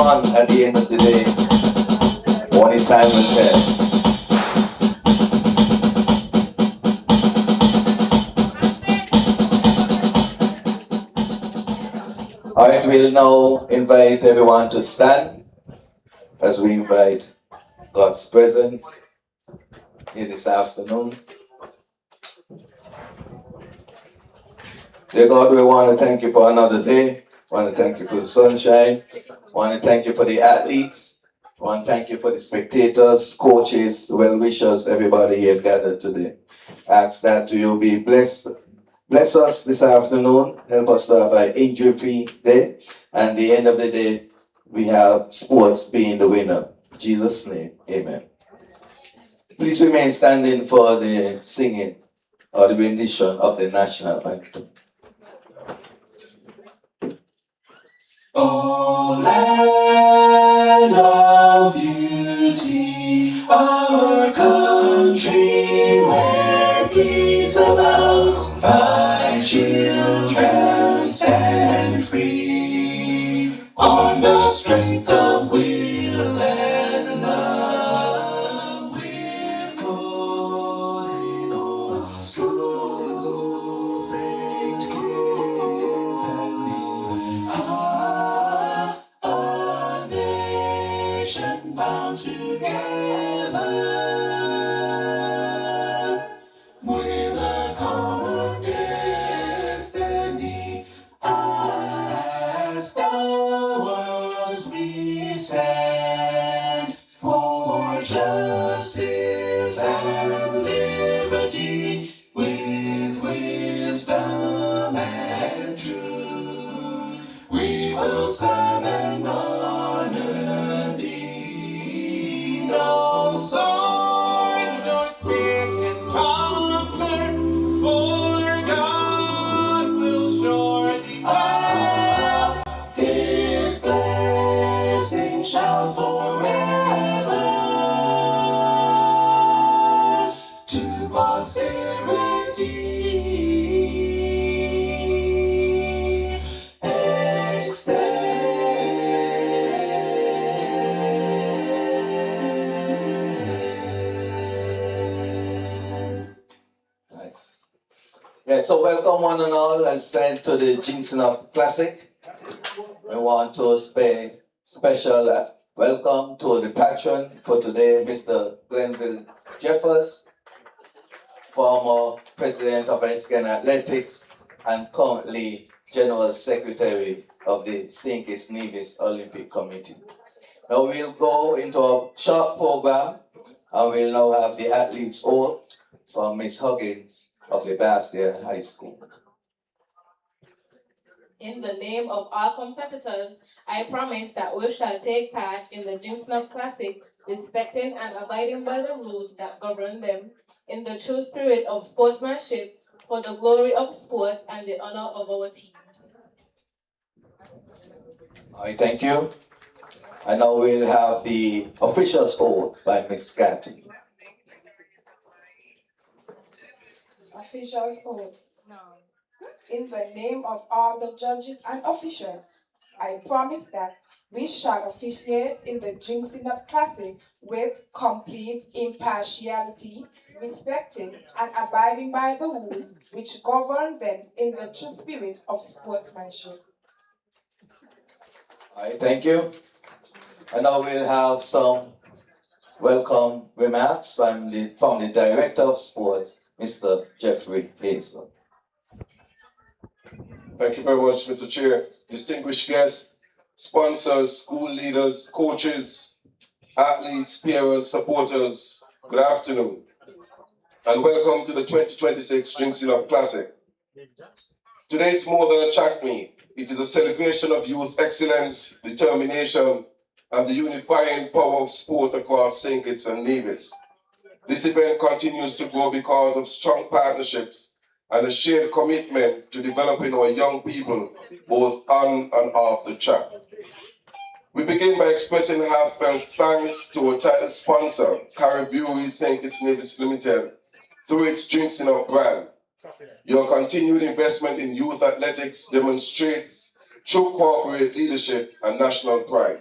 fun at the end of the day. Only time will tell. Alright, we'll now invite everyone to stand as we invite God's presence here this afternoon. Dear God, we want to thank you for another day. We want to thank you for the sunshine. We want to thank you for the athletes. We want to thank you for the spectators, coaches, well-wishers, everybody here gathered today. Ask that you be blessed. Bless us this afternoon. Help us to have an injury-free day. And at the end of the day, we have sports being the winner. In Jesus' name, amen. Please remain standing for the singing or the rendition of the national anthem. Oh, land of beauty, our country where peace abounds, thy children stand free on the strength of will and love, with golden old schools, St. Kitts and Nevis, a nation bound together with a common destiny. As followers we stand for justice and liberty, with wisdom and truth. We will serve and honor thee. No sword nor spear can conquer, for God will surely have his blessing shall forever to posterity extend. Nice. Yeah, so welcome one and all, as said, to the Ginseng Classic. We want to pay special welcome to the patron for today, Mr. Glenville Jeffers, former president of Mexican Athletics and currently General Secretary of the St. Kitts Nevis Olympic Committee. Now we'll go into a short program and we'll now have the athletes oath from Ms. Huggins of the Bastia High School. In the name of all competitors, I promise that we shall take part in the Ginseng Classic, respecting and abiding by the rules that govern them, in the true spirit of sportsmanship, for the glory of sport and the honor of our teams. All right, thank you. And now we'll have the officials oath by Ms. Cathy. Officials oath. In the name of all the judges and officials, I promise that we shall officiate in the Ginseng Classic with complete impartiality, respecting and abiding by the rules which govern them in the true spirit of sportsmanship. All right, thank you. And now we'll have some welcome remarks from the Director of Sports, Mr. Jeffrey Hazel. Thank you very much, Mr. Chair. Distinguished guests, sponsors, school leaders, coaches, athletes, parents, supporters, good afternoon. And welcome to the 2026 Ginseng Classic. Today is more than a track meet. It is a celebration of youth excellence, determination, and the unifying power of sport across St. Kitts and Nevis. This event continues to grow because of strong partnerships and a shared commitment to developing our young people, both on and off the track. We begin by expressing heartfelt thanks to our title sponsor, Caribbean St. Kitts Nevis Limited, through its Ginseng brand. Your continued investment in youth athletics demonstrates true corporate leadership and national pride.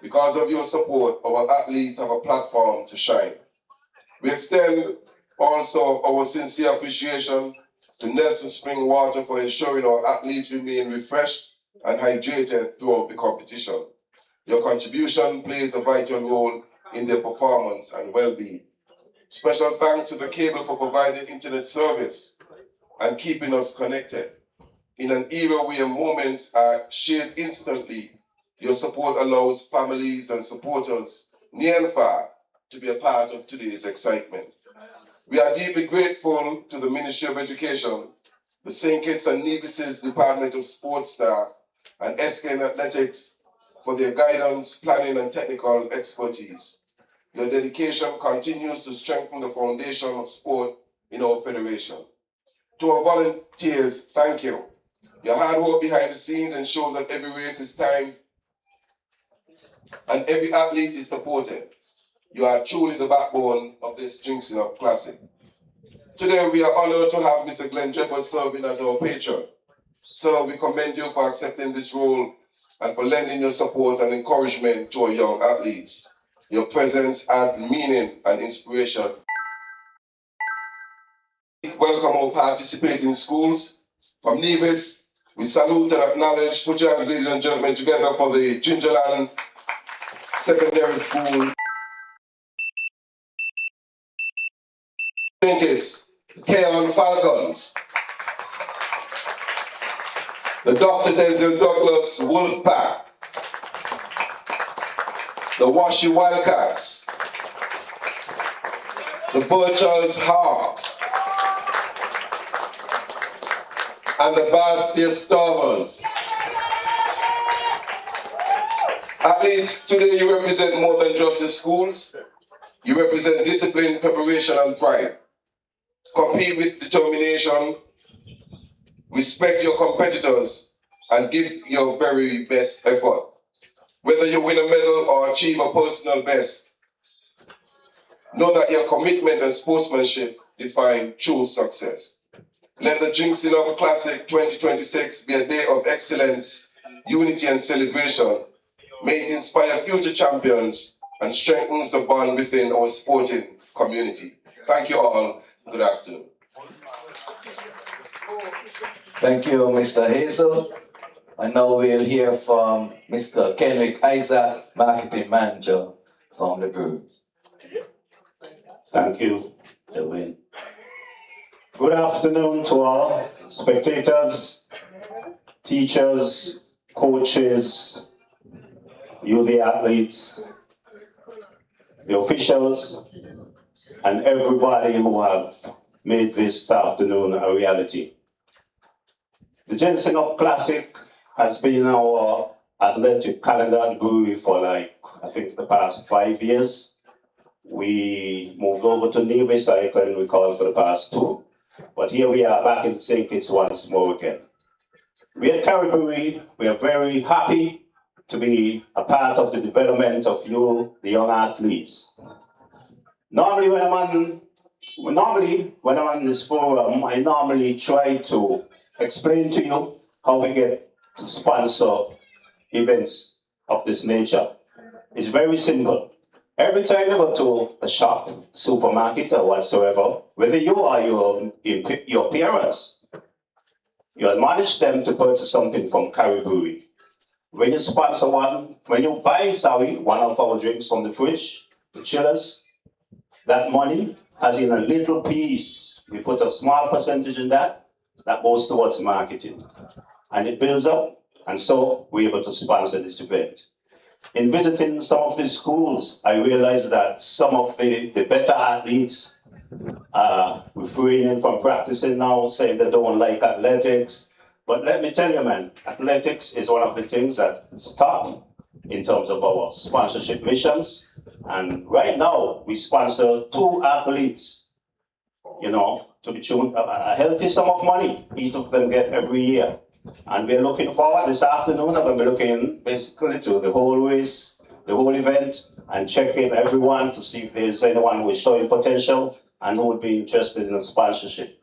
Because of your support, our athletes have a platform to shine. We extend also our sincere appreciation to Nelson Spring Water for ensuring our athletes remain refreshed and hydrated throughout the competition. Your contribution plays a vital role in their performance and well-being. Special thanks to the cable for providing internet service and keeping us connected. In an era where moments are shared instantly, your support allows families and supporters near and far to be a part of today's excitement. We are deeply grateful to the Ministry of Education, the St. Kitts and Nevis's Department of Sports staff, and SKN Athletics for their guidance, planning, and technical expertise. Your dedication continues to strengthen the foundation of sport in our federation. To our volunteers, thank you. Your hard work behind the scenes ensures that every race is timed and every athlete is supported. You are truly the backbone of this Ginseng Classic. Today we are honored to have Mr. Glenn Jeffers serving as our patron. Sir, we commend you for accepting this role and for lending your support and encouragement to our young athletes. Your presence adds meaning and inspiration. Welcome our participating schools. From Nevis, we salute and acknowledge, put your hands, ladies and gentlemen, together for the Gingerland Secondary School. St.Kitts, Keon Falcons, the Dr. Denzel Douglas Wolfpack, the Washi Wildcats, the Virtuals Hawks, and the Bastia Stormers. Athletes, today you represent more than just the schools. You represent discipline, preparation, and pride. Compete with determination, respect your competitors, and give your very best effort. Whether you win a medal or achieve a personal best, know that your commitment and sportsmanship define true success. Let the Ginseng Classic 2026 be a day of excellence, unity, and celebration. May it inspire future champions and strengthens the bond within our sporting community. Thank you all. Good afternoon. Thank you, Mr. Hazel. And now we'll hear from Mr. Kenrick Isaac, Marketing Manager from the Brewers. Thank you, Edwin. Good afternoon to all spectators, teachers, coaches, you the athletes, the officials, and everybody who have made this afternoon a reality. The Ginseng Classic has been our athletic calendar at Brewery for I think the past 5 years. We moved over to Nevis, I can recall, for the past 2. But here we are back in St. Kitts once more again. We at Caribou, we are very happy to be a part of the development of you, the young athletes. Normally when I'm on this forum, I normally try to explain to you how we get to sponsor events of this nature. It's very simple. Every time you go to a shop, supermarket, or whatsoever, whether you or your parents, you admonish them to purchase something from Caribou. When you sponsor when you buy, one of our drinks from the fridge, the chillers, that money has in a little piece. We put a small percentage in that goes towards marketing. And it builds up, and so we're able to sponsor this event. In visiting some of the schools, I realized that some of the better athletes are refraining from practicing now, saying they don't like athletics. But let me tell you, man, athletics is one of the things that is top in terms of our sponsorship missions. And right now, we sponsor 2 athletes, to be tuned a healthy sum of money each of them get every year. And we're looking forward this afternoon. I'm going to be looking basically to the whole race, the whole event, and checking everyone to see if there's anyone who is showing potential and who would be interested in a sponsorship.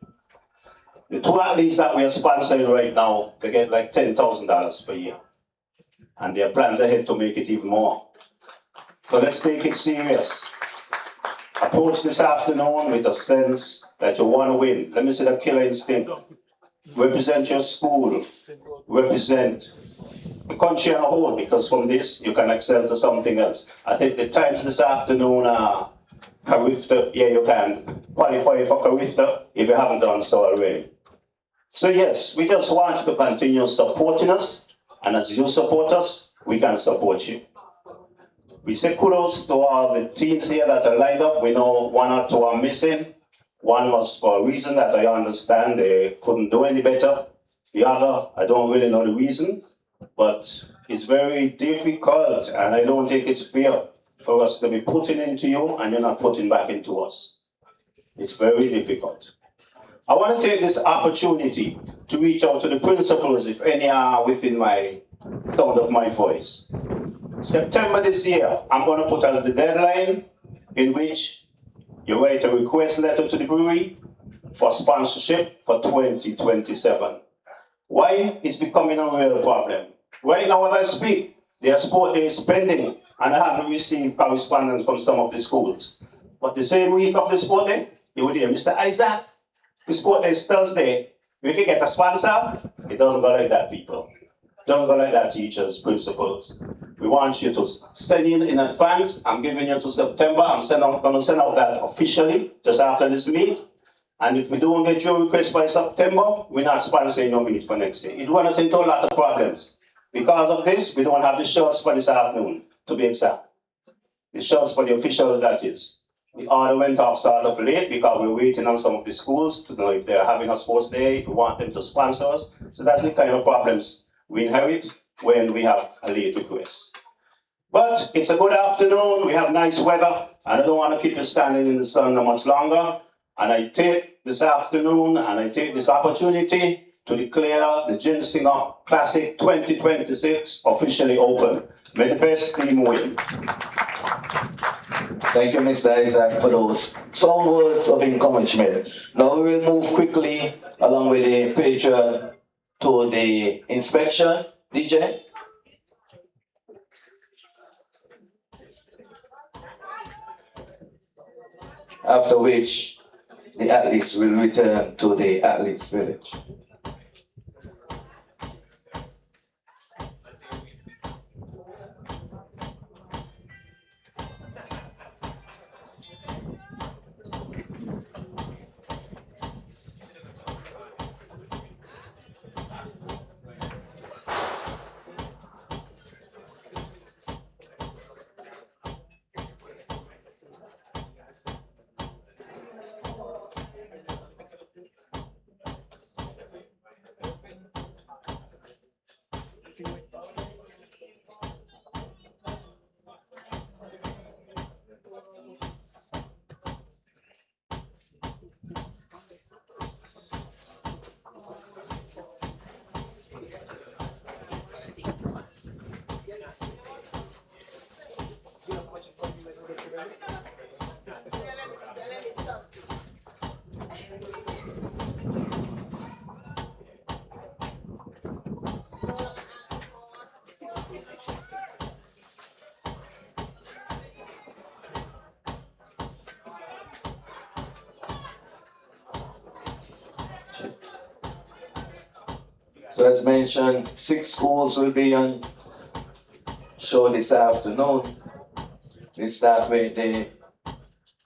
The 2 athletes that we are sponsoring right now, they get like $10,000 per year. And their plans ahead to make it even more. So let's take it serious. Approach this afternoon with a sense that you want to win. Let me say the killer instinct. Represent your school. Represent the country as a whole, because from this you can excel to something else. I think the times this afternoon are Carifta. Yeah, you can qualify for Carifta if you haven't done so already. So yes, we just want you to continue supporting us, and as you support us, we can support you. We say kudos to all the teams here that are lined up. We know one or two are missing. One was for a reason that I understand they couldn't do any better. The other, I don't really know the reason, but it's very difficult, and I don't think it's fair for us to be putting into you and you're not putting back into us. It's very difficult. I want to take this opportunity to reach out to the principals, if any are within my sound of my voice. September this year, I'm going to put as the deadline in which you write a request letter to the brewery for sponsorship for 2027. Why? It's becoming a real problem. Right now, as I speak, their sport day is pending, and I haven't received correspondence from some of the schools. But the same week of the sport day, you would hear, Mr. Isaac, the sport day is Thursday. We can get a sponsor. It doesn't go like that, people. Don't go like that, teachers, principals. We want you to send in advance. I'm giving you to September. I'm going to send out that officially just after this meet. And if we don't get your request by September, we're not sponsoring your meet for next year. It runs us into a lot of problems. Because of this, we don't have the shirts for this afternoon, to be exact. The shirts for the officials, that is. The order went off sort of late because we're waiting on some of the schools to know if they're having a sports day, if we want them to sponsor us. So that's the kind of problems we inherit when we have a late request. But it's a good afternoon, we have nice weather, and I don't want to keep you standing in the sun much longer. And I take this afternoon and I take this opportunity to declare the Ginseng Classic 2026 officially open. May the best team win. Thank you, Mr. Isaac, for those some words of encouragement. Now we will move quickly along with the patron to the inspection. DJ? After which, the athletes will return to the athletes' village. So as mentioned, 6 schools will be on show this afternoon. We start with the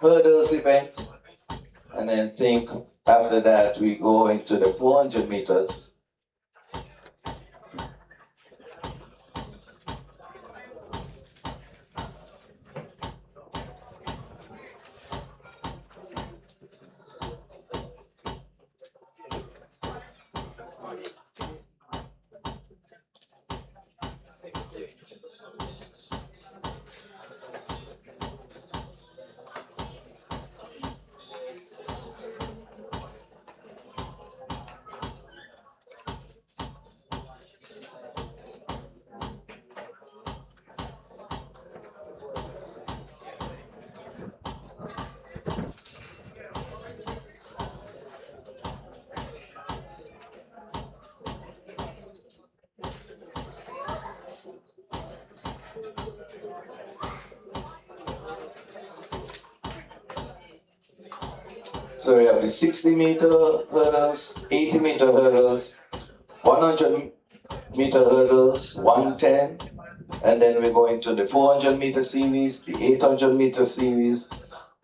hurdles event, and then think after that we go into the 400 meters. So we have the 60-meter hurdles, 80-meter hurdles, 100-meter hurdles, 110, and then we go into the 400-meter series, the 800-meter series,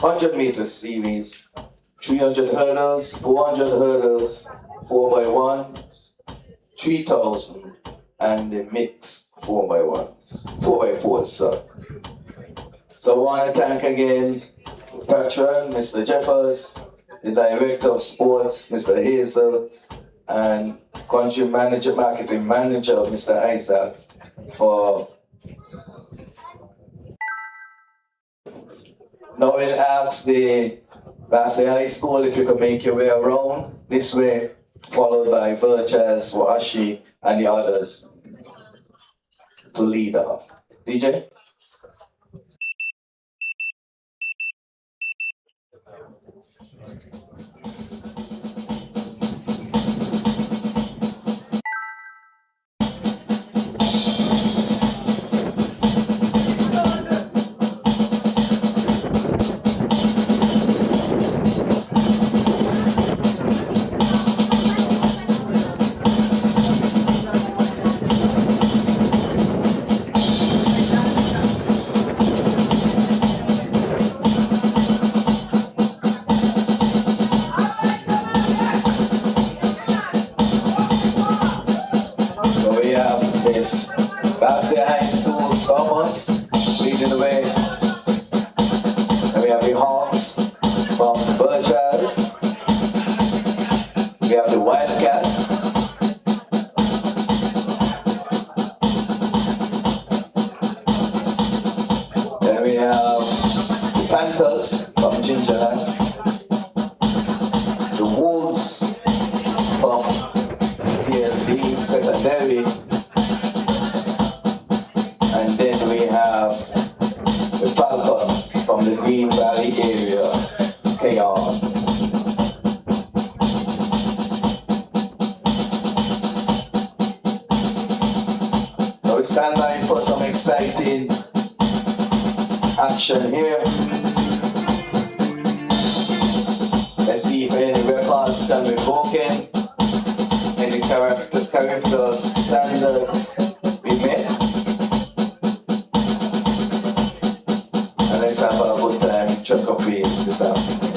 100-meter series, 300 hurdles, 400 hurdles, 4x1s, 3,000, and the mixed 4x4s, sorry. So I want to thank again Patron, Mr. Jeffers, the Director of Sports, Mr. Hazel, and Country Manager, Marketing Manager, Mr. Isaac, for now we'll ask the Basse High School if you could make your way around this way, followed by Virchas, Washi, and the others to lead off. DJ? So we have this Basse High School Thomas leading the way. And we have the Hawks from Virchas. We have the Wildcats. Then we have the Panthers from Gingerland. The Wolves from TLD Secondary. And then we have the Falcons from the Green Valley area, KR. So we stand by for some exciting action here. Let's see if any records can be broken, any character standards we met. And let's have a good time, check off this afternoon.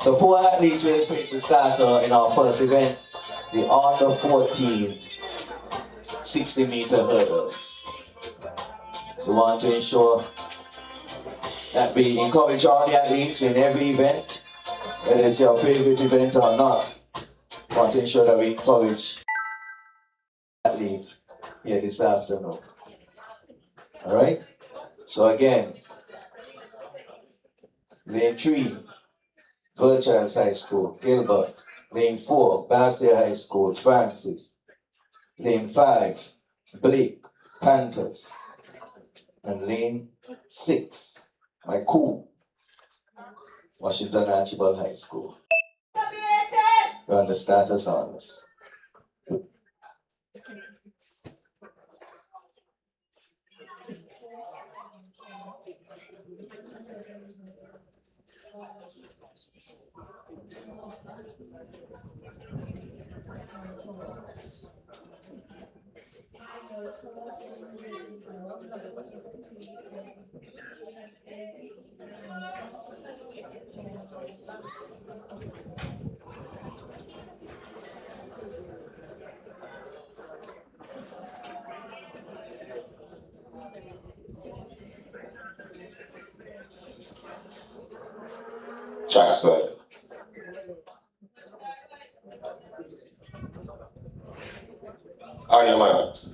So 4 athletes will face the starter in our first event, the under 14 60-meter hurdles. So we want to ensure that we encourage all the athletes in every event, whether it's your favorite event or not. We want to ensure that we encourage athletes here this afternoon. All right? So again, lane 3, Virgins High School, Gilbert. Lane 4, Bassett High School, Francis. Lane 5, Blake, Panthers. And lane 6, my cool, Washington Archibald High School. We're on the status honors. Jackson. On your marks.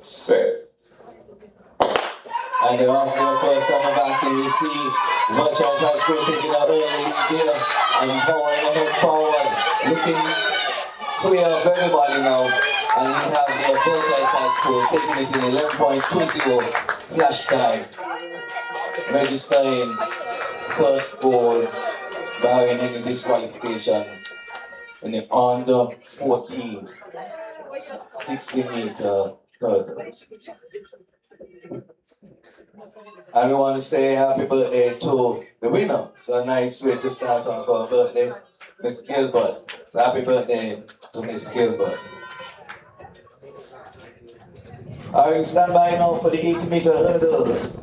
Set. And the off the first time advancing receive. Virgins High School taking an early lead there and powering ahead forward. Looking clear of everybody now. And we have the Virgins High School taking it in 11.20 flash time. Registering first goal barring any disqualifications in the under 14 60-meter hurdles. And we want to say happy birthday to the winner. So a nice way to start on for her birthday, Miss Gilbert. So happy birthday to Miss Gilbert. Alright, stand by now for the 80-meter hurdles.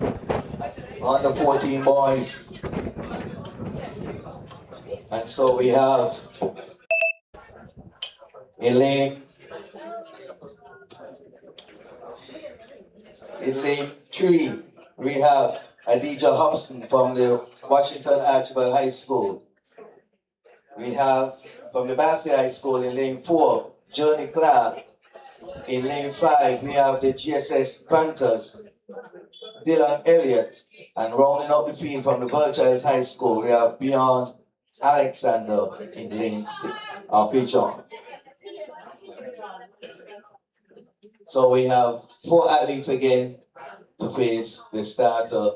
Under 14 boys. And so we have in lane 3, we have Adija Hobson from the Washington Archibald High School. We have from the Bassett High School in lane 4, Journey Clark. In lane 5, we have the GSS Panthers, Dylan Elliott. And rounding up the field from the Virgins High School, we have Beyond Alexander in lane 6, our Pigeon. So we have 4 athletes again to face the starter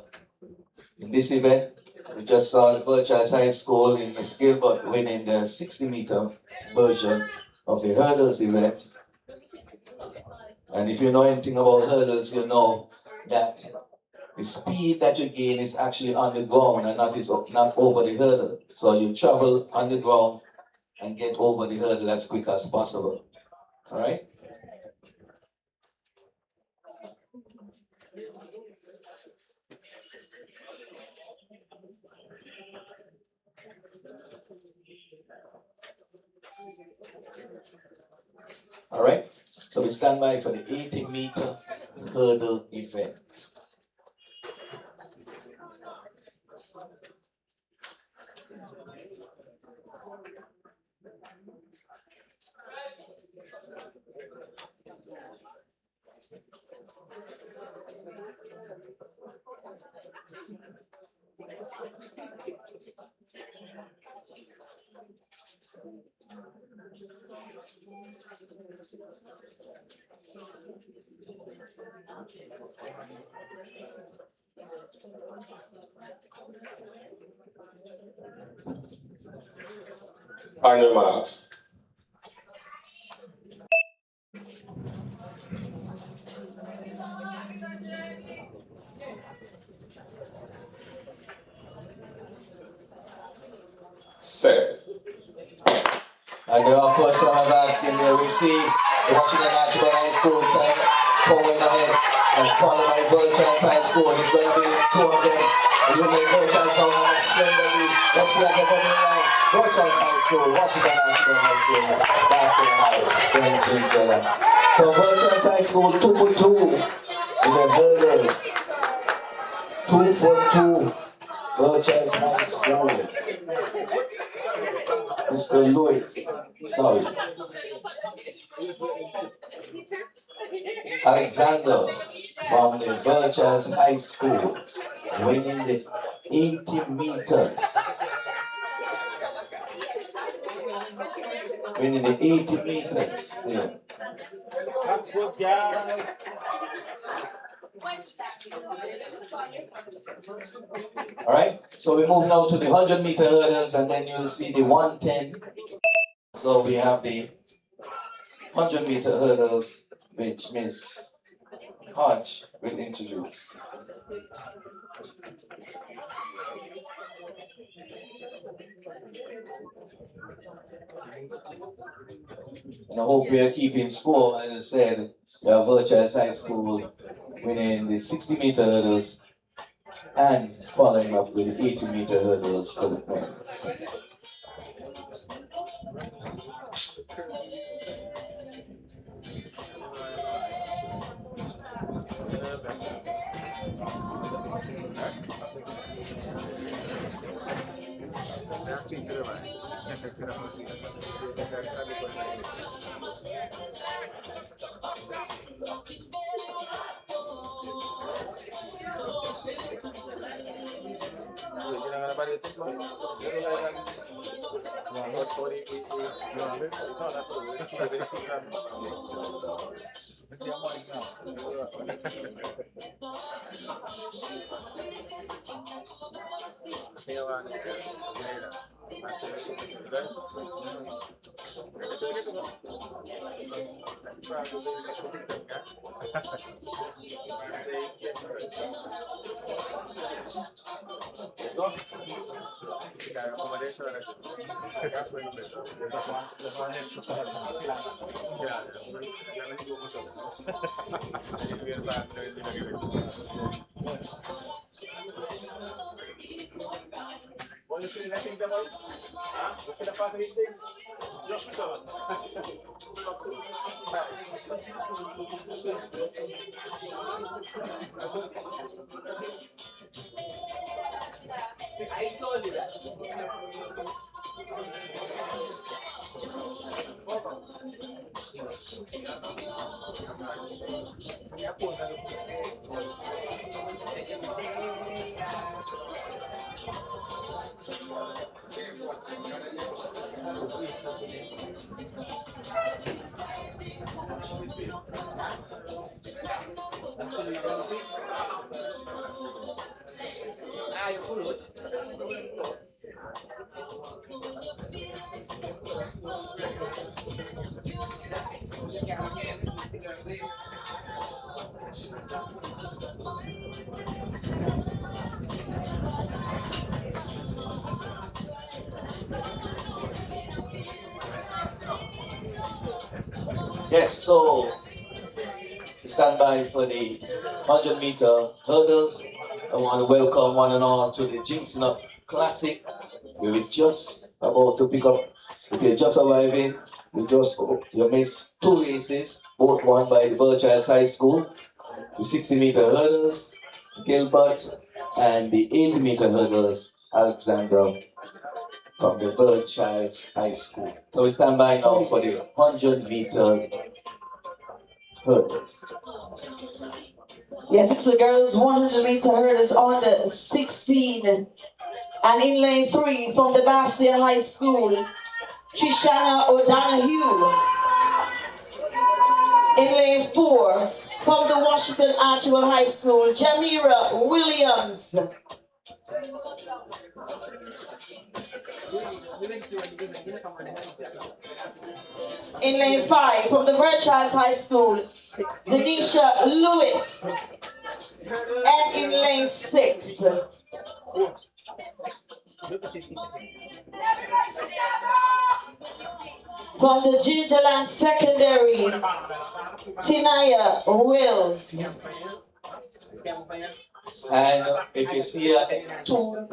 in this event. We just saw the Virgins High School in Miss Gilbert winning the 60-meter version of the hurdles event. And if you know anything about hurdles, you know that the speed that you gain is actually on the ground and not over the hurdle. So you travel on the ground and get over the hurdle as quick as possible. All right? All right? So we stand by for the 80-meter hurdle event. On your marks. Set. And there are of course some of us in there we see watching the Natural High School time going ahead and follow my Virtual High School. It's gonna be two of them. And you make Virtual Sound on a slender lead. Let's see how they come in line. Virtual High School, watching the Natural High School. That's it now. So Virtual High School 2 for 2 in the hurdles. 2 for 2. Virtual High School. Mr. Lewis, sorry. Alexander from the Virtual High School, winning the 80 meters. Winning the 80 meters. Yeah. All right, so we move now to the 100-meter hurdles, and then you'll see the 110. So we have the 100-meter hurdles, which Miss Hodge will introduce. And I hope we are keeping score. As I said, we have Virtual High School winning the 60-meter hurdles and following up with the 80-meter hurdles for the men. Yes, so stand by for the 100-meter hurdles. I want to welcome one and all to the Ginseng Classic. We were just about to pick up. If you're just arriving, you missed 2 races, both won by the Virtual High School. The 60-meter hurdles, Gilbert, and the 80-meter hurdles, Alexander from the Virtual High School. So we stand by now for the 100-meter hurdles. Yes, it's the girls 100-meter hurdles on the 16. And in lane 3 from the Bastia High School, Trishana O'Donoghue. In lane 4 from the Washington Archibald High School, Jamira Williams. In lane 5 from the Virtual High School, Zanisha Lewis. And in lane 6, From the Gingerland Secondary, Tinaya Wills. And if you see two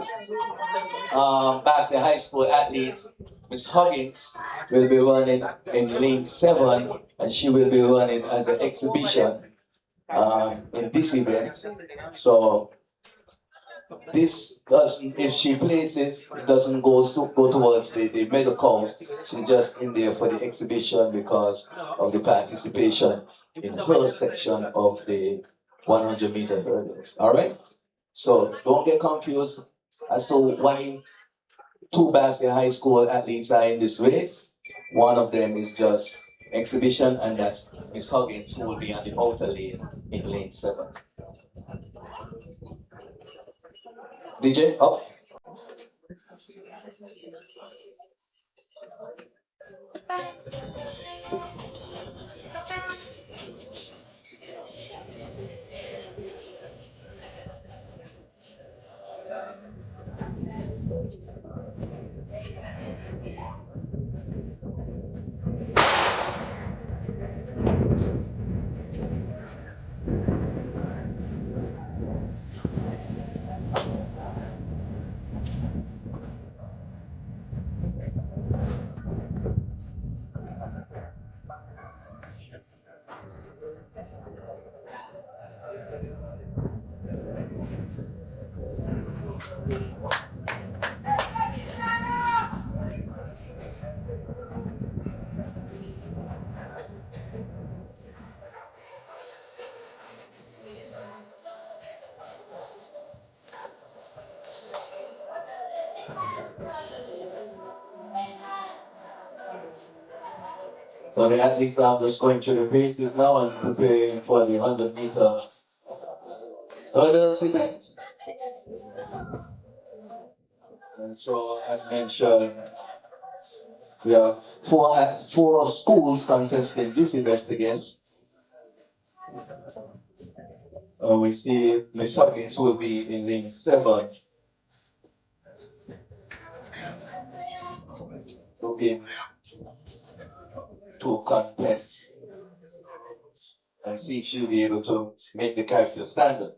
Bassett High School athletes, Miss Huggins will be running in lane 7, and she will be running as an exhibition in this event. So this doesn't, if she places, it doesn't go towards the medal count. She's just in there for the exhibition because of the participation in her section of the 100-meter hurdles. All right. So don't get confused. So why two Basque High School athletes are in this race. One of them is just exhibition, and that's Miss Huggins, who will be on the outer lane in lane 7. DJ, up. So the athletes are just going through the paces now and preparing for the 100-meter hurdles event. And so, as mentioned, we have four schools contesting this event again. We see Miss Huggins will be in lane 7, looking to contest and see if she'll be able to make the character standard.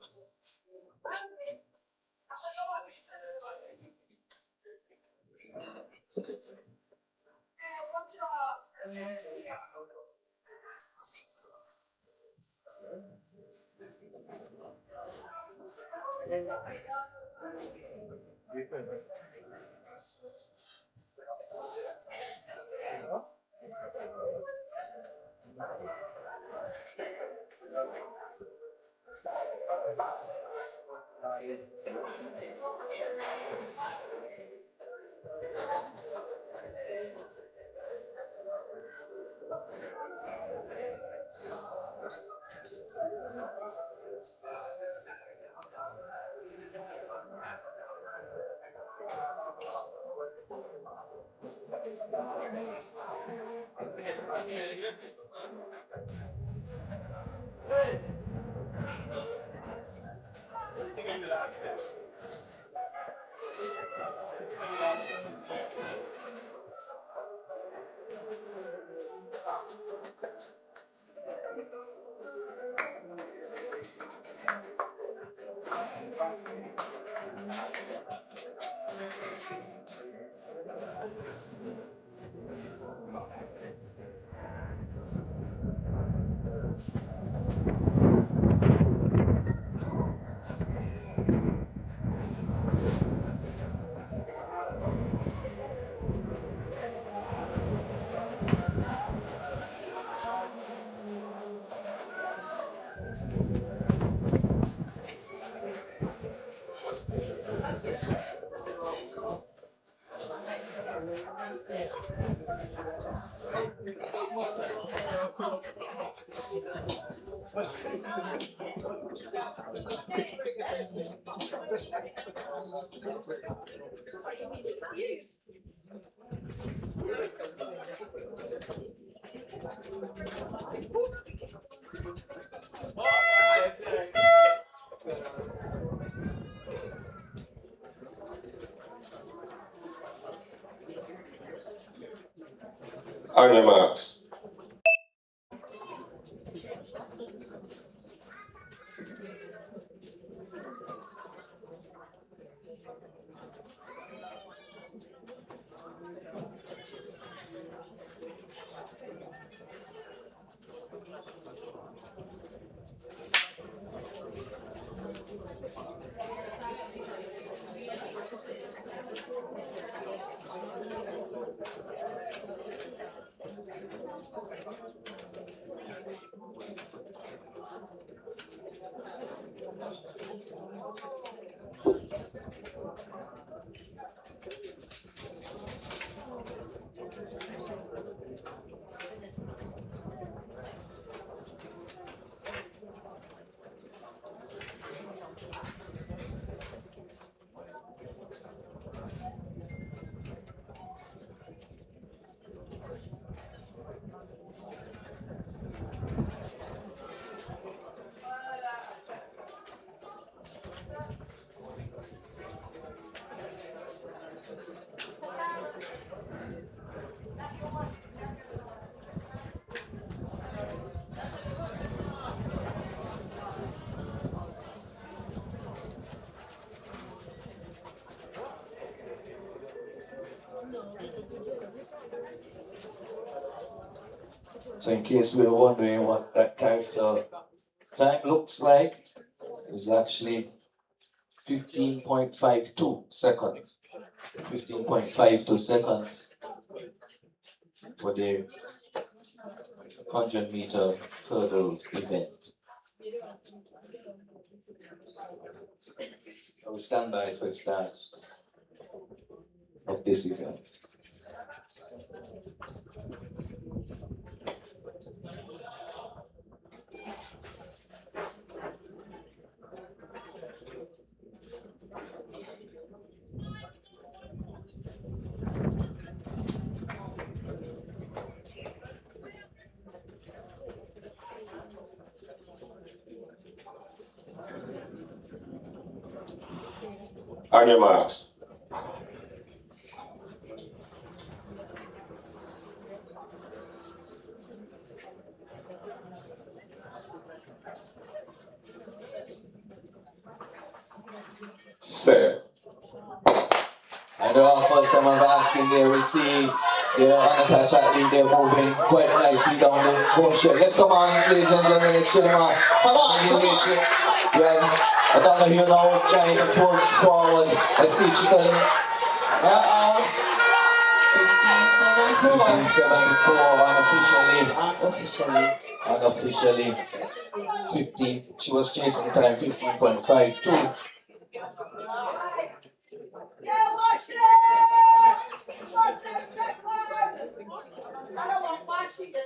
On your marks. So in case we're wondering what that character time looks like, it's actually 15.52 seconds. 15.52 seconds for the 100-meter hurdles event. I will stand by for the start of this event. On your marks. Set. And our first time of asking there, we see the unattached athlete, they're moving quite nicely down the home stretch. Let's come on, ladies and gentlemen, let's chill them out. Come on, come on. Yeah, I don't know if you know, trying to push forward. Let's see if she can. 15.74 unofficially. 15, she was chasing time 15.52.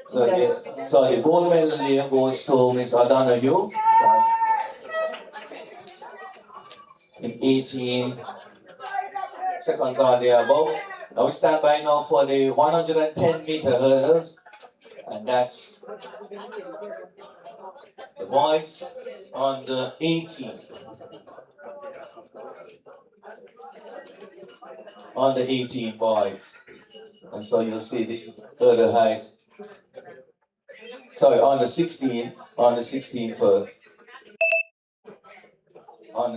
So, yeah, so the gold medal here goes to Miss O'Donoghue in 18 seconds or thereabout. Now we stand by now for the 110-meter hurdles, and that's the boys on the 18. On the 18 boys. And so you'll see the hurdle height. Sorry, on the 16 first. On the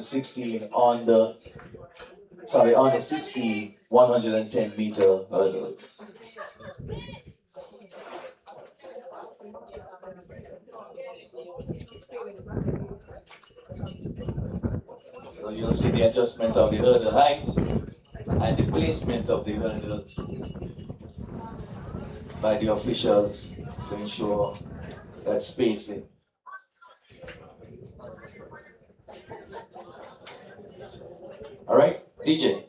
16, on the 16, 110-meter hurdles. So you'll see the adjustment of the hurdle height and the placement of the hurdles by the officials to ensure that spacing. All right, DJ.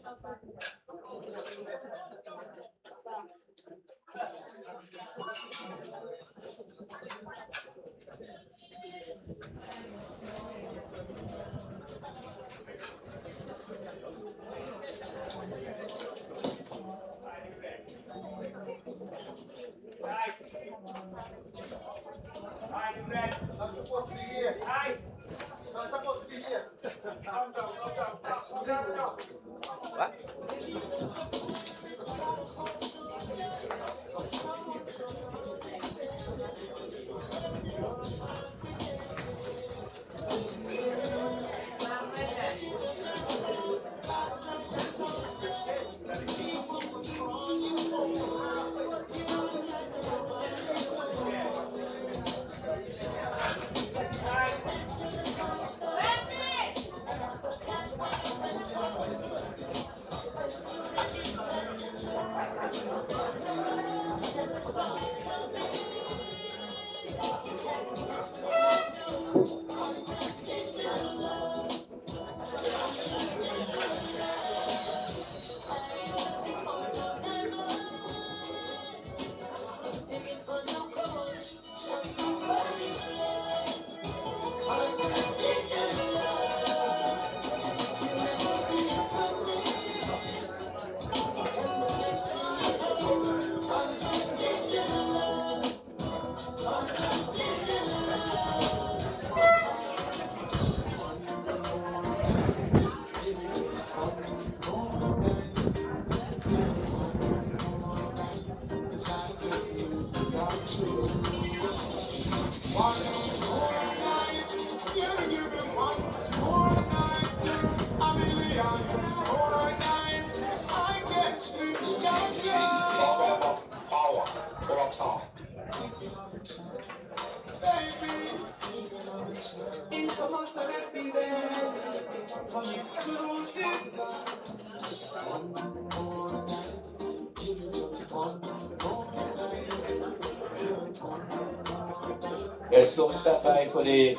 Yes, so we start by for the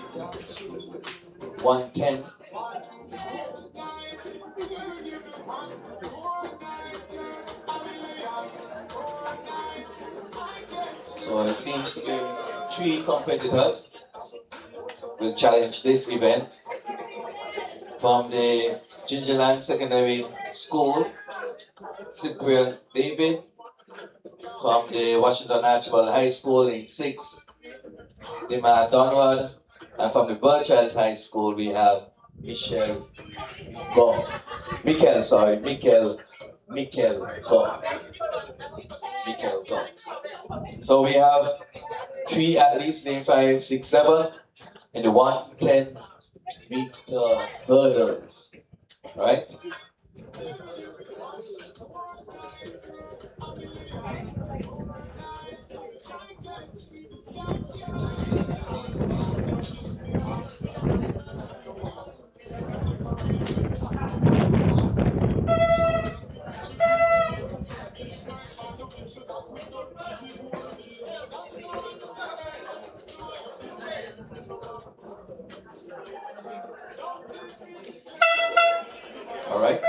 110. So it seems to be 3 competitors will challenge this event from the Gingerland Secondary School, Cyprian David, from the Washington Archibald High School in 6, Dima Donald, and from the Birchlands High School we have Michelle Gomes. Mikel Gomes. Mikel Gomes. So we have 3 athletes named 5, 6, 7 in the 110-meter hurdles. Right? All right.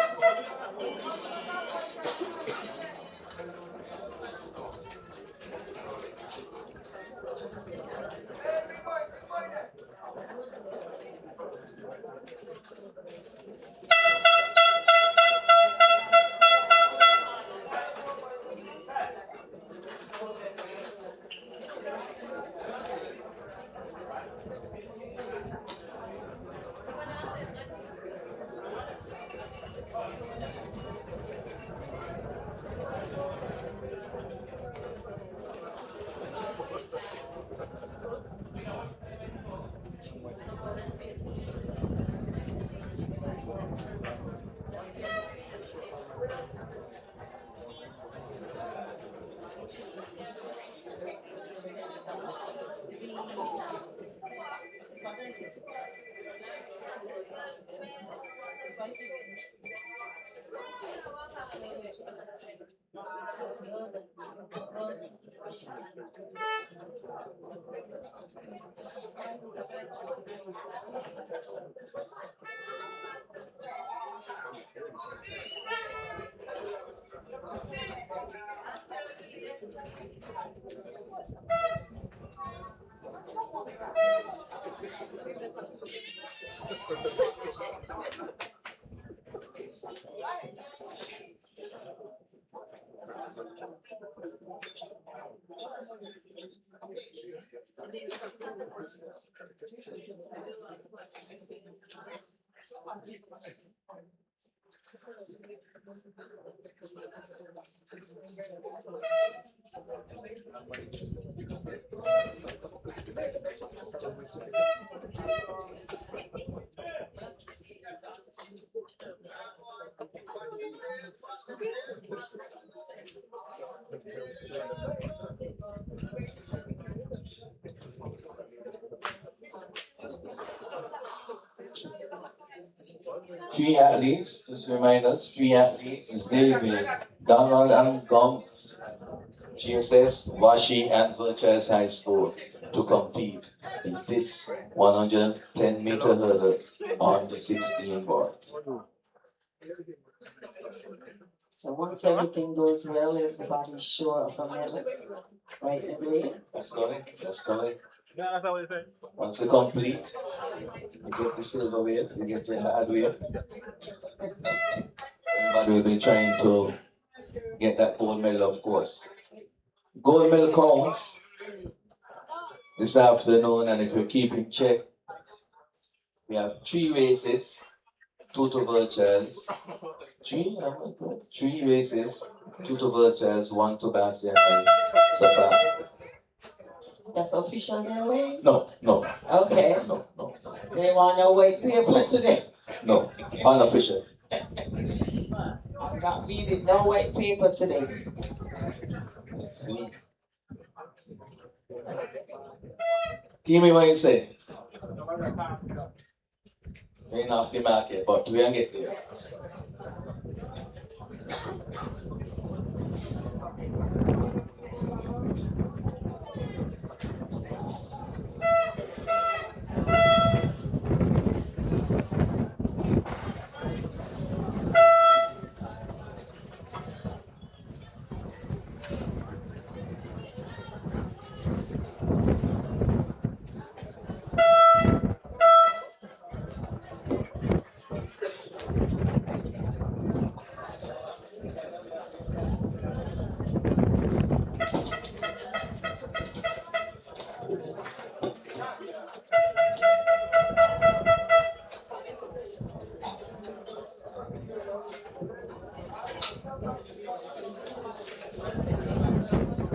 Three athletes, just remind us, 3 athletes is David, Donald and Gomes, GSS, Washi and Virtuals High School to compete in this 110-meter hurdle on the 16 boards. So once everything goes well, everybody's sure of a medal, right, Emily? That's correct, that's correct. Once you complete, you get the silver wheel, you get the hard wheel. Everybody will be trying to get that gold medal, of course. Gold medal counts this afternoon, and if you keep in check, we have 3 races, 2 to virtuals. 3 races, 2 to virtuals, 1 to Bastion and Safar. That's official now, Wayne? No. Okay. No. They want no white paper today. No, unofficial. I'm not needing no white paper today. Let's see. Give me what you say. Ain't off the market, but we are get there.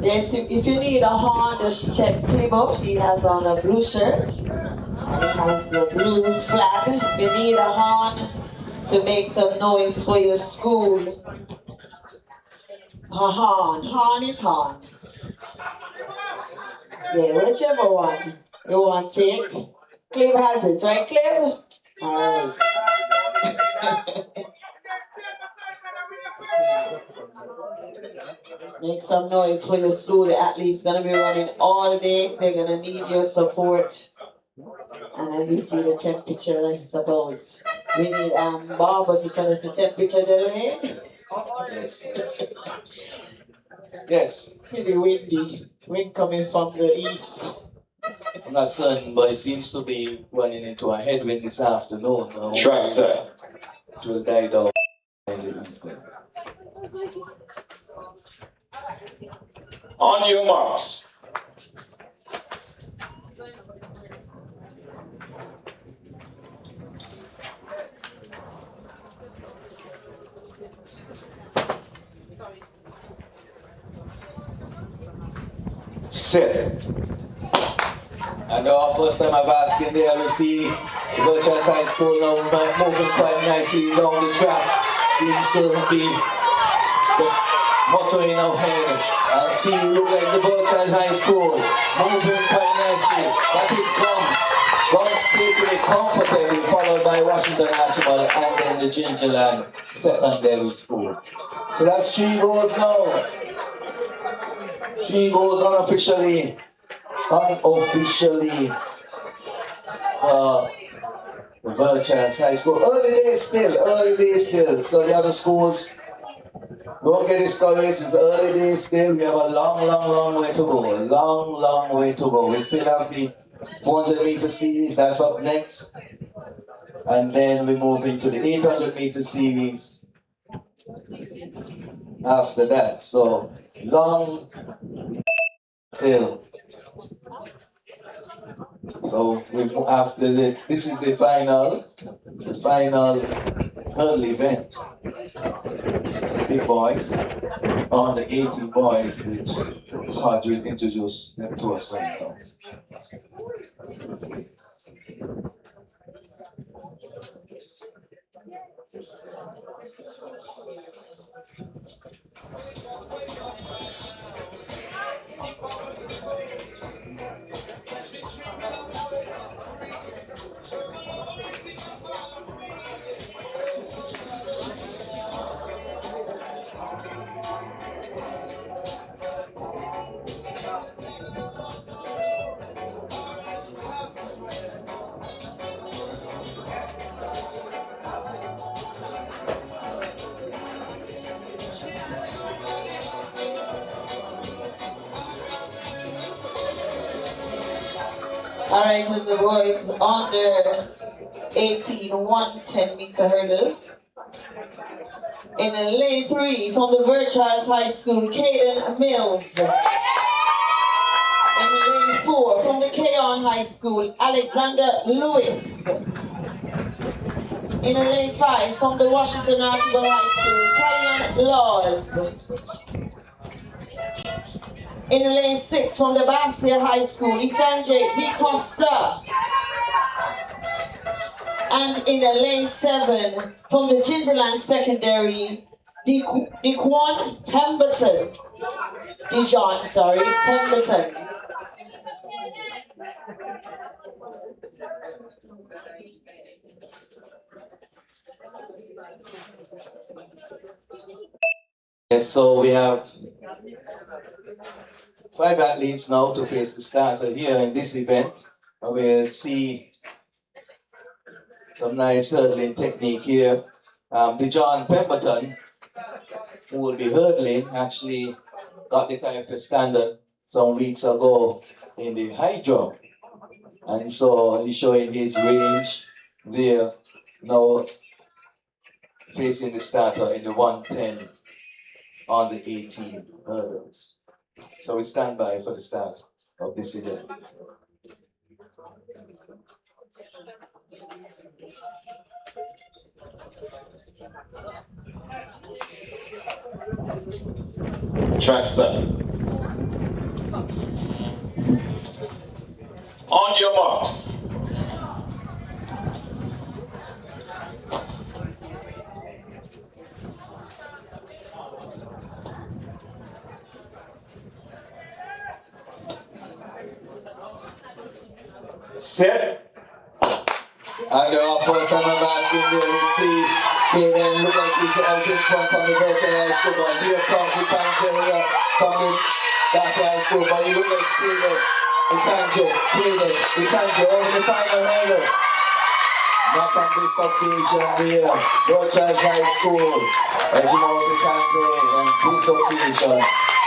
Yes, if you need a horn, just check Clibo. He has on a blue shirt. He has the blue flag. If you need a horn to make some noise for your school, a horn. Horn is horn. Yeah, whichever one you want to take. Clib has it, right, Clib? Alright. Make some noise for your school. The athletes gonna be running all day. They're gonna need your support. And as you see the temperature, I suppose we need Barbara to tell us the temperature today. Yes. Pretty windy. Wind coming from the east. I'm not certain, but it seems to be running into a headwind this afternoon. Try, sir. It will die down in the evening. On your marks. Sit. And our first time of asking there, we see Virtual High School now moving quite nicely down the track. Seems to be just motoring ahead and see look like the Virtual High School moving quite nicely. That is Guns. Guns taking it comfortably, followed by Washington National and then the Gingerland Secondary School. So that's 3 goals now. 3 goals unofficially Virtual High School. Early days still. So the other schools, don't get discouraged. It's early days still. We have a long way to go. Long way to go. We still have the 400-meter series. That's up next. And then we move into the 800-meter series after that. So long still. So we after this is the final hurdle event. It's the big boys on the 80 boys, which is hard to introduce them to us right now. Alright, so the boys under 18 110-meter hurdles. In lane 3 from the Virtual High School, Caden Mills. In lane 4 from the Keon High School, Alexander Lewis. In lane 5 from the Washington National High School, Callion Laws. In lane 6 from the Basia High School, Ethan J. D. Costa. And in lane 7 from the Gingerland Secondary, Dequan Pemberton. Pemberton. Yes, so we have 5 athletes now to face the starter here in this event. And we'll see some nice hurdling technique here. John Pemberton, who will be hurdling, actually got the character standard some weeks ago in the high jump. And so he's showing his range there, now facing the starter in the 110 on the 18 hurdles. So we stand by for the start of this event. Track start. On your marks. Set. And there are first time I'm asking there, we see Kaden look like he's out in front from the virtual high school, but here comes the tanker here from the that's high school, but he looks like Kaden, the tanker, over the final hurdle. Not on this occasion here, virtual high school, as you know the tanker, and this occasion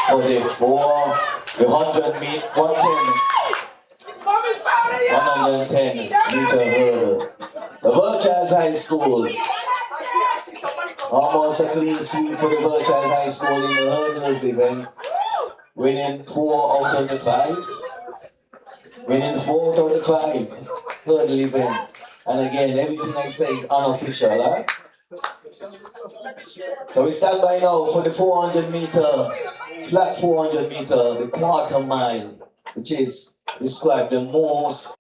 for the 100 meter, 110 meter hurdle. The Virtual High School. Almost a clean sweep for the Virtual High School in the hurdles event. Winning 4 out of the 5. Winning 4 out of the 5 hurdle event. And again, everything I say is unofficial, huh? So we stand by now for the 400 meter, flat 400 meter, the quarter mile, which is described the most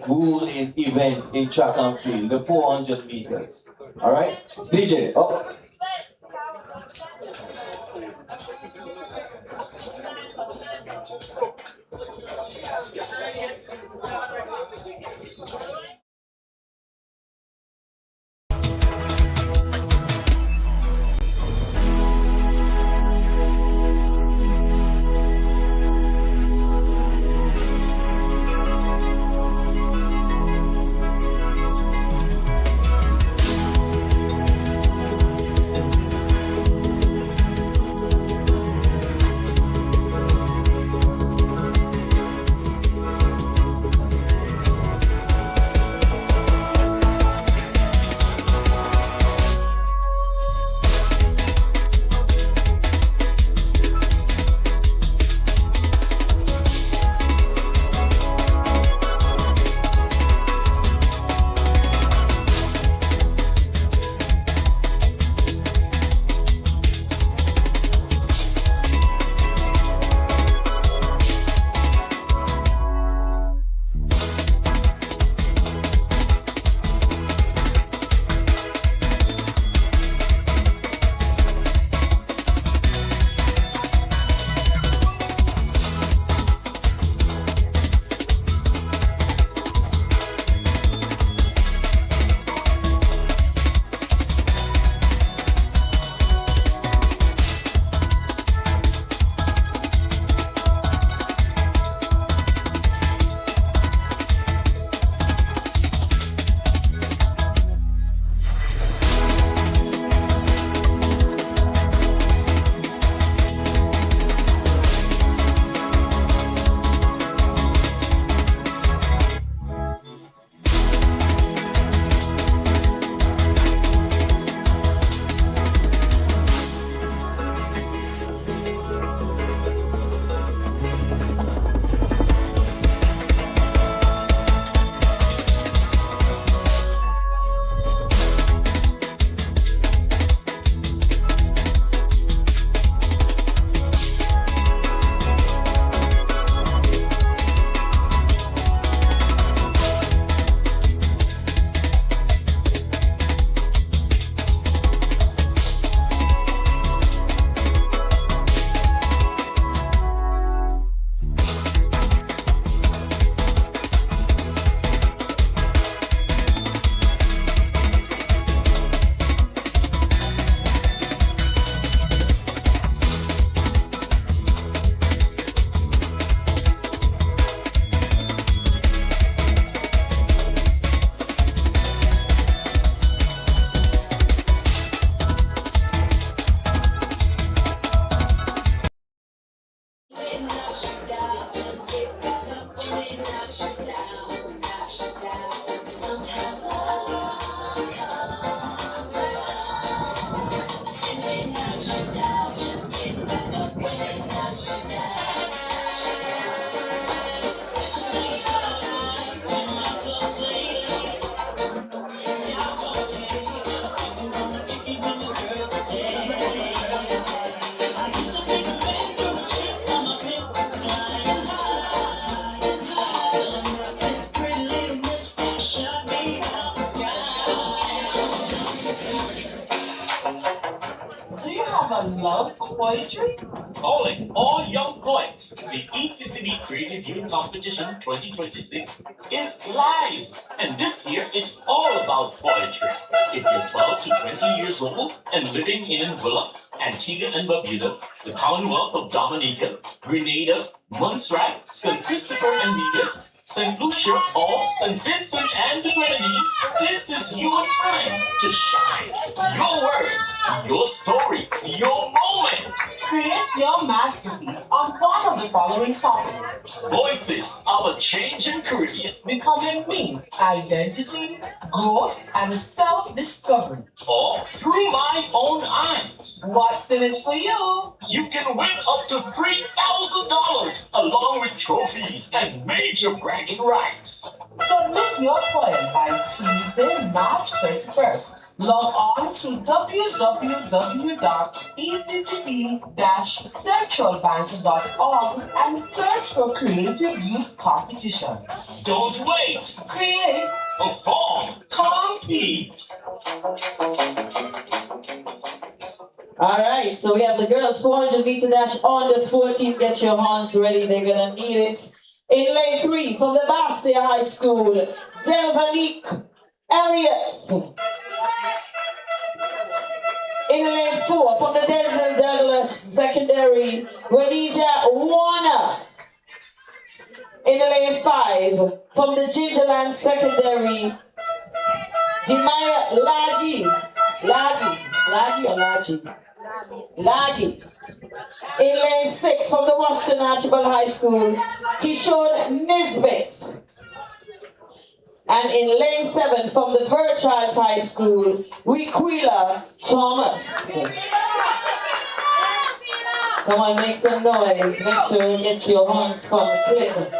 grueling event in track and field, the 400 meters. All right, DJ, up. have a love for poetry? Calling all young poets, the ECCB Creative Youth Competition 2026 is live. And this year, it's all about poetry. If you're 12 to 20 years old and living in Anguilla, Antigua and Barbuda, the Commonwealth of Dominica, Grenada, Montserrat, St. Christopher and Nevis, St. Lucia, or St. Vincent and the Grenadines, this is your time to shine. Your words, your story, your moment. Create your masterpiece on one of the following topics. Voices of a changing Caribbean. Becoming me, identity, growth, and self-discovery. Or through my own eyes. What's in it for you? You can win up to $3,000 along with trophies and major bragging rights. Submit your poem by Tuesday, March 31st. Log on to www.eccb-centralbank.org and search for Creative Youth Competition. Don't wait. Create, Perform. compete. All right, so we have the girls 400 meter dash on the 14th. Get your hands ready, they're gonna need it. In lane 3 from the Bastia High School, Delvanique Elliott. In lane 4 from the Denzel Douglas Secondary, Renija Warner. In lane 5 from the Gingerland Secondary, Dimaya Lagi. In lane 6 from the Washington Archibald High School, Kishore Nisbet. And in lane 7 from the Verchars High School, Riquila Thomas. Come on, make some noise. Make sure you get your hands from the clip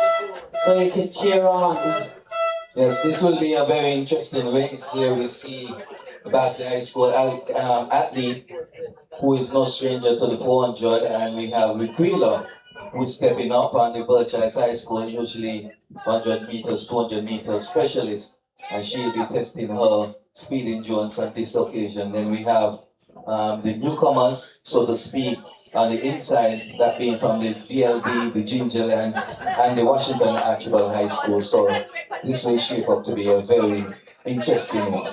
so you can cheer on. Yes, this will be a very interesting race. Here we see the Basel High School athlete who is no stranger to the 400, and we have Riquila who's stepping up on the Berkshire High School, usually 100 meters, 200 meters specialist, and she'll be testing her speed endurance on this occasion. Then we have the newcomers, so to speak, on the inside, that being from the DLD, the Gingerland, and the Washington Archibald High School. So this will shape up to be a very interesting one.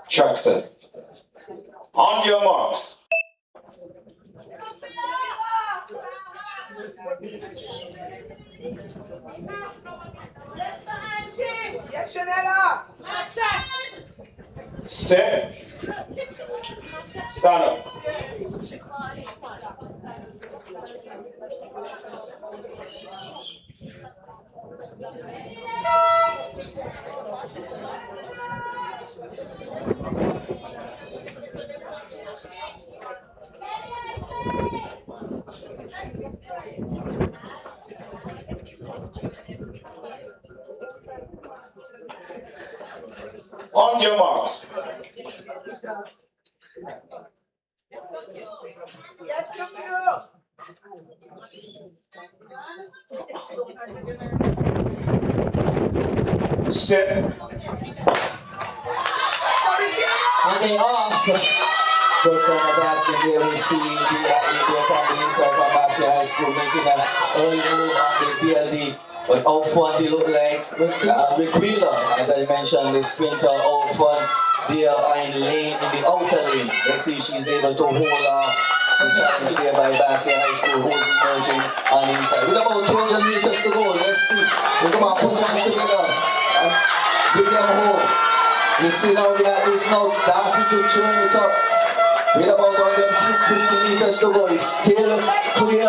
Track set. On your marks. Set. Stand up. On your marks. Set. And they off. Just on the basket here, we see the athlete here from the inside from Basel High School making an early move on the DLD. But out front, he looked like Riquila, as I mentioned, the sprinter out front. They are in the outer lane. Let's see if she's able to hold on. The challenge there by Basel High School, who's emerging on the inside. With about 200 meters to go, let's see. We come on, put them together and bring them home. You see now the athletes now starting to turn it up. With about 150 meters to go, it's still clear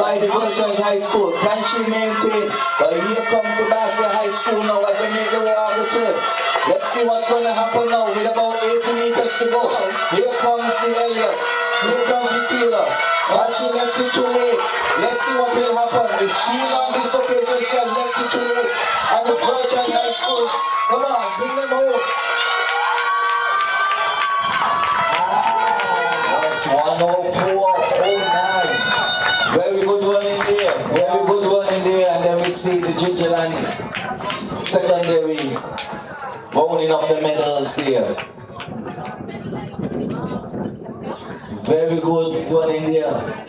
by the Virgin High School. Can she maintain? But here comes the Basel High School now as they make the way off the turn. Let's see what's going to happen now with about 80 meters to go. Here comes the Elliott. Here comes the Keeler. But she left it too late. Let's see what will happen. The seal on this occasion, she has left it too late. And the Virgin High School, come on, bring them home. Gingerland Secondary rounding up the medals there. Very good running there.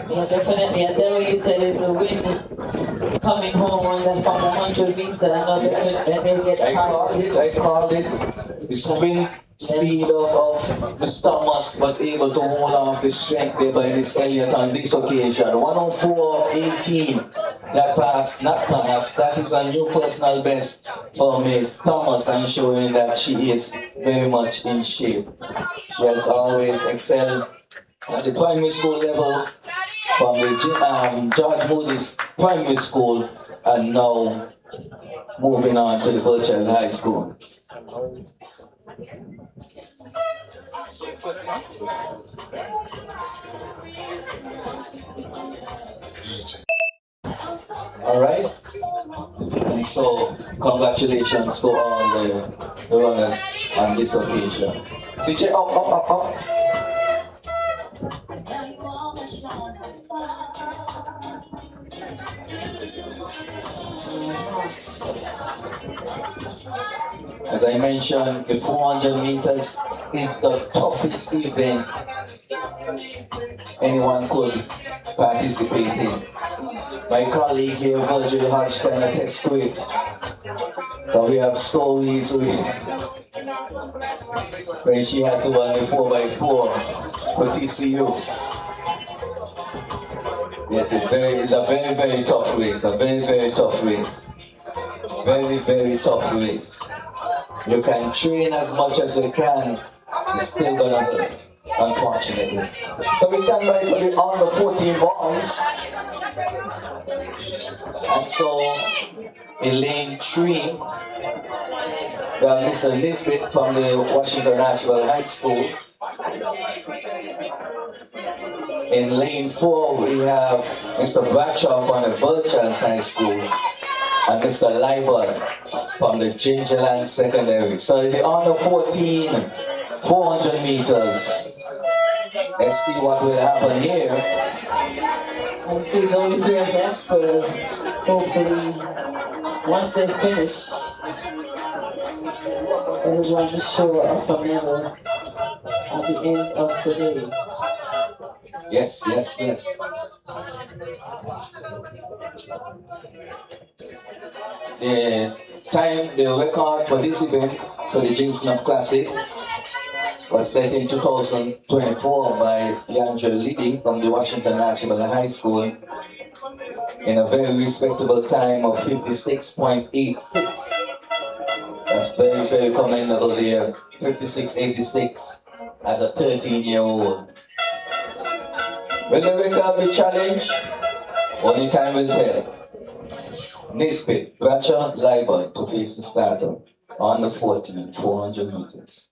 Yeah, definitely. And then when you said it's a win coming home on that from the 100 meters, I know that they get tired. I called it. The sprint speed of Mr. Thomas was able to hold on the strength there by Miss Elliott on this occasion. 104.18. That is a new personal best for Miss Thomas and showing that she is very much in shape. She has always excelled at the primary school level from the George Moody's Primary School and now moving on to the Virtual High School. All right, and so congratulations to all the runners on this occasion. DJ, up. As I mentioned, the 400 meters is the toughest event anyone could participate in. My colleague here, Virgil Hodge, can attest to it. So we have stories with when she had to run the 4x4 for TCU. Yes, it's a very tough race, a very tough race. Very tough race. You can train as much as you can, it's still gonna hurt, unfortunately. So we stand by for the under 14 boys. And so in lane 3, we have Mr. Nisbet from the Washington National High School. In lane 4, we have Mr. Bradshaw from the Virtual High School and Mr. Liebert from the Gingerland Secondary. So the under 14, 400 meters. Let's see what will happen here. Obviously, it's only 3 of them, so hopefully, once they finish, everyone will show up a medal at the end of the day. Yes. The record for this event, for the Ginseng Classic, was set in 2024 by Yangel Liddy from the Washington National High School in a very respectable time of 56.86. That's very commendable there. 56.86 as a 13-year-old. Will the record be challenged? Only time will tell. Nisbet, Bradshaw, Liebert to face the starter on the 14, 400 meters.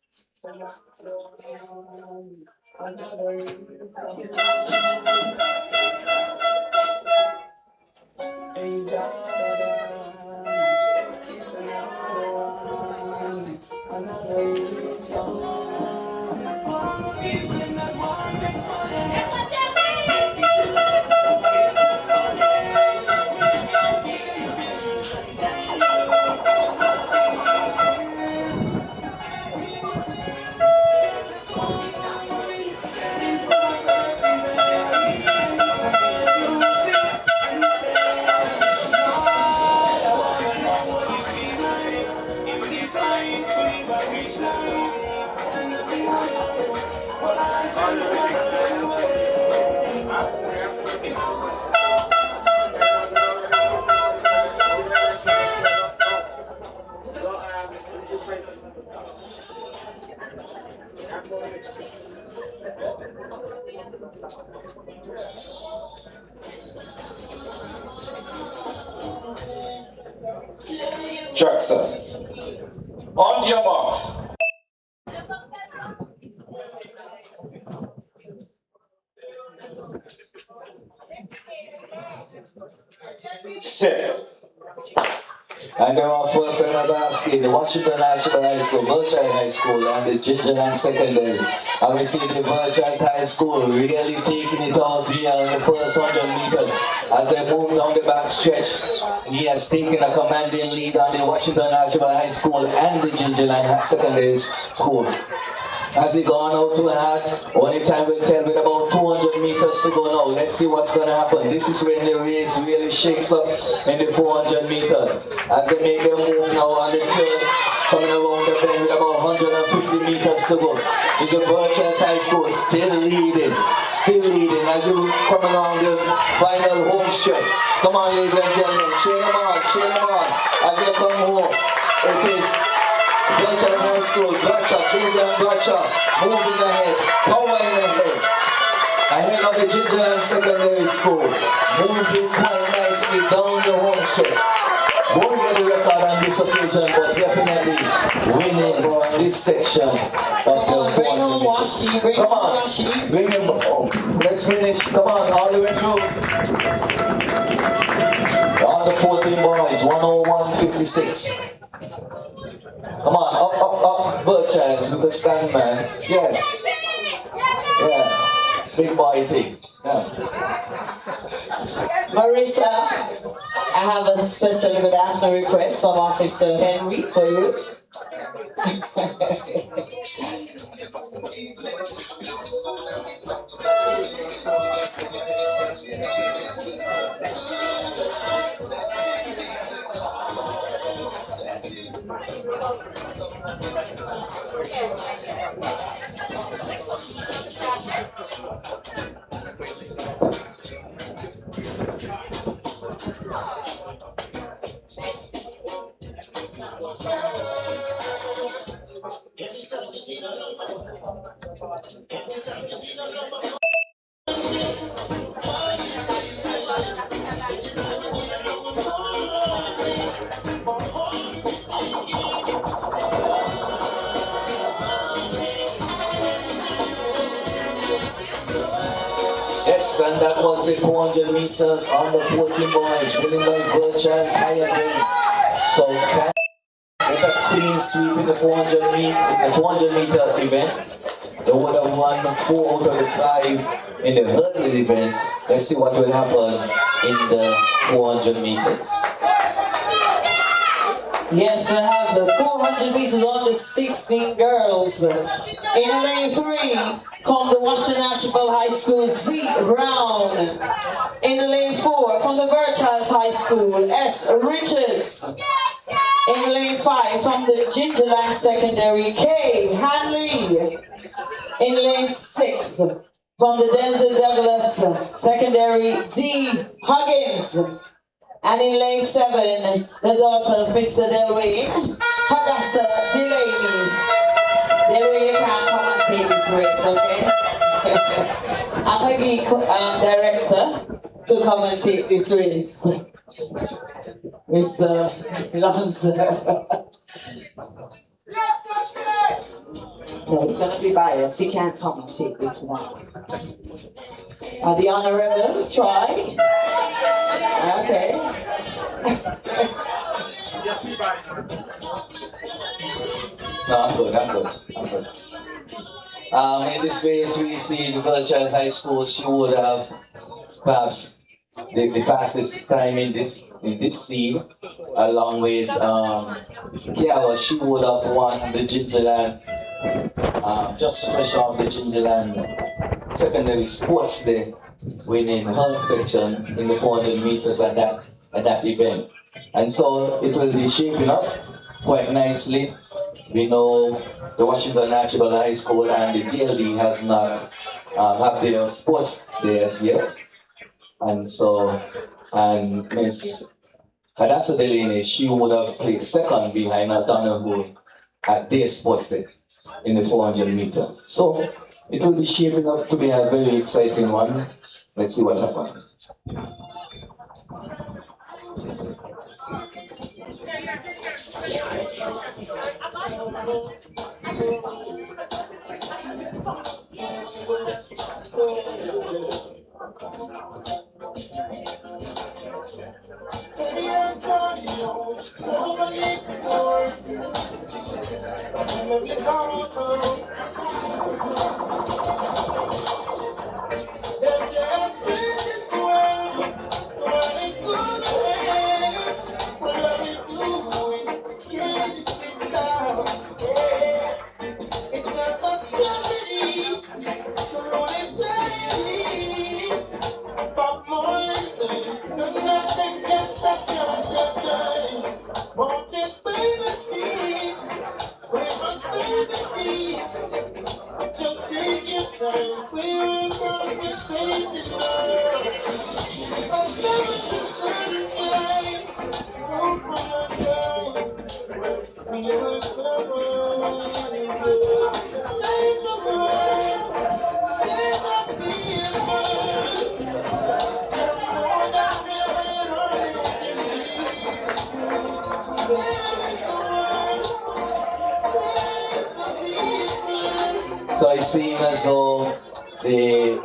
Jackson. On your marks. Set. And our first another asking the Washington National High School, Virtual High School, and the Gingerland Secondary. And we see the Virtual High School really taking it out here in the first 100 meters as they move down the back stretch. He has taken a commanding lead on the Washington Algebra High School and the Gingerland Secondary School. Has he gone out to hand? Only time will tell with about 200 meters to go now. Let's see what's going to happen. This is when the race really shakes up in the 400 meters. As they make their move now on the third, coming around the bend with about 150 meters to go. It's the Birchurch High School still leading as you come along the final home stretch. Come on, ladies and gentlemen, cheer them on, as they come home. It is Birchurch High School, Cleveland, moving ahead, power in ahead. Ahead of the Gingerland Secondary School, moving quite nicely down the home stretch. Won't get the record on this occasion, but definitely winning this section of the 400 meters. Come on, bring him home. Let's finish. Come on, all the way through. All the 14 boys, 101.56. Come on, up, Birchurch with the stand man. Yes. Yeah. Big boy thing. Yeah. Marissa, I have a special good afternoon request from Officer Henry for you. Yes, and that was the 400 meters on the 14 boys, winning by Birchurch high again. So can get a clean sweep in the 400 meter event. They would have won 4 out of the 5 in the hurdle event. Let's see what will happen in the 400 meters. Yes, we have the 400 meters on the 16 girls. In lane 3, from the Washington Archibald High School, Z. Brown. In lane 4, from the Birchurch High School, S. Richards. In lane 5, from the Gingerland Secondary, K. Hanley. In lane 6, from the Denzel Douglas Secondary, D. Huggins. And in lane 7, the daughter of Mr. Delwayne, Hadassah Delaney. Delwayne, you can't come and take this race, okay? I'm a geek director to come and take this race. Mr. Lance. No, he's gonna be biased. He can't come and take this one. The Honorable, try. Okay. No, I'm good. In this race, we see the Birchurch High School. She would have perhaps the fastest time in this scene, along with Kiara. She would have won the Gingerland, just fresh off the Gingerland Secondary Sports Day, winning her section in the 400 meters at that event. And so it will be shaping up quite nicely. We know the Washington Archibald High School and the DLD has not have their sports day as yet. And so, and Miss Hadassah Delaney, she would have placed second behind O'Donoghue at their sports day in the 400 meters. So it will be shaping up to be a very exciting one. Let's see what happens. So it seems as though the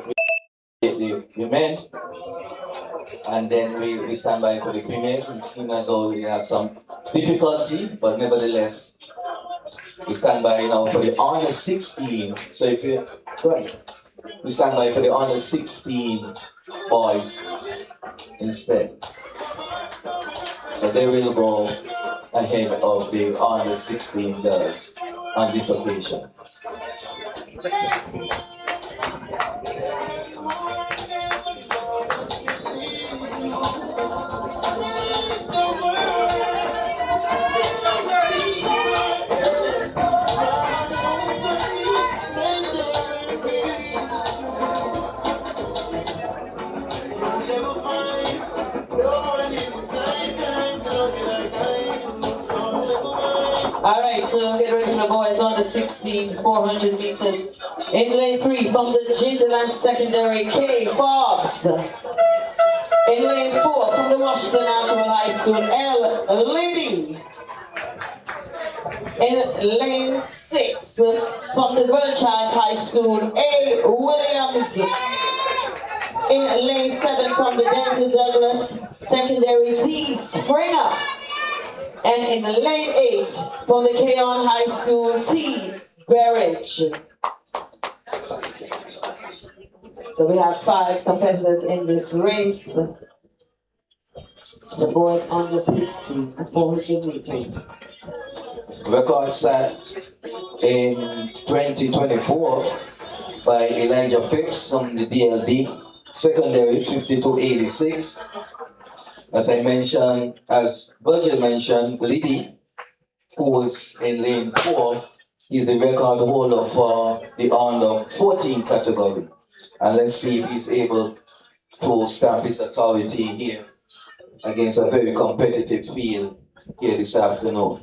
men, and then we stand by for the female. It seems as though we have some difficulty, but nevertheless, we stand by now for the honor 16. So if you right, we stand by for the honor 16 boys instead. So they will go ahead of the honor 16 girls on this occasion. Alright, so get ready for the boys on the 16, 400 meters. In lane 3 from the Gingerland Secondary, K. Forbes. In lane 4 from the Washington National High School, L. Liddy. In lane 6 from the Berkshires High School, A. Williams. In lane 7 from the Denzel Douglas Secondary, D. Springer. And in lane 8 from the Keon High School, T. Berridge. So we have 5 competitors in this race. The boys on the 16 and 400 meters. Record set in 2024 by Elijah Phipps from the DLD, secondary 5286. As I mentioned, as Virgil mentioned, Liddy, who was in lane 4, is the record holder for the under 14 category. And let's see if he's able to stamp his authority here against a very competitive field here this afternoon.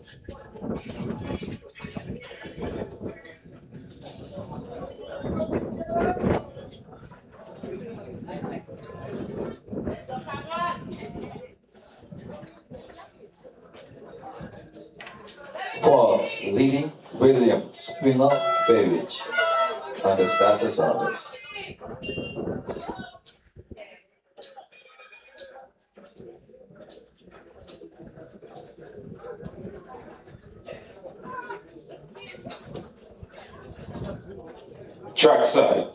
Forbes, Liddy, Williams, Springer, Berridge on the status orders. Trackside.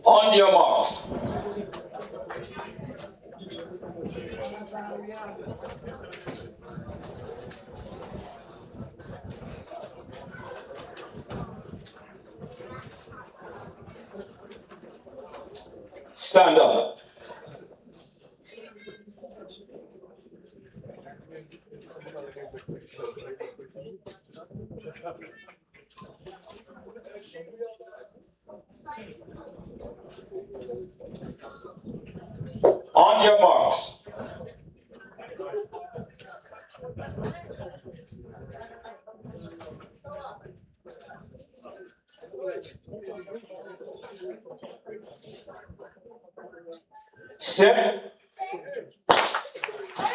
On your marks. Stand up. On your marks. Set.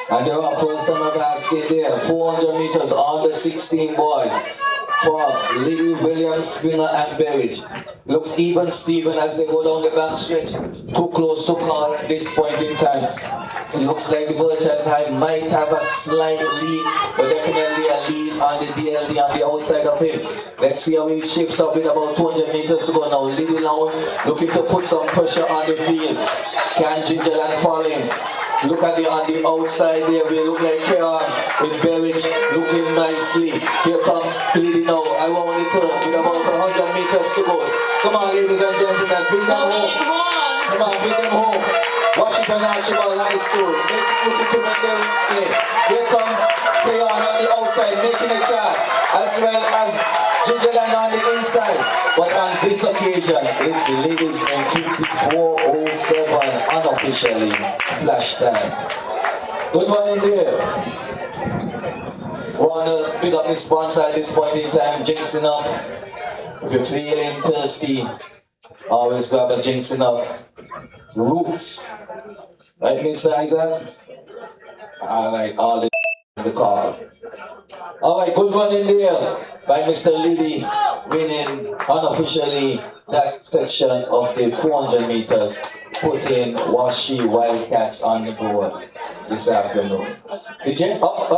And there are for some of us in there, 400 meters on the 16 boys. Forbes, Liddy, Williams, Springer, and Berridge. Looks even Steven as they go down the back stretch. Too close to call at this point in time. It looks like the Vultures might have a slight lead, but definitely a lead on the DLD on the outside of him. Let's see how he shapes up with about 200 meters to go now. Liddy now looking to put some pressure on the field. Can Gingerland follow him? Look at on the outside there, we look like Keon with Berridge looking nicely. Here comes Liddy now. I want it to with about 100 meters to go. Come on, ladies and gentlemen, bring them home. Come on, bring them home. Washington National High School. Looking to make them in. Here comes Keon on the outside, making a try, as well as Gingerland on the inside. But on this occasion, it's leading and St.Kitts 407 unofficially. Flash time. Good morning there. Wanna pick up the sponsor at this point in time, Ginseng up. If you're feeling thirsty, always grab a Ginseng up. Roots. Right, Mr. Isaac? Alright, all the call. Alright, good one in there by Mr. Lilly, winning unofficially that section of the 400 meters, putting Washi Wildcats on the board this afternoon. DJ, up.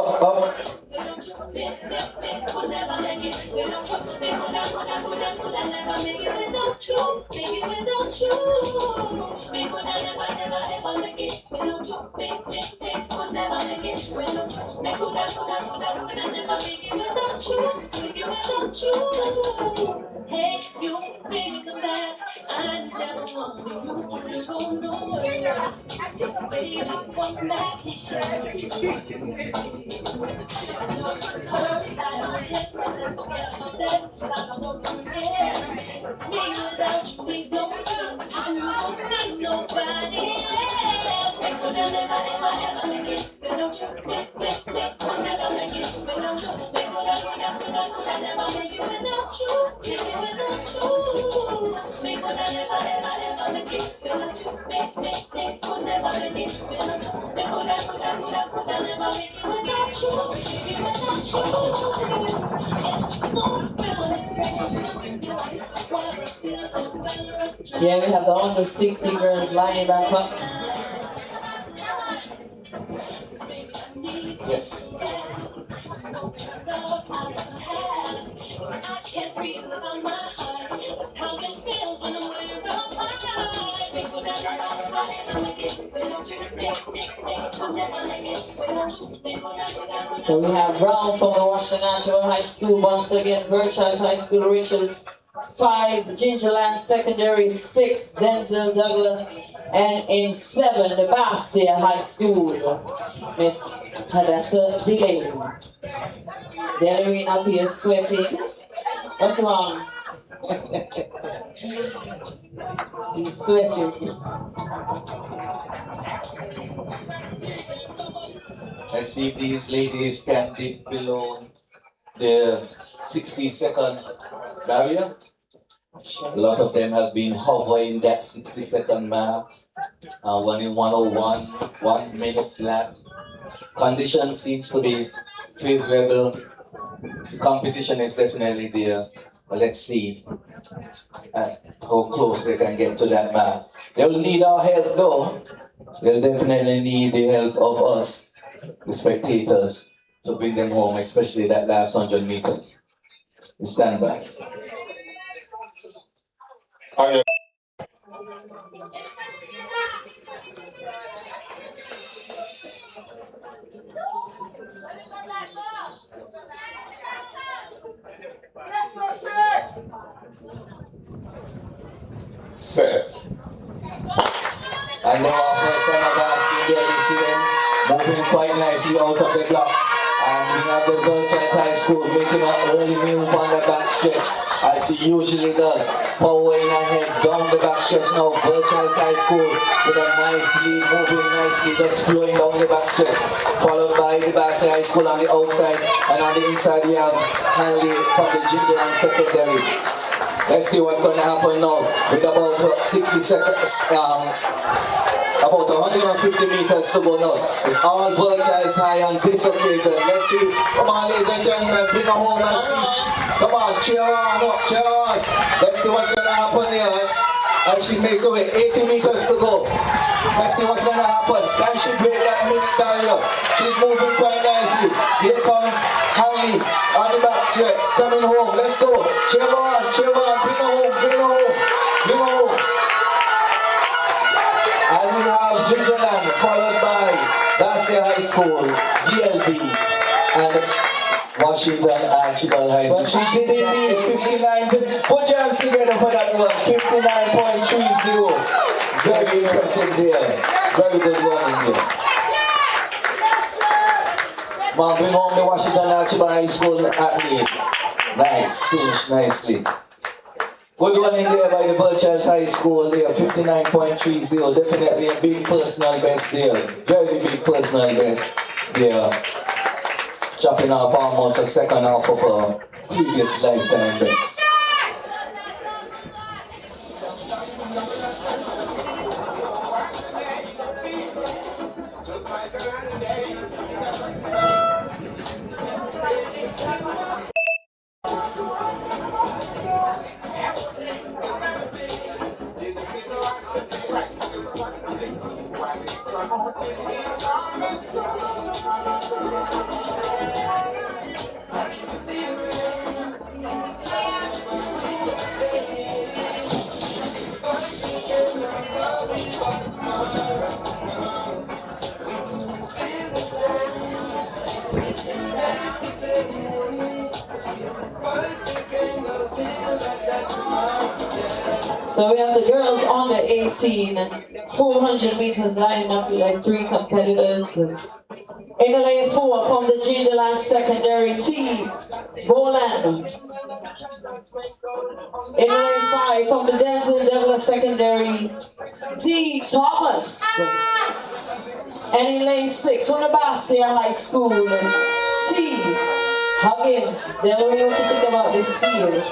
Hey, you baby, come back. I never want you to go nowhere. Baby, come back. He Yeah, we have the under 60 girls lining back up. Yes. So we have Brown from the Washington National High School, once again, Birchhouse High School, Richards 5, Gingerland Secondary 6, Denzel Douglas, and in 7, the Bastia High School, Miss Hadassah Delay. Delaware up here sweating. What's wrong? He's sweating. Let's see if these ladies can dip below the 60-second barrier. A lot of them have been hovering that 60-second mark. One in 101, 1 minute flat. Condition seems to be favorable. The competition is definitely there. But let's see how close they can get to that mark. They will need our help though. They'll definitely need the help of us, the spectators, to bring them home, especially that last 100 meters. Stand by. Set. And now our first time of asking there, you see them moving quite nicely out of the block. And we have the Birchhouse High School making an early move on the back stretch, as she usually does. Powering ahead down the back stretch now. Birchhouse High School with a nice lead, moving nicely, just flowing down the back stretch. Followed by the Bastia High School on the outside, and on the inside we have Hanley from the Gingerland Secondary. Let's see what's going to happen now with about 60 seconds, about 150 meters to go now. It's all Birchhouse High on this occasion. Let's see. Come on, ladies and gentlemen, bring them home and see. Come on, cheer on up, cheer on. Let's see what's going to happen here. And she makes away 80 meters to go. Let's see what's going to happen. Can she break that minute barrier? She's moving quite nicely. Here comes Hanley on the back stretch, coming home. Let's go. Cheer on, cheer on. Bring her home, bring her home, bring her home. And we have Gingerland followed by Bastia High School, DLB, and Washington Archibald High School. She did indeed 59. Put your hands together for that one. 59.30. Very impressive there. Very good running here. Man, bring home the Washington Archibald High School athlete. Nice, finished nicely. Good running there by the Birchers High School there, 59.30. Definitely a big personal best there. Very big personal best there. Chopping off almost a second half of a previous lifetime best. So we have the girls on the 18, 400 meters lining up with like 3 competitors. In the lane 4 from the Gingerland Secondary T, Boland. In the lane 5 from the Denzel Douglas Secondary T, Thomas. And in lane 6 from the Bastia High School T, Huggins. They don't know what to think about this field.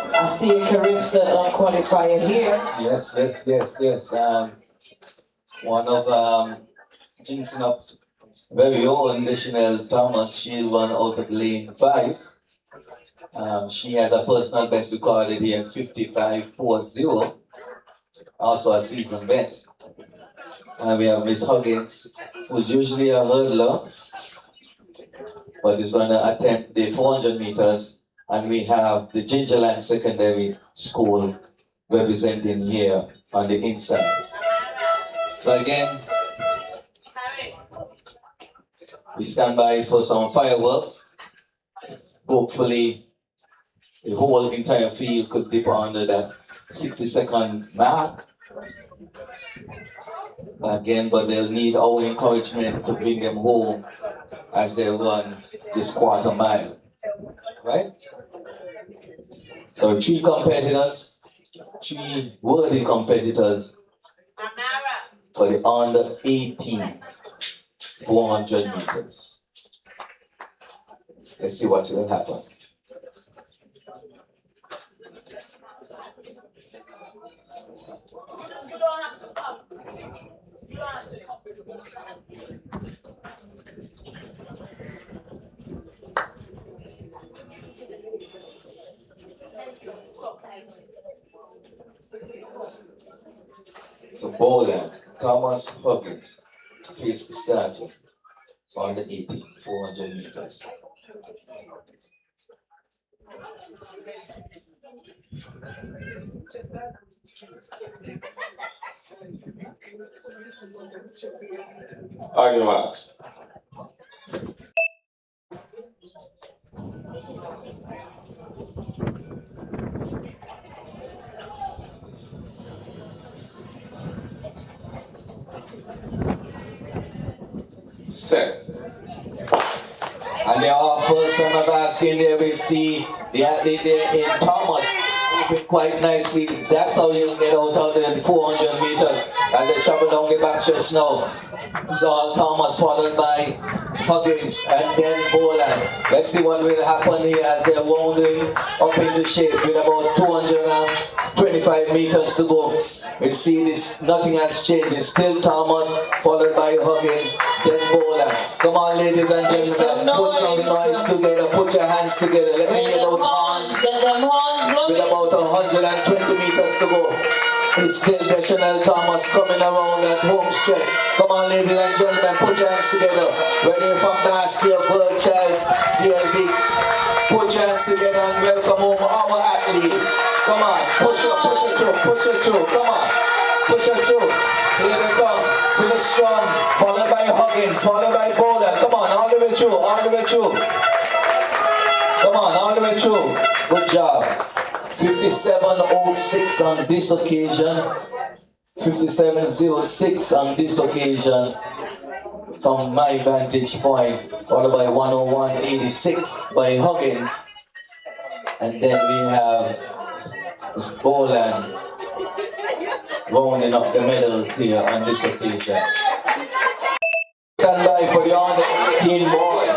I see a Carifta qualifier here. Yes. One of Ginseng's very own Chanel Thomas, she won out of lane 5. She has a personal best recorded here, 55.40. Also a season best. And we have Miss Huggins, who's usually a hurdler, but is going to attempt the 400 meters. And we have the Gingerland Secondary School representing here on the inside. So again, we stand by for some fireworks. Hopefully, the whole entire field could dip under that 60-second mark. Again, but they'll need our encouragement to bring them home as they run this quarter mile. Right? So 3 competitors, 3 worthy competitors for the under 18 400 meters. Let's see what will happen. So Boland, Thomas Huggins to face the starter on the 18, 400 meters. On your marks. Set. And the first son of asking there, we see the athlete there in Thomas moving quite nicely. That's how you get out of the 400 meters as they travel down the back stretch now. It's all Thomas followed by Huggins and then Boland. Let's see what will happen here as they're rounding up into shape with about 225 meters to go. We see this, nothing has changed. It's still Thomas, followed by Huggins, then Boland. Come on, ladies and gentlemen, put some noise together, put your hands together. Let me hear those horns. With about 120 meters to go. It's still Chanel Thomas coming around that home stretch. Come on, ladies and gentlemen, put your hands together. Ready from last year, Birchers, DLB. Put your hands together and welcome home our athlete. Come on, push it through, come on. Push it through. Here they come. Finish strong. Followed by Huggins, followed by Boland. Come on, all the way through, all the way through. Come on, all the way through. Good job. 57.06 on this occasion. 5706 on this occasion from my vantage point, followed by 10186 by Huggins. And then we have this Boland rounding up the medals here on this occasion. Stand by for the under 18 boys.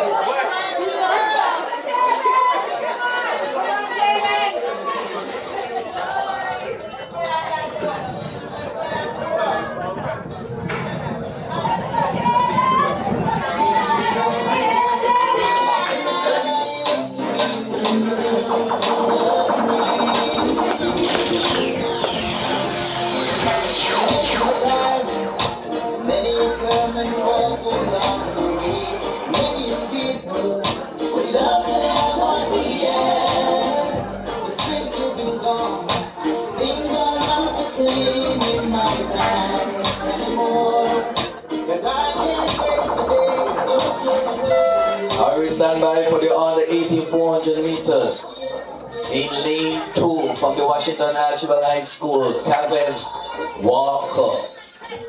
Stand by for the under 18 400 meters. In lane 2 from the Washington Archibald High School, Chavez Walker.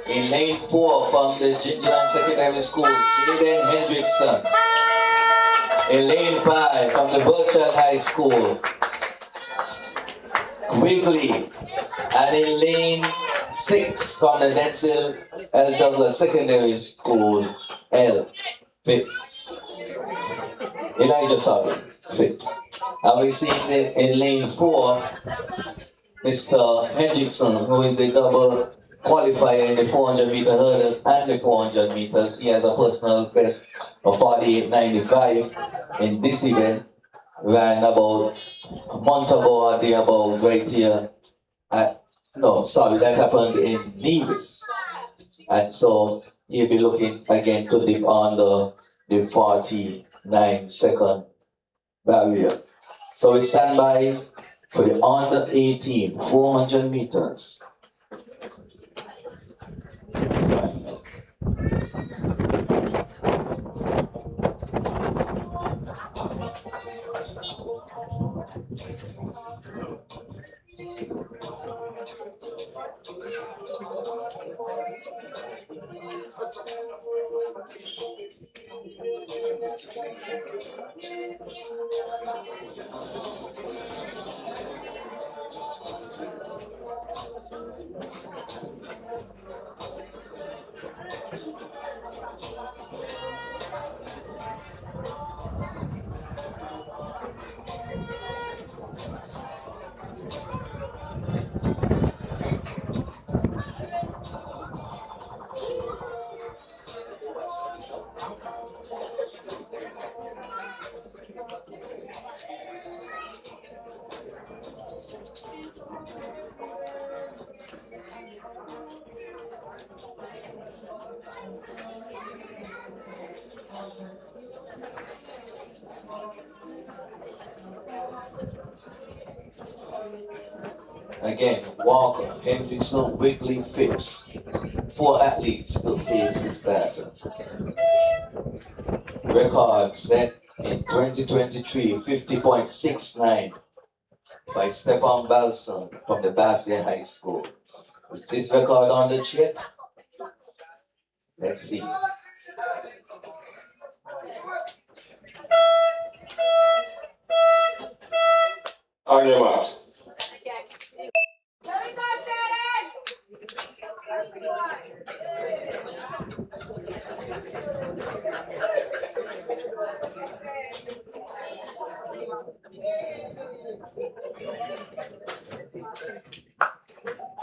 In lane 4 from the Ginseng Secondary School, Jaden Hendrickson. In lane 5 from the Birchard High School, Quigley. And in lane 6 from the Denzel L. Douglas Secondary School, L. Phipps. Elijah Phipps. And we see in lane 4, Mr. Hendrickson, who is the double qualifier in the 400 meter hurdles and the 400 meters. He has a personal best of 48.95 in this event. Ran about a month ago or day about right here at, that happened in Nevis. And so he'll be looking again to dip under the 49-second barrier. So we stand by for the under 18 400 meters. Again, Walker, Hendrickson, Wigley, Phipps. 4 athletes to face the starter. Record set in 2023, 50.69 by Stefan Balson from the Bastia High School. Is this record on the yet? Let's see. On your mark.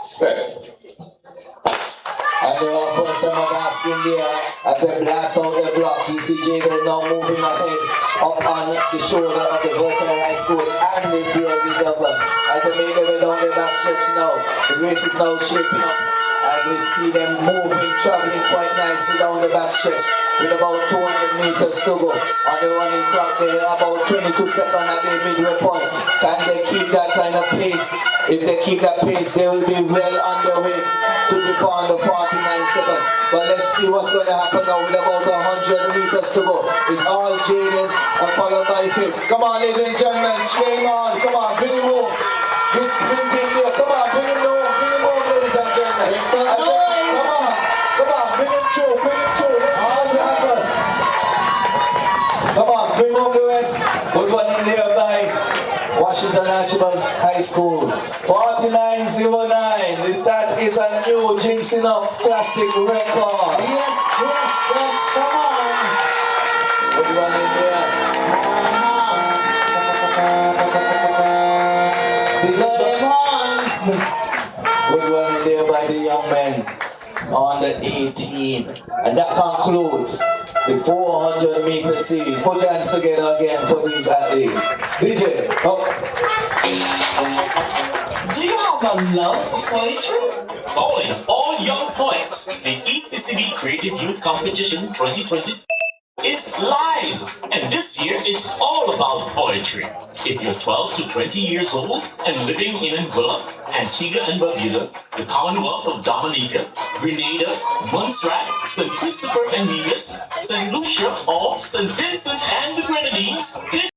Set. And the first time I'm asking there, as they blast out the blocks, you see Jaden now moving ahead up on the shoulder of the Virtual High School and the DLD Douglas. As they make their way down the back stretch now, the race is now shaping up. And we see them moving, traveling quite nicely down the back stretch with about 200 meters to go. On the running clock, they are about 22 seconds at the midway point. Can they keep that kind of pace? If they keep that pace, they will be well on their way to the pound of 49 seconds. But let's see what's going to happen now with about 100 meters to go. It's all Jaden and followed by Phipps. Come on, ladies and gentlemen, train on. Come on, bring him home. Good sprinting there. Come on, bring him home. Bring him home, ladies and gentlemen. some noise. Come on, bring it through, let's see what's happening. Come on, bring home the rest. Good one in there by Washington Archibald High School. 4909, that is a new Ginseng classic record. Yes, come on. Good one in there. Good one in there by the young men on the 18. And that concludes the 400-meter series. Put your hands together again for these athletes. DJ, oh. Do you have a love for poetry? Calling all young poets, the ECCB Creative Youth Competition 2026 is live, and this year it's all about poetry. If you're 12 to 20 years old and living in Anguilla, Antigua and Barbuda, the Commonwealth of Dominica, Grenada, Montserrat, St. Christopher and Nevis, St. Lucia, or St. Vincent and the Grenadines, this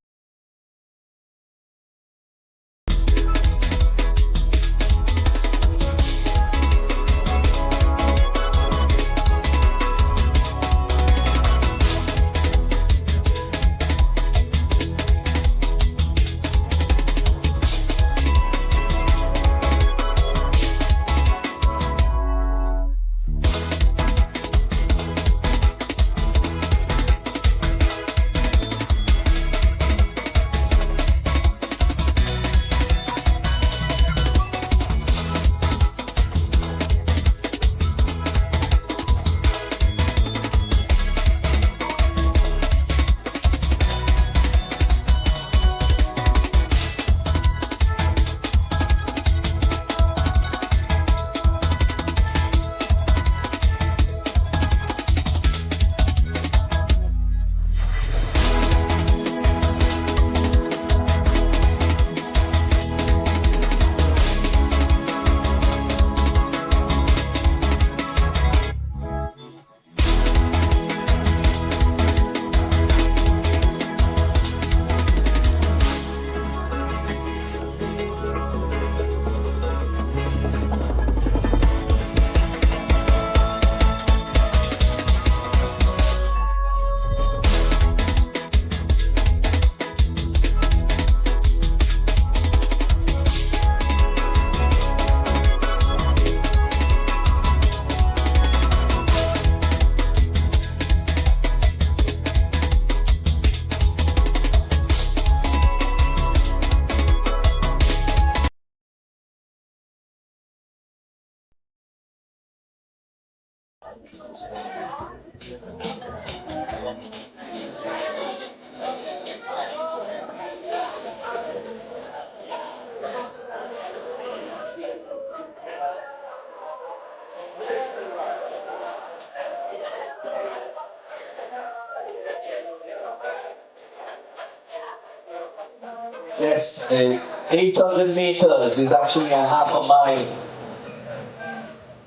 Yes, the 800 meters is actually a half a mile.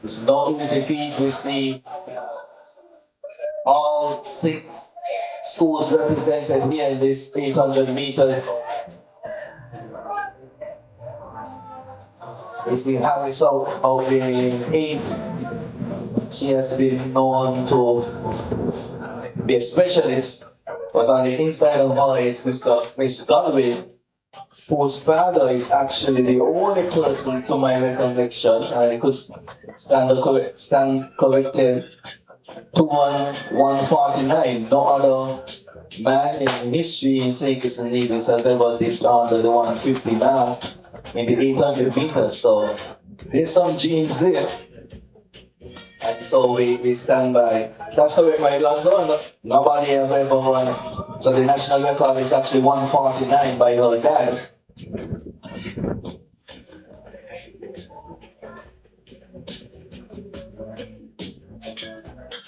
It's no easy feat. We see all 6 schools represented here in this 800 meters. We see Harris of the 8. She has been known to be a specialist, but on the inside of her is Miss Godwin, whose father is actually the only person to my recollection, and I could stand corrected, to 149. No other man in history in St. Kitts and Nevis has ever dipped under the 150 mark in the 800 meters. So there's some genes there. And so we stand by. That's the way my blood run. Nobody ever won. So the national record is actually 149 by her dad.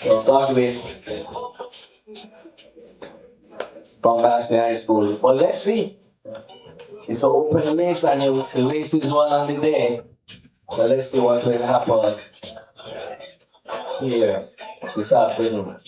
So Godwin from Boston High School. But let's see. It's an open race and the race is one on the day. So let's see what will happen here this afternoon.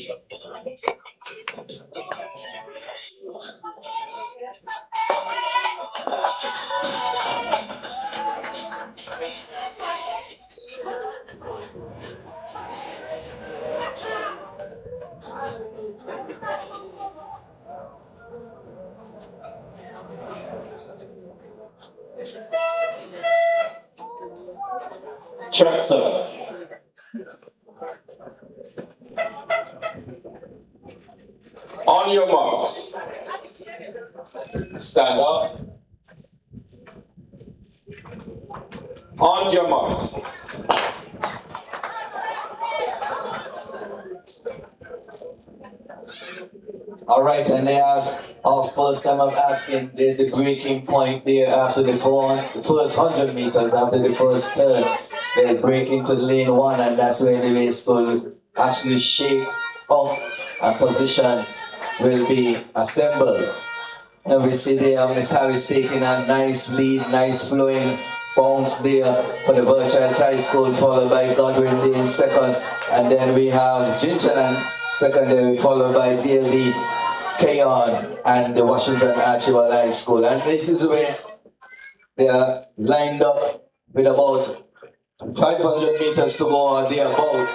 Check, sir. On your marks. Stand up. On your marks. All right, and they have our first time of asking. There's the breaking point there after the first 100 meters, after the first turn. They break into lane 1, and that's where the race will actually shake up and positions will be assembled. And we see there Miss Harris taking a nice lead, nice flowing bounce there for the Birchlands High School, followed by Godwin Day in second. And then we have Gingerland secondary, followed by DLD, Keon, and the Washington Archibald High School. And this is where they are lined up with about 500 meters to go or thereabout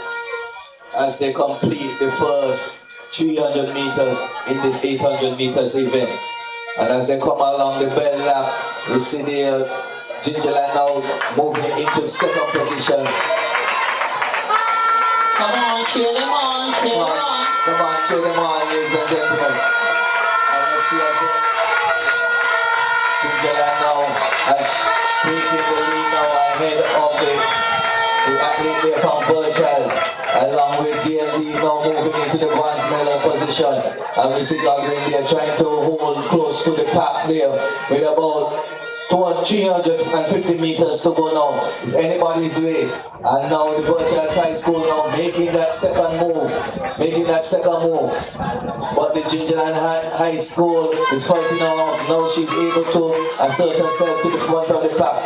as they complete the first 300 meters in this 800 meters event. And as they come along the bell lap, we see the Gingerland now moving into second position. Come on, cheer them on, cheer them on. Come on, cheer them on, ladies and gentlemen. And let's see as Gingerland now has taken the lead now ahead of the athlete there from Birchlands, along with DLD now moving into the bronze medal position. And we see Godwin there trying to hold close to the pack there with about 350 meters to go now. It's anybody's race. And now the Birchlands High School now making that second move. But the Gingerland High School is fighting out. Now she's able to assert herself to the front of the pack.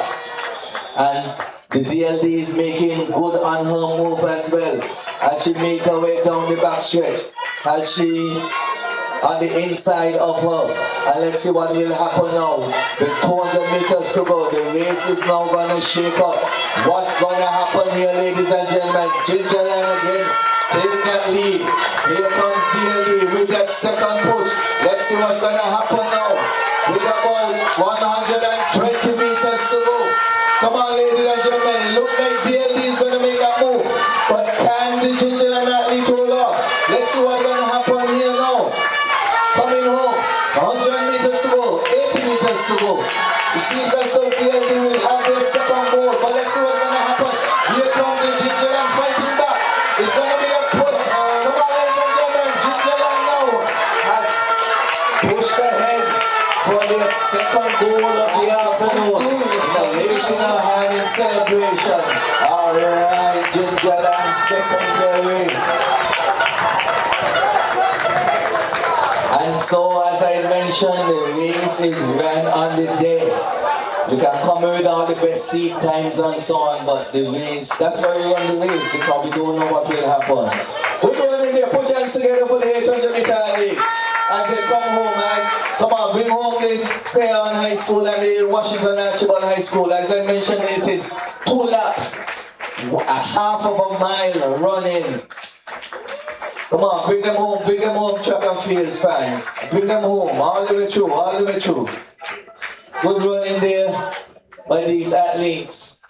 And the DLD is making good on her move as well. As she make her way down the back stretch. As she on the inside of her. And let's see what will happen now. With 200 meters to go, the race is now going to shake up. What's going to happen here, ladies and gentlemen? Gingerland again, taking that lead. Here comes DLD with that second push. Let's see what's going to happen now. With about 120 meters to go. Come on, ladies and gentlemen. It looks like DLD is going to make that move. But can the Gingerland athlete hold off? Let's see what's going to happen here now. Coming home, 100 meters to go, 80 meters to go. It seems as though DLD will have their second goal, but let's see what's going to happen. Here comes the Gingerland fighting back. It's going to be a push. Come on, ladies and gentlemen, Gingerland now has pushed ahead for their second goal of the afternoon. Now, raising her hand in celebration. All right, Gingerland secondary. And so, as I mentioned, the race is ran on the day. You can come with all the best seat times and so on, but the race, that's why we run the race, because we don't know what will happen. We're going in there, put your hands together for the 800 meter league. As they come home, come on, bring home the Keon High School and the Washington Archibald High School. As I mentioned, it is 2 laps, a half of a mile running. Come on, bring them home, track and fields fans. Bring them home, all the way through. Good running there by these athletes.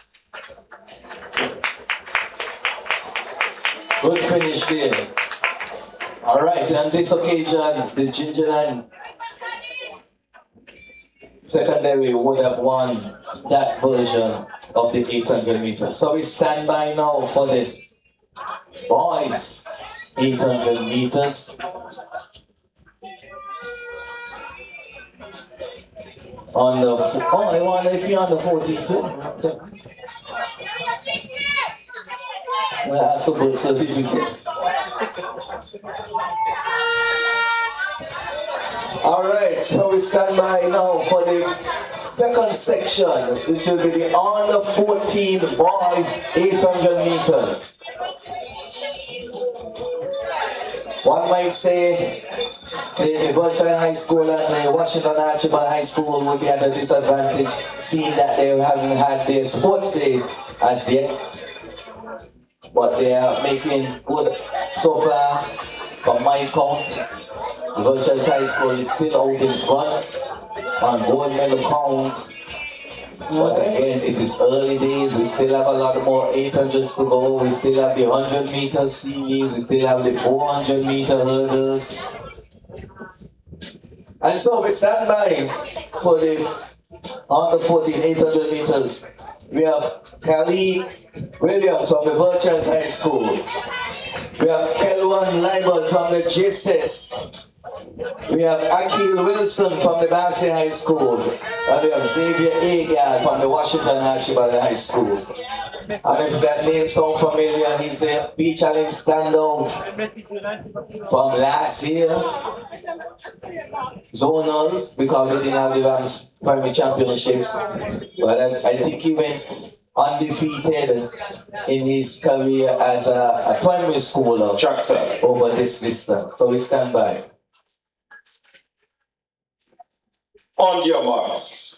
Good finish there. All right, on this occasion, the Gingerland secondary would have won that version of the 800 meters. So we stand by now for the boys 800 meters. On the, I wonder if you're on the 14th. Well, that's a good certificate. Alright, so we stand by now for the second section, which will be the under 14 boys 800 meters. One might say the Birchlands High School and the Washington Archibald High School will be at a disadvantage, seeing that they haven't had their sports day as yet. But they are making good so far. From my count, the Birchlands High School is still out in front on gold medal count. But again, it is early days. We still have a lot more 800s to go. We still have the 100-meter series. We still have the 400-meter hurdles. And so we stand by for the under 14 800 meters. We have Kelly Williams from the Virtual High School. We have Kelwan Leibel from the JSS. We have Akil Wilson from the Bassi High School. And we have Xavier Agard from the Washington Archibald High School. And if that name sounds familiar, he's the Beach Challenge standout from last year. Zonals, because we didn't have the primary championships. But I think he went undefeated in his career as a primary schooler over this distance. So we stand by. On your marks.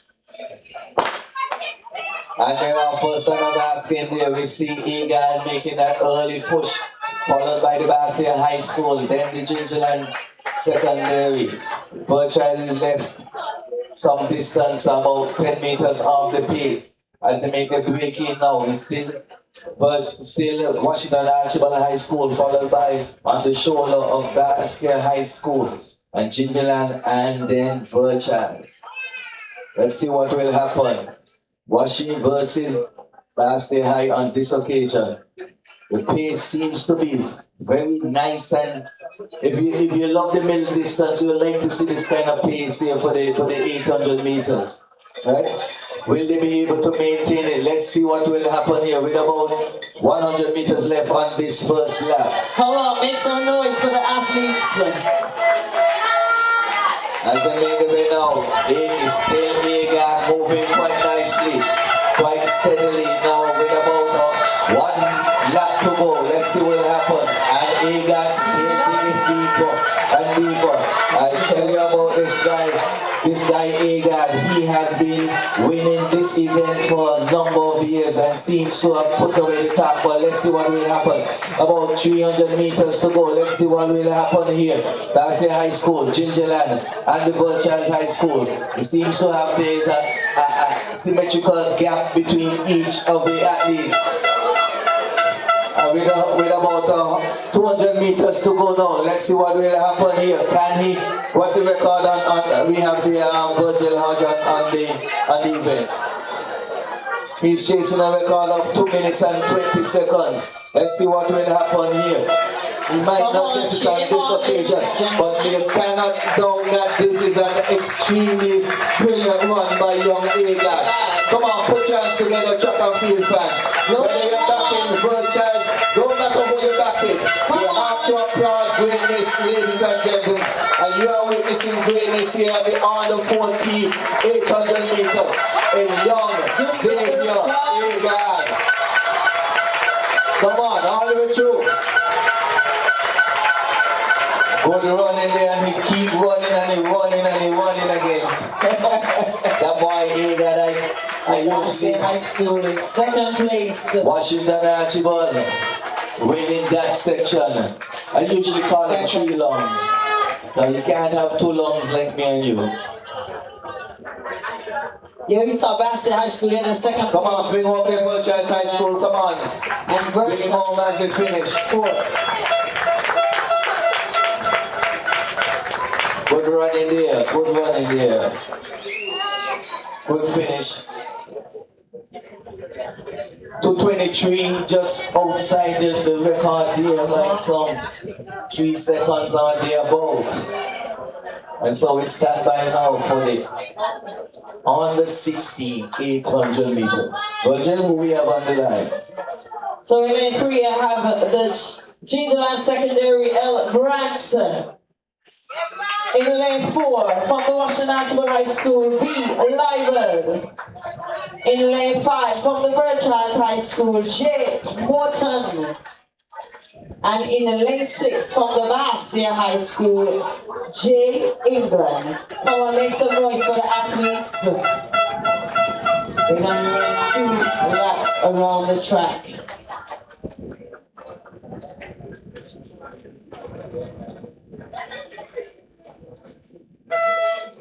And then our first son of basket there, we see Egan making that early push, followed by the Bastia High School, then the Gingerland Secondary. Birchard is left some distance, about 10 meters off the pace. As they make the break in now, it's still Washington Archibald High School, followed by on the shoulder of Bastia High School and Gingerland, and then Birchard. Let's see what will happen. Washington versus Bastia High on this occasion. The pace seems to be very nice, and if you love the middle distance, you would like to see this kind of pace here for the 800 meters. Right? Will they be able to maintain it? Let's see what will happen here with about 100 meters left on this first lap. Come on, make some noise for the athletes. As they make the way now, it is still Egan moving quite nicely, quite steadily now with about one lap to go. Let's see what will happen. And Egan still digging deeper and deeper. I tell you about this guy Egan. He has been winning this event for a number of years and seems to have put away the top. But let's see what will happen. About 300 meters to go. Let's see what will happen here. Bastia High School, Gingerland, and the Birchard High School. It seems to have there's a symmetrical gap between each of the athletes. With about 200 meters to go now. Let's see what will happen here. Can he? What's the record on we have the Virgil Hodge on the event. He's chasing a record of 2 minutes and 20 seconds. Let's see what will happen here. He might not get it on this occasion, but you cannot doubt that this is an extremely brilliant run by young Egan. Come on, put your hands together, track and field fans. Whether you're back in Virtual, don't matter who you're back in. You have to applaud greatness, ladies and gentlemen. And you are witnessing greatness here at the under 14 800 meters. A young Xavier Egan. Come on, all the way through. Good run in there, and he keep running and he running and he running again. That boy Egan, I want to see High School in second place. Washington Archibald winning that section. I usually call it 3 lungs. Now you can't have 2 lungs like me and you. Yeah, we saw Bastia High School in the second. Come on, bring home the Virtual High School, come on. And Bring him home as they finish. 4th. Good run in there, good run in there. Good finish. 2:23, just outside the record there, like some 3 seconds on there about. And so we stand by now for the under 16 800 meters. Virgil, who we have on the line? So in lane 3, I have the Gingerland Secondary L. Branson. In lane 4, from the Washington Archibald High School, B. Leibel. In lane 5, from the Virtual High School, J. Morton. And in lane 6, from the Bastia High School, J. England. Come on, make some noise for the athletes. We're going to run 2 laps around the track.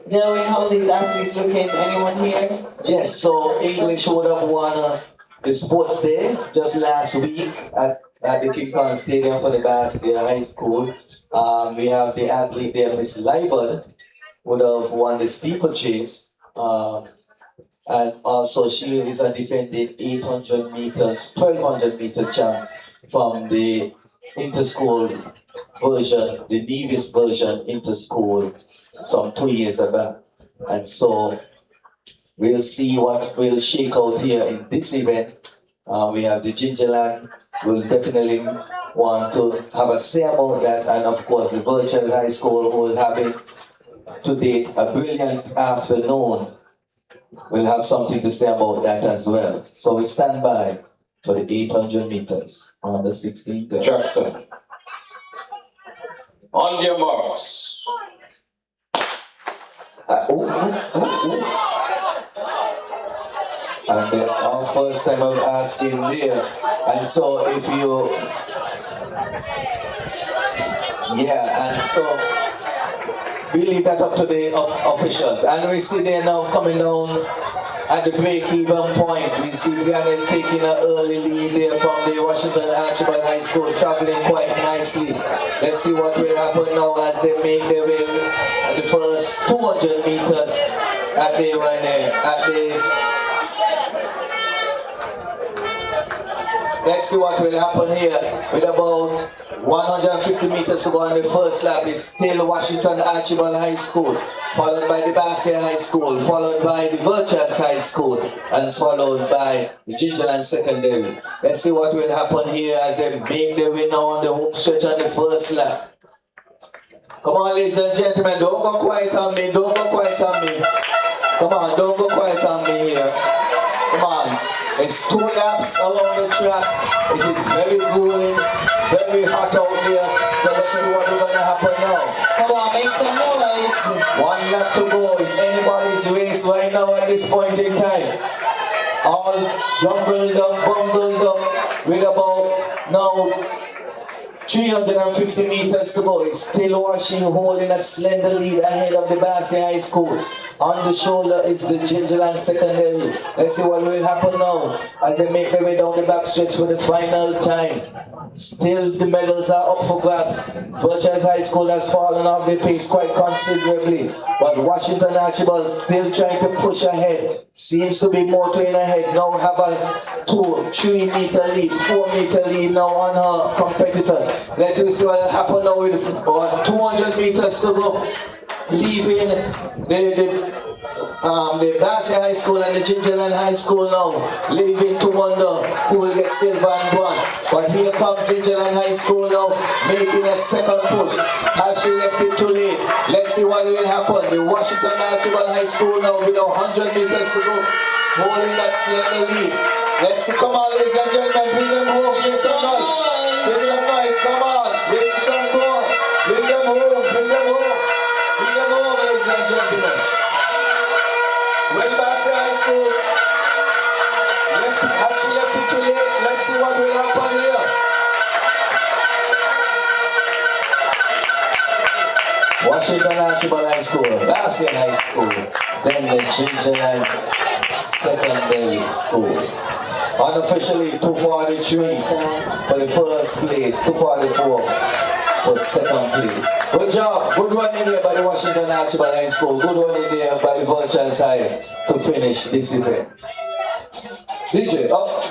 Delwyn, how these athletes looking? Anyone here? Yes, so English would have won the sports day just last week at the King Kong Stadium for the Bastia High School. We have the athlete there, Miss Libel, would have won the steeplechase. And also she is a defending 800 meters, 1200 meter champ from the inter-school version, the Nevis version inter-school from 2 years ago. And so we'll see what will shake out here in this event. We have the Gingerland. We'll definitely want to have a say about that. And of course, the virtual high school will have it to date a brilliant afternoon. We'll have something to say about that as well. So we stand by for the 800 meters on the 16th. Jackson. On your marks. And then our first time of asking there. And so if you, and so we leave that up to the officials. And we see they now coming down at the break-even point. We see Granite taking an early lead there from the Washington Archibald High School, traveling quite nicely. Let's see what will happen now as they make their way at the first 200 meters Let's see what will happen here with about 150 meters to go on the first lap. It's still Washington Archibald High School, followed by the Bastia High School, followed by the Virtuous High School, and followed by the Gingerland Secondary. Let's see what will happen here as they make their way now on the home stretch on the first lap. Come on, ladies and gentlemen, don't go quiet on me, don't go quiet on me. Come on, don't go quiet on me here. Come on. It's 2 laps along the track. It is very grueling, very hot out there. So let's see what we're gonna happen now. Come on, make some noise. 1 lap to go. It's anybody's race right now at this point in time. All jumbled up, bundled up with about now 350 meters to go. It's still Washington holding a slender lead ahead of the Bastia High School. On the shoulder is the Gingerland Secondary. Let's see what will happen now as they make their way down the backstretch for the final time. Still the medals are up for grabs. Virtuous High School has fallen off the pace quite considerably, but Washington Archibald still trying to push ahead. Seems to be motoring ahead. Now have a 2-3 meter lead, 4 meter lead now on her competitor. Let's see what will happen now with 200 meters to go. Leaving the Bastia High School and the Gingerland High School now, leaving to wonder who will get silver and bronze. But here comes Gingerland High School now, making a second push. Has she left it too late? Let's see what will happen. The Washington Archibald High School now with 100 meters to go, holding that slender lead. Let's see, come on, ladies and gentlemen, bring them home, bring some noise. Bring some noise, come on, bring some more. Bring them home, bring them home. Bring them home, ladies and gentlemen. Well, Bastia High School, actually left it too late. Let's see what will happen here. Washington Archibald High School, Bastia High School, then the Gingerland Secondary School. Unofficially 243 for the first place, 244 for second place. Good job, good one in there by the Washington Archibald High School, good one in there by the virtual side to finish this event. DJ, up.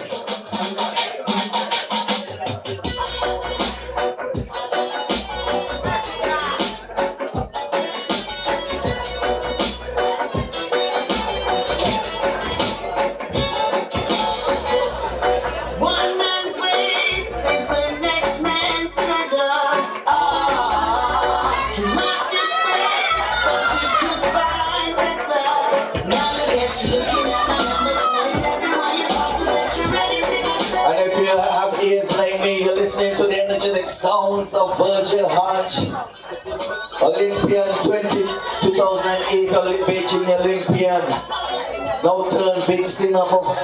Sounds of Virgil Hodge, Olympian 2008 Beijing Olympian, now turned big cinema.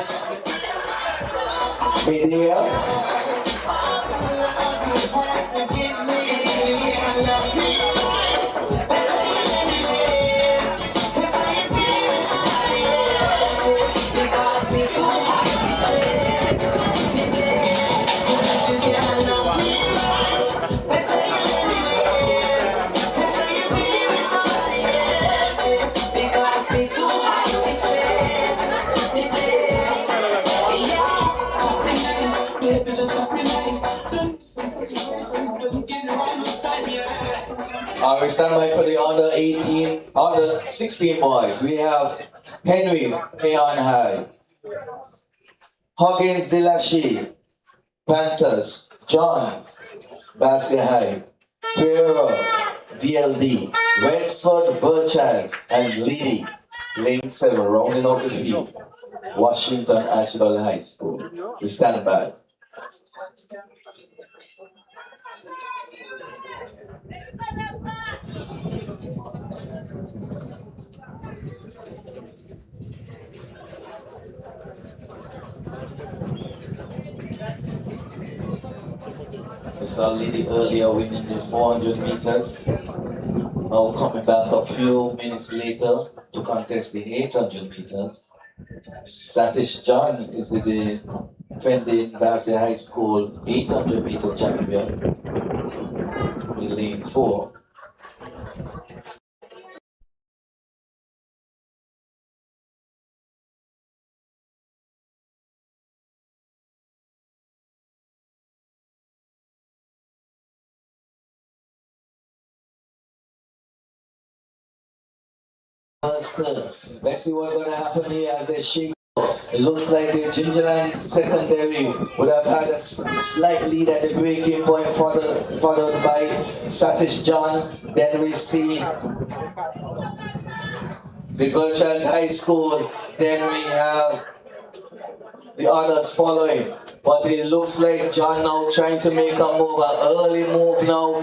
Media. We stand by for the under 18, under 16 boys. We have Henry, Aeon High. Huggins Delashi, Panthers. John, Basket High. Pereira, DLD. Redford, Burchaz, and Lee, Lane 7, rounding up the field. Washington Archibald High School. We stand by. We saw Lily earlier winning the 400 meters. Now coming back a few minutes later to contest the 800 meters. Satish John is the defending Bassey High School 800 meter champion in lane 4. Let's see what's going to happen here as they shake. It looks like the Gingerland secondary would have had a slight lead at the breaking point, followed by Satish John. Then we see the Gulchurch High School. Then we have the others following. But it looks like John now trying to make a move, an early move now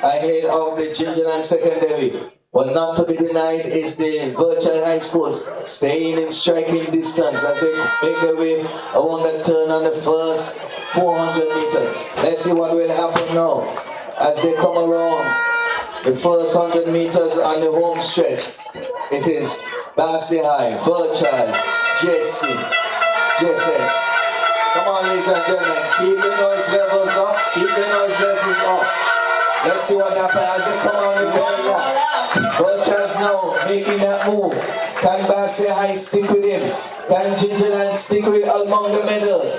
ahead of the Gingerland secondary. But not to be denied is the Virtual High School staying in striking distance as they make their way around the turn on the first 400 meters. Let's see what will happen now as they come around the first 100 meters on the home stretch. It is Bassey High, Virtual, JSS. Come on, ladies and gentlemen, keep the noise levels up, keep the noise levels up. Let's see what happens as they come on the area. Vultures now making that move. Can Bassey High stick with him? Can Gingerland stick with among the medals?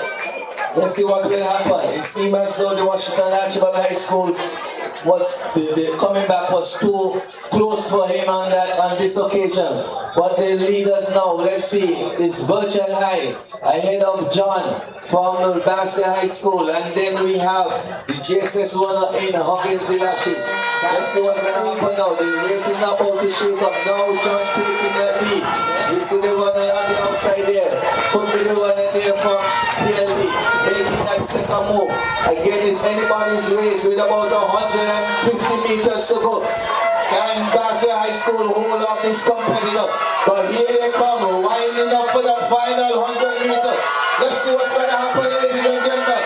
Let's see what will happen. It seems as though the Washington Archibald High School was the coming back was too close for him on this occasion. But the leaders now, let's see, it's Virtual High ahead of John from Bassey High School, and then we have the JSS runner in Huggins Delashi. Let's see what's going to happen now. The race is not about to shake up now. John taking the lead. You see the runner on the outside there. Put the runner there from TLD. Making that second move. Again, it's anybody's race with about 150 meters to go. Can Bassey High School hold off this competitor? But here they come, winding up for that final 100 meters. Let's see what's going to happen, ladies and gentlemen.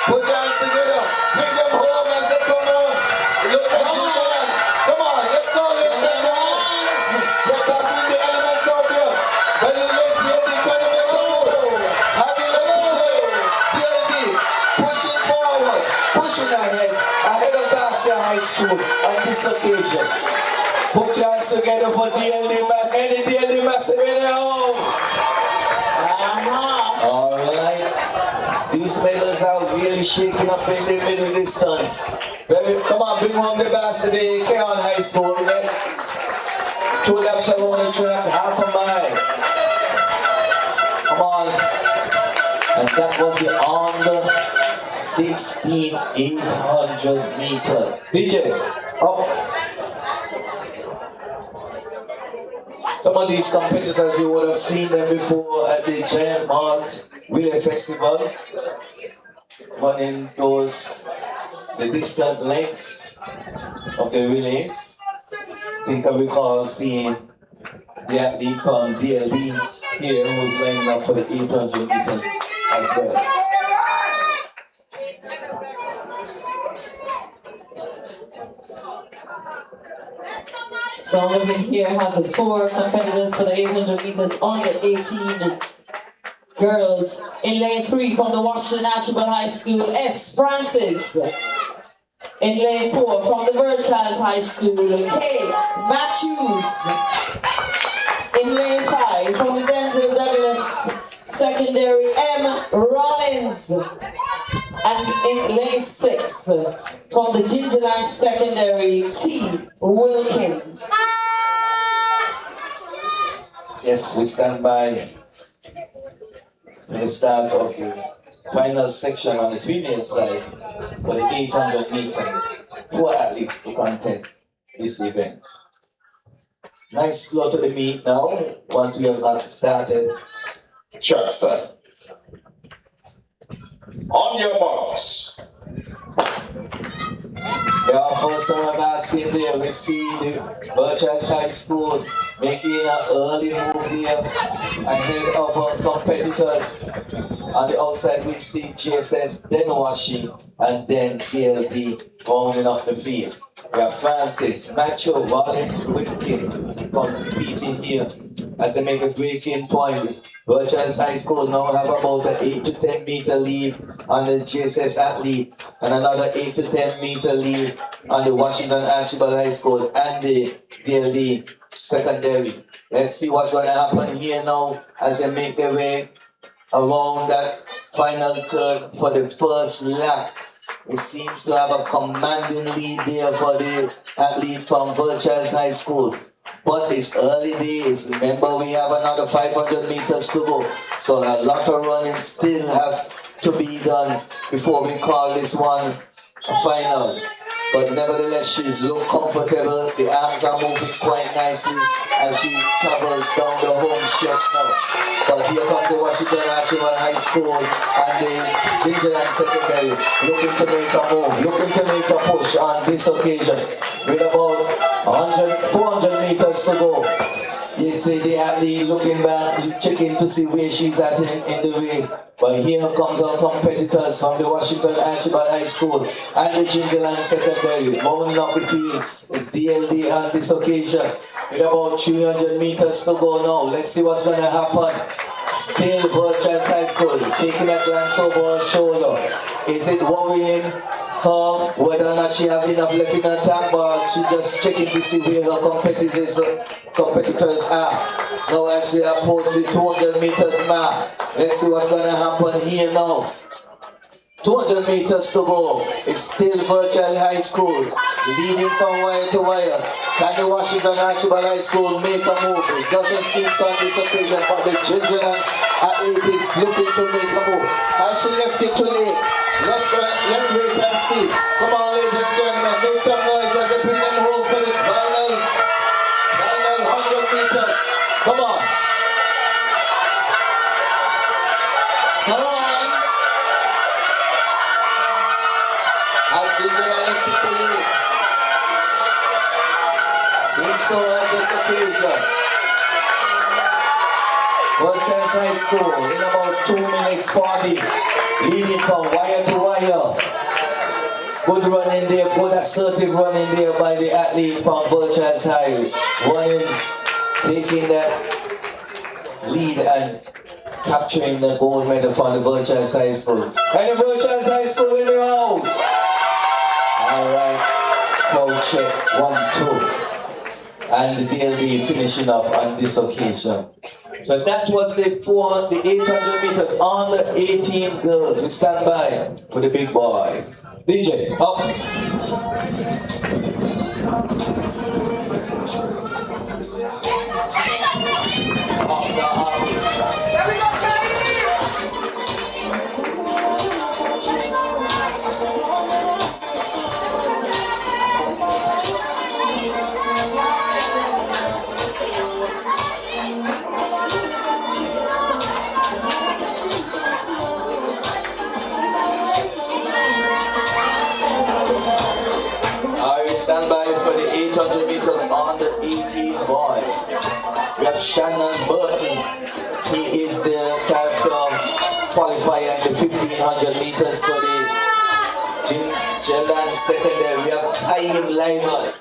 Put your hands together. Bring them home as they come on. Look at Gingerland. Come on, let's go, ladies and gentlemen. Get back in the elements out there. When you late here, they can make a move. Having a play. DLD, pushing forward, pushing ahead of Bassey High School on this occasion. Put your hands together for DLD Mass. Any DLD Mass in their homes. Alright. These medals are really shaking up in the middle distance. Come on, bring home the best to the Keon High School. Right? 2 laps around the track, half a mile. Come on. And that was the under 16 800 meters. DJ, up. Some of these competitors, you would have seen them before at the Giant Mart Relay Festival, running the distant lengths of the relays. I think I recall seeing the athlete from DLD here who's lining up for the 800 meters as well. So over here have the 4 competitors for the 800 meters under 18 girls. In lane 3 from the Washington Archibald High School, S. Francis. In lane 4 from the Virchaz High School, K. Matthews. In lane 5 from the Denzel Douglas Secondary, M. Rollins. And in lane 6 from the Gingerland Secondary, T. Wilson. Yes, we stand by for the start of the final section on the female side for the 800 meters. 4 athletes to contest this event. Nice flow to the meet now, once we have got started. Track start. On your marks. Yeah, first time asking there, we see the Virtual High School making an early move there ahead of our competitors. On the outside, we see GSS, then Washi, and then DLD rounding up the field. We have Francis, Macho, Rollins, Whitkin competing here as they make a breaking point. Virtual High School now have about an 8 to 10 meter lead on the GSS athlete and another 8 to 10 meter lead on the Washington Archibald High School and the DLD secondary. Let's see what's going to happen here now as they make their way around that final third for the first lap. It seems to have a commanding lead there for the athlete from Virtual High School. But it's early days. Remember, we have another 500 meters to go. So a lot of running still have to be done before we call this one a final. But nevertheless, she's look comfortable. The arms are moving quite nicely as she travels down the home stretch now. But here comes the Washington Archibald High School and the Ginseng secondary looking to make a move, looking to make a push on this occasion. With about 400 meters to go. You see the athlete looking back, checking to see where she's at in the race. But here comes our competitors from the Washington Archibald High School and the Ginseng secondary. Moving up the field is DLD on this occasion. With about 300 meters to go now. Let's see what's going to happen. Still Virtual High School taking a glance over her shoulder. Is it worrying her whether or not she have enough left in her tank bag? She just checking to see where her competitors are. Now as she approaches the 200 meters mark. Let's see what's going to happen here now. 200 meters to go. It's still Virtual High School leading from wire to wire. Can the Washington Archibald High School make a move? It doesn't seem so on this occasion, but the Ginseng athlete is looking to make a move. Has she left it too late? Let's wait and see. Come on, ladies and gentlemen, make some noise as they bring them home for this final 100 meters. Come on. Come on. As Ginseng left it too late. Seems so on this occasion. Virtual High School in about 2 minutes 40. Leading from wire to wire. Good running there, good assertive running there by the athlete from Virtual High. Running, taking that lead and capturing the gold medal from the Virtual High School. And the Virtual High School in the house. Alright, crowd check 1, 2. And the DLD finishing up on this occasion. So that was the 800 meters on the 18 girls. We stand by for the big boys. DJ, up. Stand by for the 800 meters on the 18 boys. We have Shannon Burton. He is the character qualifier in the 1500 meters for the Ginseng secondary. We have Kaim Lyman.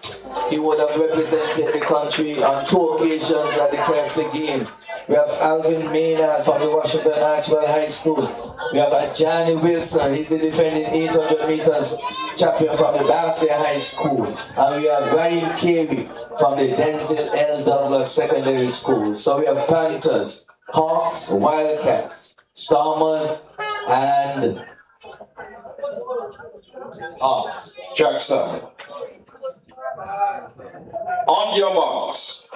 He would have represented the country on 2 occasions at the Crafty Games. We have Alvin Maynard from the Washington Archibald High School. We have Johnny Wilson. He's the defending 800 meters champion from the Barcia High School. And we have Ryan Carey from the Denzel L. Douglas Secondary School. So we have Panthers, Hawks, Wildcats, Stormers, and Hawks. Track start. On your marks.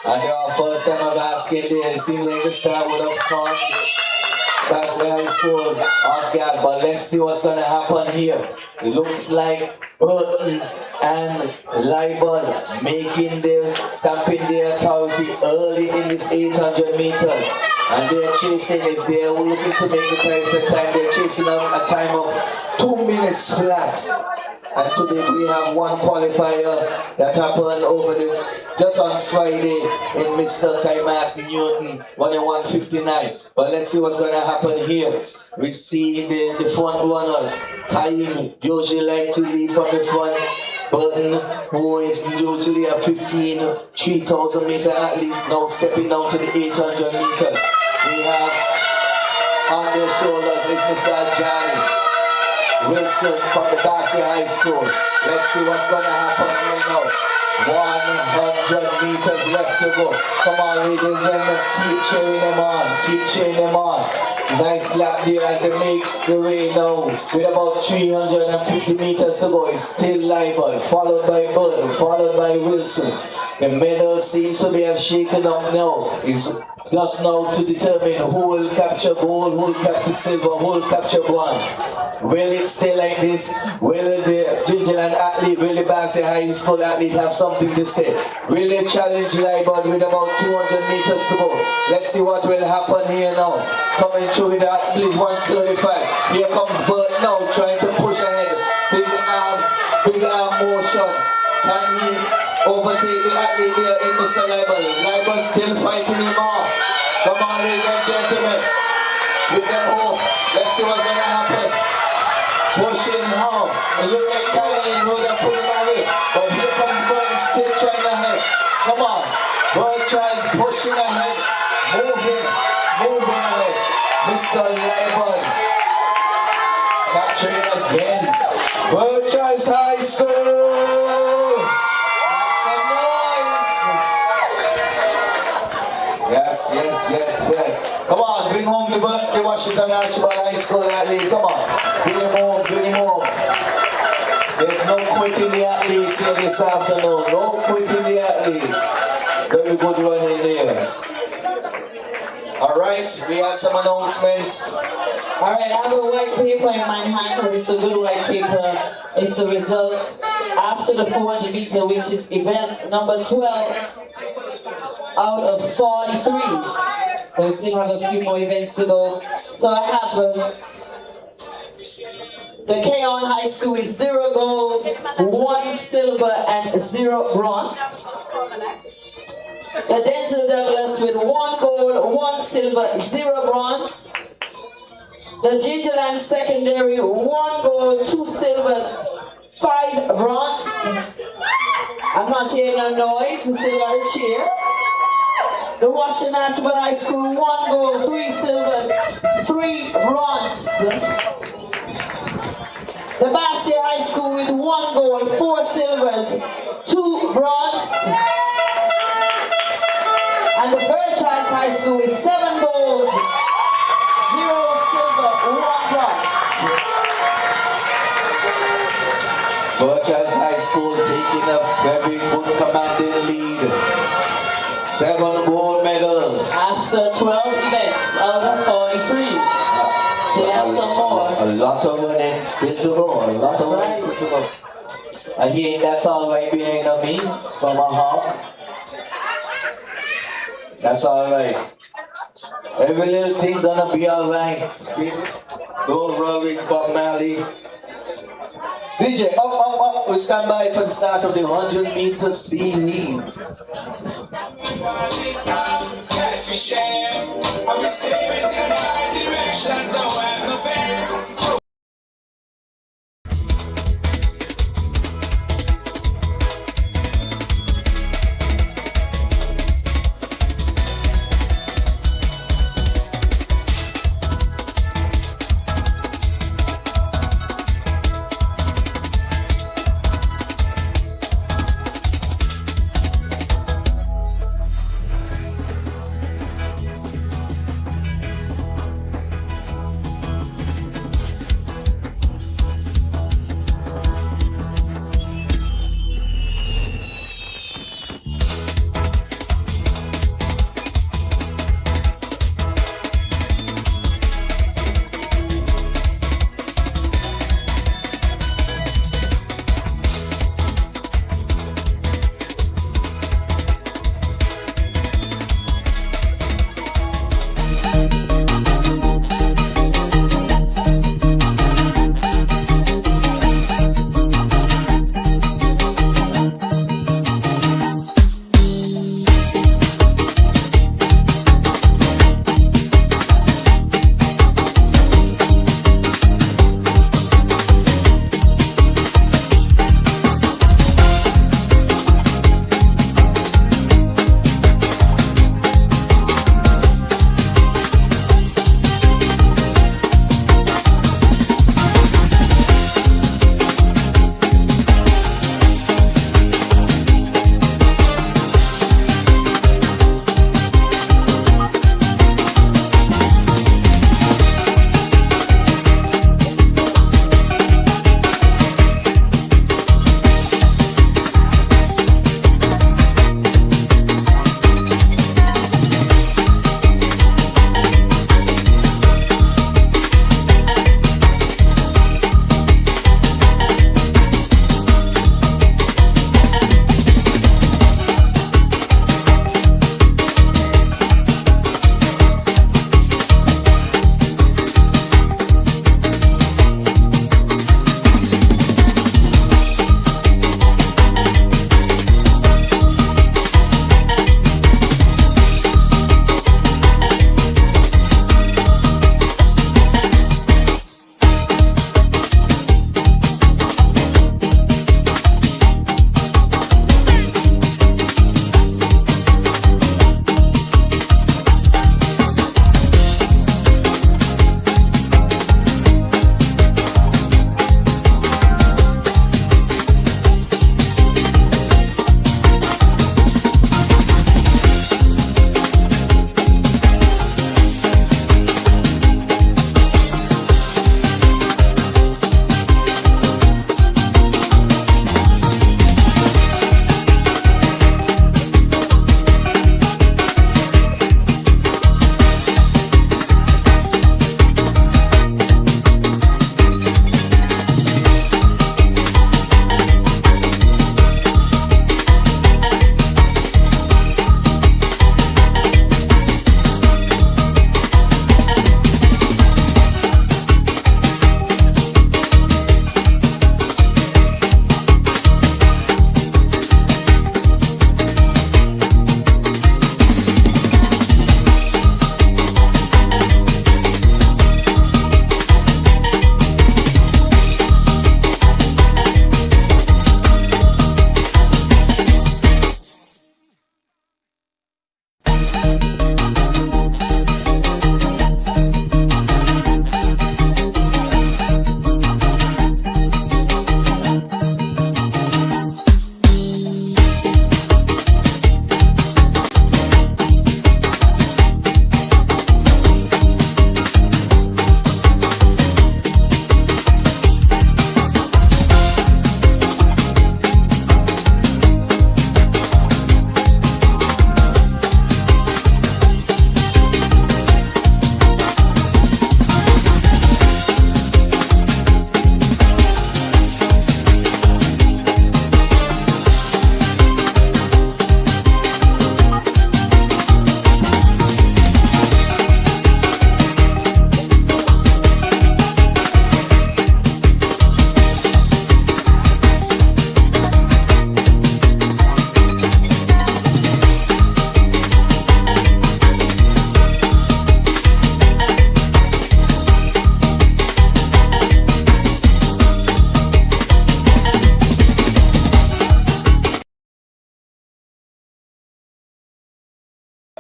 And your first time of asking there, it seems like the start would have come. That's the high school off guard, but let's see what's gonna happen here. It looks like Burton and Libel stamping their authority early in this 800 meters. And they're chasing, if they're looking to make the perfect time, they're chasing a time of 2 minutes flat. And today we have one qualifier that happened just on Friday in Mr. Kaimak Newton, running 1:59. But let's see what's gonna happen here. We see the front runners. Kaim usually like to lead from the front. Burton, who is usually a 3,000 meter athlete, now stepping down to the 800 meters. We have on their shoulders is Mr. Johnny Wilson from the Darcy High School. Let's see what's gonna happen here now. 100 meters left to go. Come on, ladies and gentlemen, keep cheering them on. Keep cheering them on. Nice lap there as they make the way now. With about 350 meters to go, it's still Libel, followed by Bud, followed by Wilson. The medal seems to be shaken up now. It's just now to determine who will capture gold, who will capture silver, who will capture bronze. Will it stay like this? Will the Ginseng athlete, will the Bassey High School athlete have something to say? Will they challenge Libel with about 200 meters to go? Let's see what will happen here now. Coming through with the athlete 135. Here comes Bert now trying to push ahead. Big arm motion. Can he overtake the athlete there in Mr. Libel? Libel still fighting him off. Come on, ladies and gentlemen. With them hope. Let's see what's gonna happen. Pushing home. It looks like Kylie knows that put him away. But here comes Bert still trying ahead. Come on. Bert tries pushing ahead. Moving ahead. Mr. Libel. Capturing again. Bert tries High School. Some noise. Yes. Come on, bring home the Washington Archibald High School athlete. Come on. Bring him home. There's no quitting the athletes here this afternoon. No quitting the athletes. Very good run in there. Alright, we have some announcements. Alright, I have a white paper in my hand. It's a good white paper. It's the results after the 400 meter, which is event number 12 out of 43. So we still have a few more events to go. So I have the Keon High School is 0 gold, 1 silver, and 0 bronze. The Denzel Douglas with 1 gold, 1 silver, 0 bronze. The Gingerland Secondary, 1 gold, 2 silvers, 5 bronze. I'm not hearing no noise, you still got a cheer. The Washington Archibald High School, 1 gold, 3 silvers, 3 bronze. The Bassey High School with 1 gold, 4 silvers, 2 bronze. And the Berkshires High School with 7 golds, 0 silver, 1 bronze. Berkshires High School taking a very good commanding lead. 7 gold medals. After 12 events out of 43. They have some more. A lot of running still to go. I hear that's all right behind me from a hawk. That's all right. Every little thing gonna be all right. Don't worry, Bob Marley. DJ, up. We stand by for the start of the 100 meter series.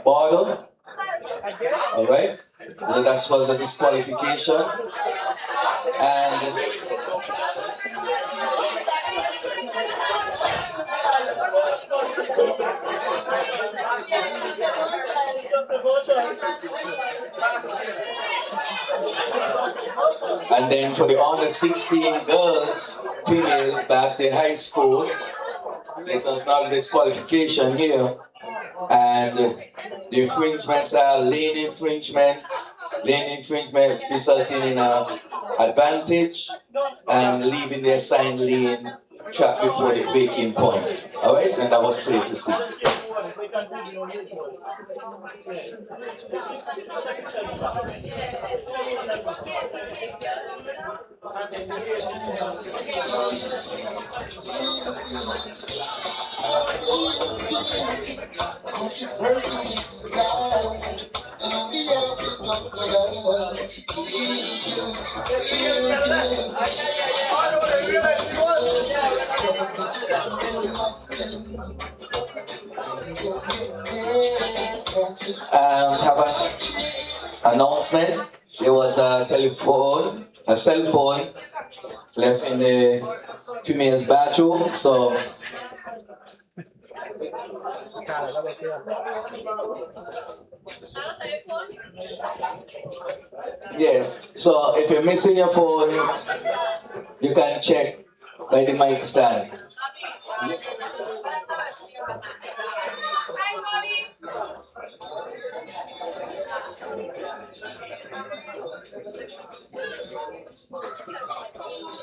border. All right. So that was a disqualification. And then for the under 16 girls, female, Basque High School, there's another disqualification here. And the infringements are lane infringement resulting in an advantage and leaving the assigned lane track before the breaking point. All right, and that was clear to see. Have an announcement. There was a cell phone left in the female's bathroom. So yeah. So if you're missing your phone, you can check by the mic stand.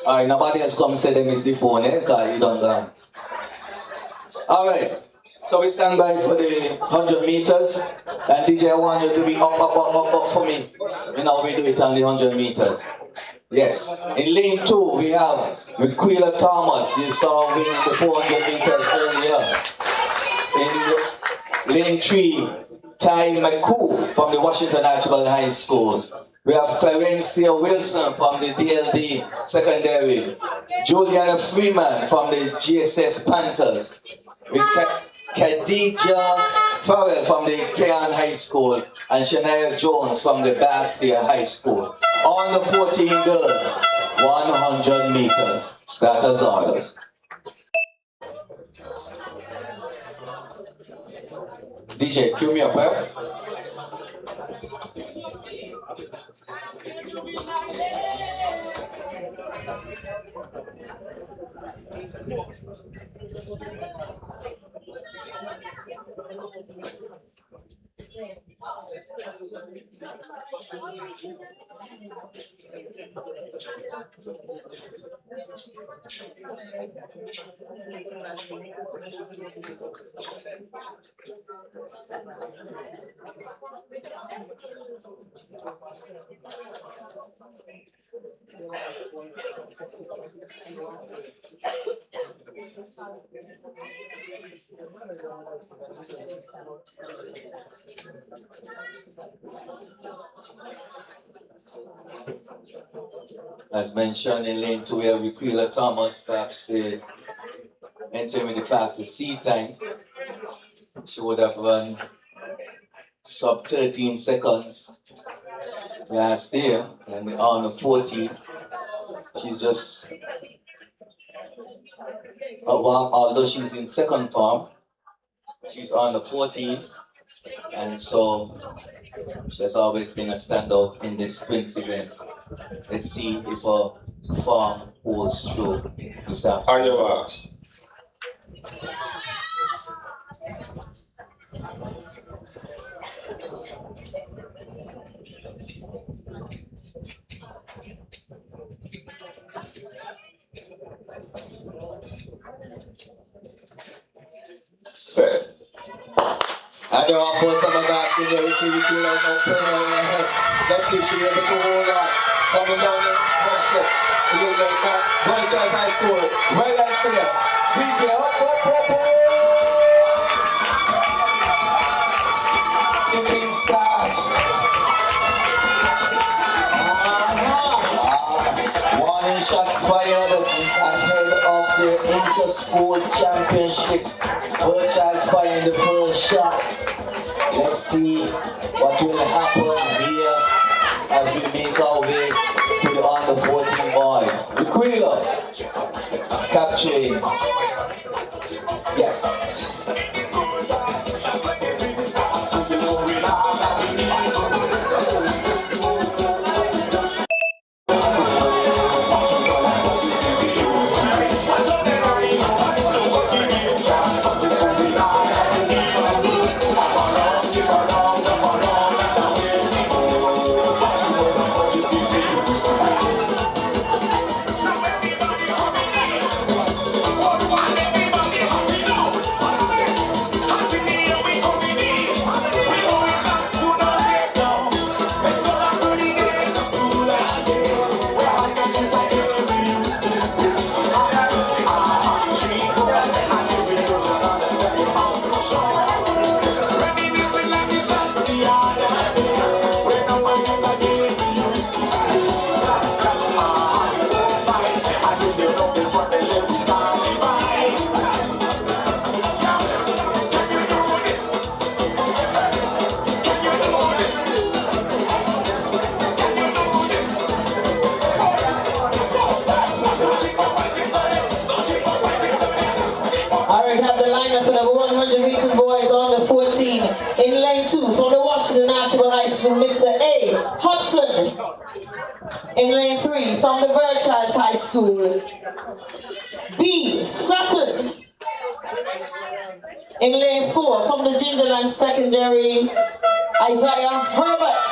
Alright, nobody has come and said they missed the phone, because you don't go. Alright, so we stand by for the 100 meters. And DJ, I want you to be up for me. You know, we do it on the 100 meters. Yes. In lane 2, we have Miquela Thomas. You saw winning the 400 meters earlier. In lane 3, Ty McCoo from the Washington Archibald High School. We have Clarencia Wilson from the DLD Secondary. Juliana Freeman from the GSS Panthers. We Khadija Farrell from the Kean High School. And Shania Jones from the Bastia High School. On the 14 girls, 100 meters. Starters orders. DJ, cue me up, eh? As mentioned in lane 2, we have Miquela Thomas, perhaps the entering in the fastest C time. She would have run sub 13 seconds last year, and on the 40, she's just, although she's in second form, she's on the 14, and so she has always been a standout in this sprint event. Let's see if her form holds true this afternoon. On your marks. Set. And there are four some of us in there. We see Miquela now playing on her head. Let's see if she's able to hold on. Coming down the front set. It looks like that. One chance high score. Well and clear. DJ up. Kicking stars. One shots fired ahead of the inter-school championships. Both shots fired the first shot. Let's see what will happen here as we make our way to the under 14 boys. Requila capturing. Yes. In lane 3 from the Virgins High School, B. Sutton. In lane 4 from the Gingerland Secondary, Isaiah Herbert.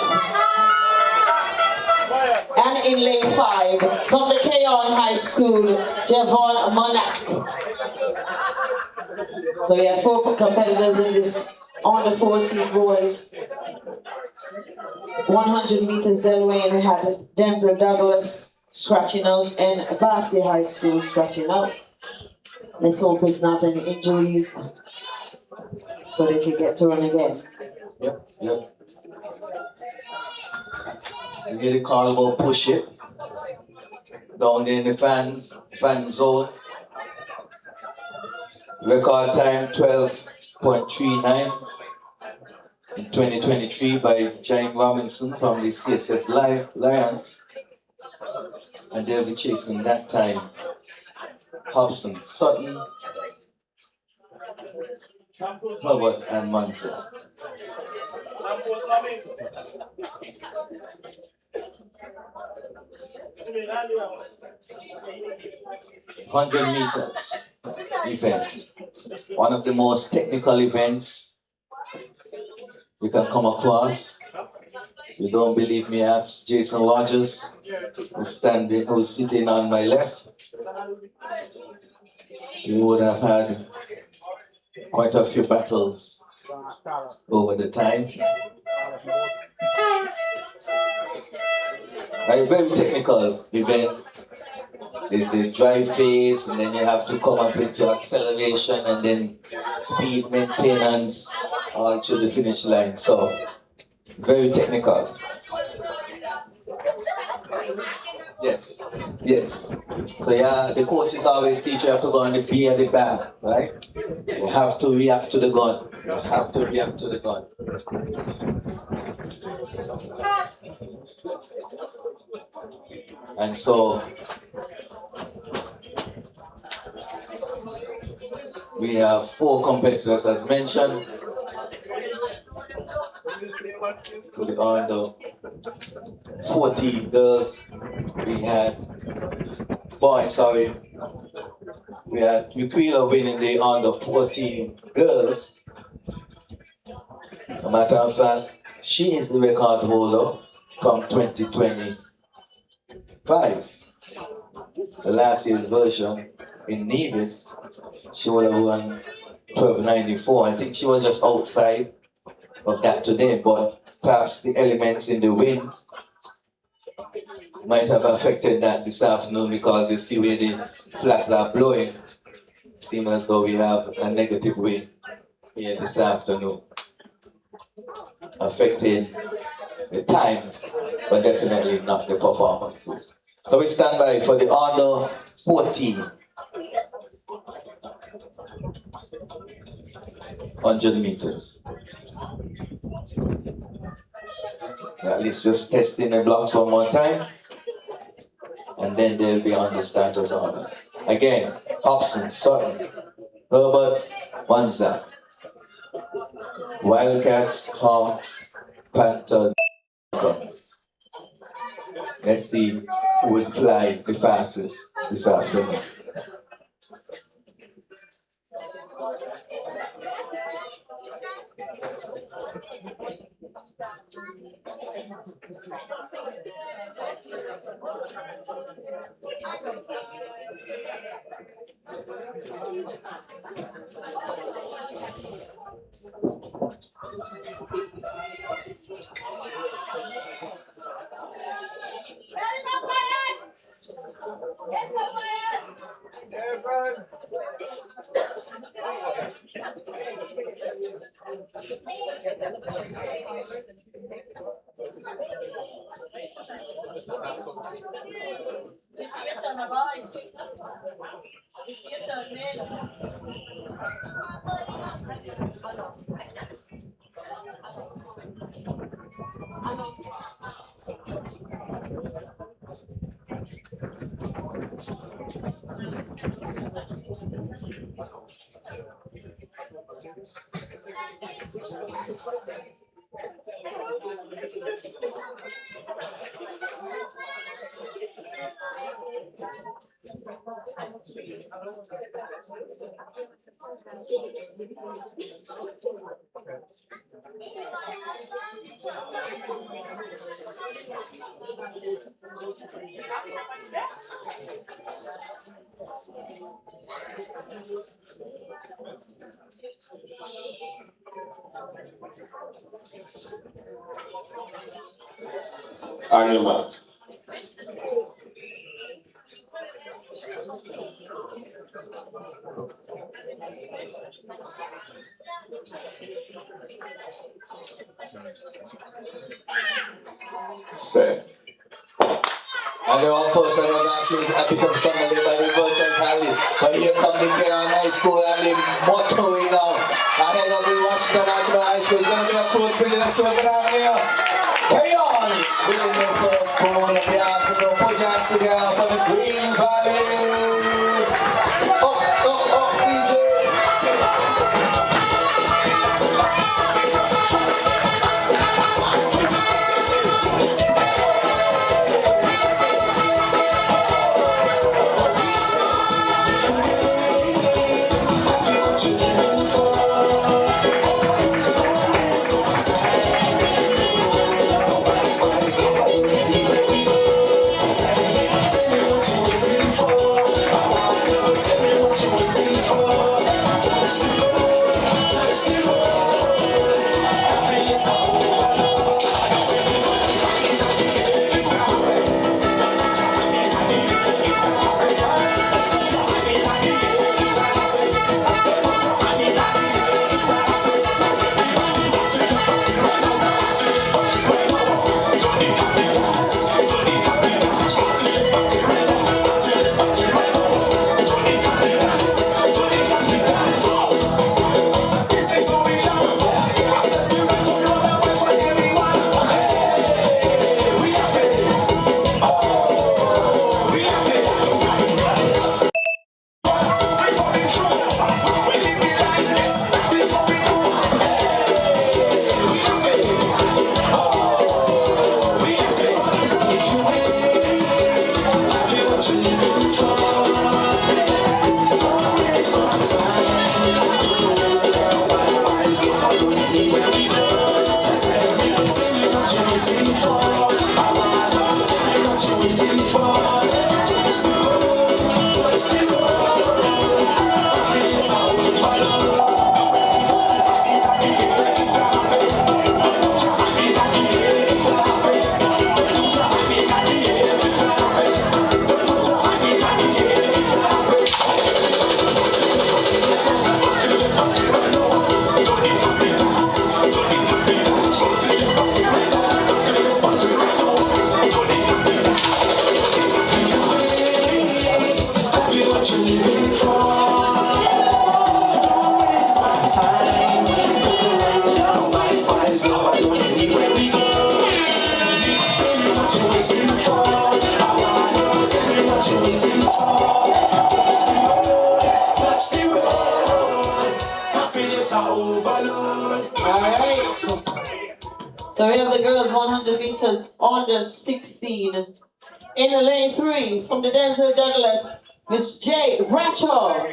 And in lane 5 from the Keon High School, Javon Monak. So we have 4 competitors in this under 14 boys. 100 meters then we have Denzel Douglas scratching out and Bassi High School scratching out. Let's hope it's not any injuries so they can get to run again. Yep. You hear the call about push it. Down there in the fan zone. Record time 12.39. In 2023 by Giant Robinson from the CSS Lions, and they'll be chasing that time Hobson, Sutton, Herbert, and Mansell. 100 meters event, one of the most technical events you can come across. If you don't believe me, ask Jason Rogers, who's sitting on my left. He would have had quite a few battles over the time. A very technical event. There's the drive phase, and then you have to come up with your acceleration and then speed maintenance all through the finish line. So, very technical. Yes. So yeah, the coaches always teach you have to go on the B at the back, right? You have to react to the gun. And so, we have 4 competitors as mentioned. To the under 40 girls, we had Uquila winning the under 14 girls. As a matter of fact, she is the record holder from 2025. The last year's version in Nevis, she would have won 12.94. I think she was just outside of that today, but perhaps the elements in the wind might have affected that this afternoon, because you see where the flags are blowing. Seems as though we have a negative wind here this afternoon, affecting the times, but definitely not the performances. So we stand by for the under 14. 100 meters. At least just testing the blocks one more time. And then they'll be on the starters orders. Again, Hobson, Sutton, Herbert, Wanza, Wildcats, Hawks, Panthers, Guns. Let's see who will fly the fastest this afternoon. On your mark. Set. And the one person who actually become somebody by the virtual talent. But here come the Kenan High School and the motto now. Ahead of the Washington National High School. It's going to be a close finish. Let's go down here. Carry on. Winning the first goal of the afternoon. Put your hands together for the Green Valley. DJ. Thank you. So we have the girls 100 meters under 16. In lane 3 from the Denzel Douglas, Miss J. Bradshaw.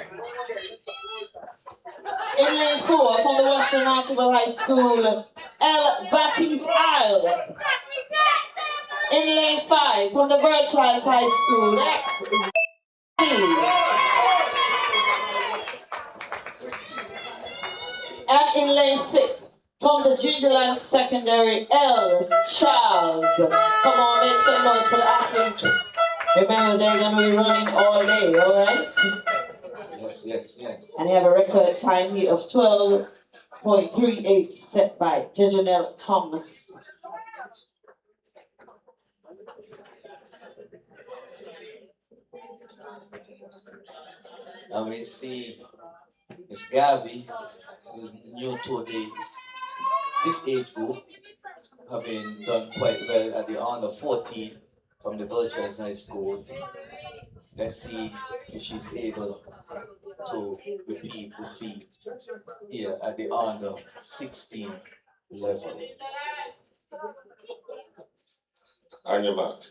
In lane 4 from the Western Archibald High School, L. Baptiste Isles. In lane 5 from the Birchlands High School, X. And in lane 6 from the Gingerland Secondary, L. Charles. Come on, make some noise for the athletes. Remember, they're going to be running all day, all right? Yes. And they have a record time here of 12.38 set by Dejanelle Thomas. And we see Miss Gabby, who's new to this age group, having done quite well at the under 14 from the Virtual High School. Let's see if she's able to repeat the feat here at the under 16 level. On your mark.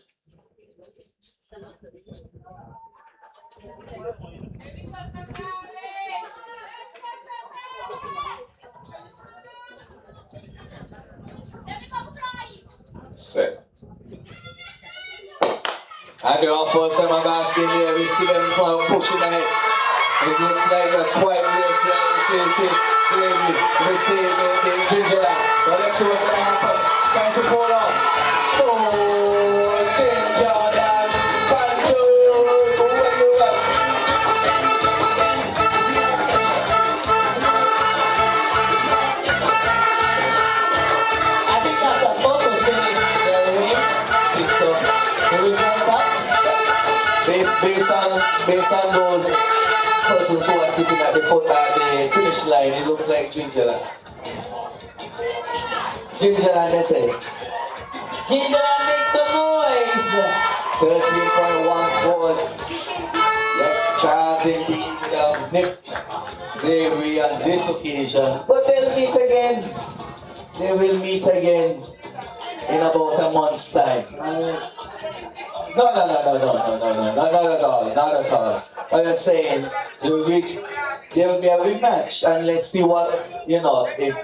Set. And the first time I'm asking there, we see them pushing ahead. It looks like a quiet race here. We see the ginger line. But let's see what's going to happen. Trying to pull up. Oh, ginger line. I think that's a photo finish, I think so. Based on those persons who are sitting at the finish line, it looks like Gingerland. Gingerland, they say. Gingerland, make some noise. 13.1 forward. Yes, Charles indeed nipped Xavier on this occasion. But they'll meet again. They will meet again in about a month's time. No, not at all. I'm just saying, there will be a rematch, and let's see what, if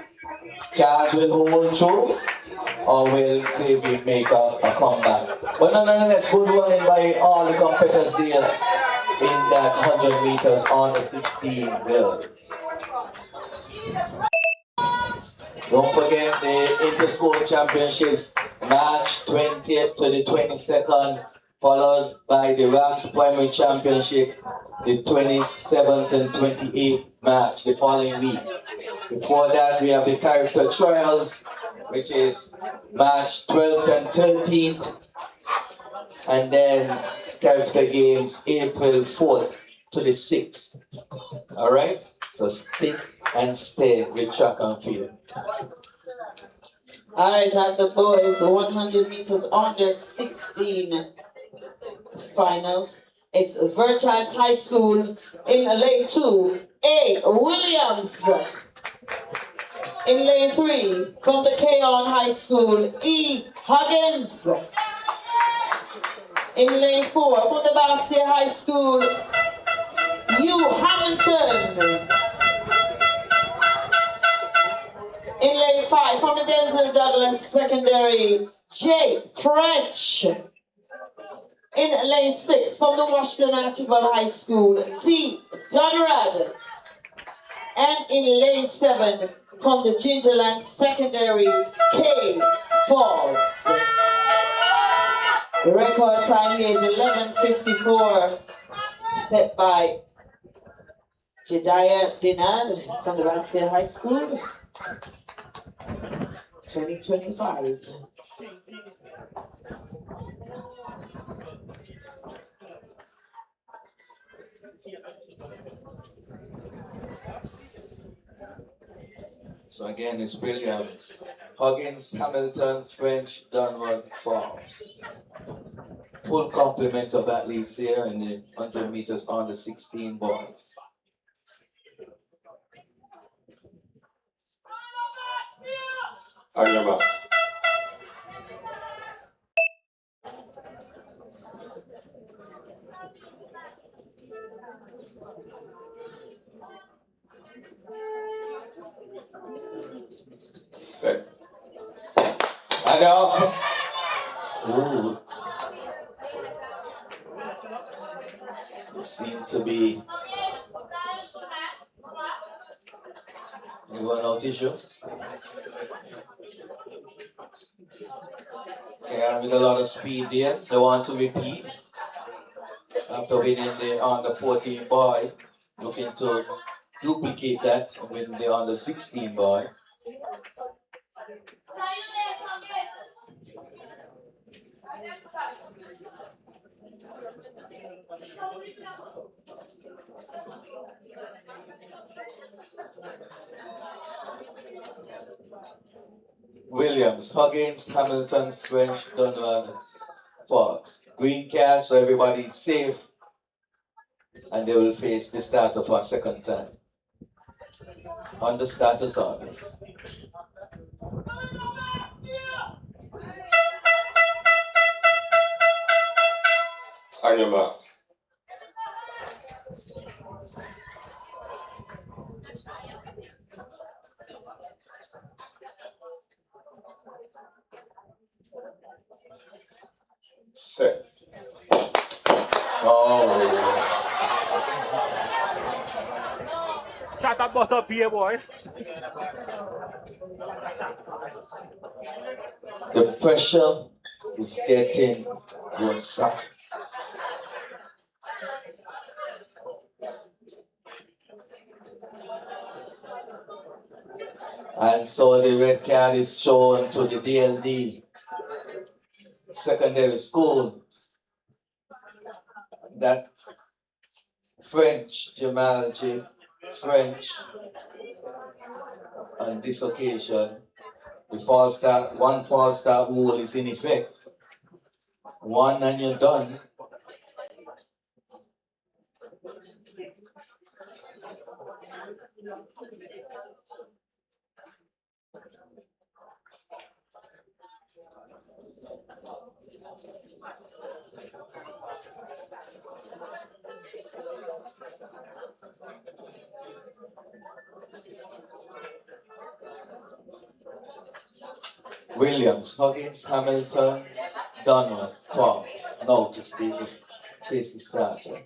Charles will hold through, or will Xavier make a comeback. But nonetheless, good running by all the competitors there in that 100 meters on the 16 girls. Don't forget the Inter-School Championships, March 20th to the 22nd, followed by the Rams Primary Championship, the 27th and 28th March the following week. Before that, we have the Character Trials, which is March 12th and 13th, and then Character Games, April 4th to the 6th. All right? So stick and stay with track and field. All right, I have the boys 100 meters under 16 finals. It's Virchlands High School in lane 2, A. Williams. In lane 3, from the Keon High School, E. Huggins. In lane 4, from the Bastia High School, U. Hamilton. In lane 5, from the Denzel Douglas Secondary, J. French. In lane 6, from the Washington Archibald High School, T. Dunrad. And in lane 7, from the Gingerland Secondary, K. Forbes. The record time here is 11:54, set by Jediah Dinad from the Bastia High School. 2025. So again, it's Williams, Huggins, Hamilton, French, Dunward, Forbes. Full complement of athletes here in the 100 meters on the 16 boys. On your mark. And now, ooh, you seem to be. You want no tissue? Okay, I'm with a lot of speed there. They want to repeat after winning the under 14 boy. Looking to duplicate that with the under 16 boy. Williams, Huggins, Hamilton, French, Donovan, Fox. Green card, so everybody's safe. And they will face the starter for a second time. On the status orders. On your mark. Set. Oh. Shut up, butt up here, boy. The pressure is getting worse. And so the red card is shown to the DLD secondary school. That French, Jamal J. French, on this occasion, the one false start rule is in effect. One and you're done. Williams, Huggins, Hamilton, Donald, Fox. Now to Steve, chase the starter.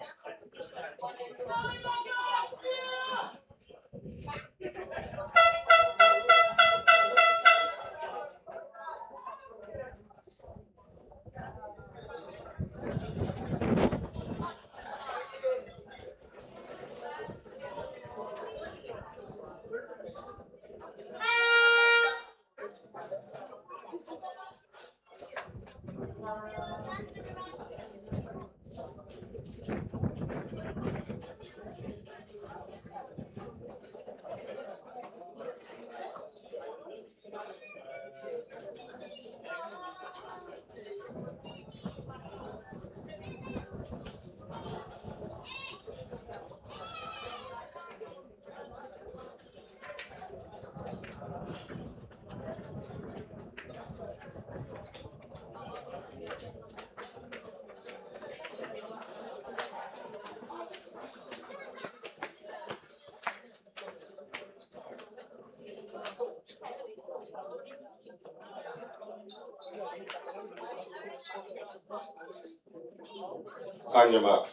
On your mark.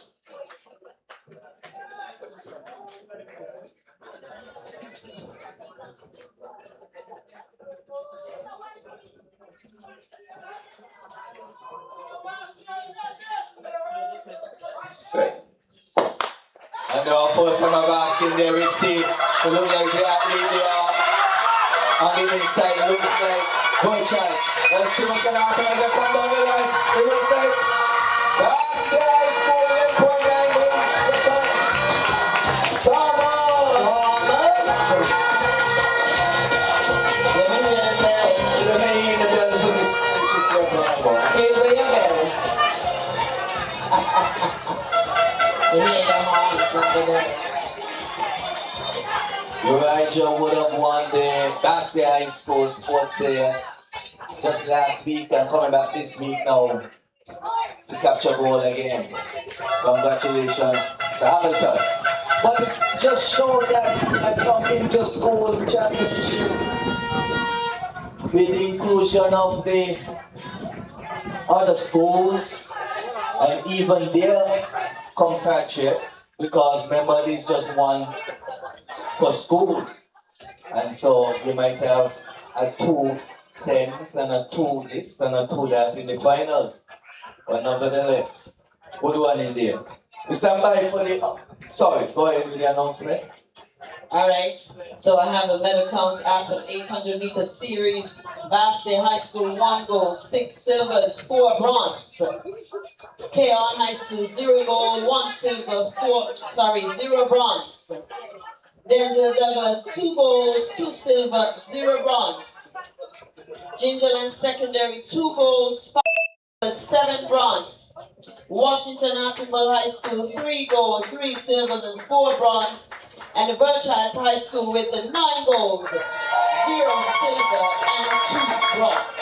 Set. And our first time of asking there we see it looks like the athlete there on the inside looks like Boychan. Let's see what's gonna happen as they come down the line. It looks like that's the high school in point angle. Elijah would have won the Bastia High School Sports Day just last week and coming back this week now to capture goal again. Congratulations, Sir Hamilton. But it just showed that I come into school championship with the inclusion of the other schools and even their compatriots, because remember, it's just one per school. And so you might have a 2 sems and a 2 this and a 2 that in the finals. But nevertheless, good one in there. We stand by for the. Sorry, go ahead with the announcement. Alright, so I have a medal count after the 800 meter series. Vassy High School 1 gold, 6 silvers, 4 bronze. Keon High School 0 gold, 1 silver, 0 bronze. Denzel Douglas 2 golds, 2 silver, 0 bronze. Gingerland Secondary 2 golds, 5 7 bronze. Washington Archibald High School 3 gold, 3 silvers and 4 bronze. And the Birchhill High School with the 9 golds, 0 silver and 2 bronze.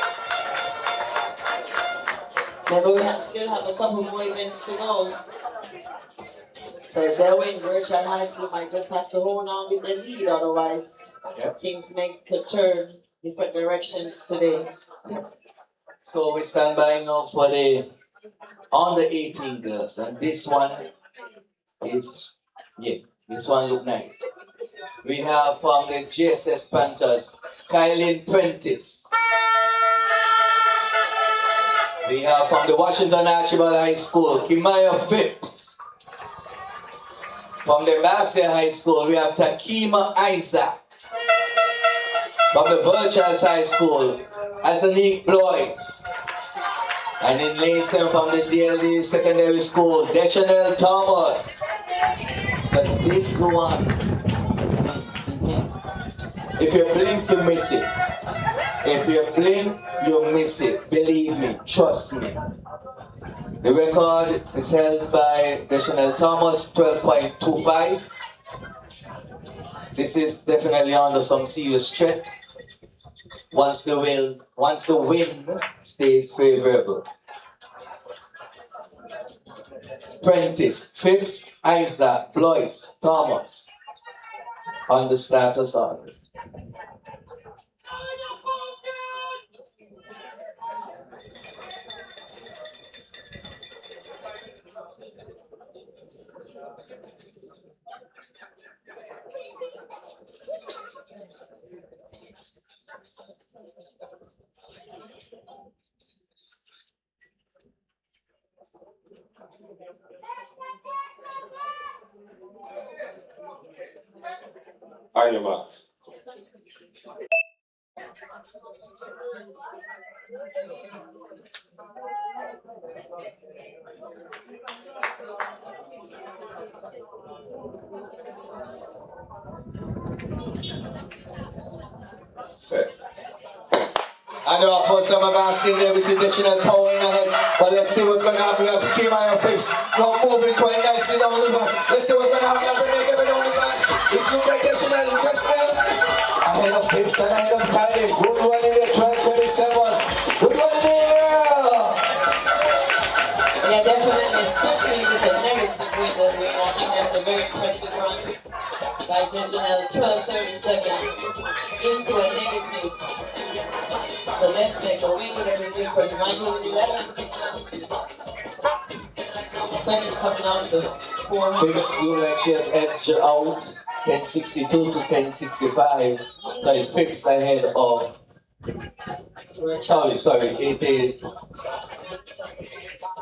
Remember, we still have a couple more events to go. So if they win, Birchhill High School might just have to hold on with the lead, otherwise things may turn different directions today. So we stand by now for the under 18 girls, and this one is, this one look nice. We have from the GSS Panthers, Kylie Prentice. We have from the Washington Archibald High School, Kimaya Phipps. From the Vassy High School, we have Takima Isaac. From the Birchhill High School, Azanique Blois. And in lane 7 from the DLD Secondary School, Deschanel Thomas. So this one, if you blink, you miss it. If you blink, you miss it. Believe me, trust me. The record is held by Deschanel Thomas, 12.25. This is definitely under some serious threat. Once the wind stays favorable. Prentice, Phipps, Isaac, Blois, Thomas on the status orders. On your mark. Set. I know our first time I've ever seen there, we see additional power in our head. But let's see what's going to happen. We have to keep my face. Not moving quite nicely down the back. Let's see what's going to happen as we make it down the back. It's look like additional. Ahead of Phipps and ahead of Kylie. Good one in there, 12:37. Good one in there. Yeah, definitely, especially with the negative window win. I think that's a very impressive run by Deschanel, 12:37 into a negative. So let's take a win with everything from 911. Especially coming out of the 400. Phipps look like she has edged out 10:62 to 10:65. So it's Phipps ahead of. Sorry, it is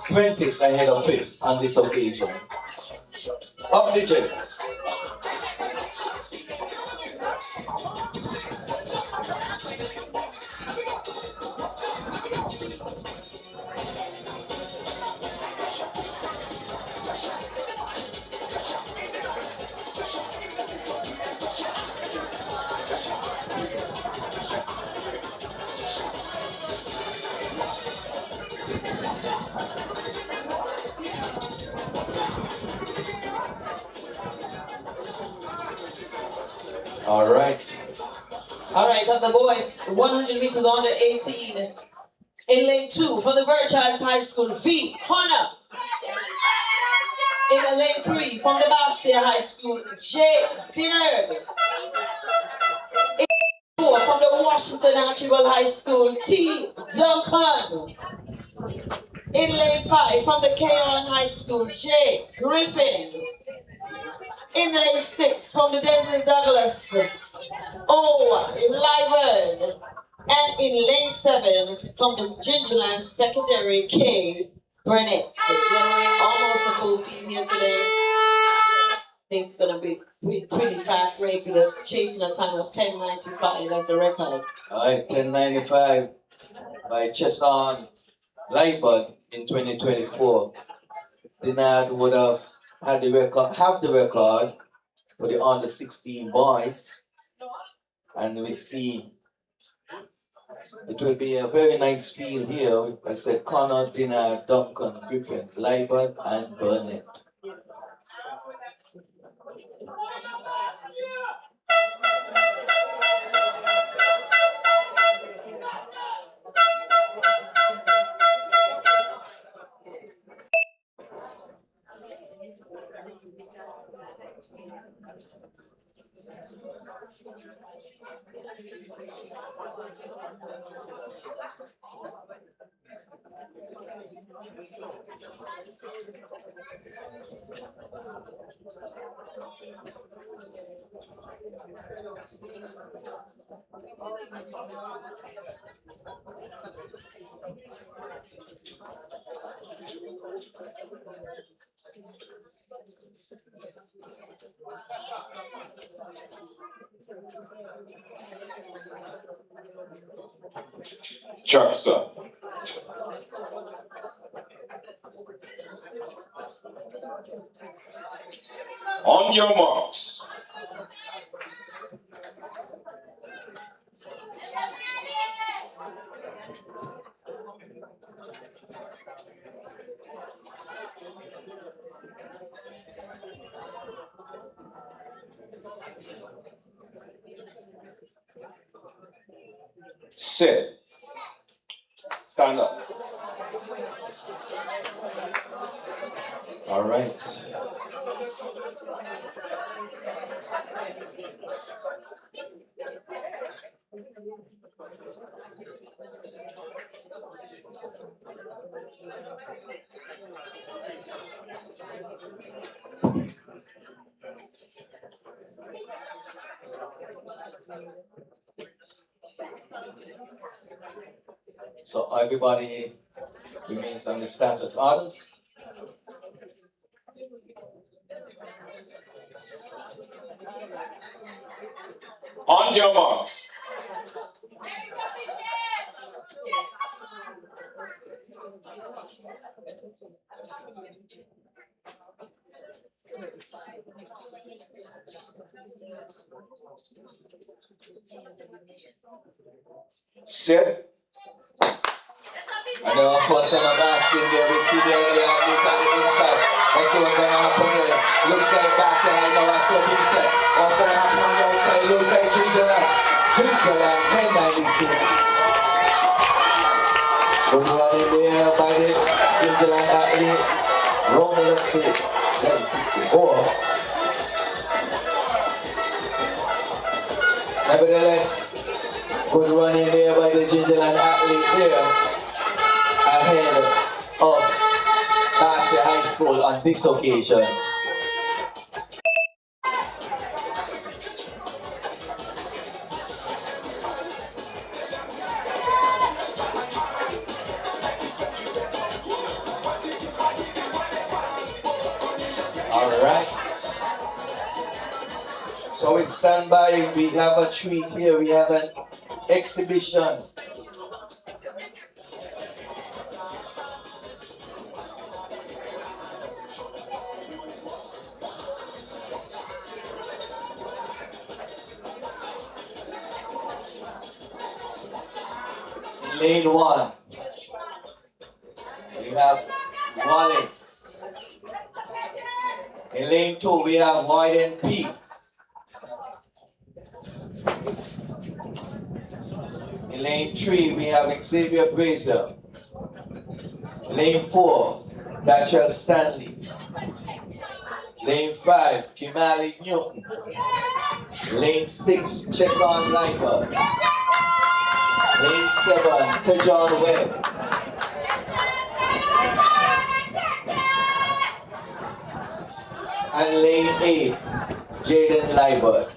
Prentice ahead of Phipps on this occasion. Up the judges. All right. All right, so the boys, 100 meters under 18. In lane 2 for the Birchhill High School, V. Hunter. In lane 3 from the Vassy High School, J. Dinard. In 4 from the Washington Archibald High School, T. Duncan. In lane 5 from the Keon High School, J. Griffin. In lane 6 from the Denzel Douglas, O. Lyvern. And in lane 7 from the Gingerland Secondary, K. Burnett. Doing almost a full field here today. I think it's gonna be pretty fast race. We're chasing a time of 10:95 as the record. Alright, 10:95 by Cheson Lyvern in 2024. Dinard would have had the record, have the record for the under 16 boys. And we see it will be a very nice field here. I said Connor, Dinard, Duncan, Griffin, Lyvern, and Burnett. Jackson. On your marks. Sit. Stand up. All right. So everybody remains on the status orders. On your marks. Sit. And of course, I'm asking there, we see the area on the inside. Let's see what's going to happen there. Looks like basket, I know, I saw people say. What's going to happen on the outside? Looks like Gingerland. Gingerland, 1096. Good running there by the Gingerland athlete. Rolling up to 1164. Nevertheless, good running there by the Gingerland athlete there. Ahead of Basket High School on this occasion. All right. So we stand by. We have a treat here. We have an exhibition. Lane 1, we have Wallets. In lane 2, we have White and Pete's. In lane 3, we have Xavier Brazier. Lane 4, Rachel Stanley. Lane 5, Kimali Newton. Lane 6, Cheson Liber. Lane 7, Tejon Webb. And lane 8, Jaden Liber.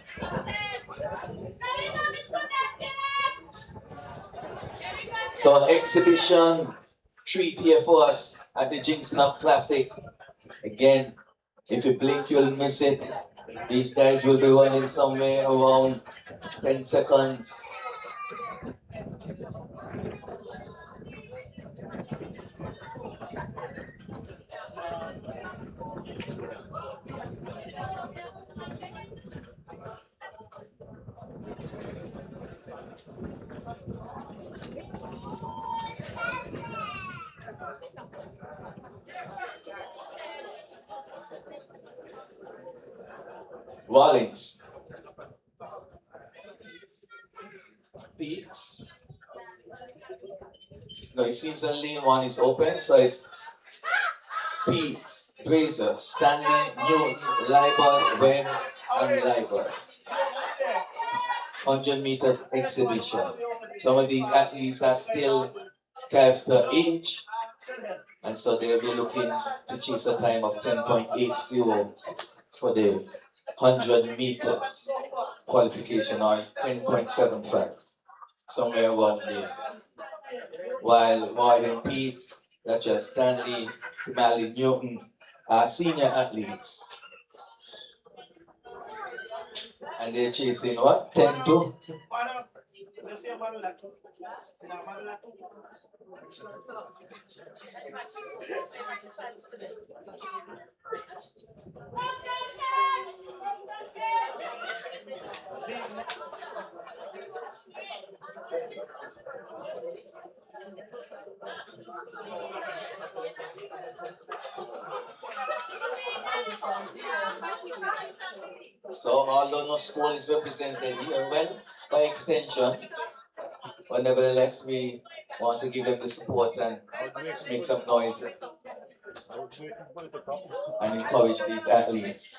So exhibition treat here for us at the Ginseng Classic. Again, if you blink, you'll miss it. These guys will be running somewhere around 10 seconds. Rollins. Beats. No, it seems that lane 1 is open, so it's Beats, Fraser, Stanley, Newton, Liber, Webb, and Liber. 100 meters exhibition. Some of these athletes are still character age, and so they'll be looking to chase a time of 10.80 for the 100 meters qualification, or 10.75, somewhere around there. While Warden Peets, such as Stanley, Mally Newton, are senior athletes. And they're chasing what? 10-2? So although no school is represented here, well, by extension, but nevertheless we want to give them the support and make some noise and encourage these athletes.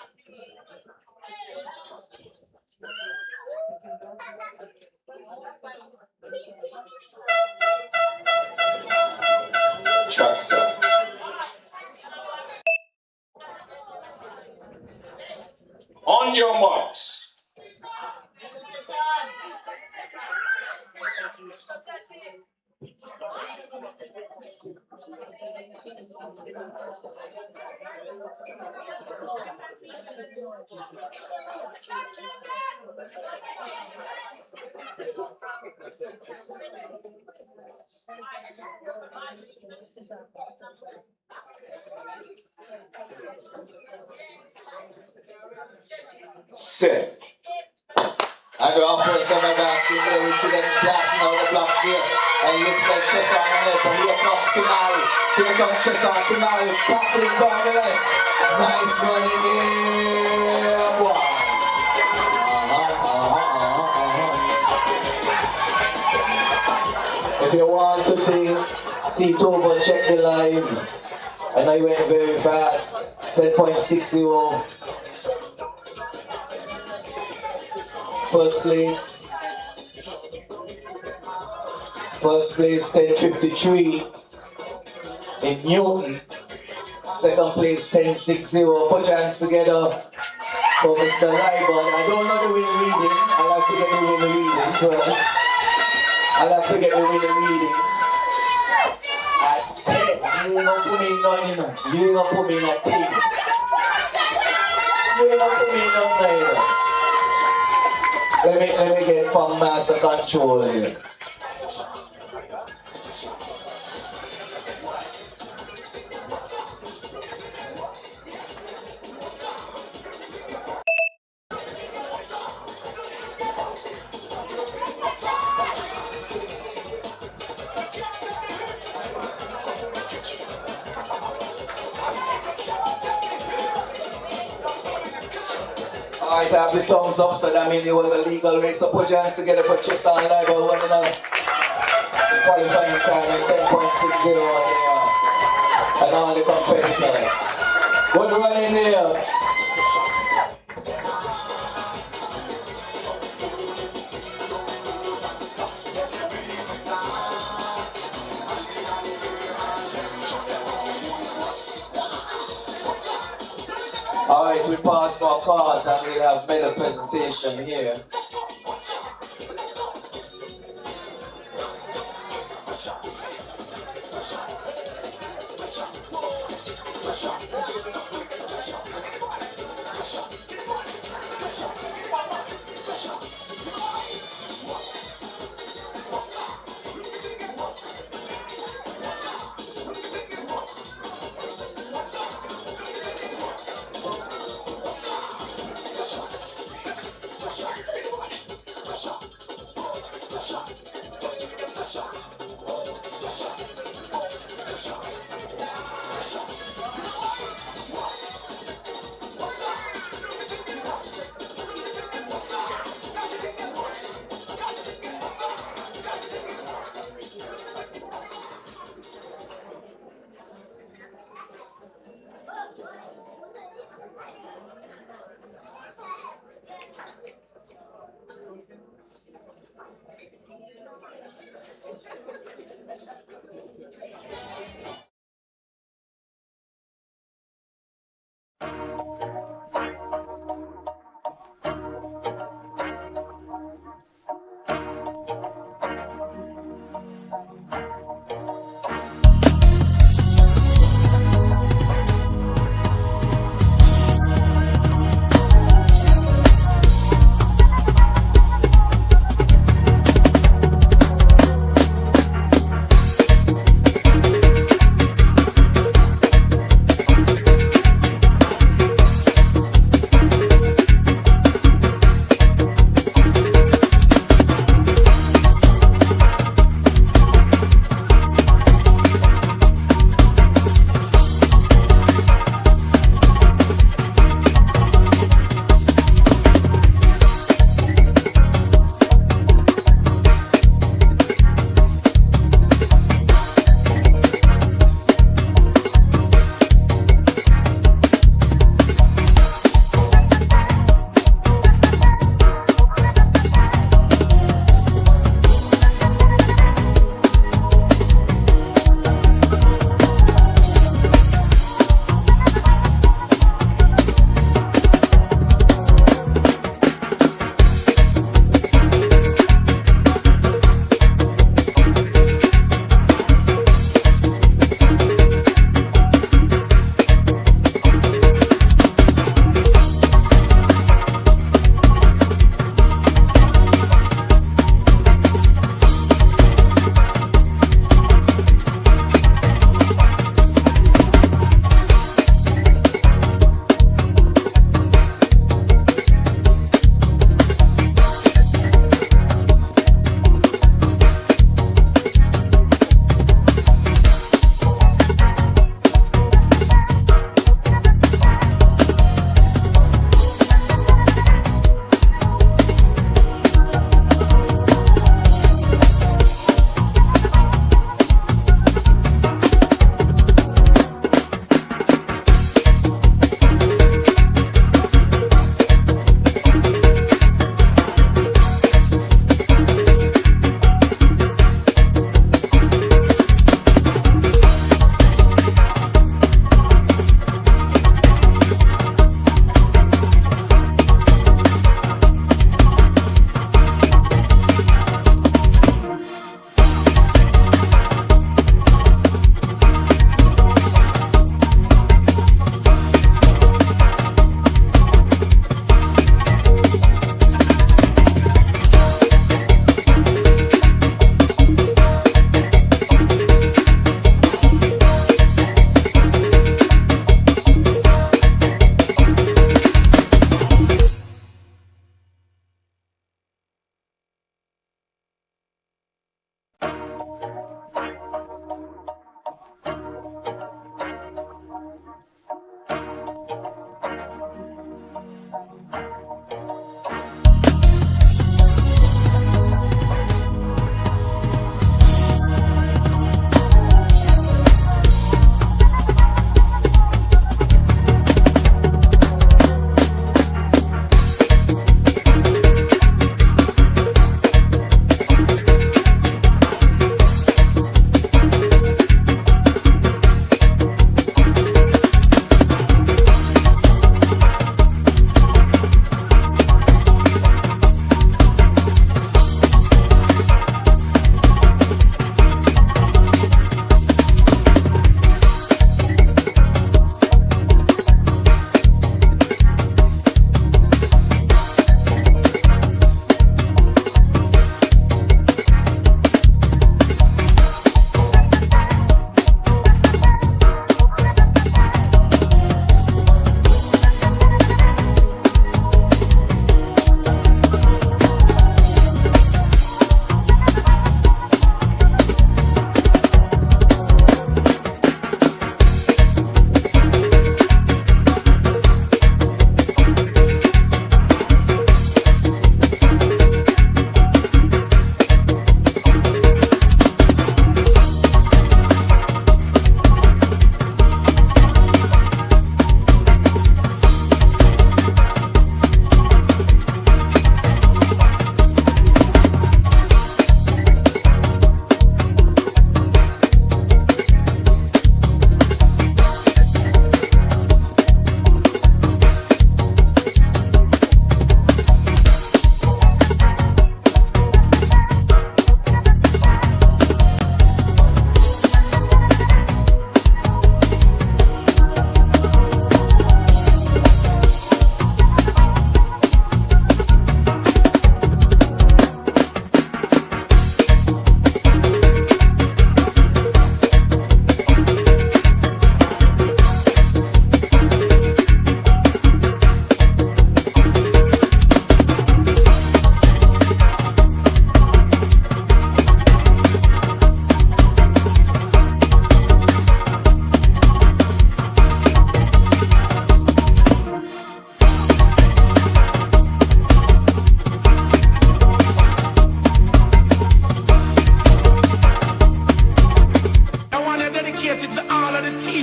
Track, sir. On your marks. Set. And the offense of my basket there, we see them blasting out the blocks there. And it looks like Cheson on the left, and here comes Kimali. Here comes Cheson, Kimali, battling down the left. Nice running there, boy. If you want to see it over, check the live. I know you went very fast, 10.60. First place 10.53 in Newton. Second place 10.60. Put your hands together for Mr. Liber. I don't know the win reading. I'll have to get the win reading first. I said, you ain't gonna put me in nothing. You ain't gonna put me in a team. You ain't gonna put me in nothing. Let me get from master control here. Alright, I have the thumbs up, so that means it was a legal race. So put your hands together for Cheson Liber running on qualifying time in 10.60 there. And all the competitors. Good running there. All right, we pause for cause and we'll have better presentation here.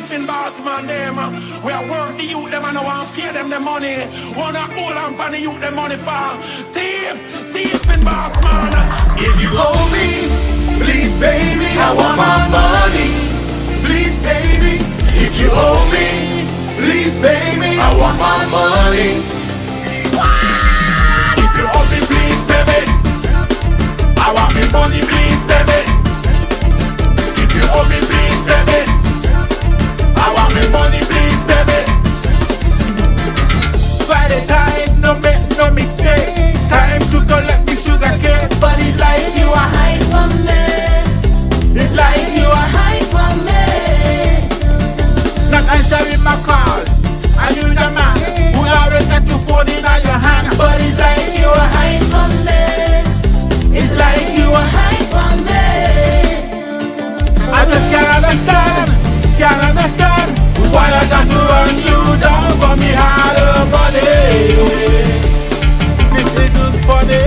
thieving boss man them. We are work the youth them and I want to pay them the money. Wanna hold on for the youth the money for thieving boss man. If you owe me, please pay me. I want my money. Please pay me. If you owe me, please pay me. I want my money. If you owe me, please pay me. I want my money, please pay me. If you owe me, please pay me. I want my money, please pay me. By the time, no make no mistake. Time to collect me sugar cane. But it's like you are hiding from me. It's like you are hiding from me. Not answering my call. Are you the man who always got your phone in your hand? But it's like you are hiding from me. It's like you are hiding from me. I just can't understand why I got to run you down for me harder money. This is funny.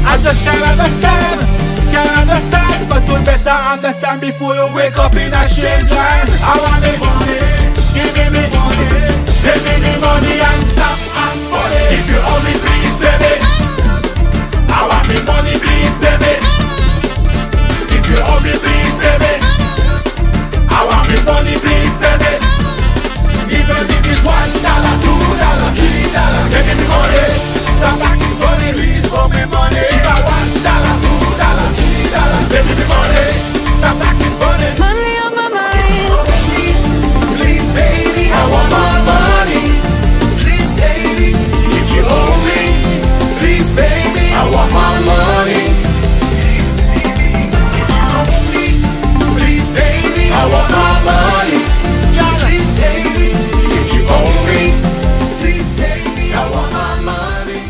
I just can't understand, but you better understand before you wake up in a strange land. I want me money, give me money, give me the money and stop and money. If you owe me, please baby, I want me money, please baby. If you owe me, please baby, I want me money, please baby. Even if it's $1, $2, $3, give me the money. Stop acting funny, please for me money. If I $1, $2, $3, give me the money. Stop acting funny. Money on my mind. Please baby, I want my money. Please baby, if you owe me, please baby, I want my money. Please baby, I want my money. Please baby, if you owe me, please baby, I want my money.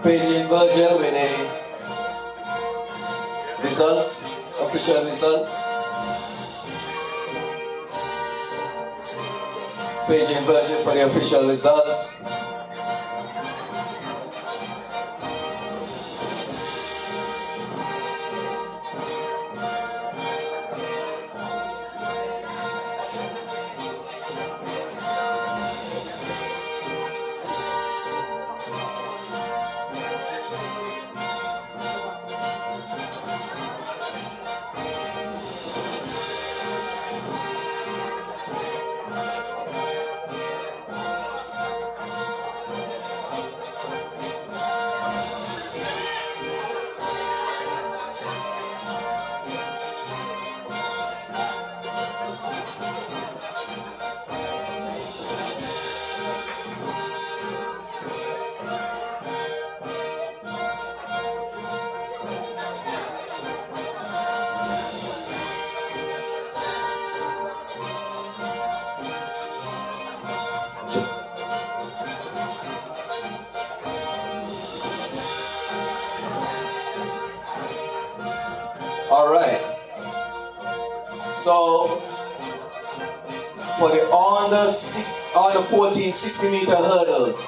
Paging Virgil with the results, official results. Paging Virgil for the official results. All right. So for the under 14 60-meter hurdles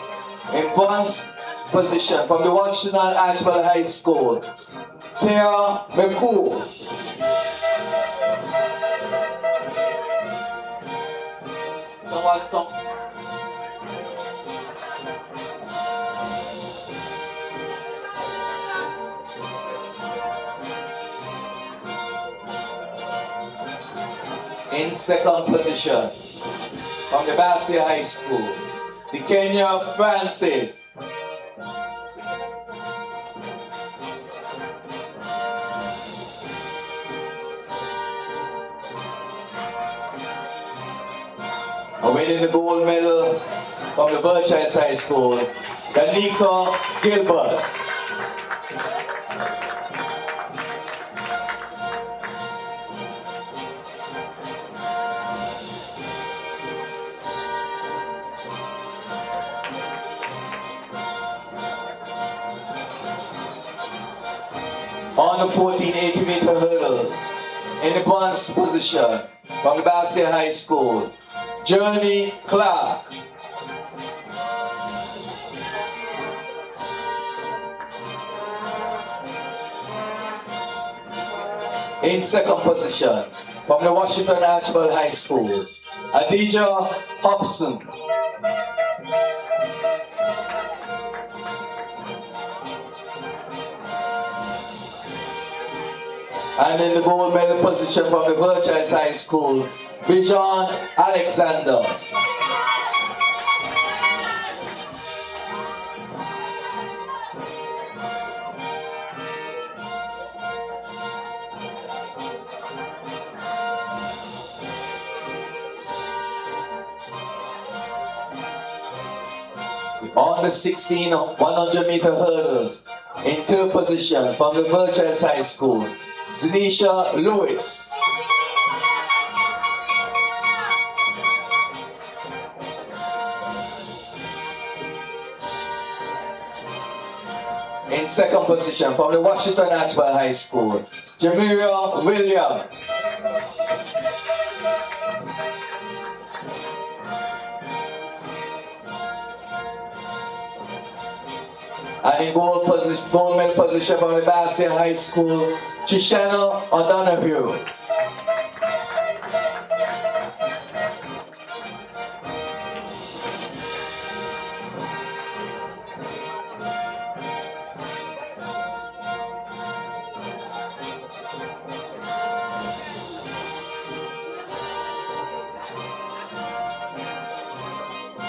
in bronze position from the Washington Archibald High School, Tara McCool. Someone come. In second position, from the Bastia High School, the Kenya Francis. Winning the gold medal from the Birchhill High School, Danica Gilbert. On the 14 80-meter hurdles, in the bronze position from the Bastia High School, Journey Clark. In second position from the Washington Archibald High School, Adija Hobson. And in the gold medal position from the Birchhill High School, Bijan Alexander. On the 16 100-meter hurdles, in third position from the Birchhill High School, Zanisha Lewis. In second position from the Washington Archibald High School, Jamiria Williams. And in gold medal position from the Bastia High School, Chishana O'Donoghue.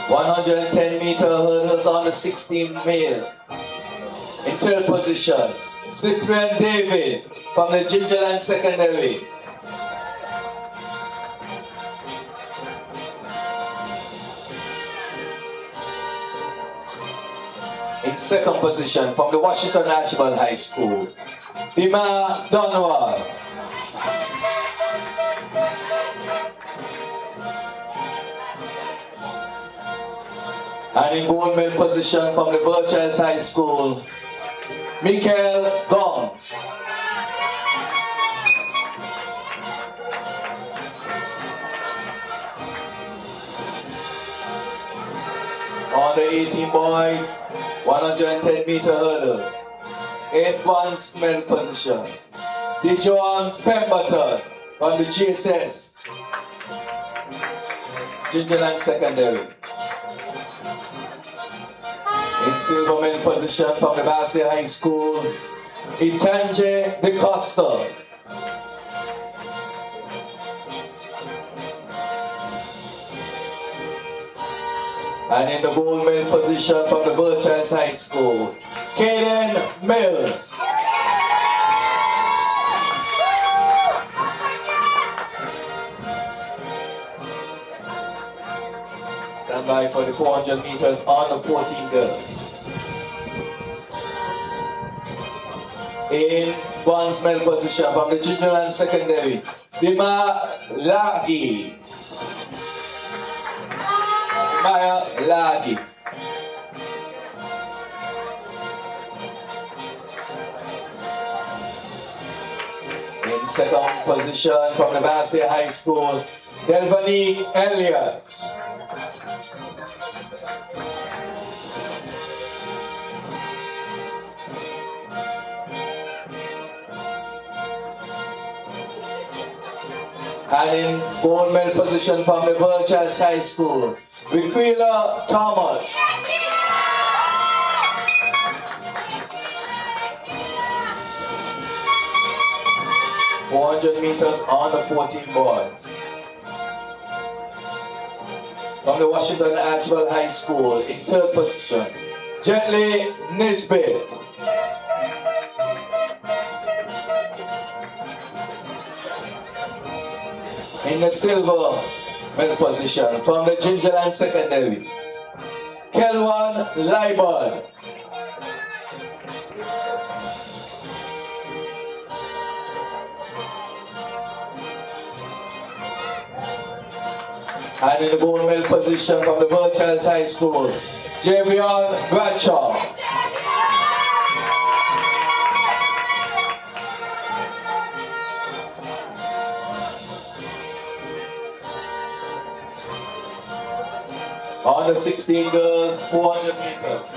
(110-meter hurdles on the 16 male. In third position, Cyprian David from the Gingerland Secondary. In second position from the Washington Archibald High School, Ima Donwar. And in gold medal position from the Birchels High School, Michael Gomes. On the 18 boys, 110 meter hurdles. 8 bronze medal position. Dijon Pemberton from the GSS, Gingerland Secondary. In silver medal position from the Basel High School, Itanje De Costa. And in the gold medal position from the Birchels High School, Caden Mills. Stand by for the 400 meters on the 14 girls. In bronze medal position from the Gingerland Secondary, Dima Lagi. Maya Lagi. In second position from the Basel High School, Delvani Elliott. And in gold medal position from the Birchels High School, Viquila Thomas. .400 meters on the 14 boys. From the Washington Archibald High School in third position, Gently Nisbet. In the silver medal position from the Gingerland Secondary, Kelwan Liebald. And in the gold medal position from the Birchels High School, Javion Bradshaw. On the 16 girls, 400 meters.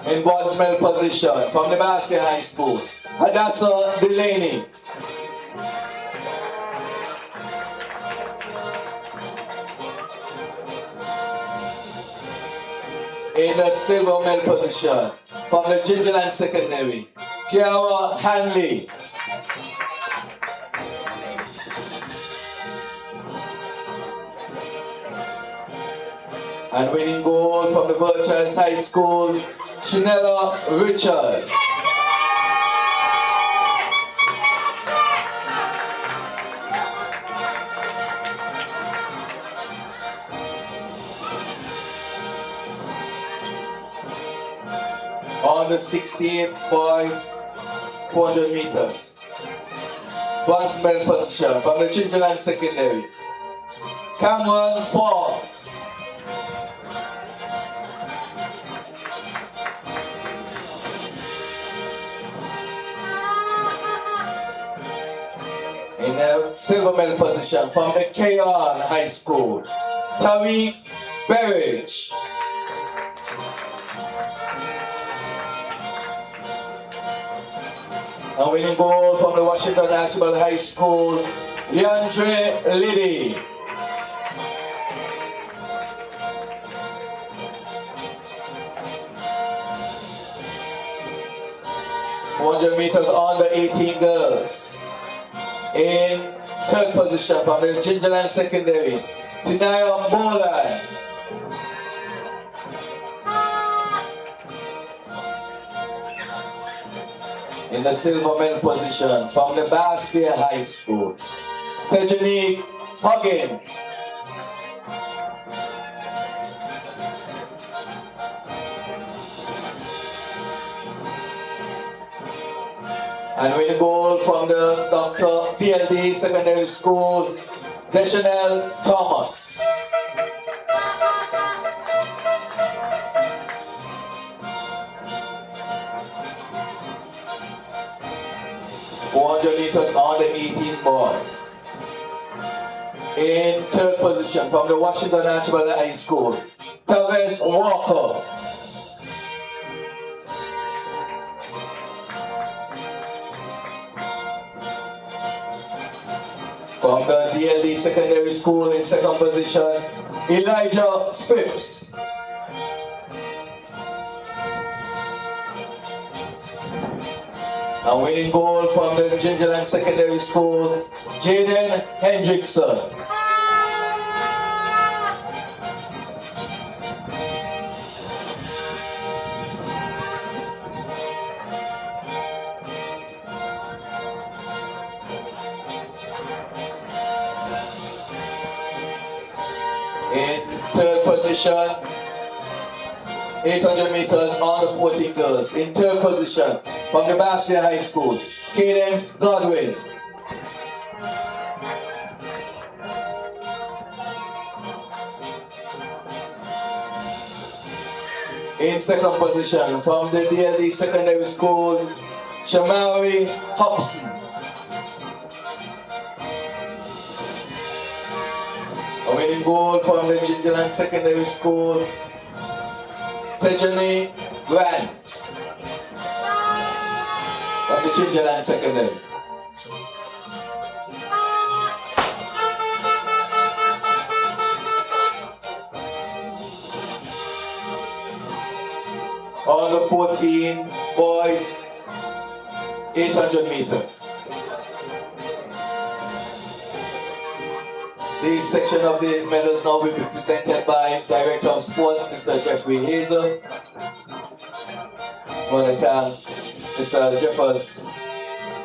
In bronze medal position from the Basel High School, Hadassah Delaney. In the silver medal position from the Gingerland Secondary, Kiara Hanley. And winning gold from the Birchels High School, Shanella Richard. On the 16 boys, 400 meters. Bronze medal position from the Gingerland Secondary, Cameron Forbes. In the silver medal position from the Keon High School, Tariq Berridge. And winning gold from the Washington Archibald High School, Leandre Liddy. .400 meters on the 18 girls. In third position from the Gingerland Secondary, Tinaya Molan. In the silver medal position from the Basel High School, Tejani Huggins. And winning gold from the Dr. PLD Secondary School, Deschanel Thomas. 400 meters on the 18 boys. In third position from the Washington Archibald High School, Tavis Walker. From the DLD Secondary School in second position, Elijah Phipps. A winning goal from the Gingerland Secondary School, Jaden Hendrickson. In third position, 800 meters on the 14 girls. In third position, from the Bastia High School, Cadence Godwin. In second position, from the DLD Secondary School, Shamari Hobson. A winning goal from the Gingerland Secondary School, Tejani Grant. From the Gingerland Secondary. On the 14 boys, 800 meters. This section of the medals now will be presented by Director of Sports, Mr. Jeffrey Hazel. I want to thank Mr. Jeffers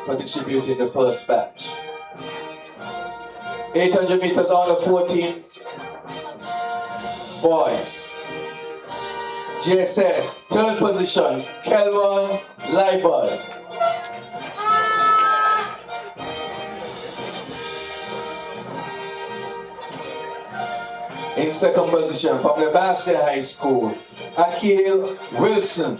for distributing the first batch. 800 meters on the 14 boys. GSS, third position, Kelwan Leibel. In second position, from the Bastia High School, Akil Wilson.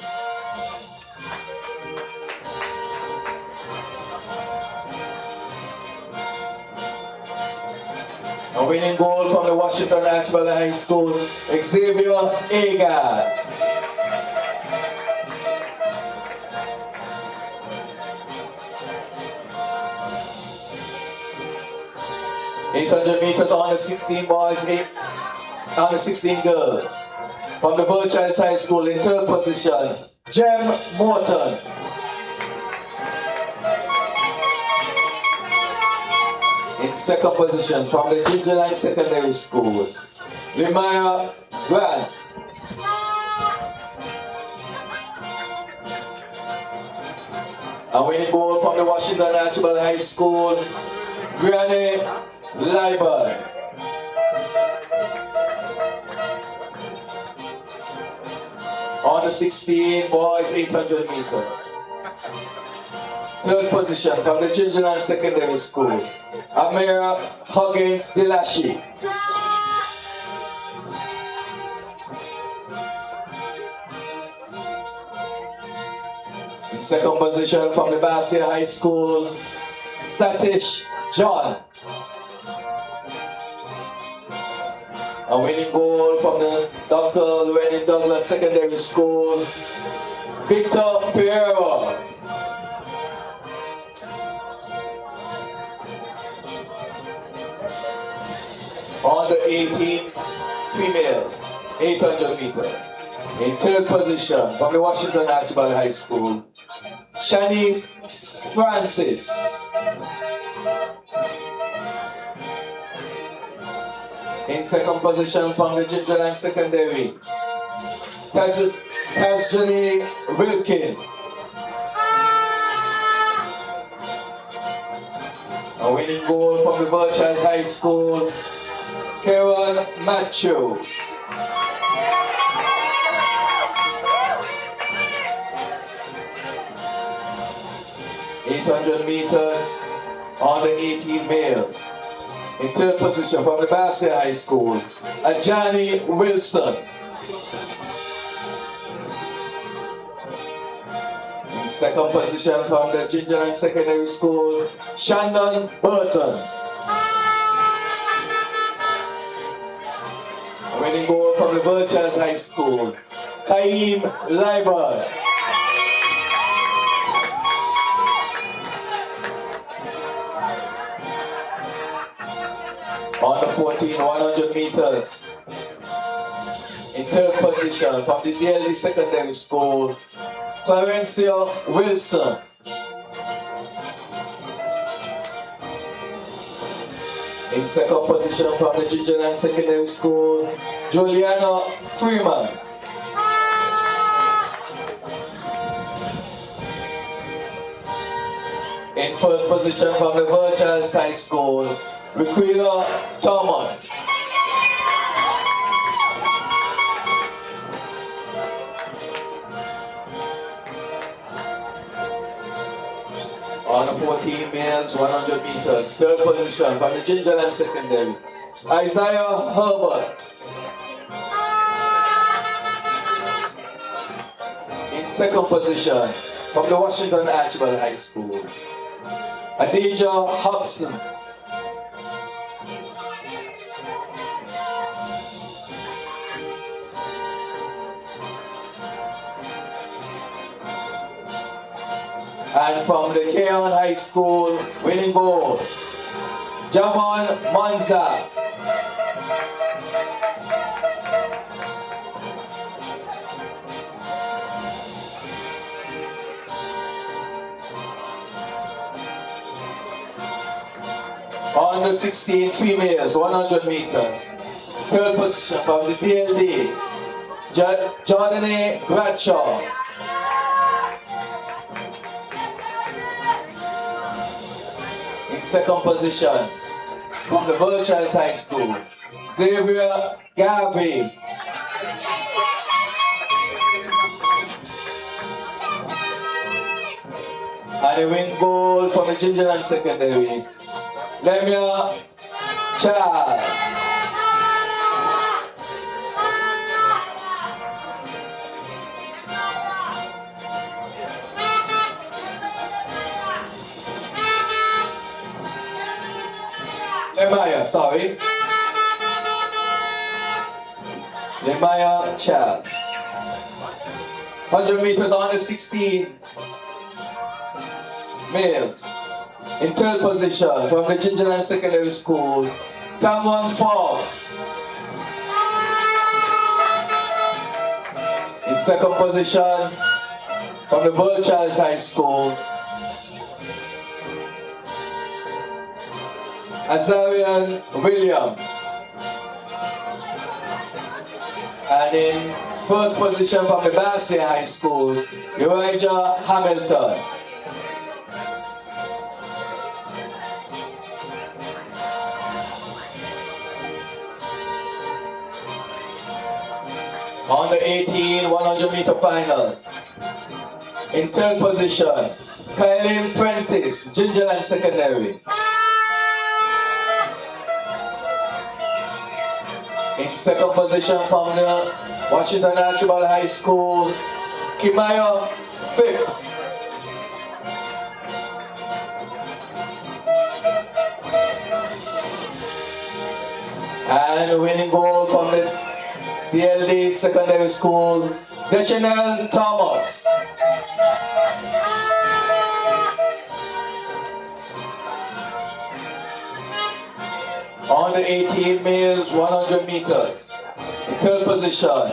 A winning goal from the Washington Archibald High School, Xavier Agard. .800 meters on the 16 boys, on the 16 girls. From the Birchhill High School in third position, Jem Morton. In second position, from the Gingerland Secondary School, Limaya Grant. A winning goal from the Washington Archibald High School, Granny Leibel. On the 16 boys, 800 meters. Third position from the Gingerland Secondary School, Amira Huggins Dilashi. In second position from the Bastia High School, Satish John. A winning goal from the Dr. Llewellyn Douglas Secondary School, Victor Pereira. On the 18 females, 800 meters. In third position from the Washington Archibald High School, Shanice Francis. In second position from the Gingerland Secondary, Tasjani Wilkin. A winning goal from the Birchhill High School, Karen Matthews. .800 meters on the 18 males. In third position from the Bastia High School, Ajani Wilson. In In second position from the Ginseng Secondary School, Shandon Burton. Winning goal from the Virtuals High School, Kaim Leiber. On the 100 meters. In third position from the DLD Secondary School, Clarencia Wilson. In second position from the Ginseng Secondary School, Juliana Freeman. In first position from the Virtuals High School, Riquila Thomas. On the 14 males, 100 meters, third position from the Ginseng Secondary, Isaiah Herbert. In second position from the Washington Archibald High School, Adija Hobson. And from the Keon High School, winning goal, Javon Manza. On the 16 females, 100 meters, third position from the DLD, Jordane Bradshaw. In second position from the Virtuals High School, Xavier Garvey. And the win goal from the Ginseng Secondary, Lemia Charles. Lemaya, sorry. Lemaya Charles. 100 meters on the 16 males. In third position from the Ginseng Secondary School, Cameron Forbes. In second position from the Virtuals High School, Azarian Williams. And in first position from the Bastia High School, Elijah Hamilton. On the 18 100 meter finals, in third position, Kylie Prentice, Ginseng Secondary. In second position from the Washington Archibald High School, Kimaya Phipps. And winning goal from the DLD Secondary School, Deschanel Thomas. On the 18 males, 100 meters, in third position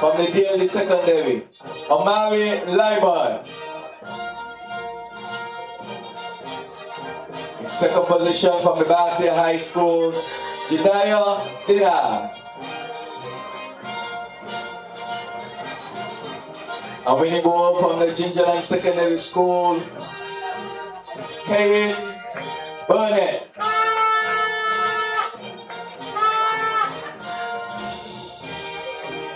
from the DLD Secondary, Amari Liban. In second position from the Bastia High School, Jediah Dina. A winning goal from the Ginseng Secondary School, Kevin Burnett.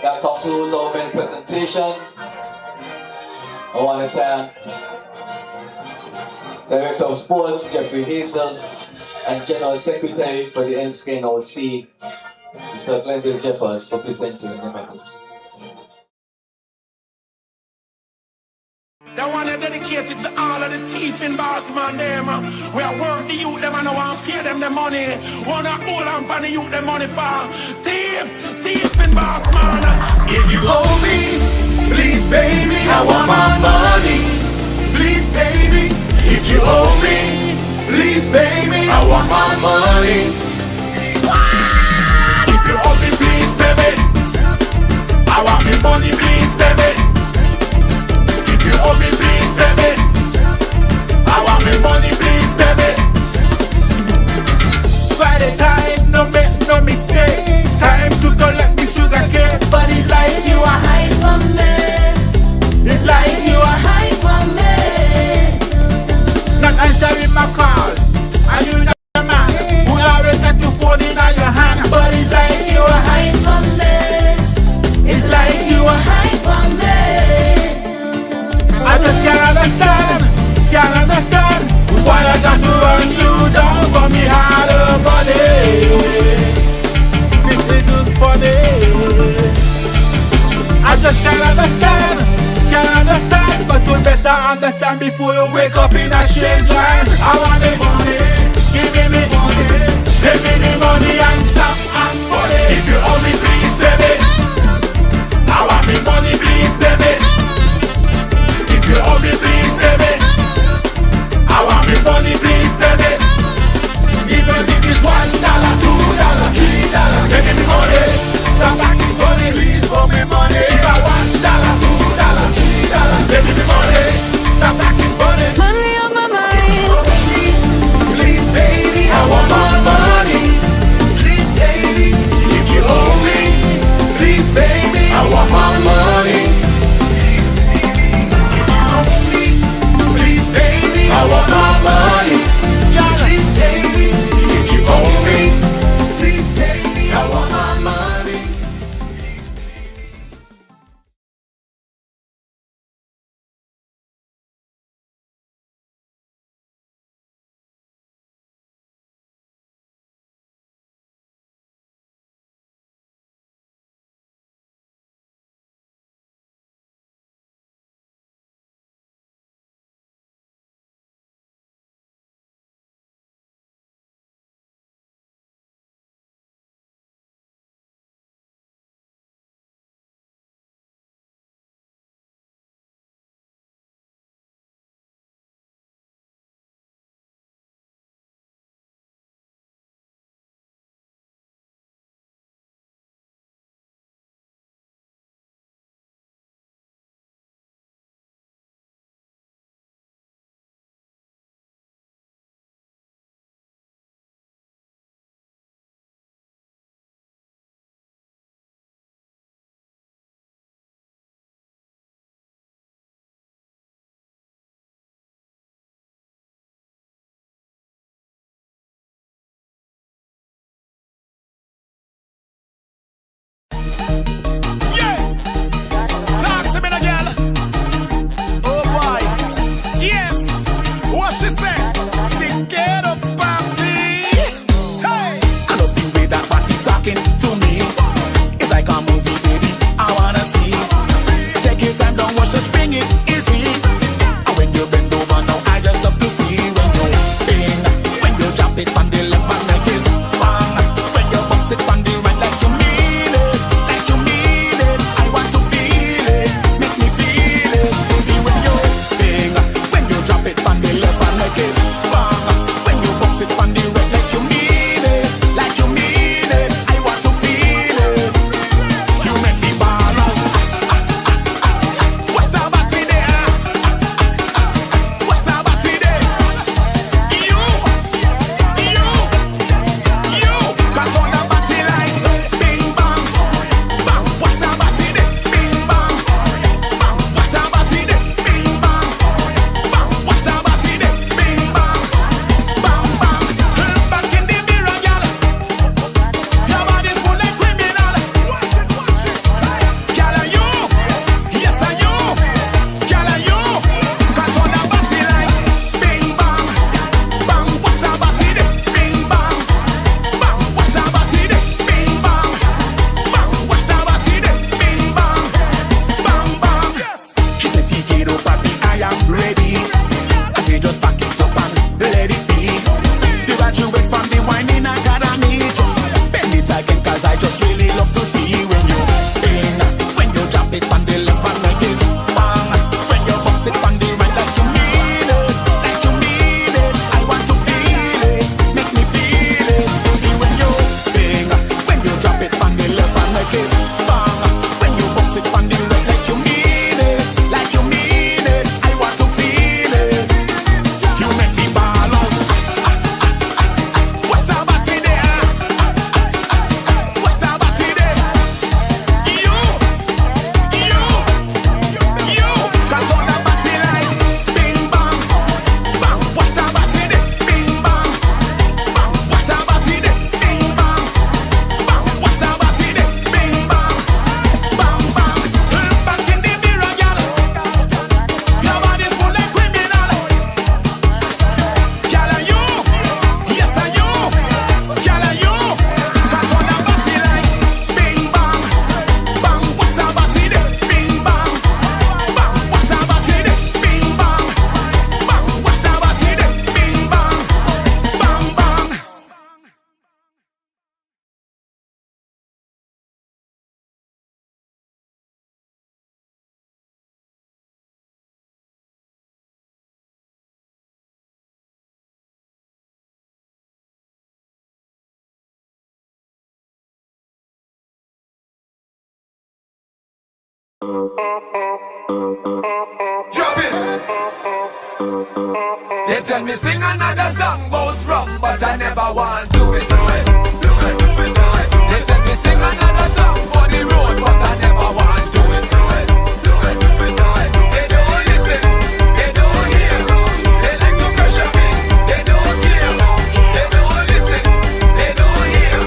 That concludes our main presentation. I want to thank Director of Sports, Jeffrey Hazel, and General Secretary for the NSKNOC, Mr. Glenville Jeffers, for presenting the medals. That one is dedicated to all of the thieving boss man them. We are work the youth them and I want to pay them the money. Wanna hold on for the youth the money for thieving boss man. If you owe me, please pay me. I want my money. Please pay me. If you owe me, please pay me. I want my money. If you owe me, please pay me. I want my money, please pay me. If you owe me, please pay me. I want my money, please pay me. By the time, no mistake. Time to collect the sugar cane. But it's like you are hiding from me. It's like you are hiding from me. not answering my call. And you not the man who always got your phone in your hand. But it's like you are hiding from me. It's like you are hiding from me. I just can't understand why I got to run you down for me harder body. This is just funny. I just can't understand, but you better understand before you wake up in a strange land. I want the money, give me money, give me the money and stop and money. If you owe me, please pay me. I want me money, please pay me. If you owe me, please pay me. I want me money, please pay me. Even if it's $1, $2, $3, give me the money. Stop acting funny, please owe me money. If I $1, $2, $3, give me the money. Stop acting funny. Money on my mind. Drop it. They tell me sing another song about rum, but I never want to do it. Do it, do it, do it, do it. They tell me sing another song for the road, but I never want to do it. Do it, do it, do it, do it. They don't listen, they don't hear. They like to pressure me, they don't care. They don't listen, they don't hear.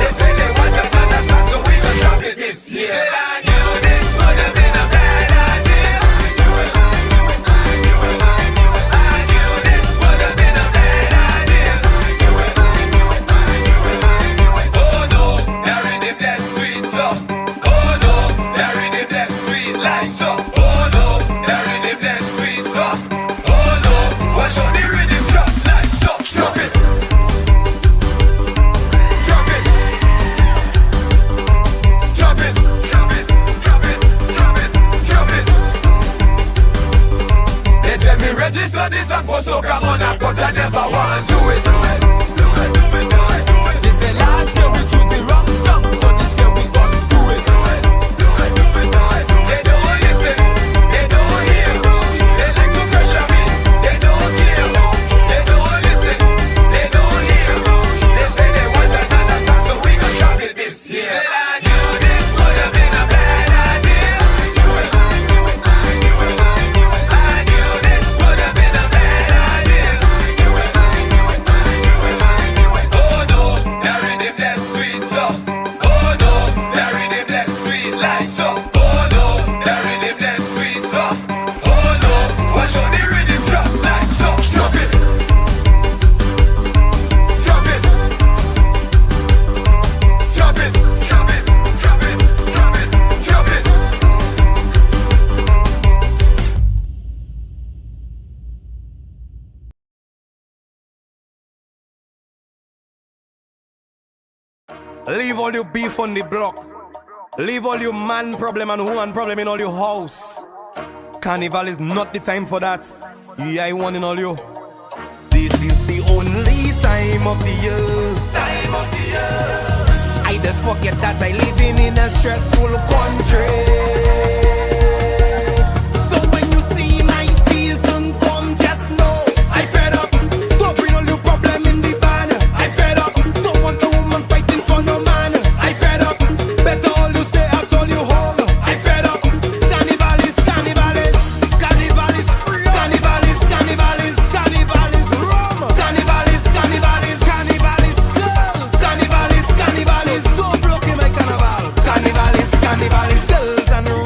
They say they want another song, so we gon' drop it this year. I knew this would have been a bad idea. I knew it, I knew it, I knew it, I knew it. I knew this would have been a bad idea. I knew it, I knew it, I knew it, I knew it. Oh no, that rhythm that's sweet so. Oh no, that rhythm that's sweet like so. Oh no, that rhythm that's sweet so. Oh no, watch how the rhythm drop like so. Drop it. Drop it. Drop it. Drop it. Drop it. Drop it. Drop it. They tell me register this song for soca monarch, but I never want to do it. Do it. Do it. Do it. Do it. Do it. They say last year we chose the wrong song, so this year we gon' do it. Do it. Do it. Do it. Do it. They don't listen. They don't hear. They like to pressure me. They don't care. They don't listen. They don't hear. They say they want another song, so we gon' drop it this year. I knew this would have been a bad idea. I knew it. I knew it. I knew it. I knew it. I knew this would have been a bad idea. I knew it. I knew it. I knew it. I knew it. Oh no, that rhythm that's sweet so. Oh no, that rhythm that's sweet like so. Oh no, that rhythm that's sweet so. Oh no, watch how the rhythm drop like so. Drop it. Drop it. Drop it. Drop it. Drop it. Drop it. Drop it. Leave all your beef on the block. Leave all your man problem and woman problem in all your house. Carnival is not the time for that. Yeah, I want in all you. This is the only time of the year. Time of the year. I just forget that I living in a stressful country. So when you see my season come, just know I fed up. Don't bring all your problem in the van. I fed up. Don't want a woman fighting for no man. I fed up. Better all you stay at all you home. I fed up. Carnival is carnival is carnival is free. Carnival is carnival is carnival is rum. Carnival is carnival is carnival is girls. Carnival is so broken my carnival. Carnival is girls and rum.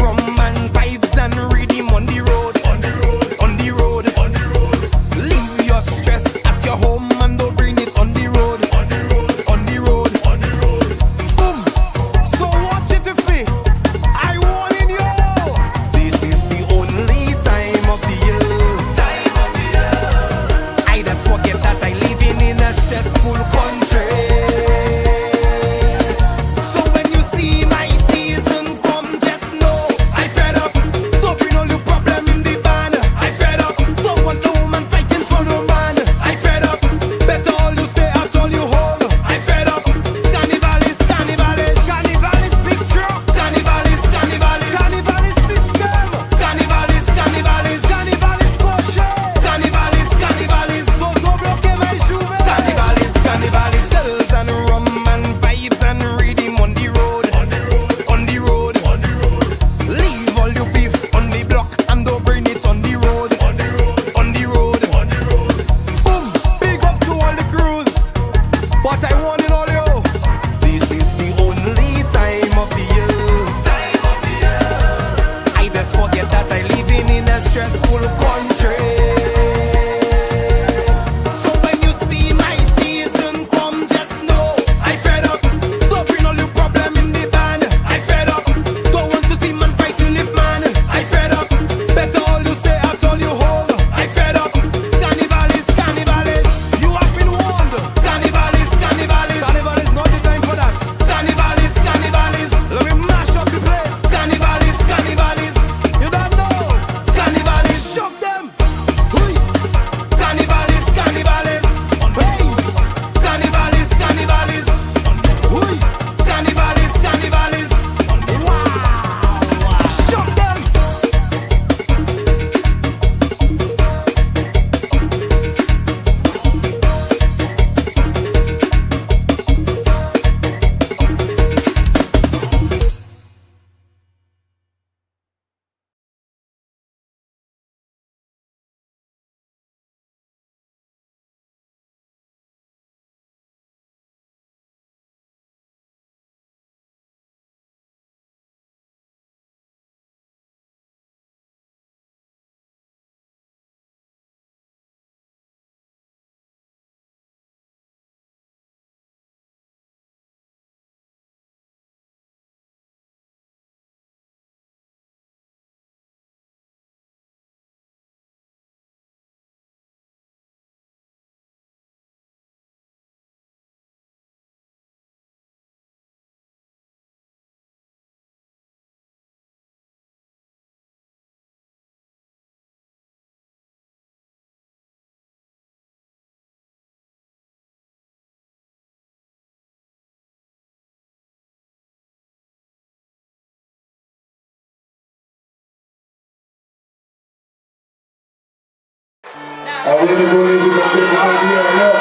And we're going to go, ladies and gentlemen, here, look.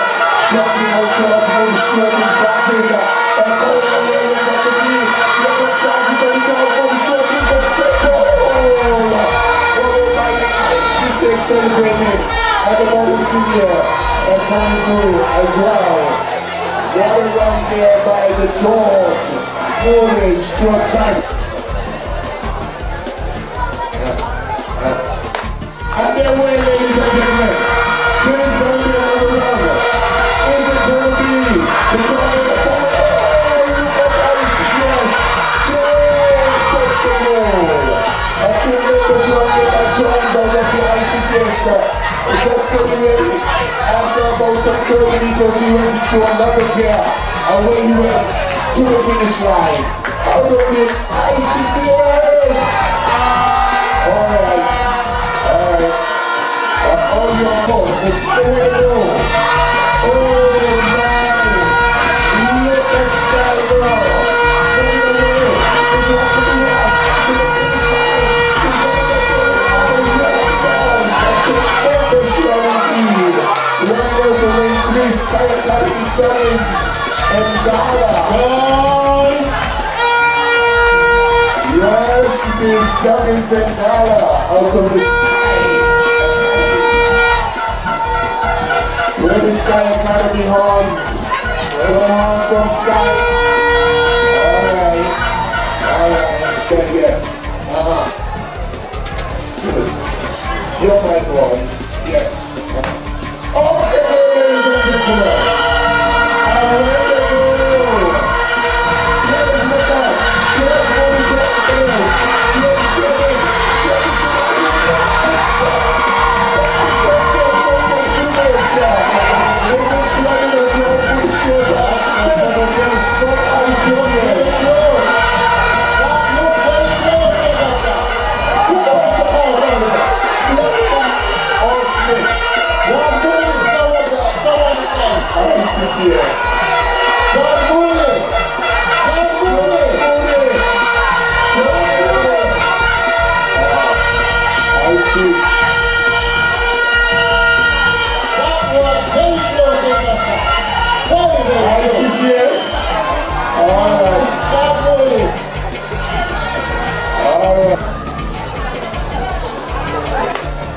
Jumping out to the full stroking classes. And going away with the team. Look at classes and down for the stroking tempo. Oh my God. She's celebrating at the moment senior and coming through as well. What a run there by the George. Holy stroke back. And then way, ladies and gentlemen, here's going to be another round. Is it going to be the Joy of yes, Jones takes the ball. A two members running and Jones out of the ICCS. Just getting ready. After about some 30 meters, he went to another gear. Away he went to the finish line. Out of the ICCS. Alright. All your folks, the Fero. Oh my! Look at Sky Girl. Take it away. She's walking the walk to the finish line. She's going to go. Oh yes, she does. A tremendous run indeed. Running out the lane 3, Sky Academy Dunnings and Gala. Yes, it is Dunnings and Gala out of the sky. Where the Sky Academy horns. Where the horns from Sky. Alright. Yeah. Good. You're my boy. Yes. Okay, ladies and gentlemen. And where they go. Let's look up. Just one drop in. Let's get it. Just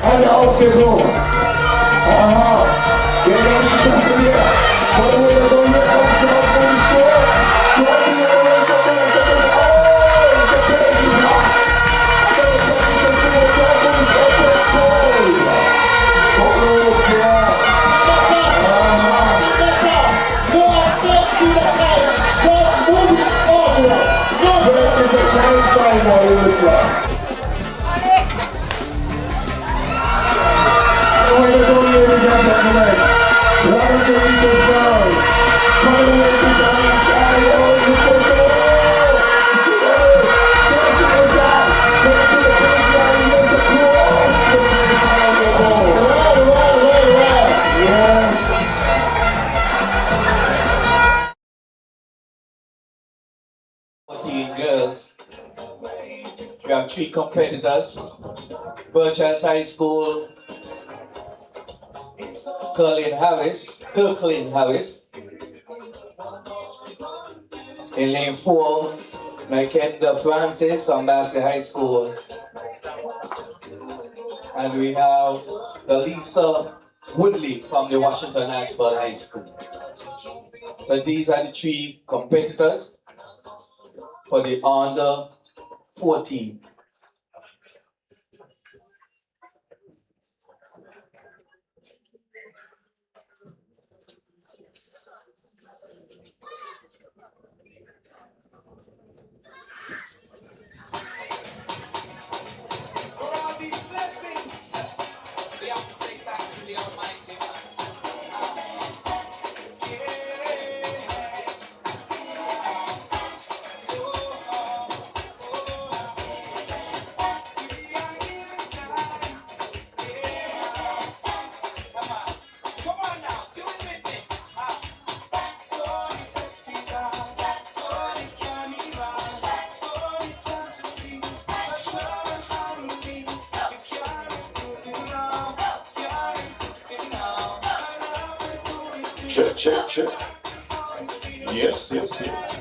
And the house can go. Get ready to persevere. But when you're going to come short for the score, try to get away from the second. Oh, the place is hot. Get ready to consider try for the second score. Oh, yeah. Just move it forward. There is a time final in the club. Where they go, ladies and gentlemen. One of the leaders girls. Coming away to the inside. Oh, you so good. Finishing this out. Going to the finish line. Yes, across the finish line they go. Right. Yes. Girls. We have 3 competitors. Birchlands High School. Kirkland Harris. In lane 4, Makenda Francis from Bassett High School. And we have Elisa Woodley from the Washington Ashbel High School. So these are the 3 competitors for the under 14. Check, check, check. Yes, yes, yes.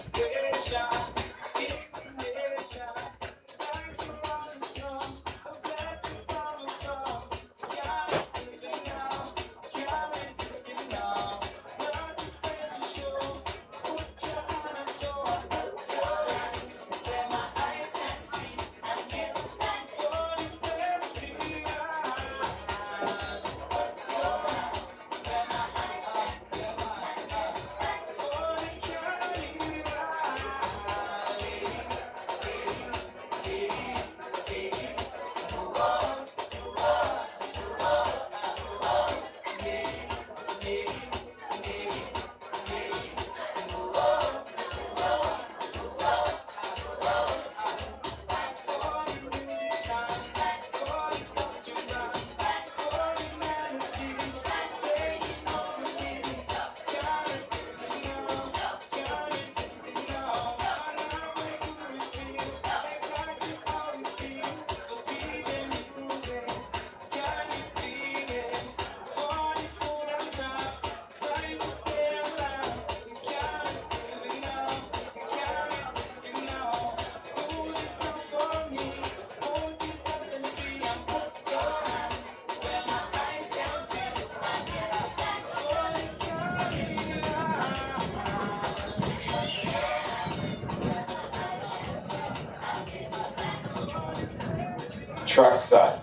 Trackside.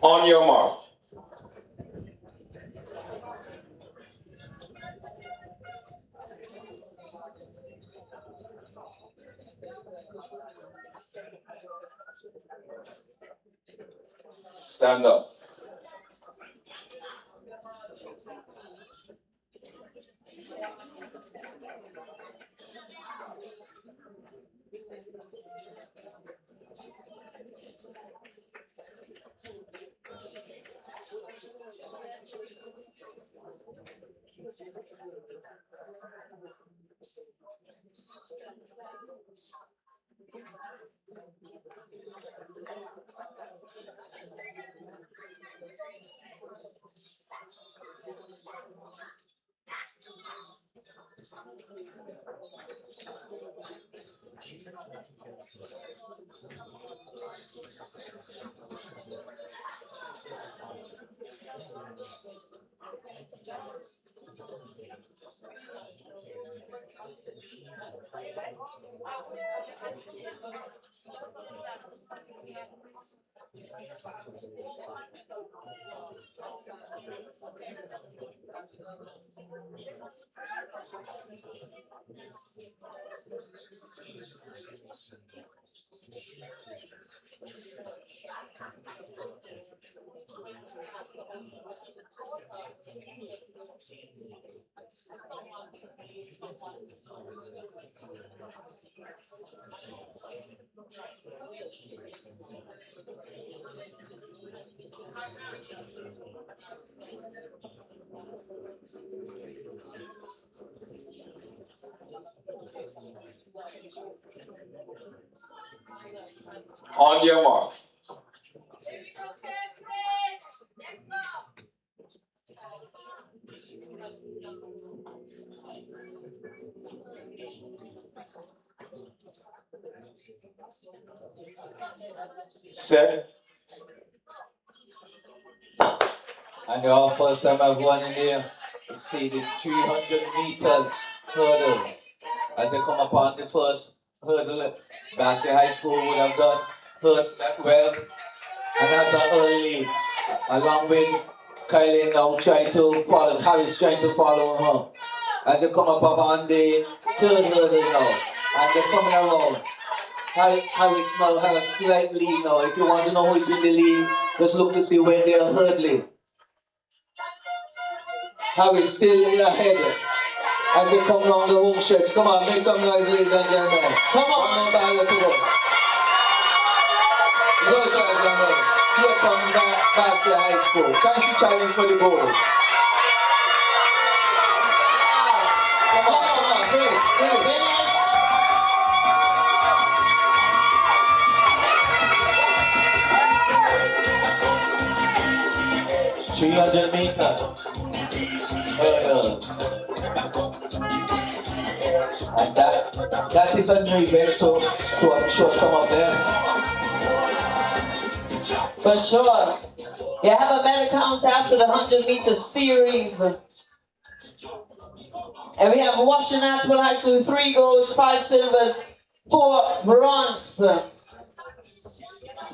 On your mark. Stand up. On your mark. Set. And now first time everyone in there will see the 300 meters hurdles. As they come upon the first hurdle, Bassey High School would have done that well. And that's an early, along with Kylie now trying to follow, Harris trying to follow her. As they come up on the third hurdle now. And they're coming around. Harris now has a slight lead now. If you want to know who's in the lead, just look to see where they are hurdling. Harris still ahead as they come down the home stretch. Come on, make some noise, ladies and gentlemen. Come on. One more battle to go. Ladies and gentlemen, here comes Bassey High School. Thank you, challenge for the goal. Come on, finish. 300 meters. Hurdles. And that is a new event, so to show some of them. For sure. You have a medal count after the 100-meter series. And we have Washington National High School, 3 golds, 5 silvers, 4 bronze.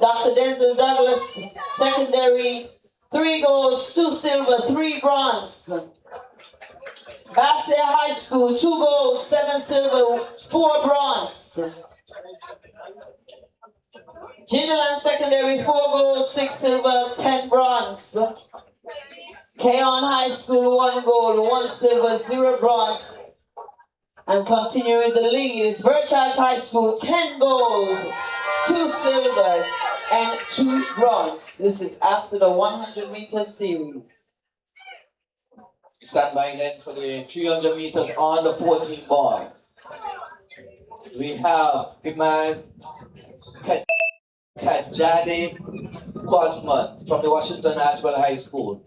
Dr. Denzel Douglas, secondary, 3 golds, 2 silver, 3 bronze. Bassett High School, 2 golds, 7 silver, 4 bronze. Gingerland Secondary, 4 golds, 6 silver, 10 bronze. Keon High School, 1 gold, 1 silver, 0 bronze. And continuing the lead is Birchard High School, 10 golds, 2 silvers, and 2 bronze. This is after the 100-meter series. Stand by then for the 300 meters on the 14 bars. We have Imad Kajadi Quasman from the Washington National High School,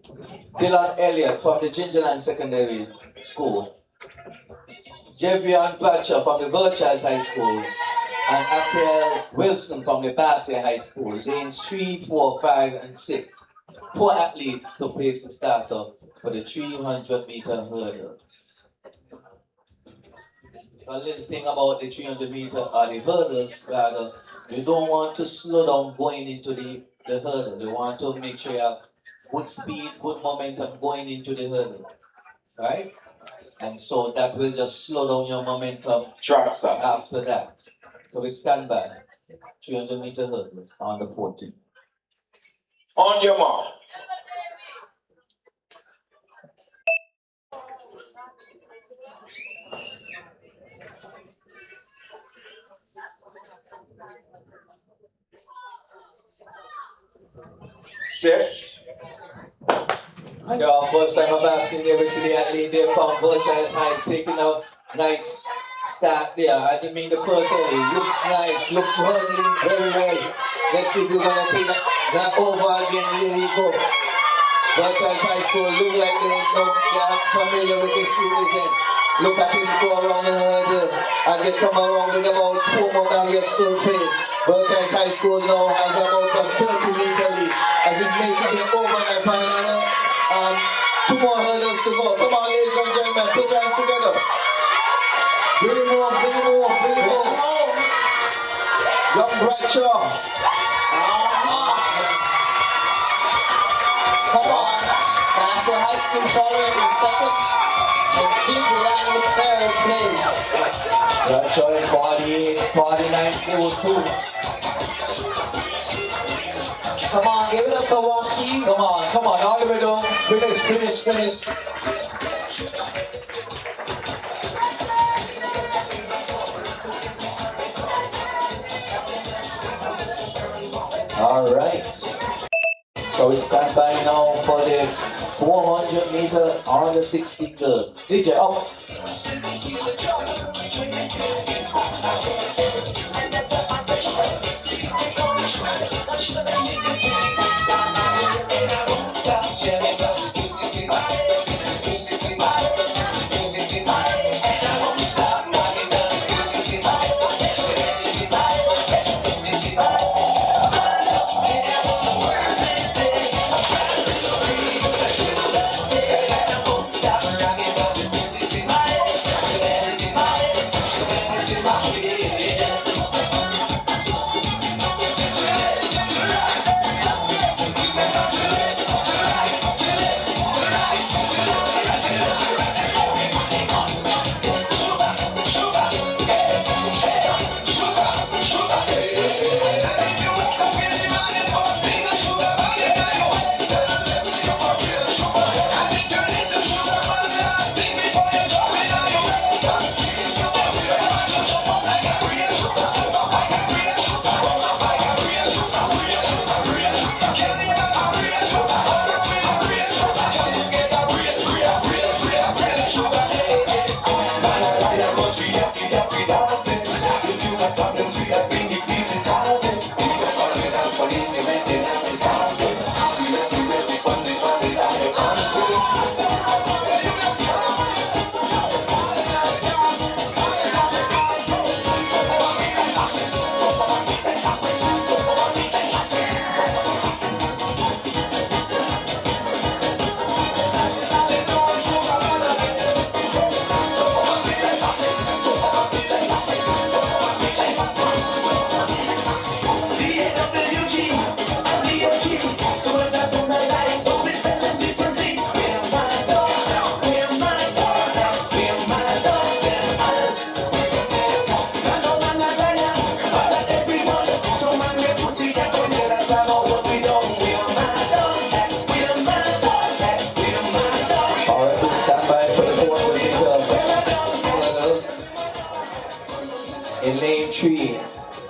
Dylan Elliott from the Gingerland Secondary School, Jevion Bratcher from the Birchard High School, and April Wilson from the Bassett High School. Lanes 3, 4, 5, and 6. 4 athletes to place the starter for the 300-meter hurdles. So a little thing about the 300-meter or the hurdles, rather, you don't want to slow down going into the hurdle. You want to make sure you have good speed, good momentum going into the hurdle, right? And so that will just slow down your momentum after that. So we stand by 300-meter hurdles on the 14. On your mark. Set. And our first time of asking every city athlete there from Birchard High taking out nice start there. I mean the first hurdle looks nice, looks hurdling very well. Let's see if we're gonna take that over again. Here we go. Birchard High School look like they are familiar with this again. Look at him go around the hurdle as they come around with about 4 more barriers to pace. Birchard High School now has about a 30-meter lead as it makes it over that final. 2 more hurdles to go. Come on, ladies and gentlemen, put your hands together. Bring it home, bring it home, bring it home. Young Bradshaw. Come on. Bassett High School following in second. And Gingerland in third place. Bradshaw in 49.02. Come on, give it up for Washi. Come on, all the way down. Finish. All right. So we stand by now for the 400 meters on the 16 girls. DJ up. Yeah.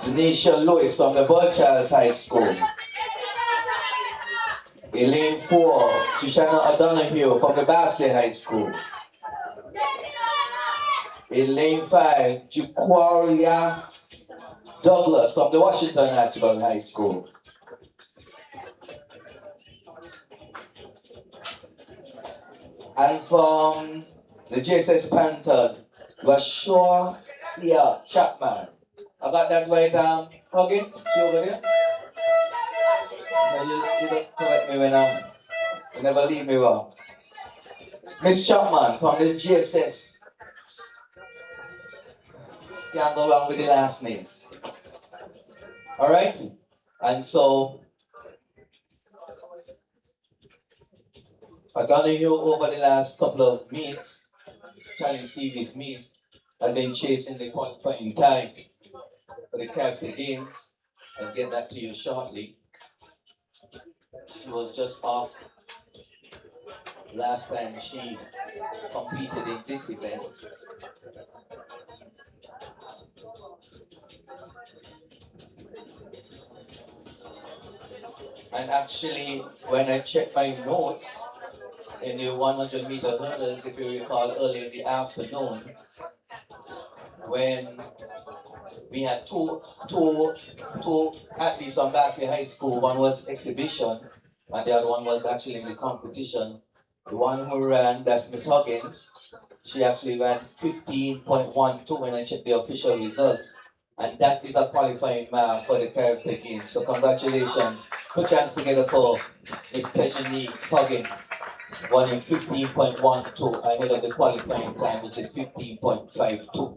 Denisha Lewis from the Burchilds High School. In lane 4, Trishana O'Donoghue from the Basley High School. In lane 5, Jukwaria Douglas from the Washington Natural High School. And from the JSS Panthers, Rashua Sia Chapman. I got that right, Huggins? You over there? No, you don't correct me when you never leave me wrong. Miss Chapman from the GSS. Can't go wrong with the last name. Alright? And so, O'Donoghue over the last couple of meets, Challenge Series meets, have been chasing the qualifying time for the Caribbean Games. I'll get that to you shortly. She was just off last time she competed in this event. And actually, when I checked my notes in the 100 meter hurdles, if you recall earlier in the afternoon, when we had two athletes from Basley High School, one was exhibition, and the other one was actually in the competition. The one who ran, that's Miss Huggins, she actually ran 15.12 when I checked the official results. And that is a qualifying mark for the Caribbean Games. So congratulations. Put your hands together for Miss Tejani Huggins, running 15.12 ahead of the qualifying time, which is 15.52.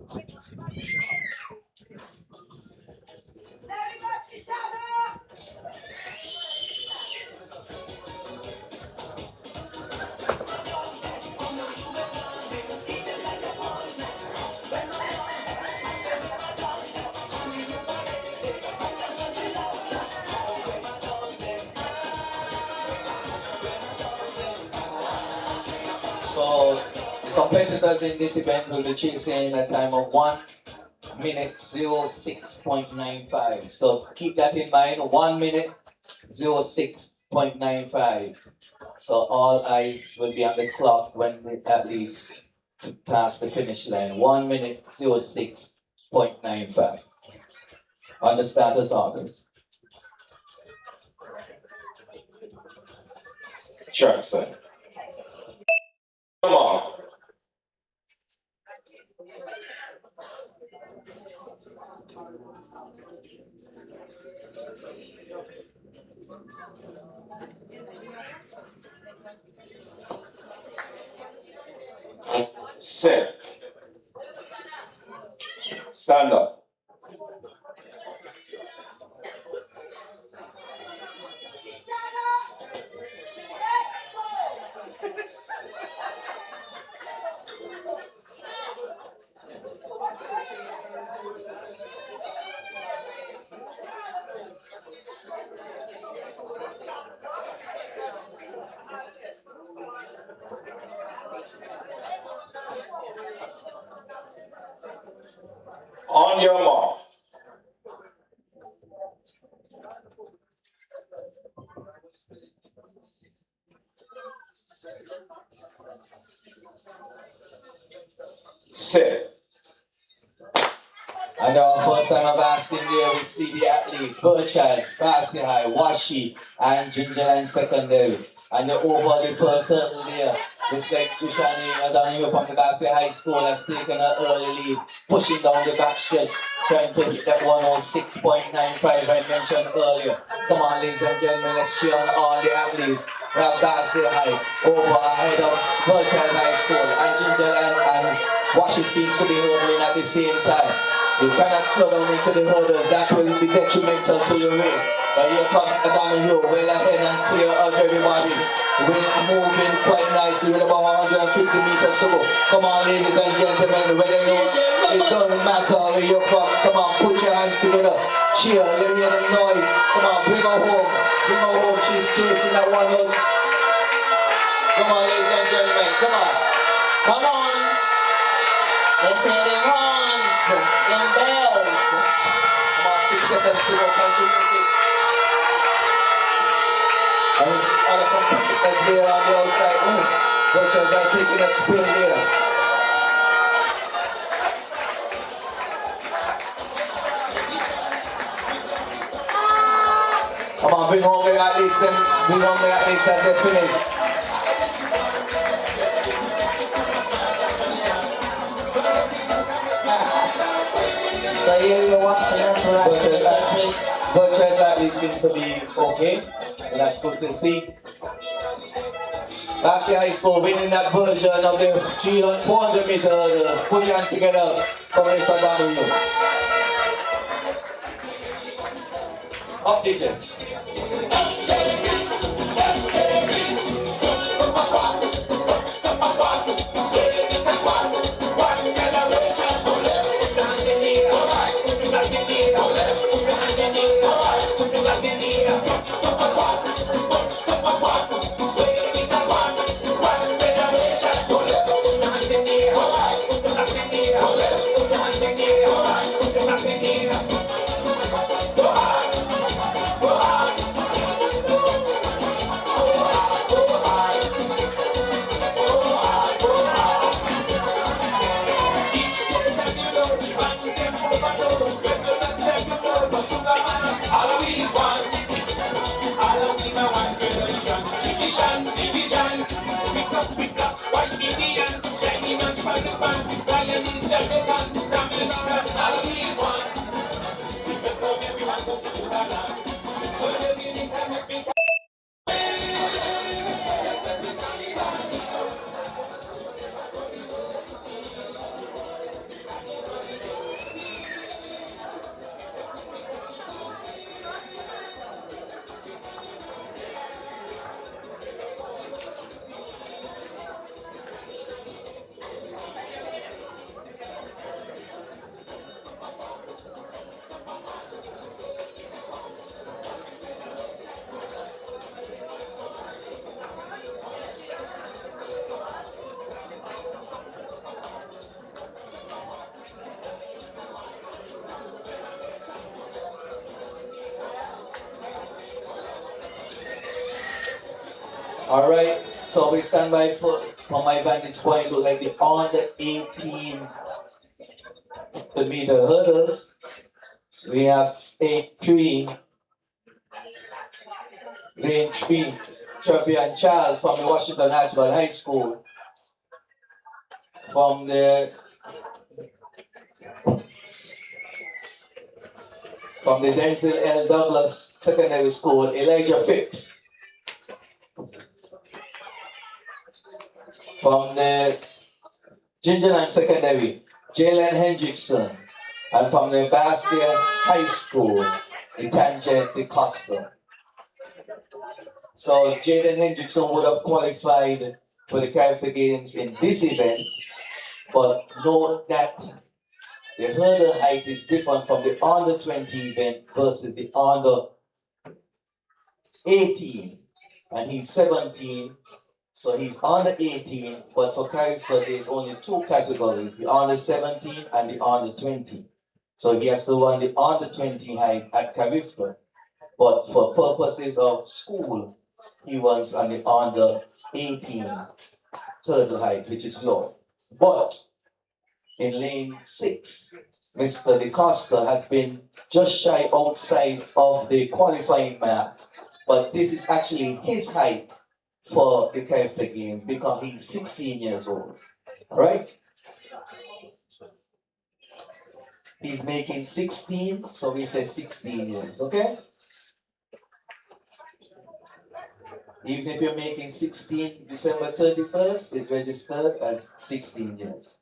So the competitors in this event will be chasing a time of 1 minute 06.95. So keep that in mind, 1 minute 06.95. So all eyes will be on the clock when the athletes pass the finish line. 1 minute 06.95. On the starters orders. Track set. Come on. Set. Stand up. On your mark. Sit. And our first time of asking there, we see the athletes, Burchilds, Basley High, Washi, and Gingerland Secondary. And the over the person there, looks like Trishani O'Donoghue from the Basley High School has taken an early lead, pushing down the back stretch, trying to hit that 106.95 I mentioned earlier. Come on, ladies and gentlemen, let's cheer on all the athletes. We have Basley High over ahead of Burchilds High School, and Gingerland and Washi seems to be hurdling at the same time. You cannot slow down into the hurdles, that will be detrimental to your race. But here comes O'Donoghue, well ahead and clear of everybody. We're moving quite nicely with about 150 meters to go. Come on, ladies and gentlemen, whether you're, it doesn't matter where you're from. Come on, put your hands together. Cheer, let me hear the noise. Come on, bring her home. Bring her home, she's chasing that one out. Come on, ladies and gentlemen, come on. Come on. Let's hear them horns, them bells. Come on, 6 seconds to go. Continue. And it's other competitors there on the outside. Coaches are taking a spin there. Come on, bring home the athletes, bring home the athletes as they finish. So here you watch the referee. Virtual athletes seems to be okay, and that's good to see. That's the high school winning that version of the 400 meter. Put your hands together. Come on, start down with you. Up, DJ. Division, mix up with black, white, Indian, shiny man, Spanish man, Lion is Jamaican, Jamaican, all of these one. People come here, we want to push it along. So the meaning can make me. All right, so we stand by for my vantage point, look like the under 18 meter hurdles. We have lane 3 champion Charles from the Washington National High School. From the Denzel L. Douglas Secondary School, Elijah Phipps. From the Ginseng Secondary, Jalen Hendrickson. And from the Bastia High School, Tangent DeCosta. So Jaden Hendrickson would have qualified for the Caribbean Games in this event, but note that the hurdle height is different from the under 20 event versus the under 18. And he's 17. So he's under 18, but for Caribbean there's only 2 categories, the under 17 and the under 20. So he has to run the under 20 height at Caribbean. But for purposes of school, he runs on the under 18 hurdle height, which is low. But in lane 6, Mr. DeCosta has been just shy outside of the qualifying mark. But this is actually his height for the Caribbean Games because he's 16 years old. All right? He's making 16, so we say 16 years, okay? Even if you're making 16 December 31st, it's registered as 16 years.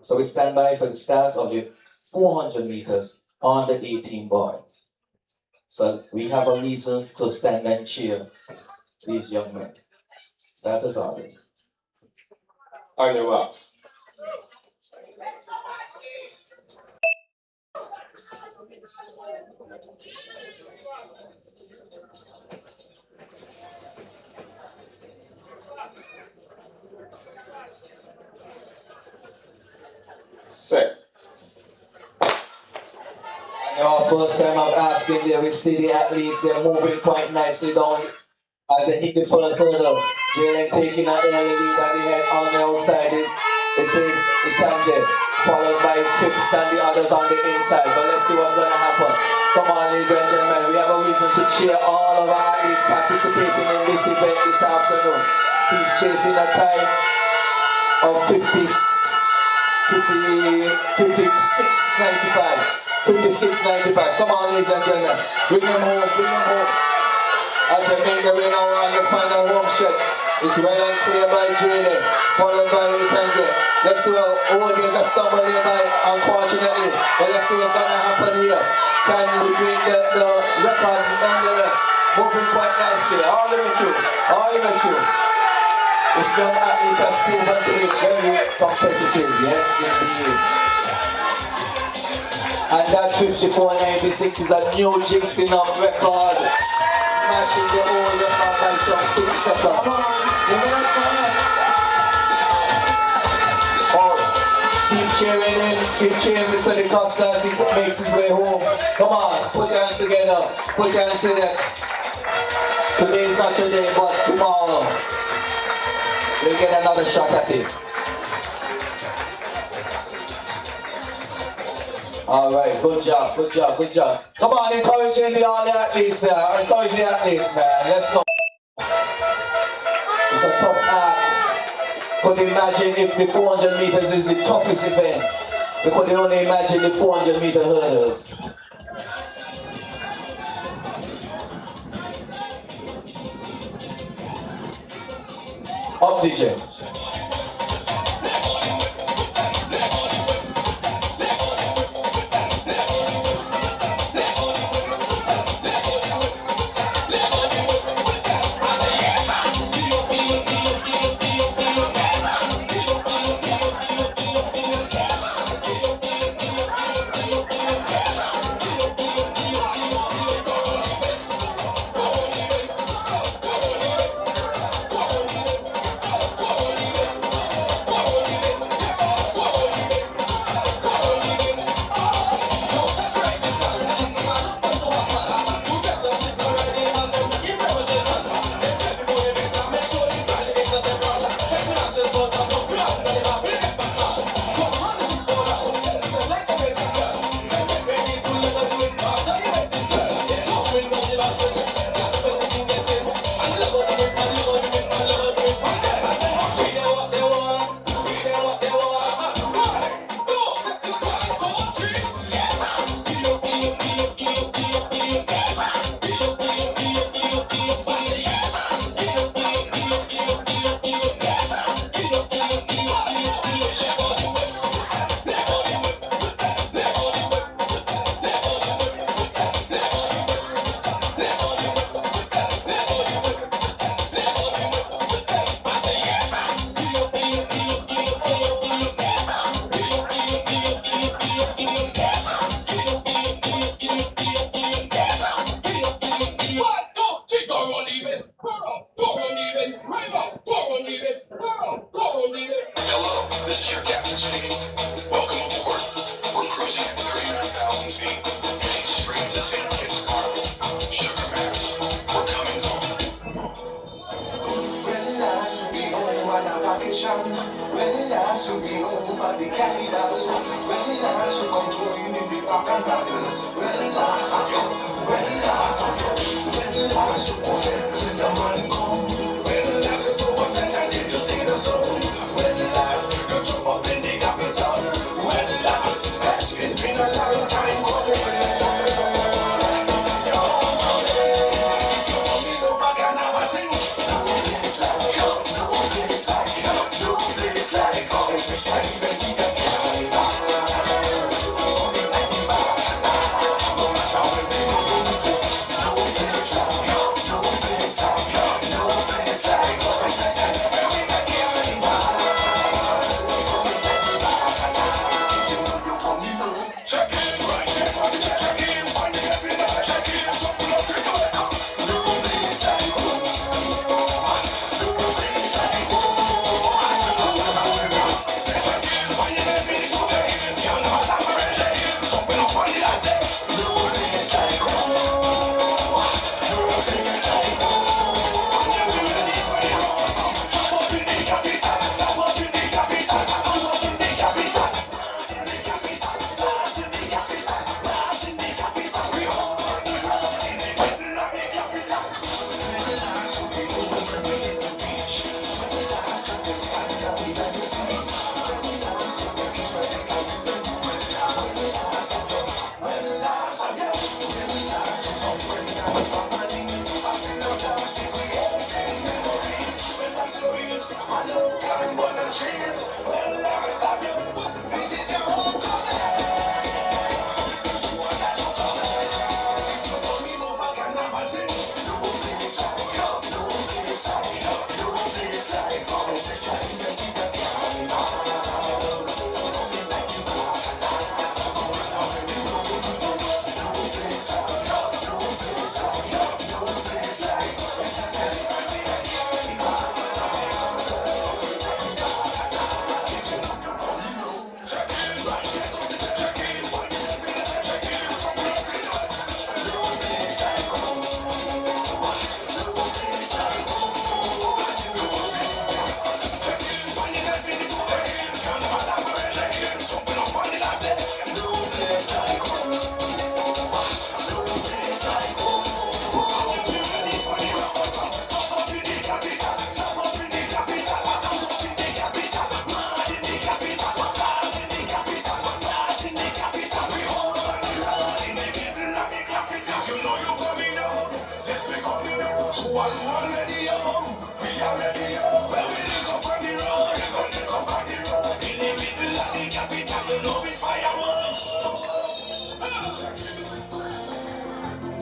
So we stand by for the start of the 400 meters on the 18 boys. So we have a reason to stand and cheer these young men. Start as always. On your mark. Set. You know, first time I'm asking there, we see the athletes, they're moving quite nicely down as they hit the first hurdle. Jalen taking an early lead at the head on the outside. It is Itange, followed by Pips and the others on the inside. But let's see what's going to happen. Come on, ladies and gentlemen, we have a reason to cheer all of our athletes participating in this event this afternoon. He's chasing a time of 56.95. Come on, ladies and gentlemen, bring them home. As they make their way now on the final home stretch. It's well and clear by Jaden, followed by Itange. Let's see what audience are stumbling by, unfortunately. But let's see what's going to happen here. Can we bring the record nonetheless? Moving quite nicely, all the way through. This young athlete has proven to be very competitive, yes indeed. And that 54.96 is a new Ginseng record. Smashing the old record by some 6 seconds. Oh, keep cheering Mr. DeCosta as he makes his way home. Come on, put your hands together. Today is not your day, but tomorrow we'll get another shot at it. Alright, good job. Come on, encouraging all the athletes there. Encourage the athletes, man. Let's go. It's a tough act. Could you imagine if the 400 meters is the toughest event? You could only imagine the 400 meter hurdles. Up, DJ.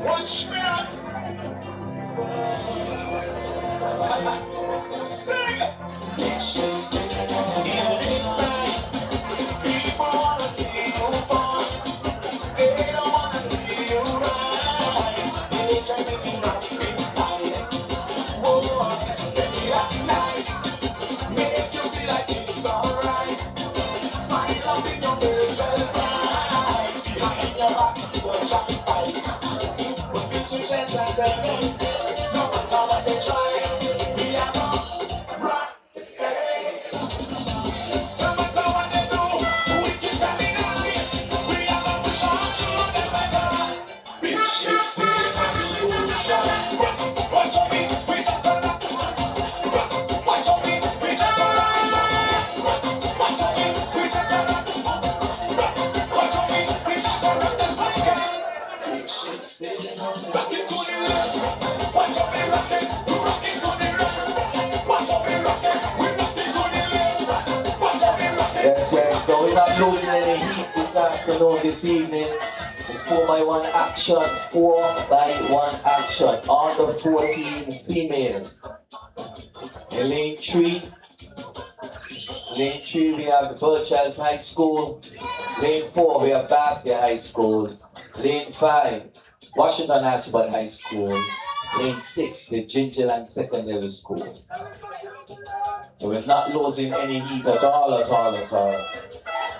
Watch me out. Sing. People wanna see you fall. They don't wanna see you rise. They try to keep up inside. Oh, let me act nice. Make you feel like it's alright. Smile up in your face and cry. Behind your back, you're trying to fight. But beat your chest and tell them, no matter what they try, we are not rock steady. No matter what they do, we keep coming on. We are not push on through the cycle. Big shit sitting on the ocean. Watch out, we just a rock. Watch out, we just a rock. Watch out, we just a rock. Watch out, we just a rock the cycle. Big shit sitting on the ocean. Rock it to the left. Watch out, we rock it. We rock it to the right. Watch out, we rock it. We rock it to the left. Watch out, we rock it. Yes, yes, so we're not losing any heat this afternoon, this evening. It's 4x1 action, 4x1 action. All the 14 females. In lane 3, we have Birchall's High School. Lane 4, we have Bastia High School. Lane 5, Washington Archibald High School. Lane 6, the Gingerland Secondary School. So we're not losing any heat at all.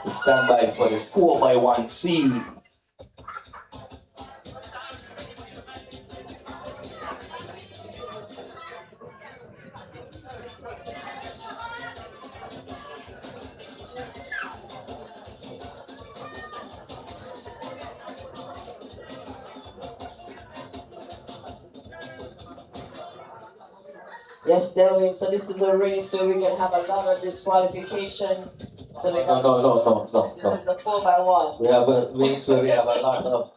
We stand by for the 4x1 series. Yes, Delvin. So this is a race where we can have a lot of disqualifications. So we can, No. this is the 4x1. We have a race where we have a lot of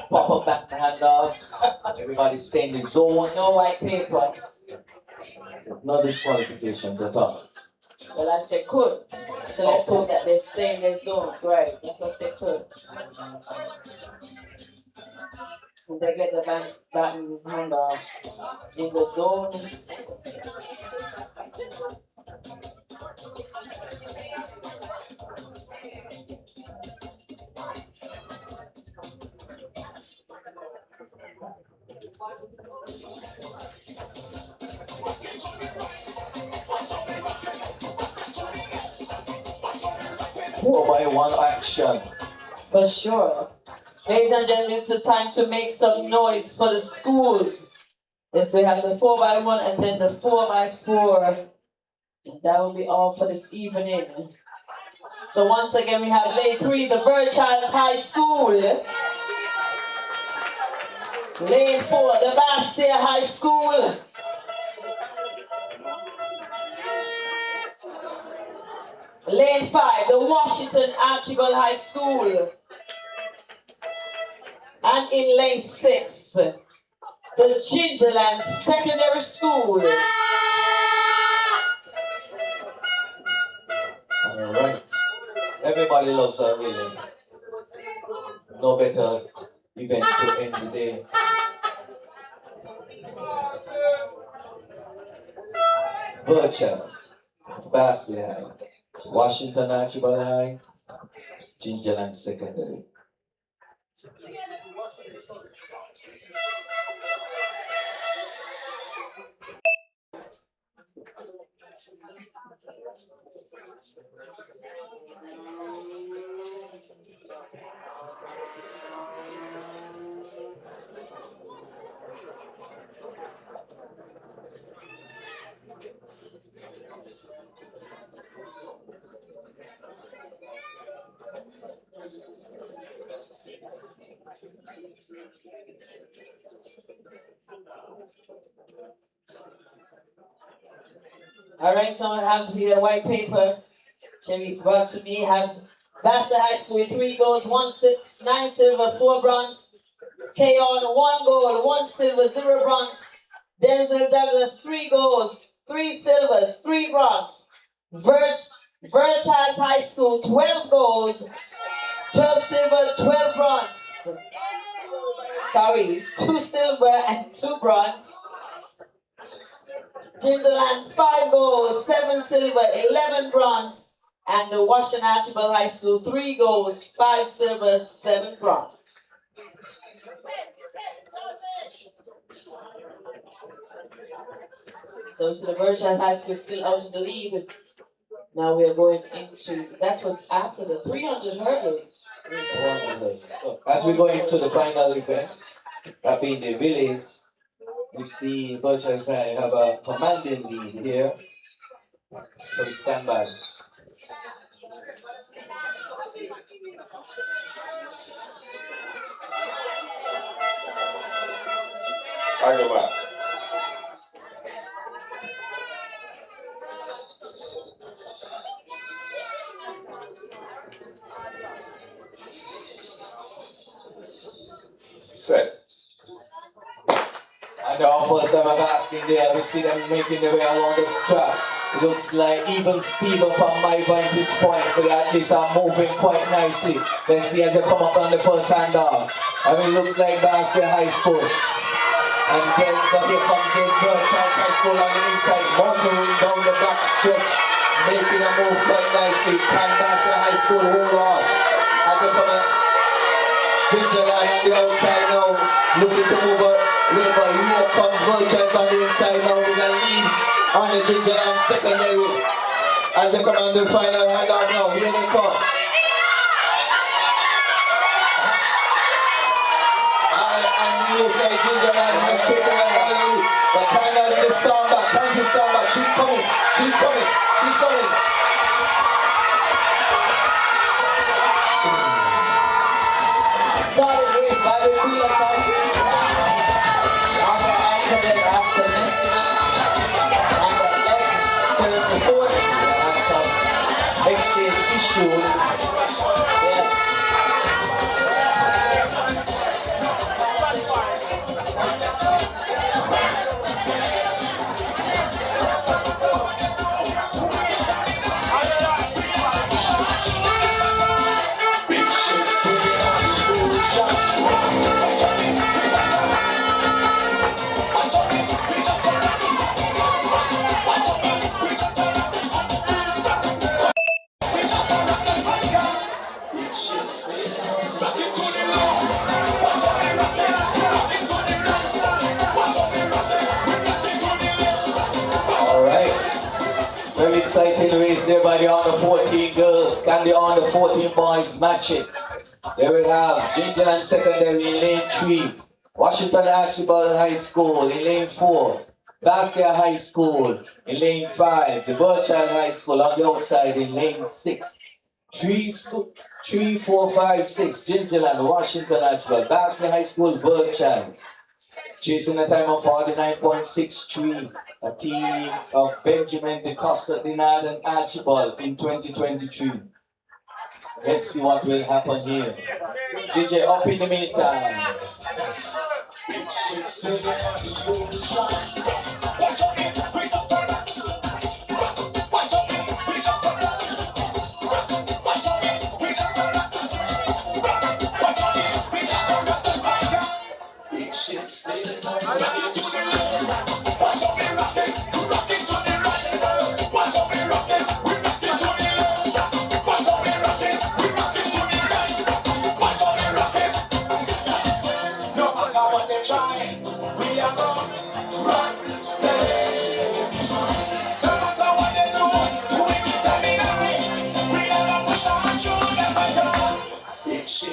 pop-up back handoffs. Everybody stay in the zone. No white paper. No disqualifications at all. Well, I said could. So let's hope that they stay in their zones, right? That's what I said could. And they get the battens handoff in the zone. Four by one action. For sure. Ladies and gentlemen, it's the time to make some noise for the schools. Yes, we have the 4x1 and then the 4x4. That will be all for this evening. So once again, we have Lane 3, the Verchilds High School. Lane 4, the Bastia High School. Lane 5, the Washington Archibald High School. And in lane 6, the Gingerland Secondary School. All right. Everybody loves our really. No better event to end the day. Birchhouse, Bastia High, Washington Archibald High, Gingerland Secondary. All right, so I have here white paper. Chevy's brought to me. Have Bastia High School with 3 golds, 9 silver, 4 bronze. K-On 1 gold, 1 silver, 0 bronze. Denzel Douglas 3 golds, 3 silvers, 3 bronze. Verchilds High School 12 golds, 12 silver, 12 bronze. Sorry, 2 silver and 2 bronze. Gingerland 5 golds, 7 silver, 11 bronze. And the Washington Archibald High School 3 golds, 5 silver, 7 bronze. So the Verchilds High School is still out in the lead. Now we are going into, that was after the 300 hurdles. So as we go into the final events, that being the village, we see Birchhouse High have a commanding lead here. So we stand by. I go back. Set. And our first time of asking there, we see them making their way along the track. It looks like even Steven from my vantage point, but at least are moving quite nicely. Let's see as they come up on the first handoff. I mean, it looks like Bastia High School. And then here comes the Birchhouse High School on the inside, motoring down the back stretch, making a move quite nicely. Can Bastia High School hold on? As they come up, Gingerland on the outside now, looking to move up. Here comes Birchhouse on the inside now with a lead on the Gingerland Secondary. As they come on the final handoff now, here they come. And you say Gingerland has taken a lead. But finally the storm back, Francis storm back, she's coming, she's coming, she's coming. Solid race by the Queen of South. After National and the fourth And some exchange issues. Yeah. Very exciting race there by the under 14 girls. Can the under 14 boys match it? There we have Ginseng Secondary in lane 3, Washington Archibald High School in lane 4, Bastia High School in lane 5, the Birchall High School on the outside in lane 6. 3, 4, 5, 6, Ginseng, Washington Archibald, Bastia High School, Birchall. Chasing a time of 49.63, a team of Benjamin DeCosta, Dinard and Archibald in 2023. Let's see what will happen here. DJ up in the meantime.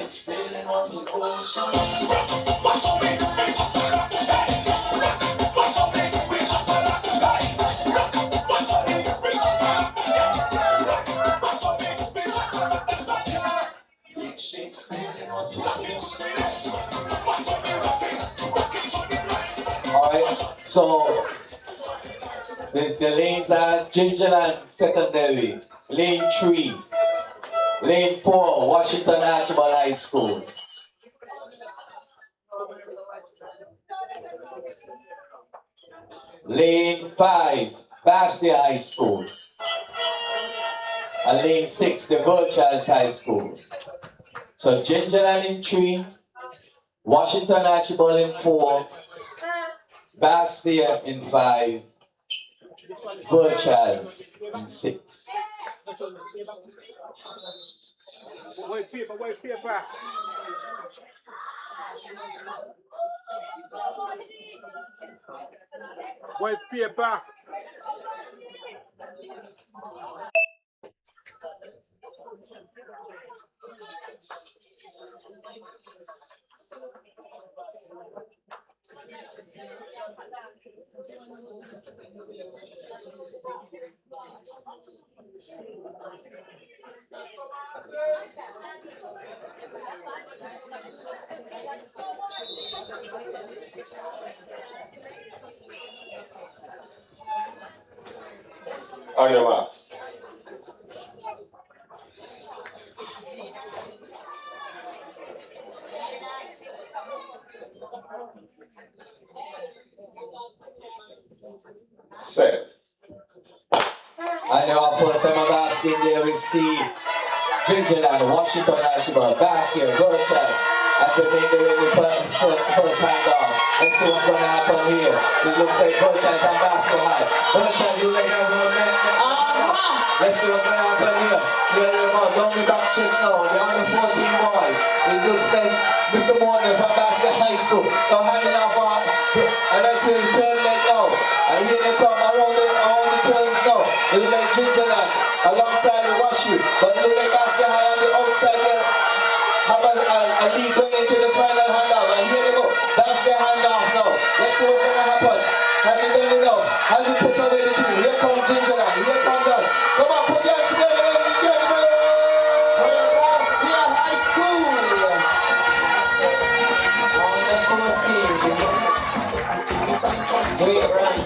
Sailing on the ocean. Alright, so the lanes are Ginseng Secondary, lane 3, lane 4, Washington Archibald High School. Lane 5, Bastia High School. And lane 6, the Birchall High School. So Ginseng in 3, Washington Archibald in 4, Bastia in 5, Birchall in 6. White paper, white paper. White paper. On your mark. Set. I know our first time of asking there we see Ginseng, Washington Archibald, Bastia, Birchall. As we make the way the first handoff. Let's see what's going to happen here. It looks like Birchall's and Bastia high. Birchall, you like everyone. Let's see what's going to happen here. Here we go, down the back stretch now. The under 14 boy. It looks like Mr. Morgan from Bastia High School. Now hanging off on. And let's see the turn leg now. And here they come around the turns now. It looks like Ginseng alongside the Washi. But it looks like Bastia High on the outside there. Have a lead going into the final handoff. And here they go. That's their handoff now. Let's see what's going to happen. Has he done it now? Has he put away the two? Here comes Ginseng. Here comes that. Come on, put your hands together, ladies and gentlemen. Bastia High School. On the 14. Great run.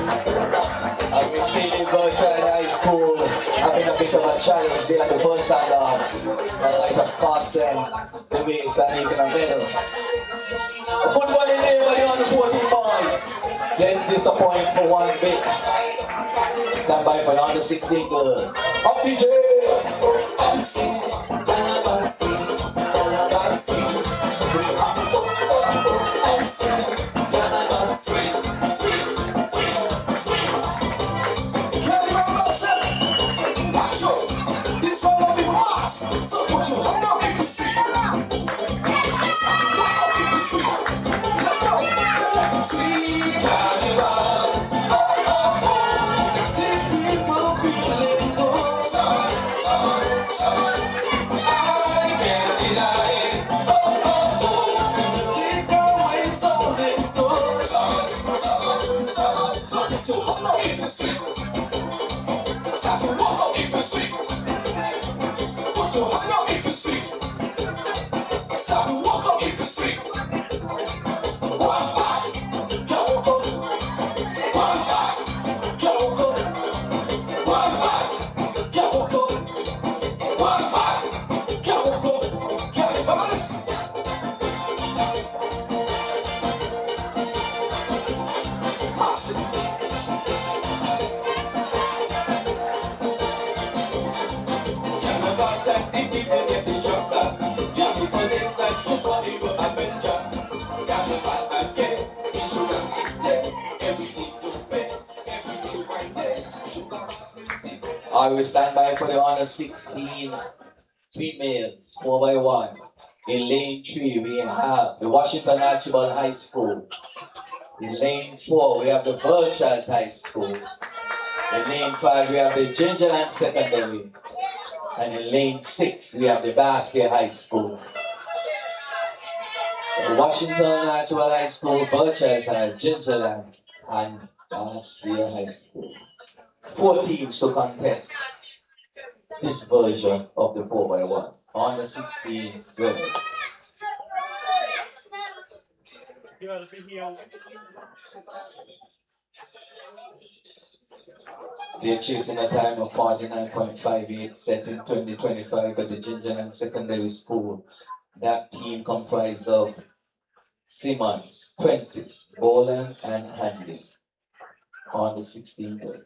As we see the Birchall High School having a bit of a challenge there at the first handoff. Might have cost them the race and even a medal. Football in there, but on the 14 boys. Then disappoint for one bit. Stand by for the under 16 girls. Up DJ! This one will be mass, so put your hand up if you see. Let's go. Sweet carnival. The people feeling good. I can't deny it. I will stand by for the under 16 females, 4x1. In lane 3, we have the Washington Archibald High School. In lane 4, we have the Birchers High School. In lane 5, we have the Gingerland Secondary. And in lane 6, we have the Bastia High School. So Washington Archibald High School, Birchers High, Gingerland, and Bastia High School. 4 teams to contest this version of the 4x1 on the 16 women. They're chasing a time of 49.58 set in 2025 at the Gingerland Secondary School. That team comprised of Simmons, Prentice, Boland, and Hanley on the 16 girls.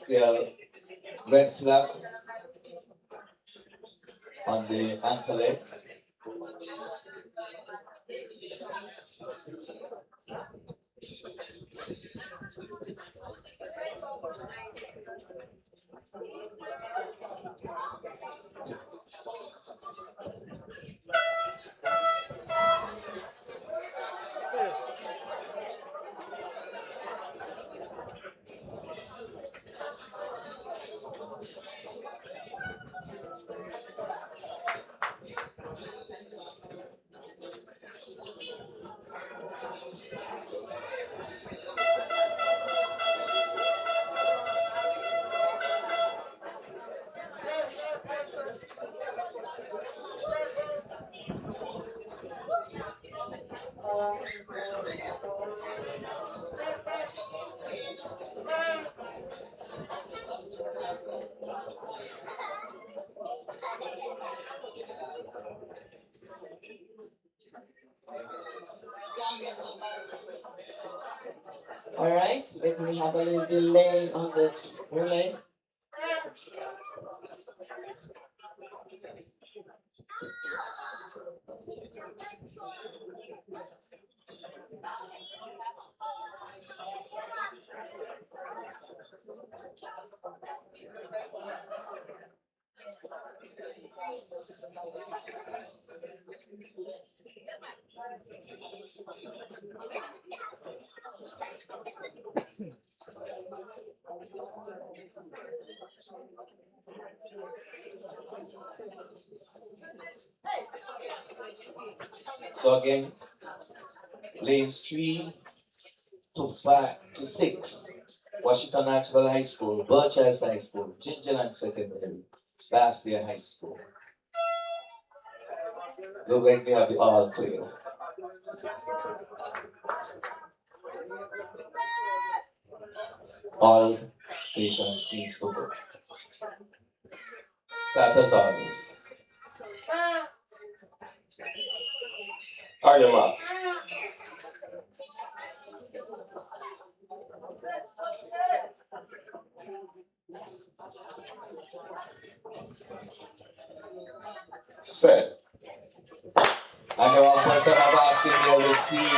See a red flag on the anklet. All right, let me have a little delay on the relay. So again, lanes 3 to 5 to 6. Washington Archibald High School, Birchers High School, Gingerland Secondary, Bastia High School. Look like we have the all clear. All stations seems to go. Starters orders. On your mark. Set. And the first time I've asked him, you'll see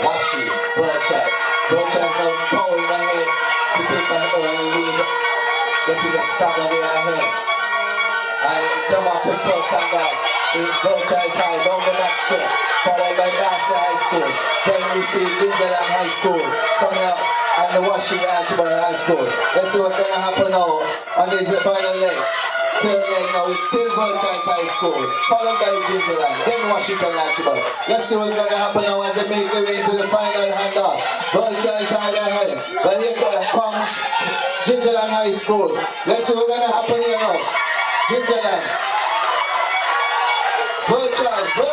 Washi, Birchers. Birchers now power in the head to take an early lead. Get to the start of the head. And come up to first and that. Birchers High, down the next straight. Followed by Bastia High School. Then you see Gingerland High School coming up and the Washi Archibald High School. Let's see what's going to happen now on this final leg. Third leg now is still Birchers High School, followed by Gingerland, then Washington Archibald. Let's see what's going to happen now as they make their way to the final handoff. Birchers High ahead, but here comes Gingerland High School. Let's see what's going to happen here now. Gingerland. Birchers.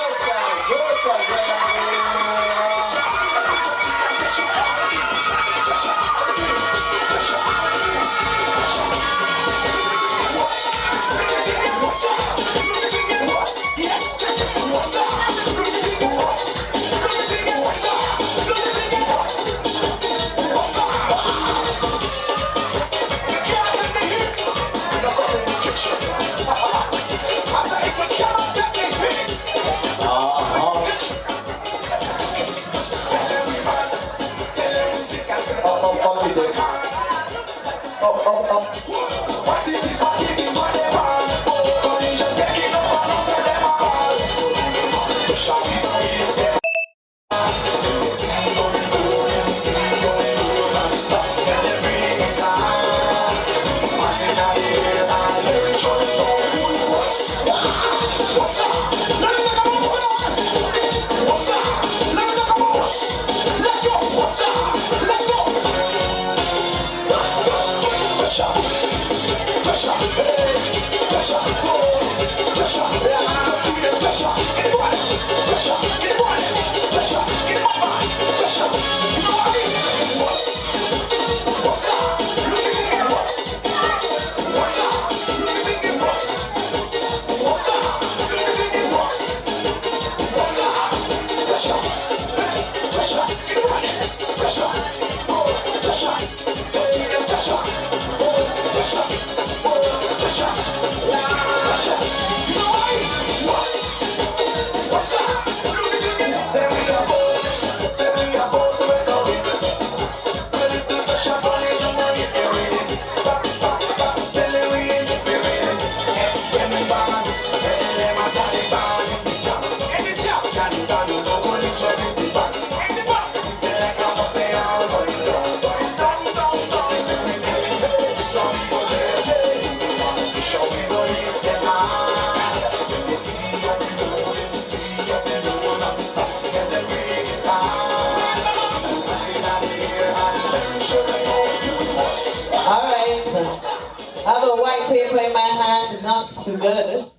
not too good.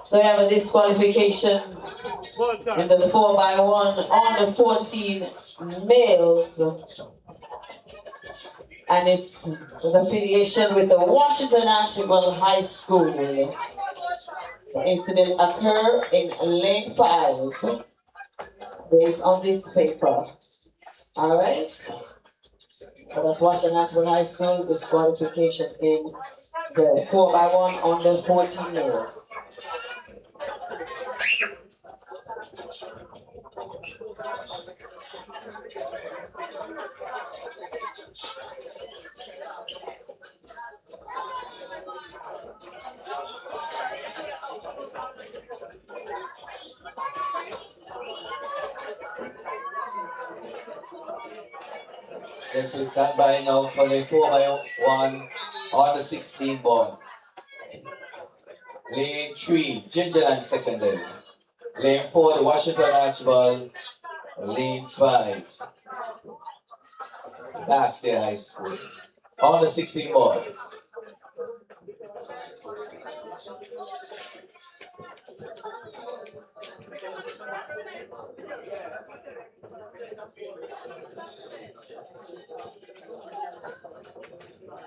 So we have a disqualification in the 4x1 on the 14 males. And it's affiliation with the Washington National High School. The incident occurred in lane 5, based on this paper. Alright? So that's Washington National High School, disqualification in the 4x1 on the 14 males. Yes, we stand by now for the 4x1 on the 16 balls. Lane 3, Gingerland Secondary. Lane 4, the Washington Archibald. Lane 5, Bastia High School. On the 16 balls.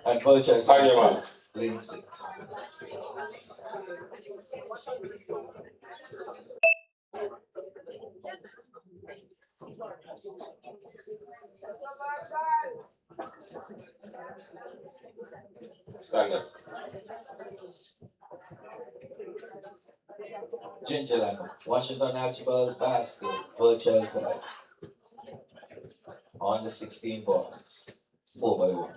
And Purchase High School. Lane 6. Stand up. Gingerland, Washington Archibald, Bastia, Purchase High. On the 16 balls. 4x1.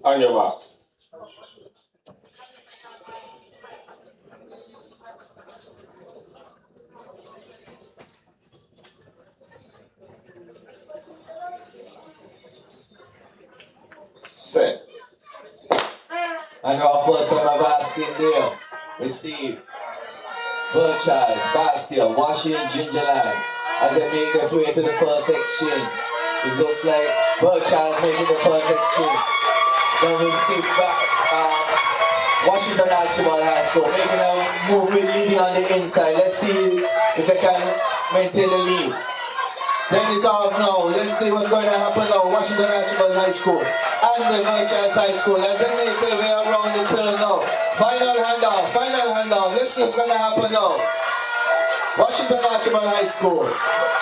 On your mark. Set. And our first time basket there. We see Purchase, Bastia, Washington, Gingerland as they make their way to the first exchange. It looks like Purchase making the first exchange. Then we see Washington Archibald High School making a movement leading on the inside. Let's see if they can maintain the lead. Then it's off now. Let's see what's going to happen now. Washington Archibald High School and the Purchase High School as they make their way around the turn now. Final handoff, final handoff. Let's see what's going to happen now. Washington Archibald High School,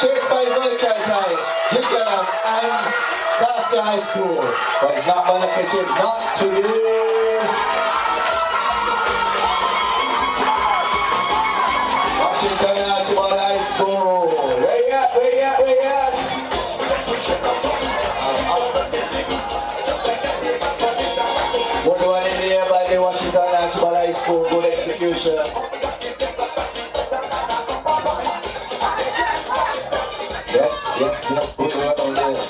chased by Purchase High, Gingerland and Bastia High School. But it's not going to catch it, not today. Washington Archibald High School. Where you at, where you at, where you at? Good one in there by the Washington Archibald High School. Good execution. Yes, good one on there.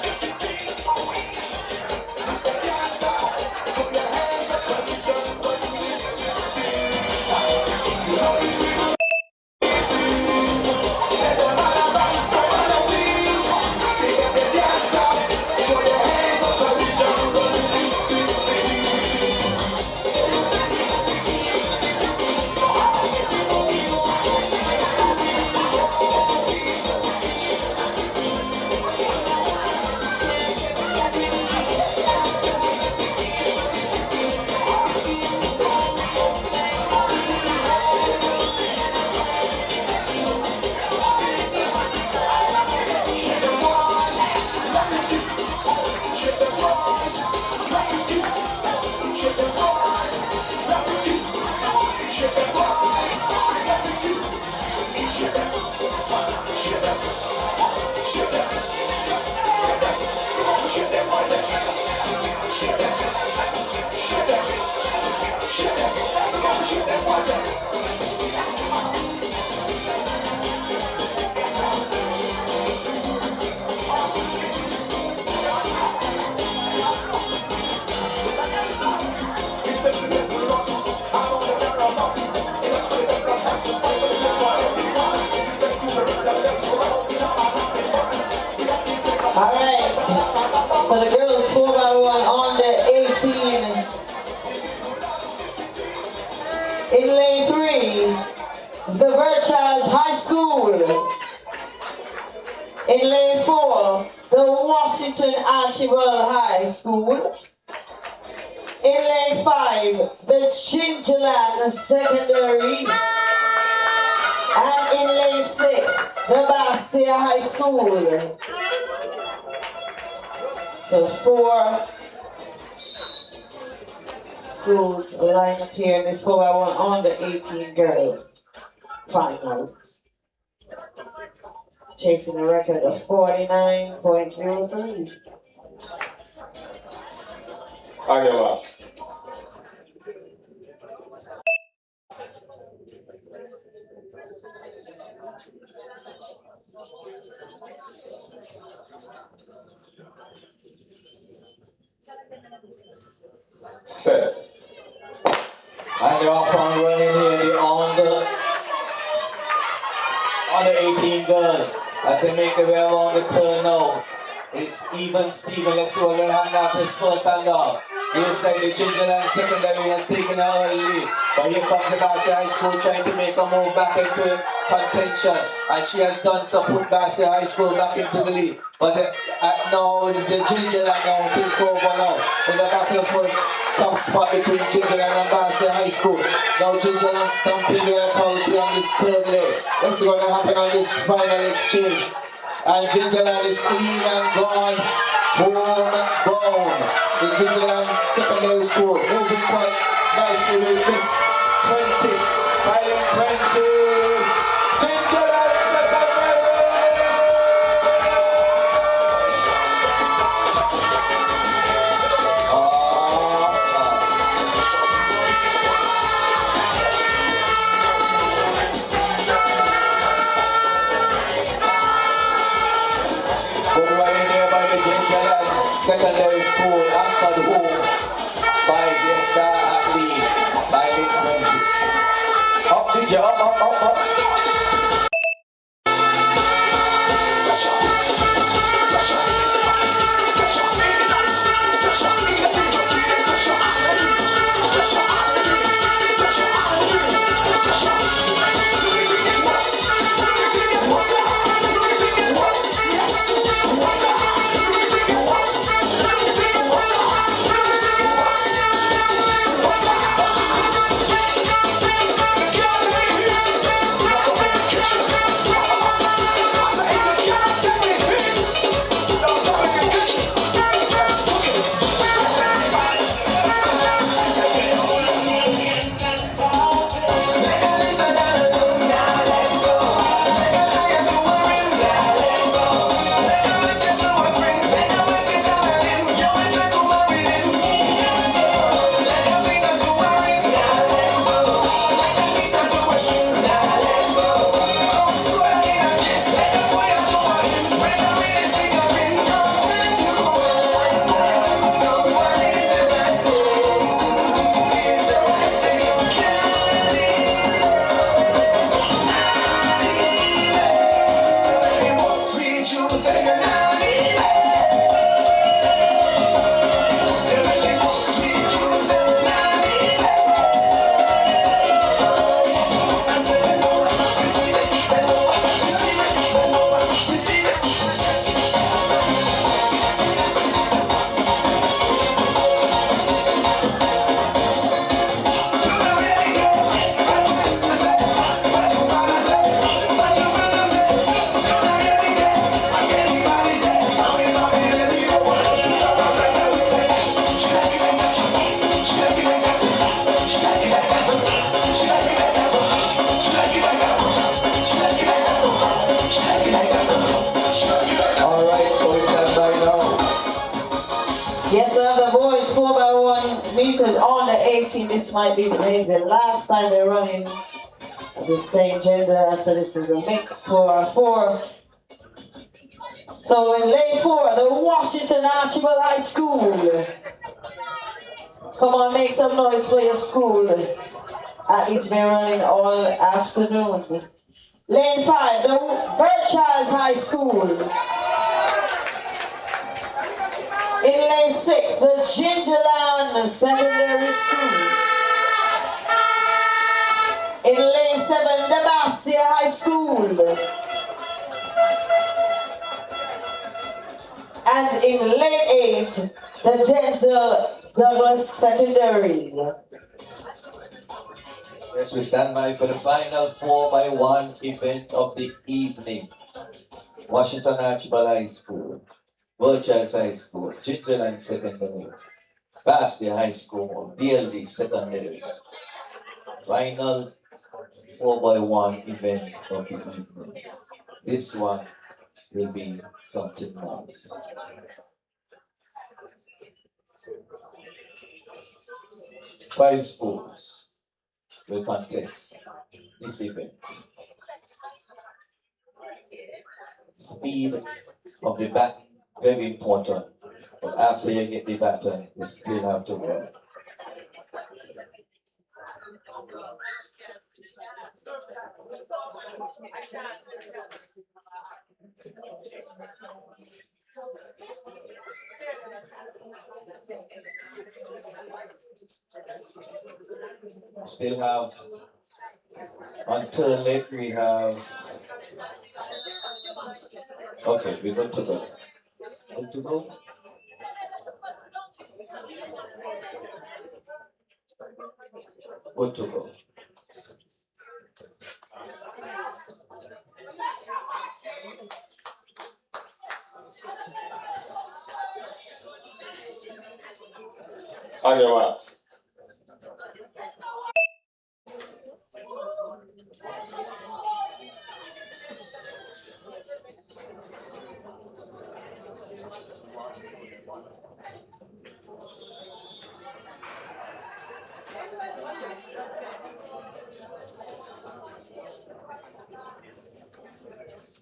Alright, so the girls 4x1 on the 18. In lane 3, the Virtuals High School. In lane 4, the Washington Archibald High School. In lane 5, the Gingerland Secondary. And in lane 6, the Bastia High School. So 4 schools line up here in this 4x1 on the 18 girls finals. Chasing a record of 49.03. Aguilar. Set. And they're off and running here, on the 18 girls. As they make their way around the turn now. It's even Steven. Let's see what they're having up his first hand off. Looks like the Gingerland Secondary has taken an early lead. But here comes the Bastia High School trying to make a move back into contention. And she has done so, put Bastia High School back into the lead. But now it is the Gingerland now take over now. In the battle for top spot between Gingerland and Bastia High School. Now Gingerland stamping their authority on this third leg. Let's see what's going to happen on this final exchange. And Gingerland is clean and gone. Homebound. The Gingerland Secondary School moving quite nicely with Miss Prentice. Fighting Prentice. Gingerland Secondary. Secondary School anchored home by the star athlete, by the Prentice. Up the job, up. this might be the last time they're running the same gender. After this is a mix for 4. So in lane 4, the Washington Archibald High School. Come on, make some noise for your school. At least been running all afternoon. Lane 5, the Birchilds High School. In lane 6, the Gingerland Secondary School. In lane 7, the Bastia High School. And in lane 8, the Denzel Douglas Secondary. Yes, we stand by for the final 4x1 event of the evening. Washington Archibald High School, Birchilds High School, Gingerland Secondary, Bastia High School, DLD Secondary. Final 4x1 event of the evening. This one will be something nice. Five schools will contest this event. Speed of the bat, very important. But after you get the baton, you still have to work. Still have until late we have. Okay, we're good to go. Good to go. Good to go. On your marks.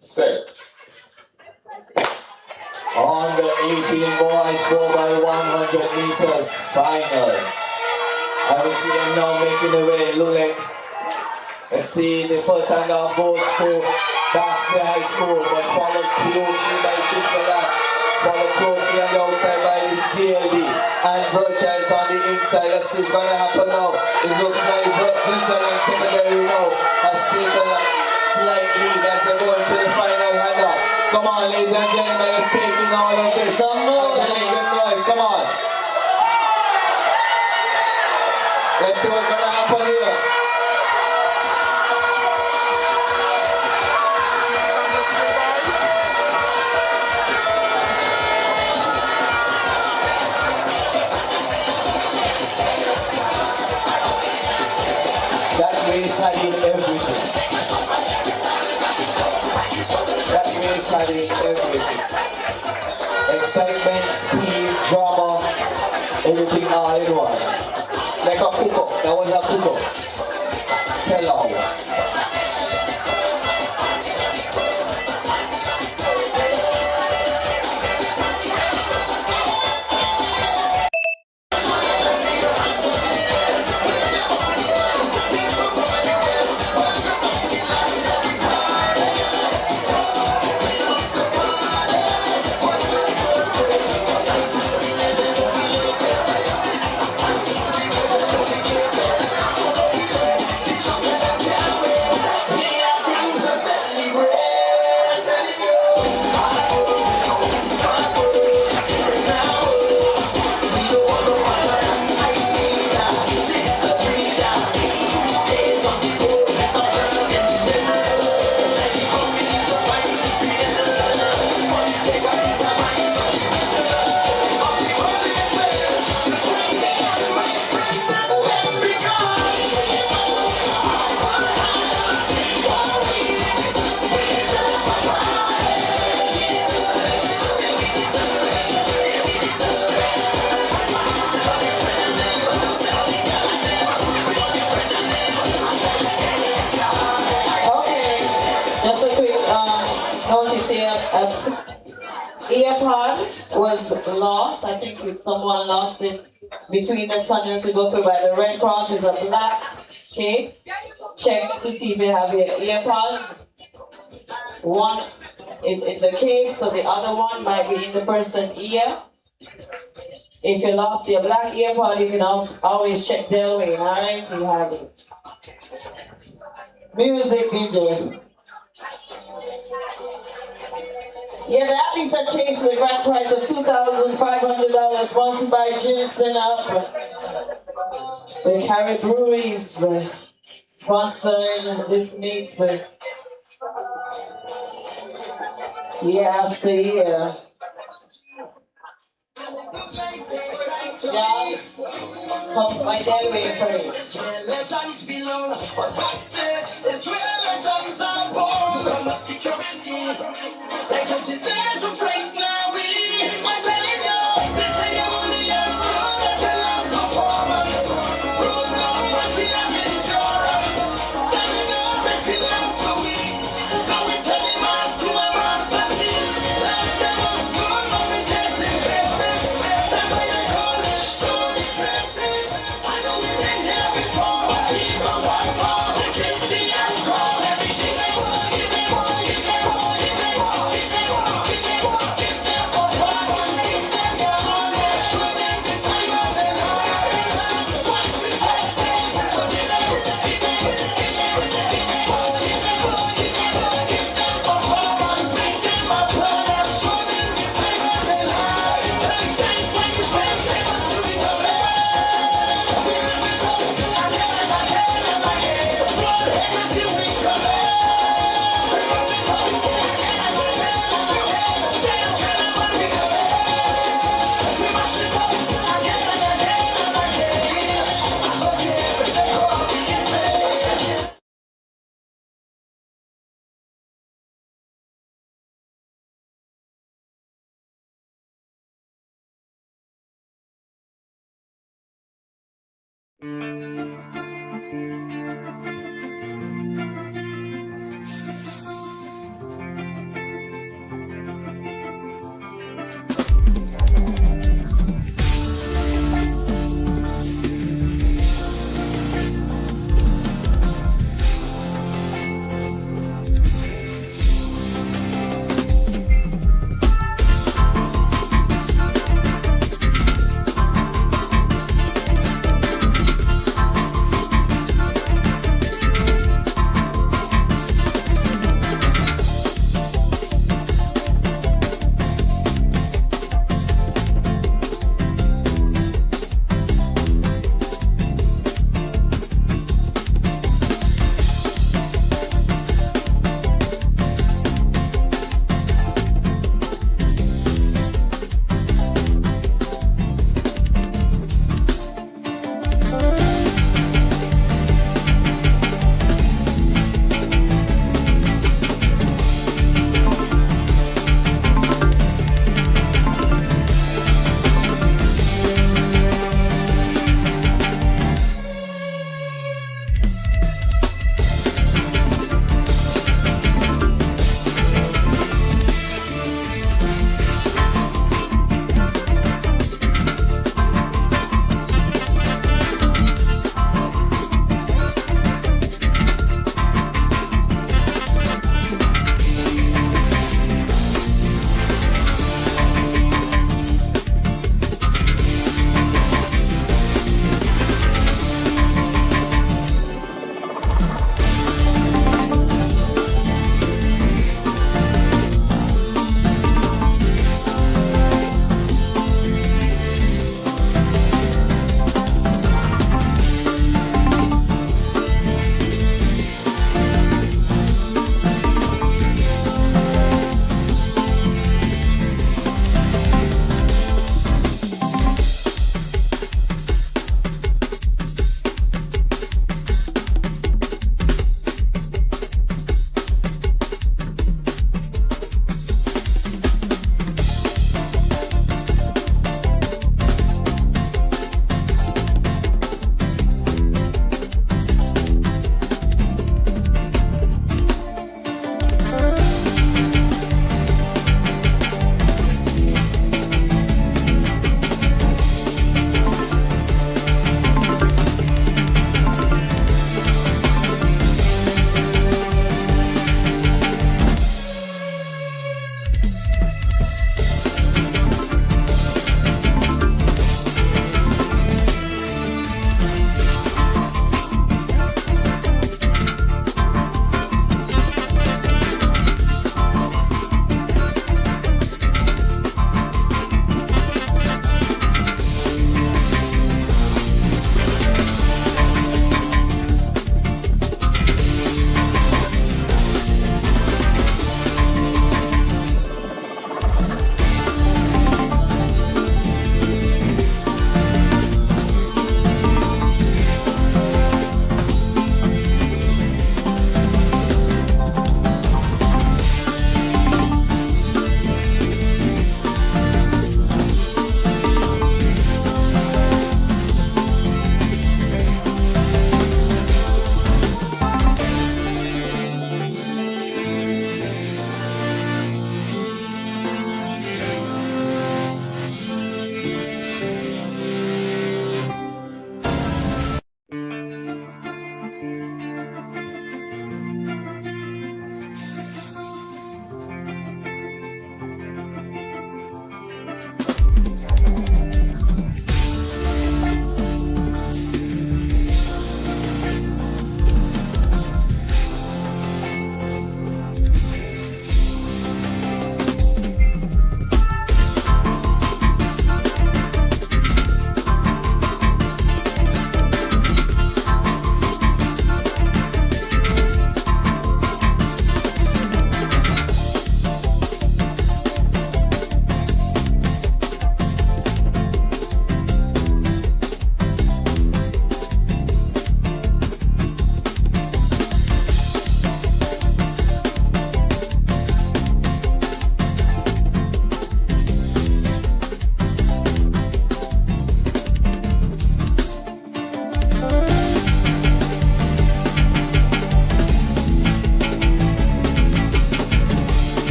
Set. On the 18 boys, 4x100 meters final. I will see them now making the way, Lulex. Let's see the first handoff goes to Bastia High School, but followed closely by Gingerland. Followed closely on the outside by the DLD. And Birchilds on the inside. Let's see what's going to happen now. It looks like Gingerland Secondary now has taken a slight lead as they go into the final handoff. Come on, ladies and gentlemen, let's take in all of this. Some noise. Come on. Let's see what's going to happen here. That race had in everything. That race had in everything. Excitement, speed, drama, everything all in one. Like a cook-up. That was a cook-up. Hello. notice here, earpod was lost. I think if someone lost it between the tunnel to go through by the Red Cross. It's a black case. Check to see if you have your earpods. One is in the case, so the other one might be in the person's ear. If you lost your black earpod, you can always check Delwyn, alright? So you have it. Music DJ. Yeah, the athletes are chasing the grand prize of $2,500 sponsored by Ginseng up. The Carib Breweries sponsoring this meet year after year. Yes, come my day way first. Legends belong, but backstage is where legends are born. From the security, because the stage of right now I'm telling you, this is your only answer. That's the last performance. Roll down, but we have endurance. Standing up, make it last for weeks. Now we telling us to a masterpiece. Last time was good, but we just ain't built this. That's why they call this show the practice. I know we've been here before, but people want more. This is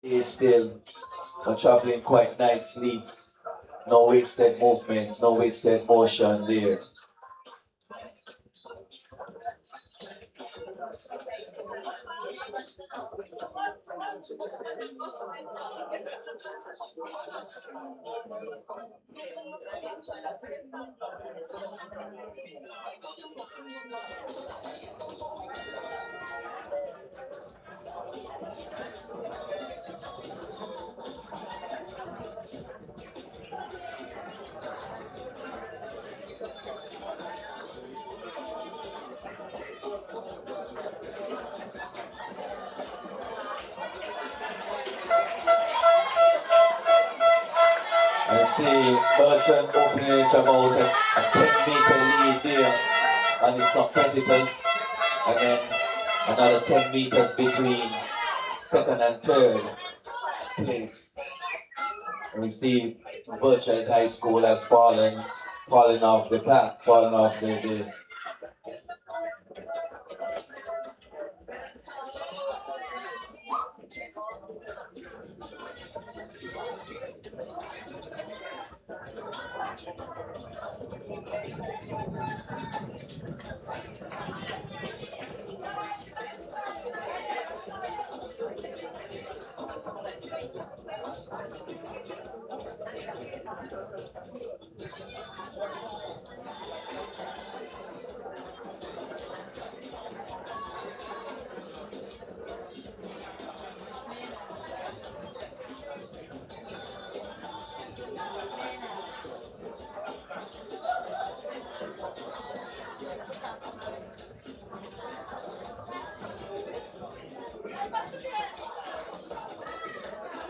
is still, but traveling quite nicely. No wasted movement, no wasted motion there. I see Burton opening it about a 10-meter lead there on his competitors, and then another 10 meters between second and third place. And we see Birchard High School has fallen off the path, fallen off the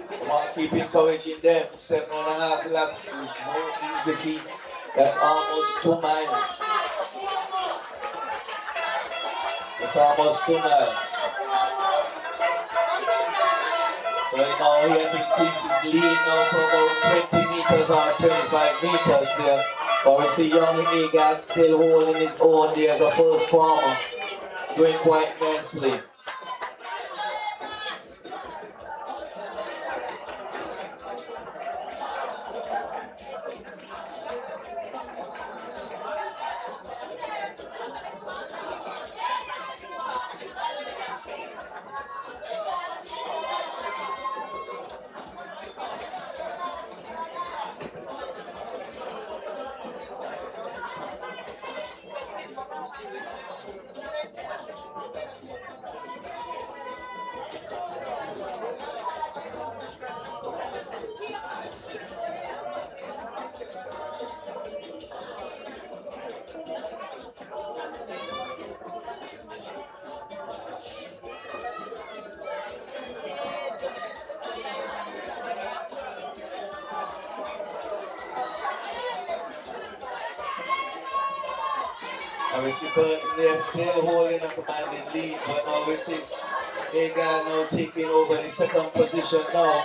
Come on, keep encouraging them. 7.5 laps is no easy feat. That's almost 2 miles. It's almost 2 miles. So now he has increased his lead now for about 20 meters or 25 meters there. But we see young Agard still holding his own there as a first farmer. Doing quite nicely. And we see Burton there still holding a commanding lead, but now we see Agard now taking over the second position now.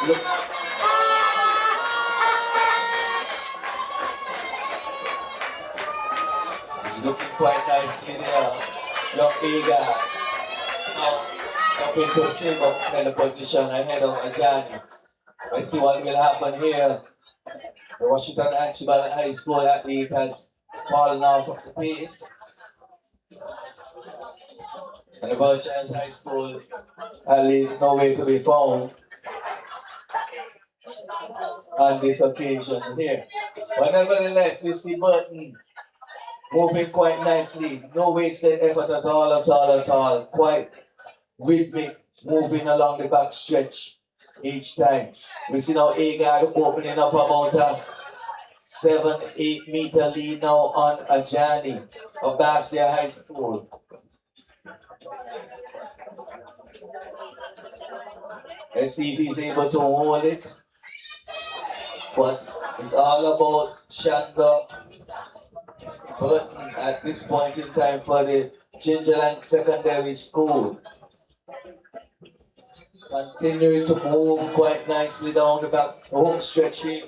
Look. He's looking quite nicely there. Young Agard now up into silver medal position ahead of Ajani. Let's see what will happen here. The Washington Archibald High School athlete has fallen off of the pace. And the Birchard High School athlete nowhere to be found on this occasion here. But nevertheless, we see Burton moving quite nicely. No wasted effort at all. Quite rhythmic, moving along the back stretch each time. We see now Agard opening up about a 7-8 meter lead now on Ajani of Bastia High School. Let's see if he's able to hold it. But it's all about Shanga Burton at this point in time for the Gingerland Secondary School. Continuing to move quite nicely down the back home stretch here.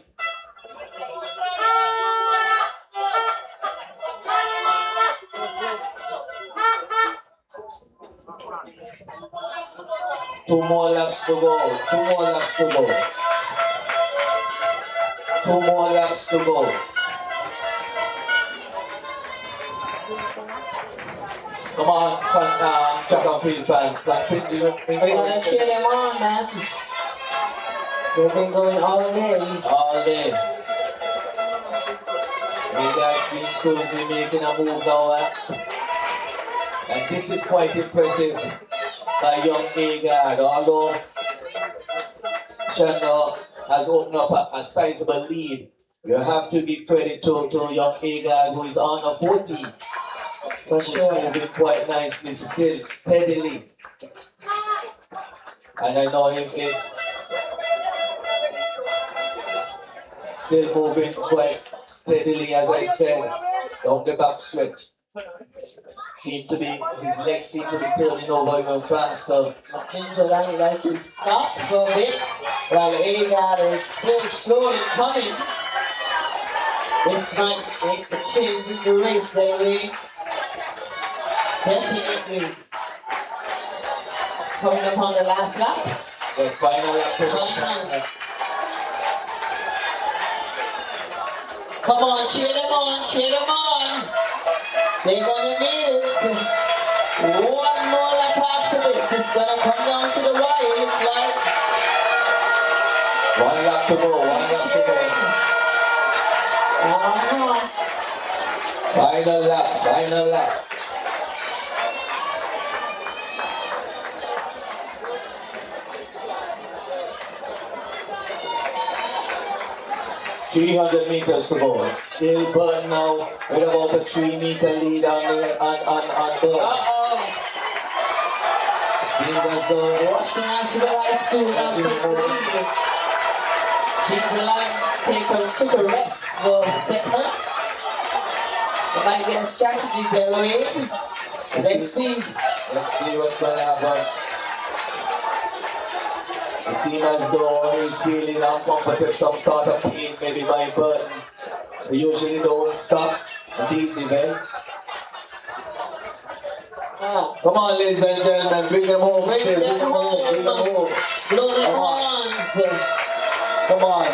2 more laps to go. 2 more laps to go. 2 more laps to go. Come on, track and field fans. Continue. We're gonna cheer them on, man. They've been going all day. All day. You guys seem to be making a move now. And this is quite impressive by young Agard. Although Shana has opened up a sizable lead, you have to give credit to young Agard, who is on a 40. For sure, moving quite nicely, still steadily. And I know him still moving quite steadily, as I said, down the back stretch. His legs seem to be turning over even faster. Ginger like he stopped for a bit, while Agard is still slowly coming. This might make the change in the race, anyway. Definitely. Coming up on the last lap. Yes, final lap. Come on, cheer them on, cheer them on. They're gonna need it. One more lap after this. It's gonna come down to the wire, looks like. 1 lap to go, 1 lap to go. Final lap, final lap. 300 meters to go. Still Burn now with about a 3-meter lead on Burn. Seems as though Washington National High School now takes the lead. Ginger took a rest for a second. There might be a strategy there, Wayne. Let's see. Let's see what's going to happen. It seems as though he's feeling uncomfortable, some sort of pain, maybe by Burton. They usually don't stop at these events. Come on, ladies and gentlemen, bring them home. Bring them home. Blow them horns. Come on.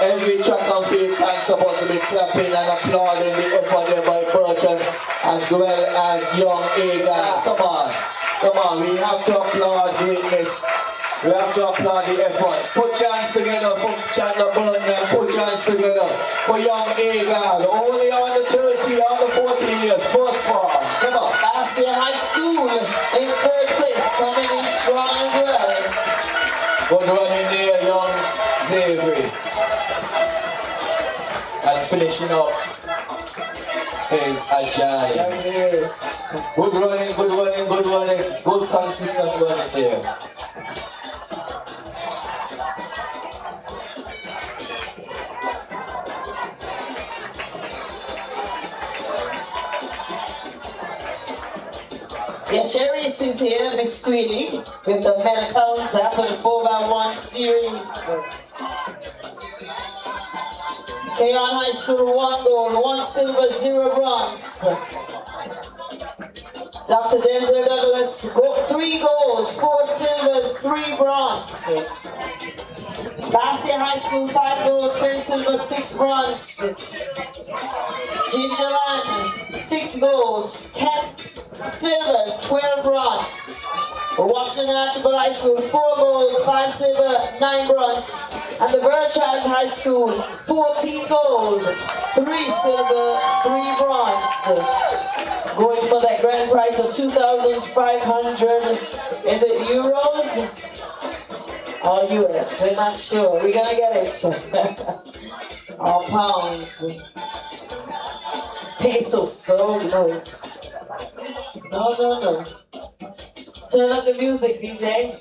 Every track and field fan supposed to be clapping and applauding the effort there by Burton as well as young Agard. Come on. Come on, we have to applaud greatness. We have to applaud the effort. Put your hands together for Chandler Burton and put your hands together for young Agard. Only on the 30, on the 40 years, first far. Come on. Last year high school in 3rd place, coming in strong as well. Good running there, young Xavier. And finishing up is Ajay. Good running, good running, good running. Good consistent running there. Yeah, Cherise is here, Miss Squealy, with the medicals for the 4x1 series. Keon High School, 1 gold, 1 silver, 0 bronze. Dr. Denzel Douglas, 3 golds, 4 silvers, 3 bronze. Last year High School, 5 golds, 10 silver, 6 bronze. Gingerland, 6 golds, 10 silvers, 12 bronze. Washington National High School, 4 golds, 5 silver, 9 bronze. And the Burchard High School, 14 golds, 3 silver, 3 bronze. Going for that grand prize of 2,500. Is it euros? Or US? We're not sure. We're gonna get it. Or pounds. Pesos, so low. No. Turn up the music, DJ.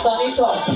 Turn it up.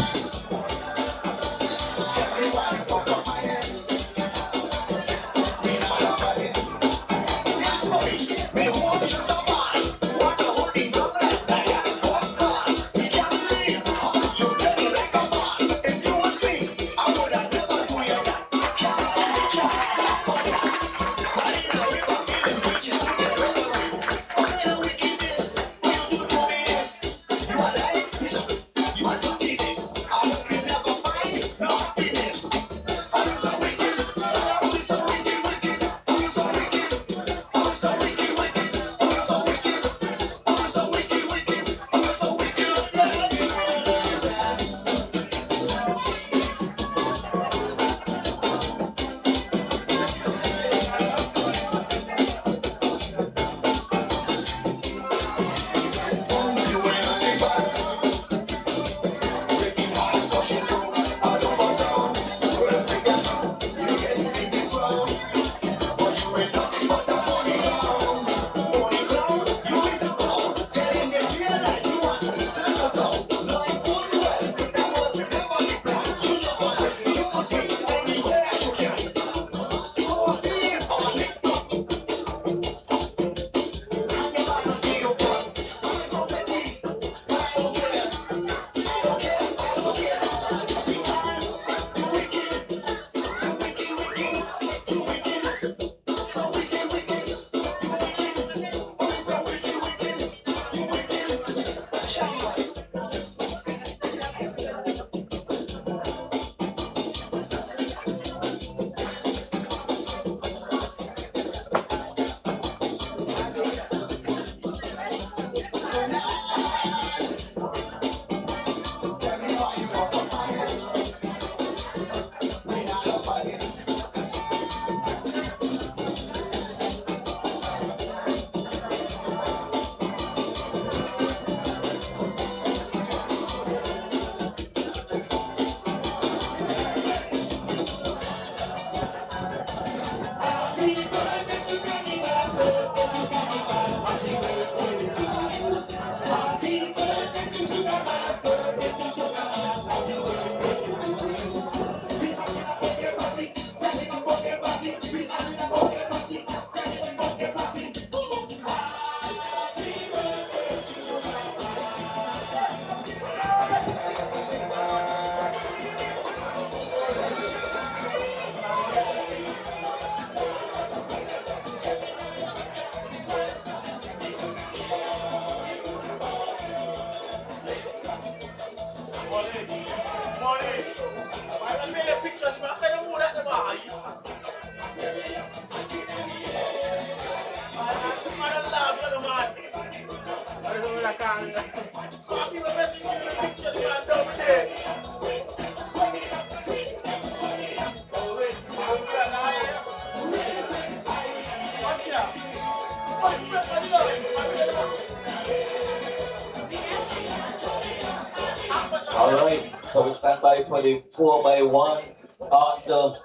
stand by for the 4x1 on the,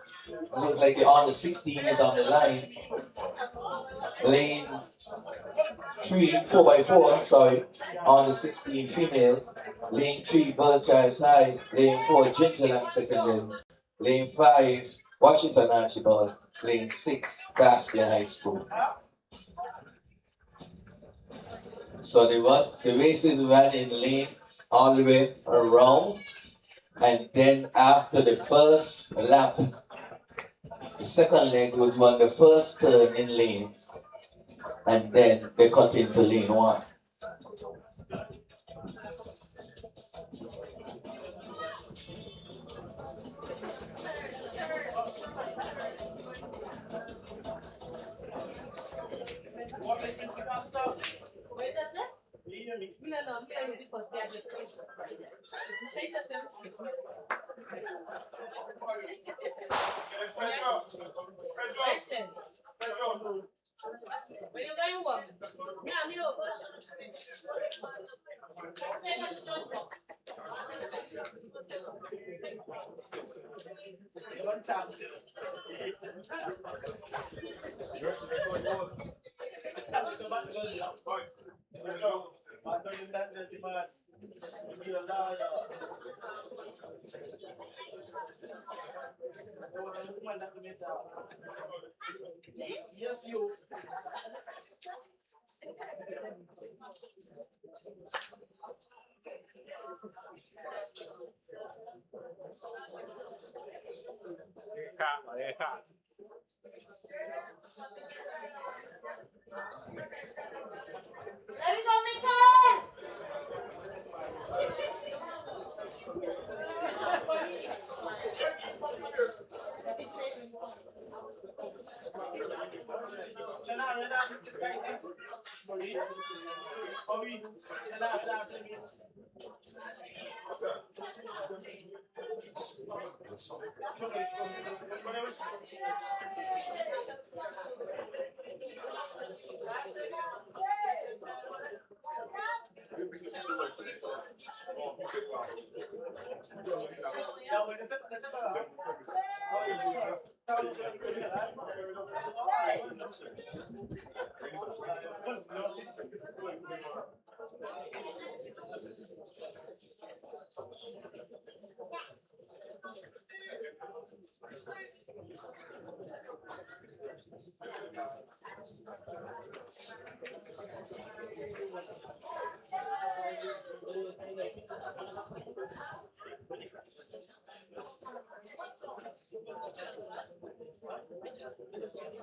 looks like on the 16 is on the line. Lane 3, 4x4, sorry, on the 16 females. Lane 3, Vulture side. Lane 4, Gingerland second. Lane 5, Washington Archibald. Lane 6, Bastia High School. So the races ran in lanes all the way around, and then after the first lap, the second leg would run the first turn in lanes, and then they cut into lane 1.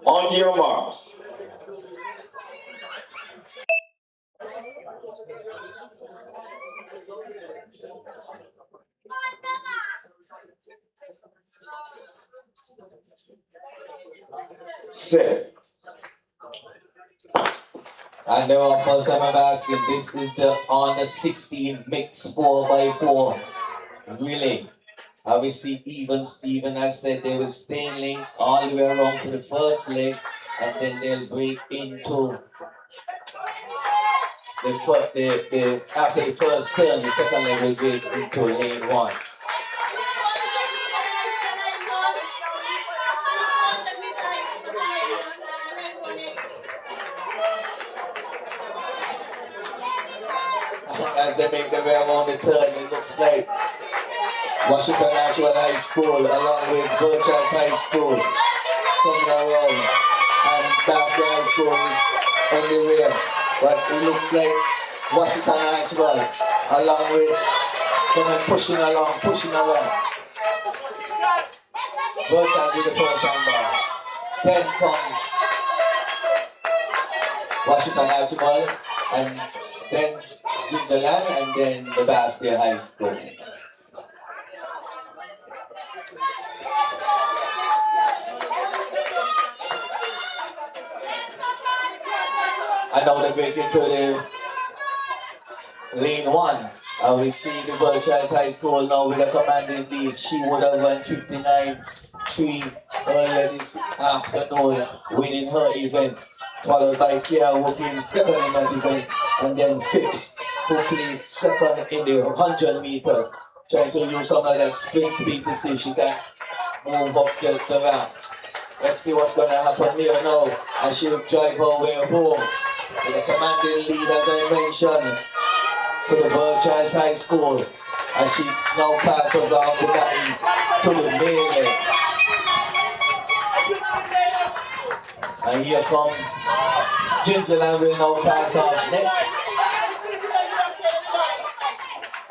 On your marks. Set. And our first time I'm asking, this is the on the 16 mixed 4x4 relay. And we see even Steven has said they will stay in lanes all the way around to the first leg, and then they'll break into after the first turn, the second leg will break into lane 1. As they make their way around the turn, it looks like Washington National High School along with Burchard's High School coming around, and Bastia High School is on the rear. But it looks like Washington National along with coming pushing along. Burchard with the first handball. Then comes Washington National, and then Gingerland, and then the Bastia High School. And now they break into the lane 1. And we see the Burchard's High School now with a commanding lead. She would have run 59-3 earlier this afternoon, winning her event. Followed by Kia, who came second in that event, and then Phipps, who came second in the 100 meters. trying to use some of that split speed to see if she can move up the ramp. Let's see what's gonna happen here now as she drive her way home. With the commanding lead, as I mentioned, to the Burchard's High School, as she now passes off the baton to the mainland. And here comes Gingerland will now pass off next.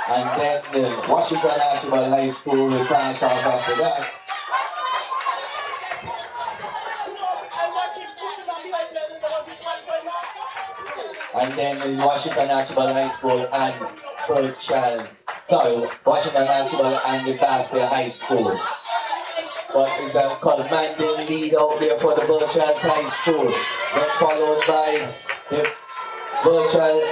And then the Washington Archibald High School will pass off after that. And then in Washington Archibald High School and Washington Archibald and the Bastia High School. But it's a commanding lead out there for the Burchard's High School. Then followed by the Burchard's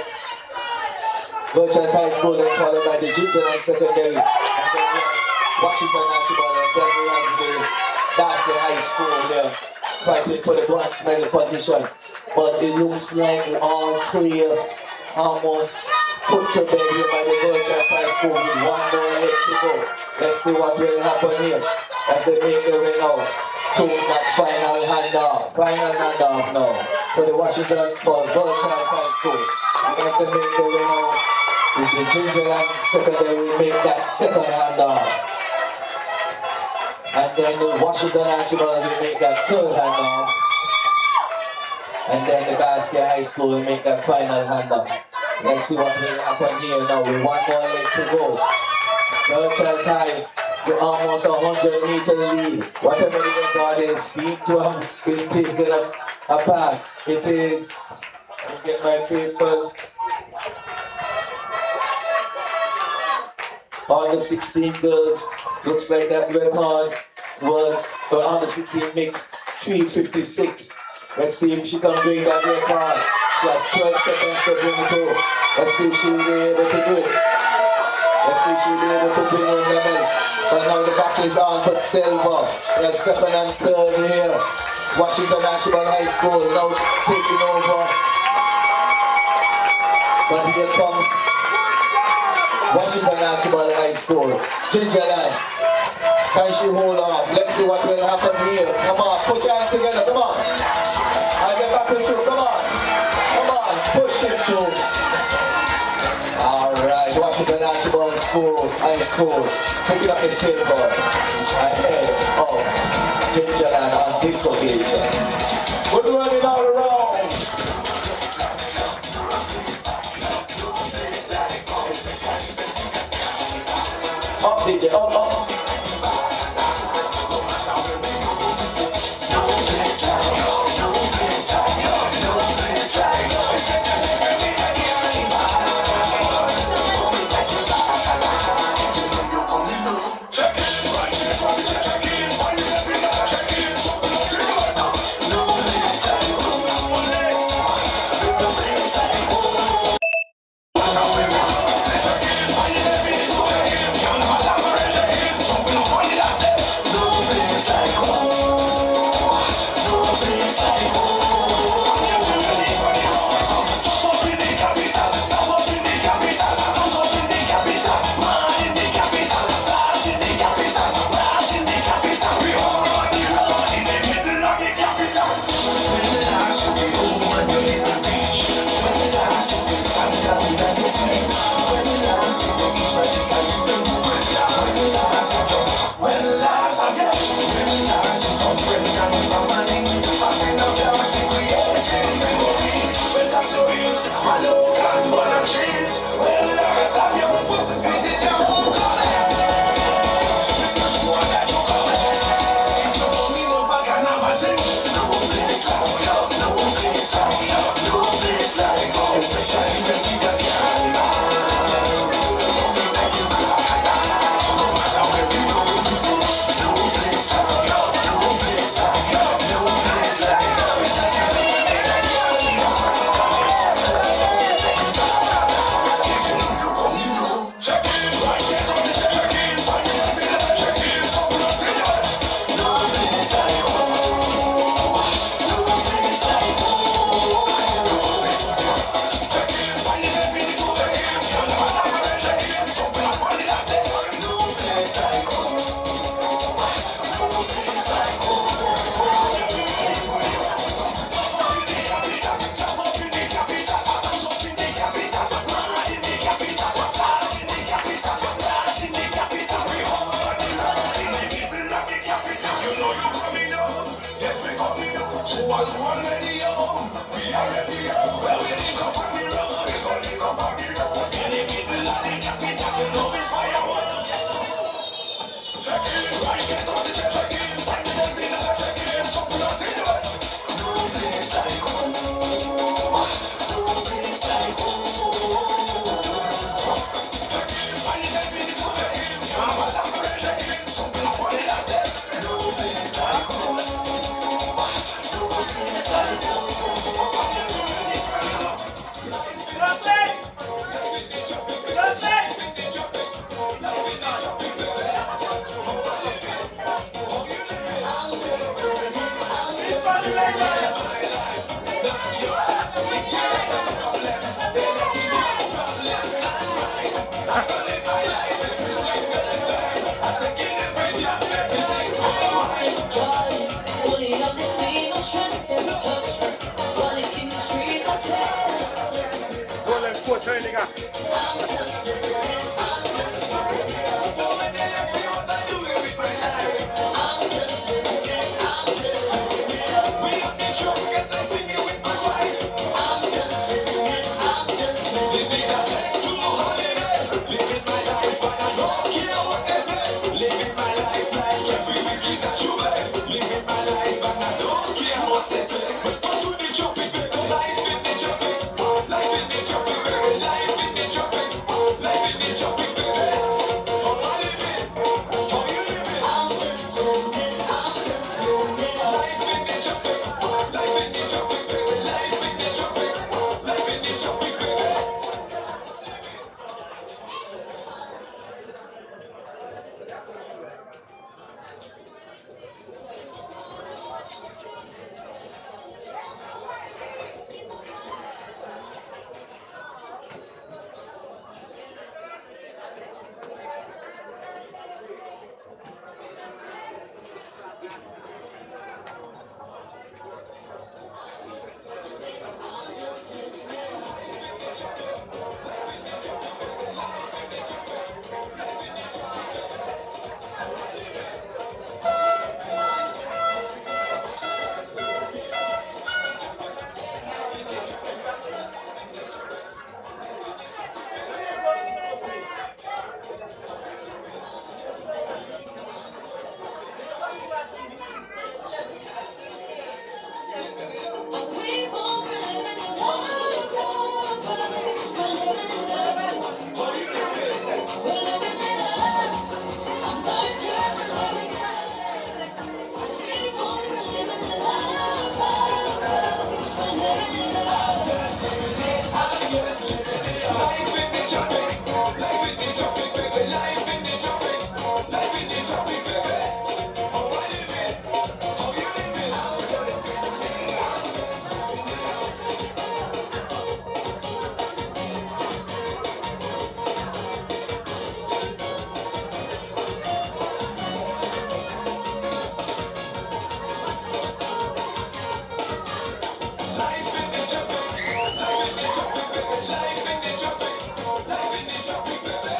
High School, then followed by the Gingerland Secondary. And then we have Washington Archibald, and then we have the Bastia High School there, fighting for the bronze medal position. But it looks like all clear, almost put to bed here by the Burchard's High School with one more leg to go. Let's see what will happen here as they make their way now to that final handoff. Final handoff now for the Washington for Burchard's High School. As they make their way now, is the Gingerland Secondary will make that second handoff. And then the Washington Archibald will make that third handoff. And then the Bastia High School will make that final handoff. Let's see what will happen here now with one more leg to go. Burchard's High to almost 100-meter lead. Whatever the record is, seem to have been taken apart. It is, let me get my papers. On the 16 girls, looks like that record was, on the 16 mix, 3:56. Let's see if she can bring that record. She has 12 seconds to bring it home. Let's see if she will be able to do it. Let's see if she will be able to bring home the medal. But now the battle is on for silver. We have second and third here. Washington Archibald High School now taking over. But here comes Washington Archibald High School. Gingerland. Can she hold on? Let's see what will happen here. Come on, put your hands together, come on. I get back to you, come on. Come on, push it through. Alright, Washington Archibald High School. Picking up the silver ahead of Gingerland on this occasion. We're running all around. Up, DJ, up, up.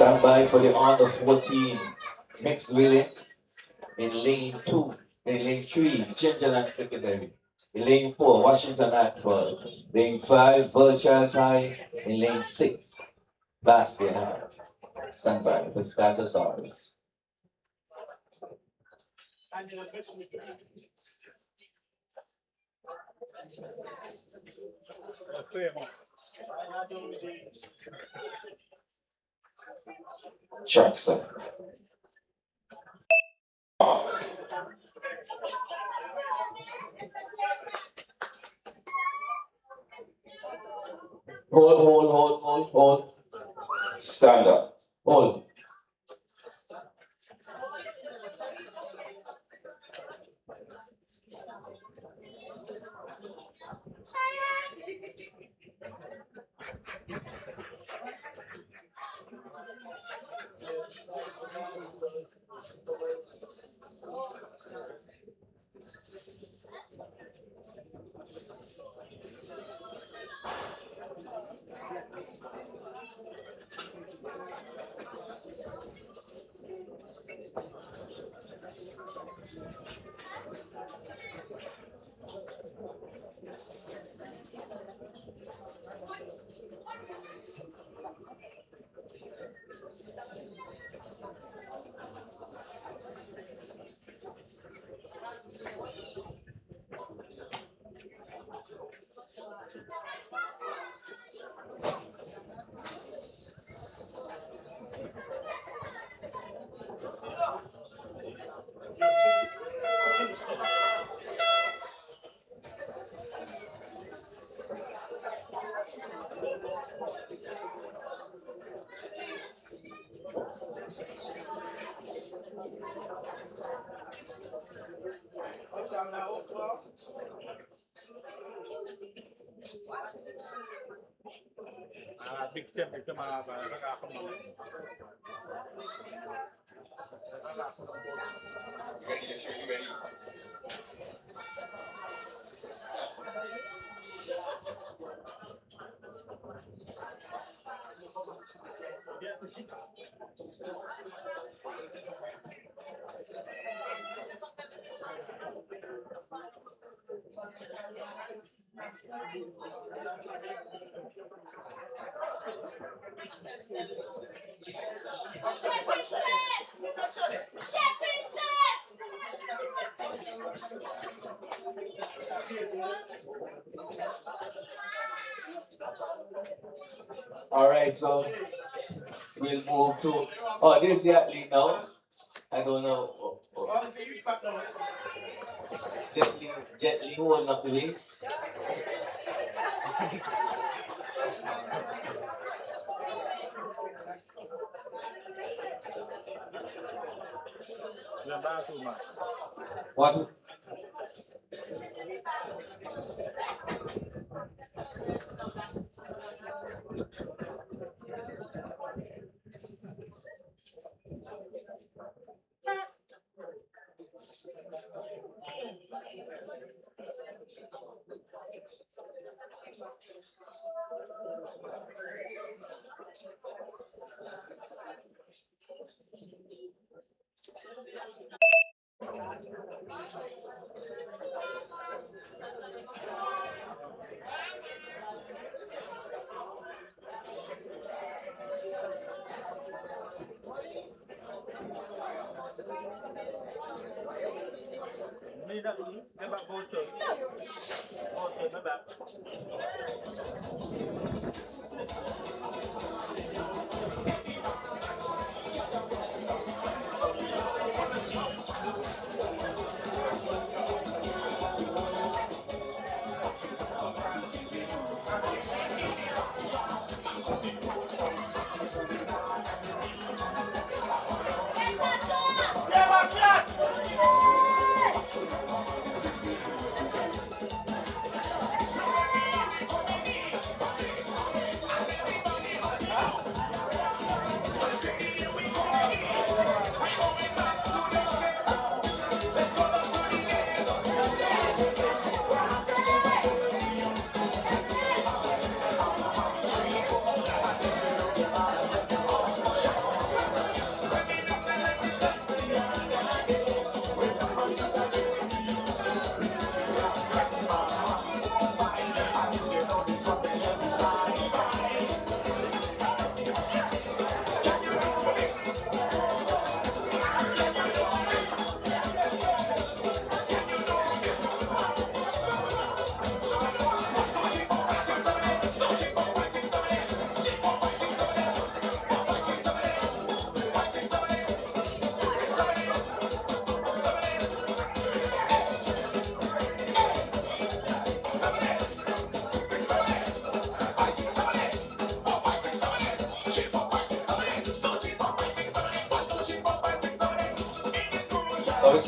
Stand by for the under 14 mixed relay in lane 2, in lane 3, Gingerland Secondary. In lane 4, Washington Atwell. Lane 5, Vultures High. In lane 6, Bastion High. Stand by for status orders. Track, sir. Hold. Stand up. Hold. Big step sa mga All right, so we'll move to. Oh, this is the athlete now. I don't know. Gently hold up the waist. What?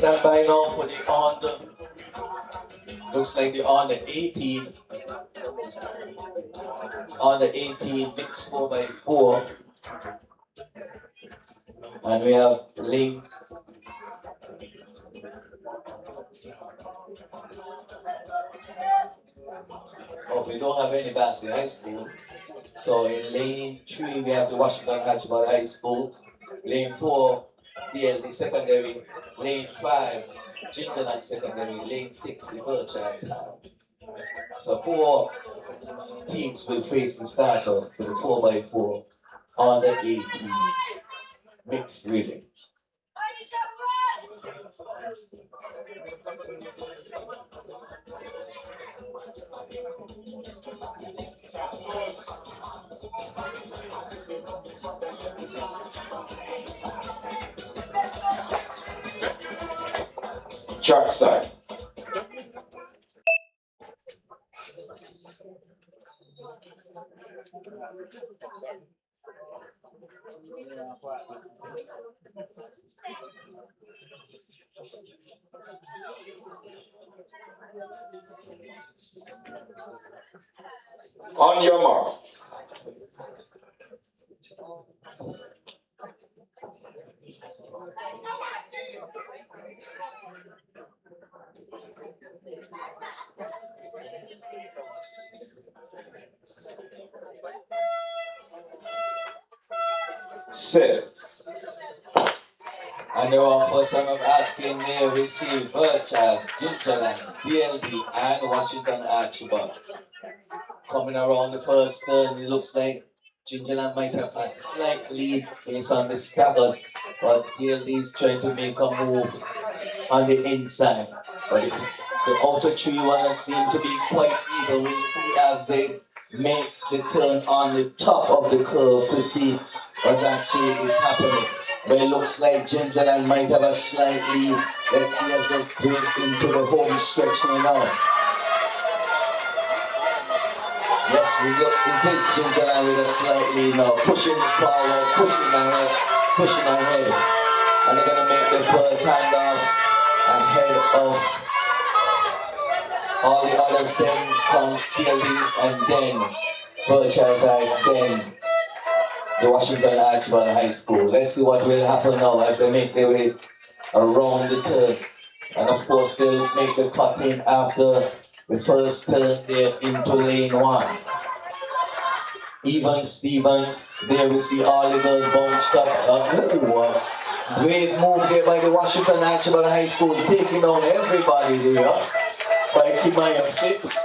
stand by now for the under. Looks like the under 18. Under 18 mixed 4x4. And we have lane. Oh, we don't have any Basket High School. So in lane 3 we have the Washington Hatchball High School. Lane 4, DLD Secondary. Lane 5, Gingerland Secondary. Lane 6, the Birchlands. So 4 teams will face the starter for the 4x4 under 18 mixed relay. Trackside. On your mark. Set. And first time I'm asking, they receive Birchlands, Gingerland, DLD, and Washington Archibald. Coming around the first turn, it looks like Gingerland might have a slight lead based on the staggers, but DLD is trying to make a move on the inside. But the outer three ones seem to be quite even. We'll see as they make the turn on the top of the curve to see what actually is happening. But it looks like Gingerland might have a slight lead. Let's see as they break into the home stretch now. Yes, it is Gingerland with a slight lead now. Pushing forward, pushing ahead. And they're going to make the first handoff ahead of all the others. Then comes DLD and then Birchlands, then the Washington Archibald High School. Let's see what will happen now as they make their way around the turn. And of course they'll make the cut in after the first turn there into lane 1. Even Steven, there we see all the girls bounced up. Great move there by the Washington Archibald High School, taking on everybody there by Kimaya Phipps.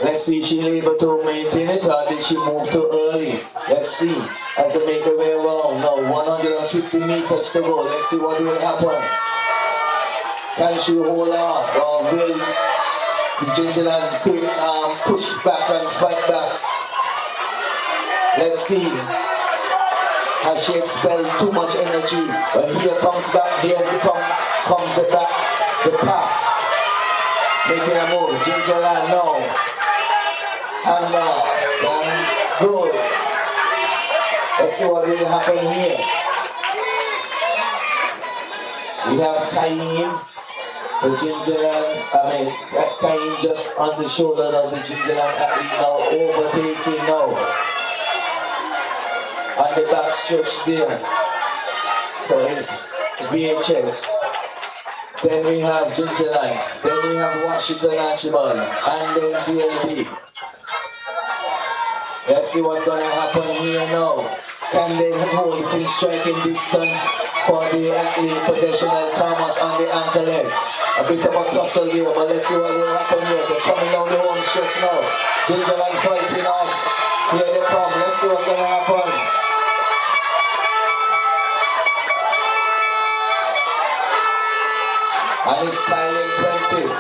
Let's see if she's able to maintain it or did she move too early. Let's see as they make their way around. Now 150 meters to go. Let's see what will happen. Can she hold on or will the Gingerland push back and fight back? Let's see. Has she expelled too much energy? But here comes back, here comes the pack. Making a move. Gingerland now. And good. Let's see what will happen here. We have Cain, the Gingerland, Cain just on the shoulder of the Gingerland athlete now, overtaking now. On the back stretch there. So it's VHS. Then we have Gingerland. Then we have Washington Archibald. And then DLD. Let's see what's gonna happen here now. Can they hold it in striking distance for the athlete Pedestrian Thomas on the ankle leg? A bit of a tussle there, but let's see what will happen here. They're coming down the home stretch now. Gingerland fighting off. Here they come. Let's see what's gonna happen. And it's Kylie Prentice.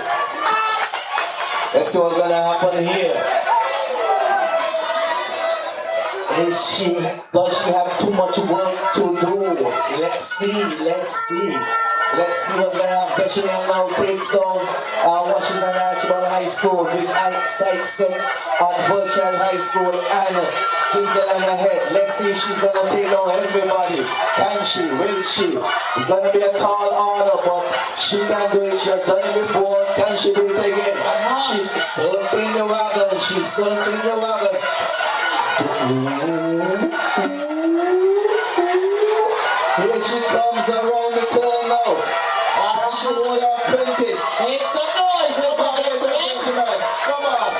Let's see what's gonna happen here. Does she have too much work to do? Let's see. Let's see what's gonna happen. Bechamel now takes down Washington Archibald High School with sight set on Virtual High School and Ginseng ahead. Let's see if she's gonna take down everybody. Can she? Will she? It's gonna be a tall order, but she can do it. She has done it before. Can she do it again? She's circling the wagon. She's circling the wagon. Here she comes around the turn now. She won our apprentice. Make some noise, come on, gentlemen. Come on.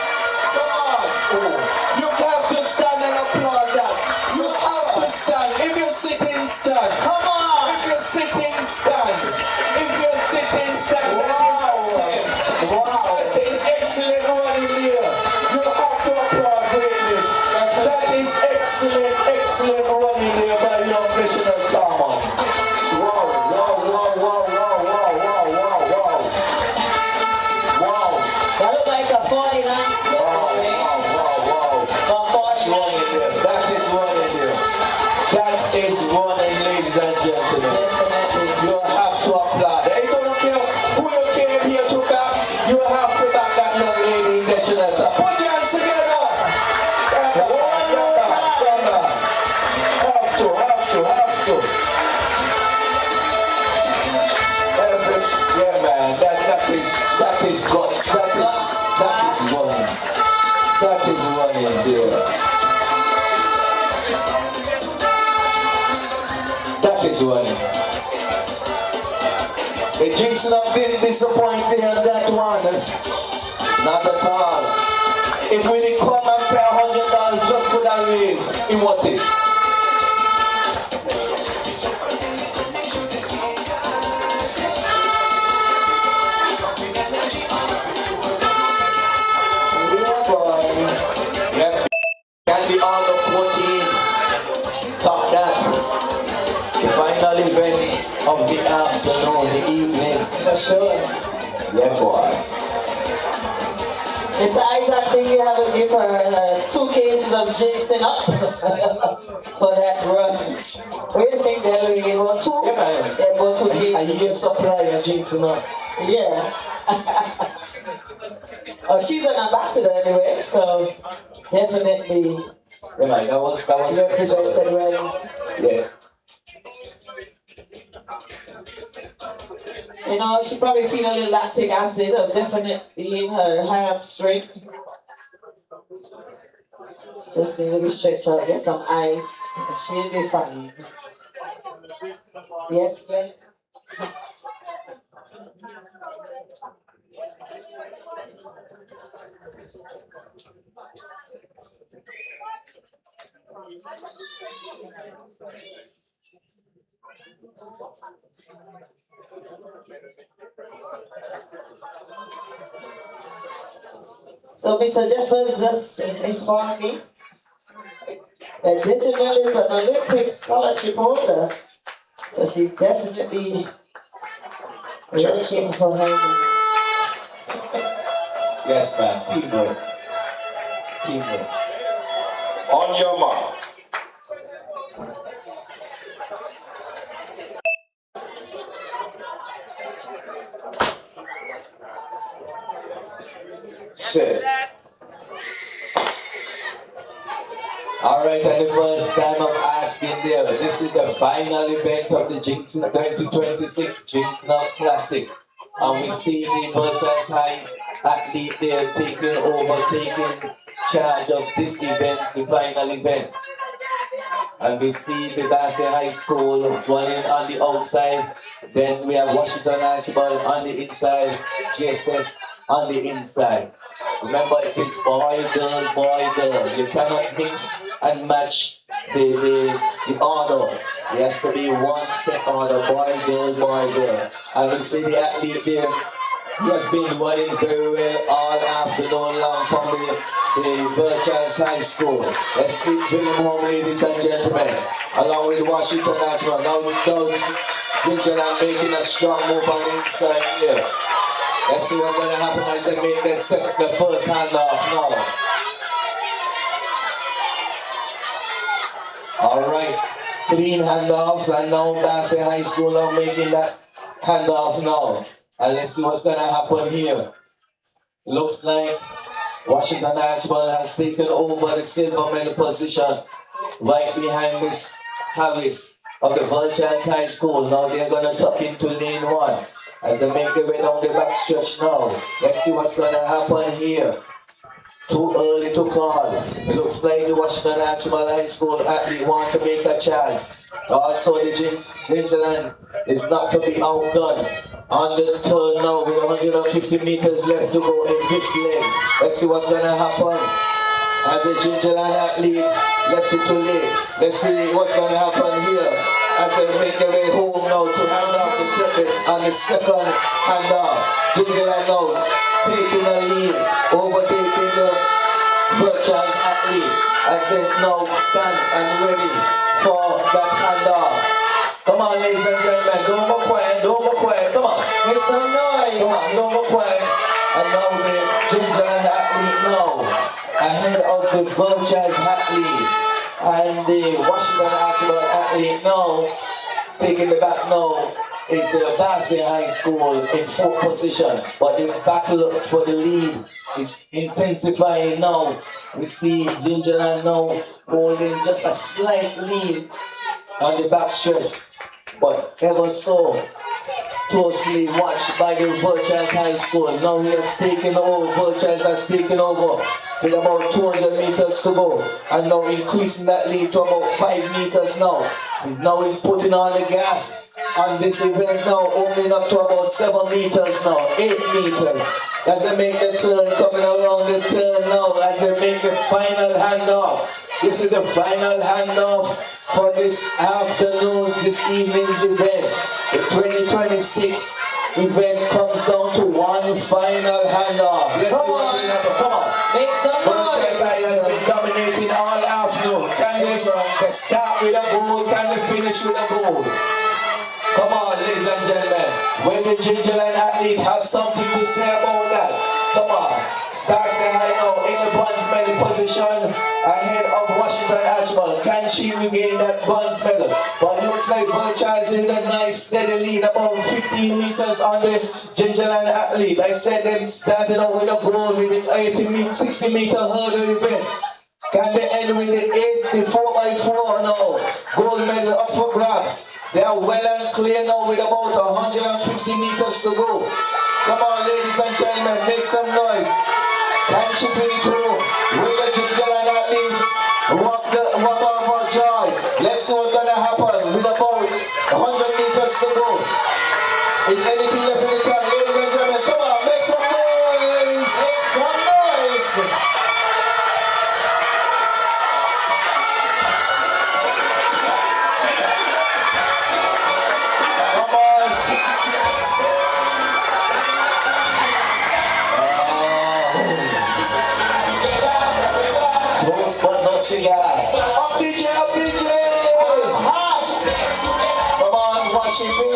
Come on. Oh. You have to stand and applaud that. You have to stand. If you're sitting, stand. Come on. If you're sitting, stand. If you're sitting, stand. Wow. That is excellent running here. You have to applaud greatness. That is excellent running here by your Commissioner Thomas. Wow. That look like a 49 split. That is running, ladies and gentlemen. You have to applaud. I don't care who you came here to back. You have to back that young lady in the Shinata. Put your hands together. Have to. Yeah, man. That is guts. That is running. That is running there. That is running. The Ginseng have been disappointed on that one. Not at all. If we didn't come and pay $100 just for that race, it worth it. Yep. Can be all the 14. Top that. The final event of the afternoon, the evening. For sure. Yeah, boy. Besides, I think you have to give her 2 cases of ginseng up for that run. What do you think they're going to give her 2? Yeah, man. They're both 2 cases. And you get supply of ginseng up. Yeah. Oh, she's an ambassador anyway, so definitely. Yeah, man, that was represented well. Yeah. You know, she probably feel a little lactic acid of definitely in her hamstring. Just need to be stretched out, get some ice, and she'll be fine. Yes, Glenn? So Mr. Jeffers just informed me that Ginseng is an Olympic scholarship holder. So she's definitely looking for her. Yes, man. Teamwork. Teamwork. On your mark. Set. Alright, and the first time of asking there, this is the final event of the Ginseng 2026 Ginseng Classic. And we see the Virtual High athlete there taking charge of this event, the final event. And we see the Basket High School running on the outside. Then we have Washington Archibald on the inside, GSS on the inside. Remember, it is boy, girl. You cannot mix and match the order. It has to be one set order, boy, girl. And we see the athlete there. He has been running very well all afternoon long from the Virtual High School. Let's see William home, ladies and gentlemen, along with Washington Archibald. Now Ginseng making a strong move on the inside here. Let's see what's going to happen as they make the first handoff now. Alright, clean handoffs, and now Basset High School now making that handoff now. And let's see what's gonna happen here. Looks like Washington Archibald has taken over the silver medal position right behind Miss Harris of the Vultures High School. Now they're gonna tuck into lane 1 as they make their way down the back stretch now. Let's see what's gonna happen here. Too early to call. It looks like the Washington Archibald High School athlete want to make a charge. Also the Gingerland is not to be outdone. On the turn now with 150 meters left to go in this leg. Let's see what's gonna happen. As the Gingerland athlete left it too late. Let's see what's gonna happen here. As they make their way home now to hand off the ticket on the second handoff. Gingerland now taking the lead, overtaking the Vultures athlete as they now stand and ready for that handoff. Come on, ladies and gentlemen, don't go quiet, come on. Make some noise. Come on, don't go quiet. And now the Gingerland athlete now, ahead of the Vultures athlete. And the Washington Archibald athlete now, taking the back now, is the Basley High School in 4th position. But the battle for the lead is intensifying now. We see Gingerland now holding just a slight lead on the backstretch, but ever so closely watched by the Vultures High School. Now he has taken over, Vultures has taken over with about 200 meters to go, and now increasing that lead to about 5 meters now. He's putting on the gas on this event now, opening up to about 7 meters now, 8 meters. As they make the turn, coming around the turn now, as they make the final handoff. This is the final handoff for this this evening's event. The 2026 event comes down to one final handoff. Let's see what will happen. Come on. Make some Vultures has been dominating all afternoon. Can they start with a goal? Can they finish with a goal? Come on, ladies and gentlemen. When the Gingerland athlete have something to say about that, come on. That's the high now in the bronze medal position ahead of Washington Archibald. Can she regain that bronze medal? But it looks like Vultures in a nice steady lead, about 15 meters on the Gingerland athlete. I said them started out with a goal with the 60 meter hurdle event. Can they end with the 4x4 now? Gold medal up for grabs. They are well and clear now with about 150 meters to go. Come on, ladies and gentlemen, make some noise. Can she bring it through? Will the Gingerland athlete walk on for joy? Let's see what's gonna happen with about 100 meters to go. Is anything left in the tank? Ladies and gentlemen, come on, make some noise! Make some noise! But not cigar. Up DJ, up DJ! Come on, watch it.